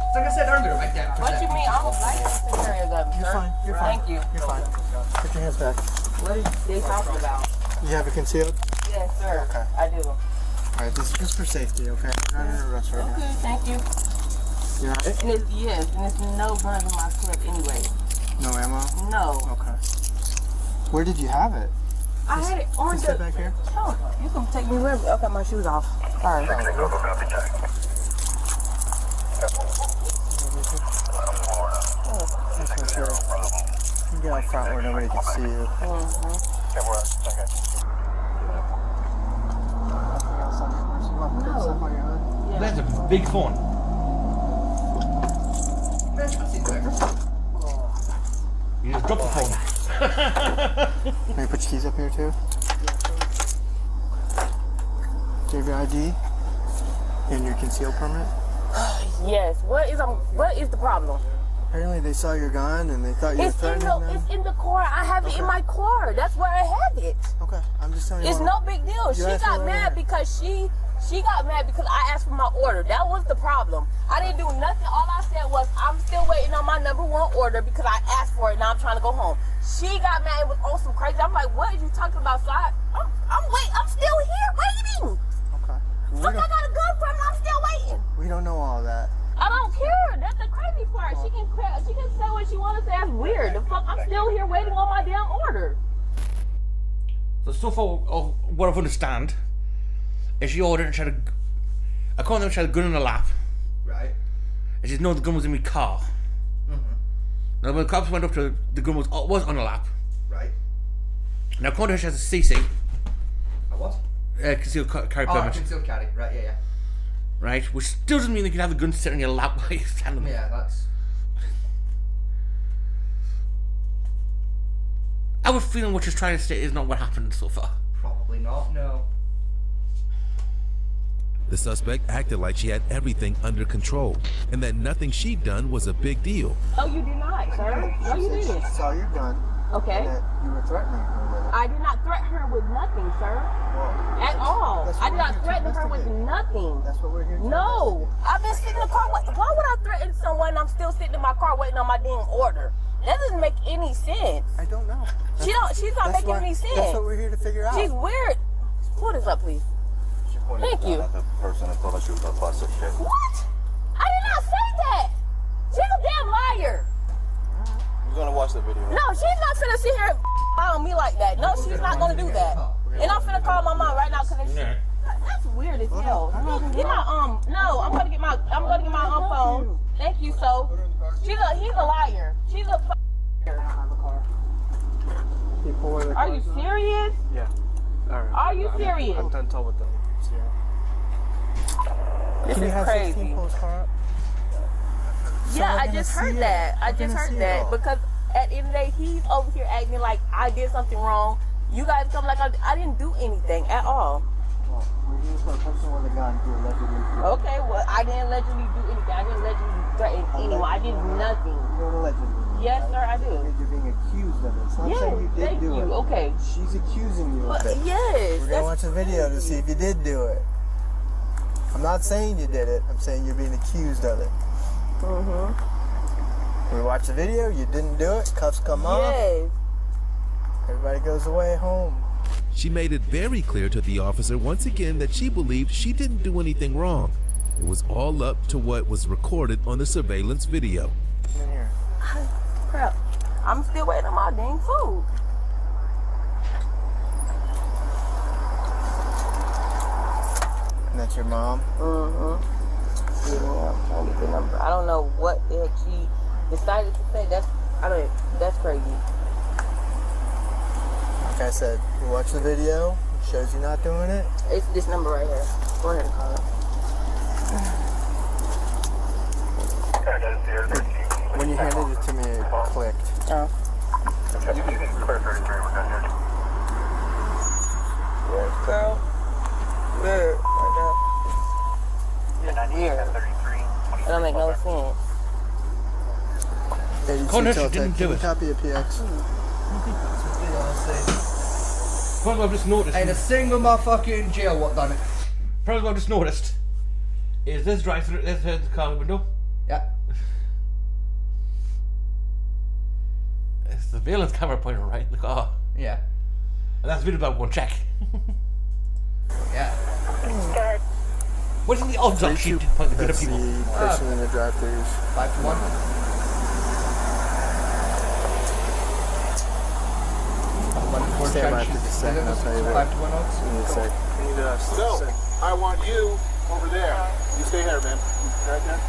S1: It's like I said earlier, right there.
S21: What you mean? I don't like to carry a gun, sir.
S11: You're fine. You're fine.
S21: Thank you.
S11: You're fine. Put your hands back.
S21: What are they talking about?
S11: You have it concealed?
S21: Yes, sir.
S11: Okay.
S21: I do.
S11: Alright, this is just for safety, okay? You're not under arrest right
S21: Okay, thank you.
S11: now. You alright?
S21: And it's, yes, and it's no guns in my clip anyway.
S11: No ammo?
S21: No.
S11: Okay. Where did you have it?
S21: I had it on
S11: Just sit back here.
S21: Oh, you can take me wherever. Okay, my shoes off. Sorry.
S11: Okay, sure. You get out front where nobody can see you.
S2: That's a big phone. You just dropped the phone.
S11: Can you put your keys up here too? Do you have your ID? And your concealed permit?
S21: Yes. What is the problem?
S11: Apparently they saw your gun and they thought you were threatening them.
S21: It's in the car. I have it in my car. That's where I have it.
S11: Okay, I'm just telling you.
S21: It's no big deal. She got mad because she got mad because I asked for my order. That was the problem. I didn't do nothing. All I said was I'm still waiting on my #1 order because I asked for it. Now I'm trying to go home. She got mad. It was awesome crazy. I'm like, what are you talking about? So I'm still here waiting.
S11: Okay.
S21: Fuck, I got a gun from her. I'm still waiting.
S11: We don't know all that.
S21: I don't care. That's the crazy part. She can say what she wants to say. That's weird. The fuck, I'm still here waiting on my damn order.
S2: So far, what I understand is she ordered and she had according to them, she had a gun in her lap.
S1: Right.
S2: And she didn't know the gun was in my car.
S1: Mm-hmm.
S2: Now when the cops went up to her, the gun was on her lap.
S1: Right.
S2: Now according to her, she has a CC.
S1: A what?
S2: Concealed carry permit.
S1: Concealed carry. Right, yeah.
S2: Right, which still doesn't mean you can have the gun sitting in your lap while you're standing there.
S1: Yeah, that's...
S2: I have a feeling what she's trying to say is not what happened so far.
S1: Probably not, no.
S6: The suspect acted like she had everything under control and that nothing she'd done was a big deal.
S21: Oh, you did not, sir. No, you didn't.
S11: She saw your gun.
S21: Okay.
S11: And that you were threatening her with it.
S21: I did not threaten her with nothing, sir. At all. I did not threaten her with nothing.
S11: That's what we're here to
S21: No. I've been sitting in the car. Why would I threaten someone and I'm still sitting in my car waiting on my damn order? That doesn't make any sense.
S11: I don't know.
S21: She's not making any sense.
S11: That's what we're here to figure out.
S21: She's weird. Pull this up, please. Thank you.
S20: The person that told us she was a busted shit.
S21: What? I did not say that. She's a damn liar.
S20: Who's gonna watch the video?
S21: No, she's not finna sit here and on me like that. No, she's not gonna do that. And I'm finna call my mom right now because that's weird as hell. Get my no, I'm gonna get my phone. Thank you, so. He's a liar. She's a liar. Are you serious?
S11: Yeah.
S17: Alright.
S21: Are you serious?
S17: I'm done talking with them.
S21: This
S17: Can you
S21: is
S17: have
S21: crazy.
S17: 16 pull his car up?
S21: Yeah,
S17: I'm
S21: I
S17: gonna
S21: just
S17: see
S21: heard
S17: it.
S21: that. I
S17: I'm
S21: just
S17: gonna
S21: heard
S17: see it
S21: that
S17: all.
S21: because at the end of the day, he's over here acting like I did something wrong. You guys come like I didn't do anything at all.
S17: Well, we're here for a person with a gun who allegedly.
S21: Okay, well, I didn't allegedly do anything. I didn't allegedly threaten anyone. I did nothing.
S17: You don't allegedly.
S21: Yes, sir, I do.
S17: You're being accused of it. It's not
S21: Yes,
S17: saying you did
S21: thank
S17: do
S21: you.
S17: it.
S21: Okay.
S17: She's accusing you of it.
S21: Yes.
S17: We're gonna watch a video to see if you did do it. I'm not saying you did it. I'm saying you're being accused of it. We watch the video. You didn't do it. Cuffs come off.
S21: Yes.
S17: Everybody goes away home.
S6: She made it very clear to the officer once again that she believed she didn't do anything wrong. It was all up to what was recorded on the surveillance video.
S17: Come in here.
S21: Crap. I'm still waiting on my dang food.
S17: And that's your mom?
S21: Yeah, I'll get the number. I don't know what the heck she decided to say. That's crazy.
S17: Like I said, you watch the video. It shows you not doing it.
S21: It's this number right here. Go ahead and call it.
S17: When you handed it to me, it clicked.
S21: Oh. Where's girl? Where? Right now. Here. That don't make no sense.
S2: Connor, she
S17: Telltale,
S2: didn't
S17: can
S2: do
S17: you
S2: it.
S17: Copy a PX.
S2: Probably I've just noticed.
S1: Ain't a single motherfucker in jail what done it.
S2: Probably I've just noticed. Is this drive-through? This the car window?
S1: Yeah.
S2: It's the surveillance camera pointing right at the car.
S1: Yeah.
S2: And that's video about one check.
S1: Yeah.
S2: What's the odds on she to point the good
S17: That's
S2: at people?
S17: the person in the drive-thrus.
S1: 5 to 1.
S17: Stand by for just a second, I'll tell you that.
S1: 5 to 1 odds.
S17: Give me a sec.
S11: So, I want you over there. You stay here, man. Right there.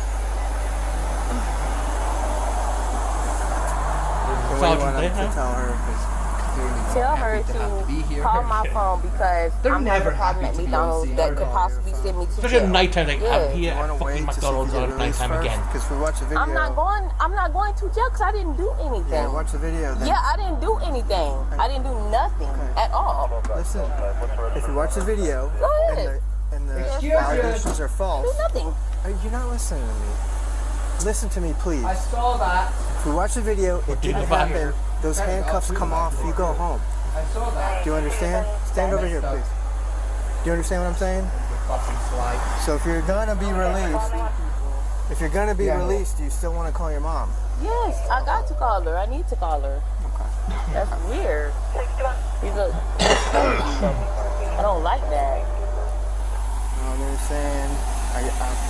S17: What do you
S2: Sergeant
S17: want
S2: there,
S17: to
S2: huh?
S17: tell her? 'Cause
S21: Tell her
S1: Happy to have to be
S21: to
S1: here.
S21: call my phone because
S1: They're
S21: I'm
S1: never
S21: having a problem
S1: happy
S21: at
S1: to be on
S21: McDonald's
S1: scene.
S21: that
S1: They're
S21: could
S1: not.
S21: possibly send me to
S2: Especially at
S21: jail.
S2: night time, like I'm
S21: Yeah.
S2: here
S17: you want
S2: at
S17: to
S2: fucking
S17: wait to see if
S2: McDonald's
S17: you
S2: at
S17: get
S2: night
S17: released
S2: time
S17: first?
S2: again.
S17: Because we watch the video.
S21: I'm not going to jail because I didn't do anything.
S17: Yeah, watch the video then.
S21: Yeah, I didn't do anything. I didn't do nothing at all.
S17: Listen, if you watch the video
S21: Go ahead.
S17: and the
S1: Excuse you.
S17: allegations are false,
S21: Do nothing.
S17: you're not listening to me. Listen to me, please.
S1: I saw that.
S17: If we watch the video, it didn't happen. Those
S1: Turn it
S17: handcuffs
S1: off.
S17: come off, you go home.
S1: I saw that.
S17: Do you understand? Stand over here, please. Do you understand what I'm saying?
S1: Fucking slide.
S17: So if you're gonna be released, do you still want to call your mom?
S21: Yes, I got to call her. I need to call her. That's weird. He's a, I don't like that.
S17: They're saying,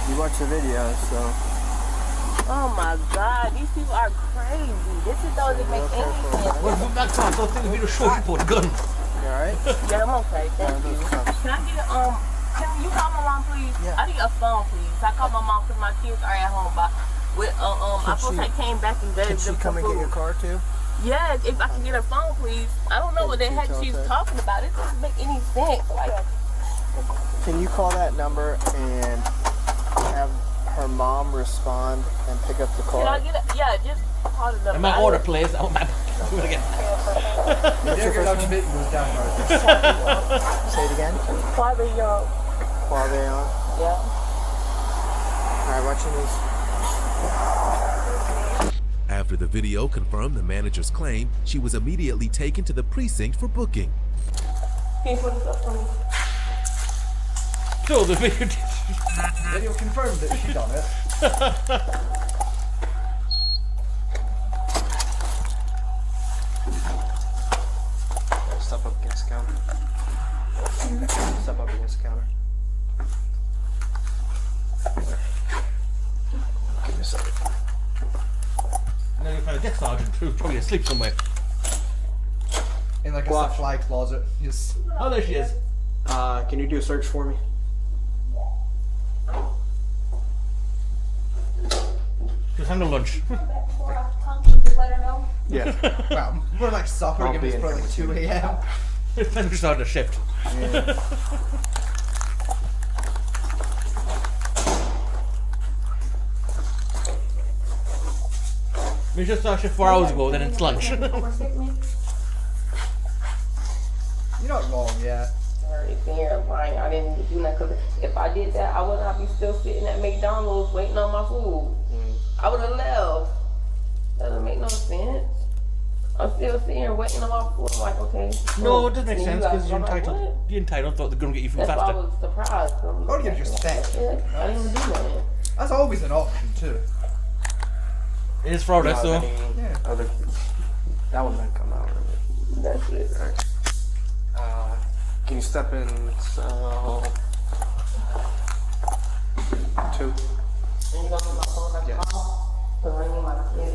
S17: you watch the video, so.
S21: Oh my God, these people are crazy. This is doesn't make any sense.
S2: Well, that's not the thing. We just show you for the gun.
S17: You alright?
S21: Yeah, I'm okay. Thank you. Can I get can you call my mom, please?
S17: Yeah.
S21: I need a phone, please. I call my mom because my kids are at home. But with I supposed to came back and gave
S17: Can she
S21: them
S17: come
S21: some
S17: and get your
S21: food.
S17: car too?
S21: Yes, if I can get a phone, please. I don't know what the heck she's talking about. It doesn't make any sense. Like,
S17: Can you call that number and have her mom respond and pick up the car?
S21: can I get a, yeah, just call the number.
S2: And my order, please. Oh, my. Again.
S17: What's your first name? Say it again.
S21: Father Young.
S17: Quavion.
S21: Yeah.
S17: Alright, watching these.
S6: After the video confirmed the manager's claim, she was immediately taken to the precinct for booking.
S21: Can you put this up for me?
S2: So the video.
S1: Video confirmed that she done it.
S17: Step up against the counter. Step up against the counter. Give me a second.
S2: Now you find a desk sergeant who's probably asleep somewhere.
S1: In like a
S17: Watch.
S1: supply closet. Yes.
S2: Oh, there she is.
S17: Can you do a search for me?
S2: She's having a lunch.
S17: Yeah.
S1: Well, we're like supper,
S17: I'll
S1: giving
S17: be
S1: us
S17: in
S1: probably
S17: here
S1: like
S17: with
S1: 2 a.m.
S2: It's time to start a shift. We just started 4 hours ago, then it's lunch.
S1: You're not wrong, yeah.
S21: Sitting here lying. I didn't do nothing. Cause if I did that, I would not be still sitting at McDonald's waiting on my food. I would have left. That doesn't make no sense. I'm still sitting here waiting on my food. I'm like, okay.
S2: No, it doesn't make sense because you're
S21: I'm like,
S2: entitled.
S21: what?
S2: You're entitled. Thought they're gonna get you food
S21: That's
S2: faster.
S21: why I was surprised.
S1: Or you're just fat.
S21: I didn't even do nothing.
S1: That's always an option too.
S2: It is Friday, so.
S17: Yeah. That one didn't come out. Really.
S21: That's it.
S17: Right. Can you step in cell 2?
S21: And you gonna put my phone back
S17: Yes.
S21: off? Cause I need my kid.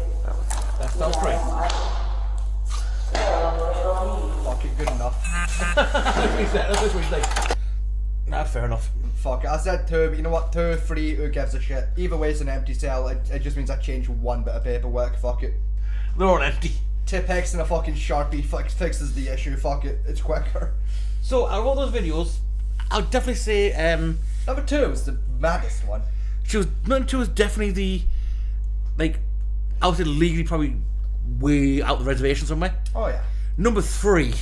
S2: That sounds great.
S1: Fuck it, good enough.
S2: That's what he's like. Nah, fair enough.
S1: Fuck it. I said 2, but you know what? 2, 3, who gives a shit? Either way, it's an empty cell. It just means I change one bit of paperwork. Fuck it.
S2: They're all empty.
S1: Tipex and a fucking Sharpie fixes the issue. Fuck it. It's quicker.
S2: So, out of all those videos, I would definitely say,
S1: Number 2 is the maddest one.
S2: Number 2 is definitely the, like, I would say legally probably way out the reservation somewhere.
S1: Oh, yeah.
S2: Number 3.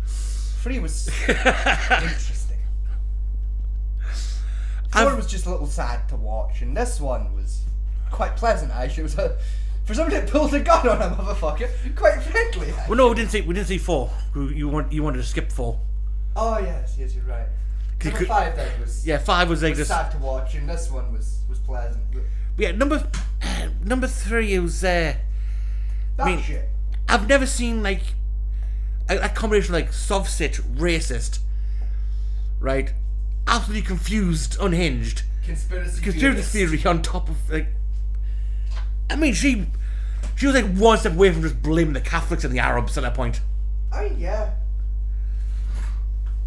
S1: 3 was interesting. 4 was just a little sad to watch, and this one was quite pleasant, actually. It was for somebody that pulled a gun on a motherfucker, quite friendly.
S2: Well, no, we didn't see 4. You wanted to skip 4.
S1: Oh yes, you're right. Number 5 then was.
S2: Yeah, 5 was like
S1: was
S2: this.
S1: sad to watch, and this one was pleasant. But
S2: yeah, number 3 it was.
S1: that shit.
S2: I've never seen like a combination of like soft-sit, racist, right? Absolutely confused, unhinged. Conspiracy theory on top of like. I mean, she was like one step away from just blaming the Catholics and the Arabs at that point.
S1: I mean, yeah.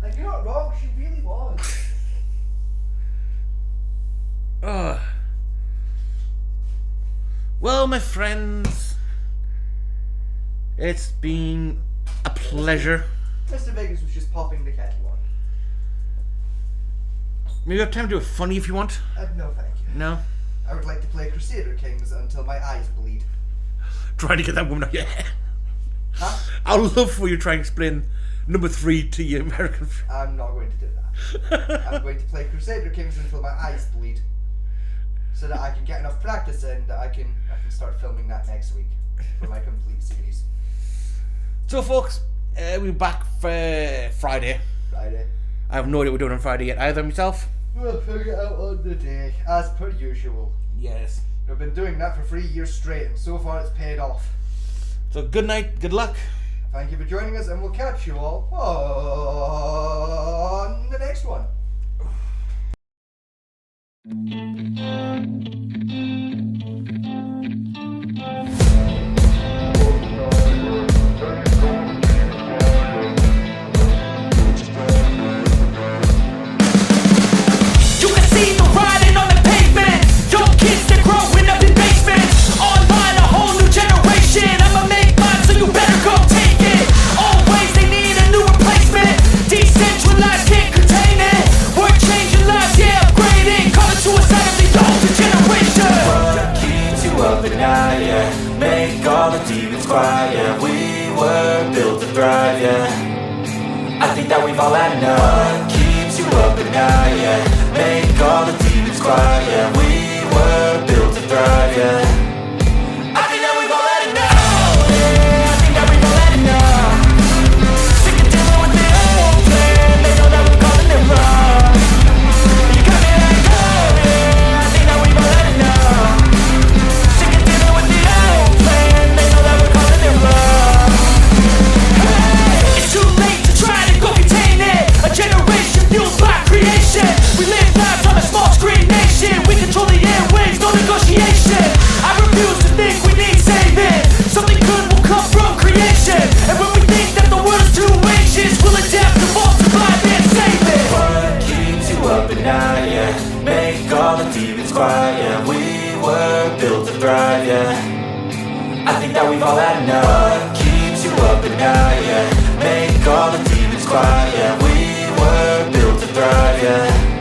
S1: Like, you're not wrong, she really was.
S2: Well, my friends, it's been a pleasure.
S1: Mr. Vegas was just popping the kettle on.
S2: Maybe you have time to do it funny if you want.
S1: No, thank you.
S2: No?
S1: I would like to play Crusader Kings until my eyes bleed.
S2: Trying to get that woman out your head.
S1: Huh?
S2: I would love for you to try and explain number 3 to your American friends.
S1: I'm not going to do that. I'm going to play Crusader Kings until my eyes bleed. So that I can get enough practice in that I can start filming that next week for my complete series.
S2: So folks, we're back for Friday.
S1: Friday.
S2: I have no idea what we're doing on Friday yet either myself.
S1: We'll figure it out on the day, as per usual.
S2: Yes.
S1: I've been doing that for 3 years straight, and so far it's paid off.
S2: So good night, good luck.
S1: Thank you for joining us, and we'll catch you all on the next one.
S3: You can see the riding on the pavement. Young kids, they're growing up in basements. Online, a whole new generation. I'ma make mine, so you better go take it. Always, they need a new replacement. Decentralized, can't contain it. We're changing lives, yeah, upgrading. Calling suicide of the older generation.
S22: What keeps you up at night, yeah? Make all the demons quiet, yeah. We were built to thrive, yeah. I think that we've all had enough. What keeps you up at night, yeah? Make all the demons quiet, yeah. We were built to thrive, yeah. I think that we've all had enough. Yeah, I think that we've all had enough. Sick of dealing with the old plan. They know that we're calling it wrong. You got me like, oh yeah, I think that we've all had enough. Sick of dealing with the old plan. They know that we're calling it wrong. Hey,
S3: it's too late to try to go contain it. A generation fueled by creation. We live lives on a small screen nation. We control the airwaves, no negotiation. I refuse to think we need saving. Something good will come from creation. And when we think that the world is too anxious, we'll adapt, evolve, survive, and save it.
S22: What keeps you up at night, yeah? Make all the demons quiet, yeah. We were built to thrive, yeah. I think that we've all had enough. What keeps you up at night, yeah? Make all the demons quiet. fire, yeah. We were built to thrive, yeah.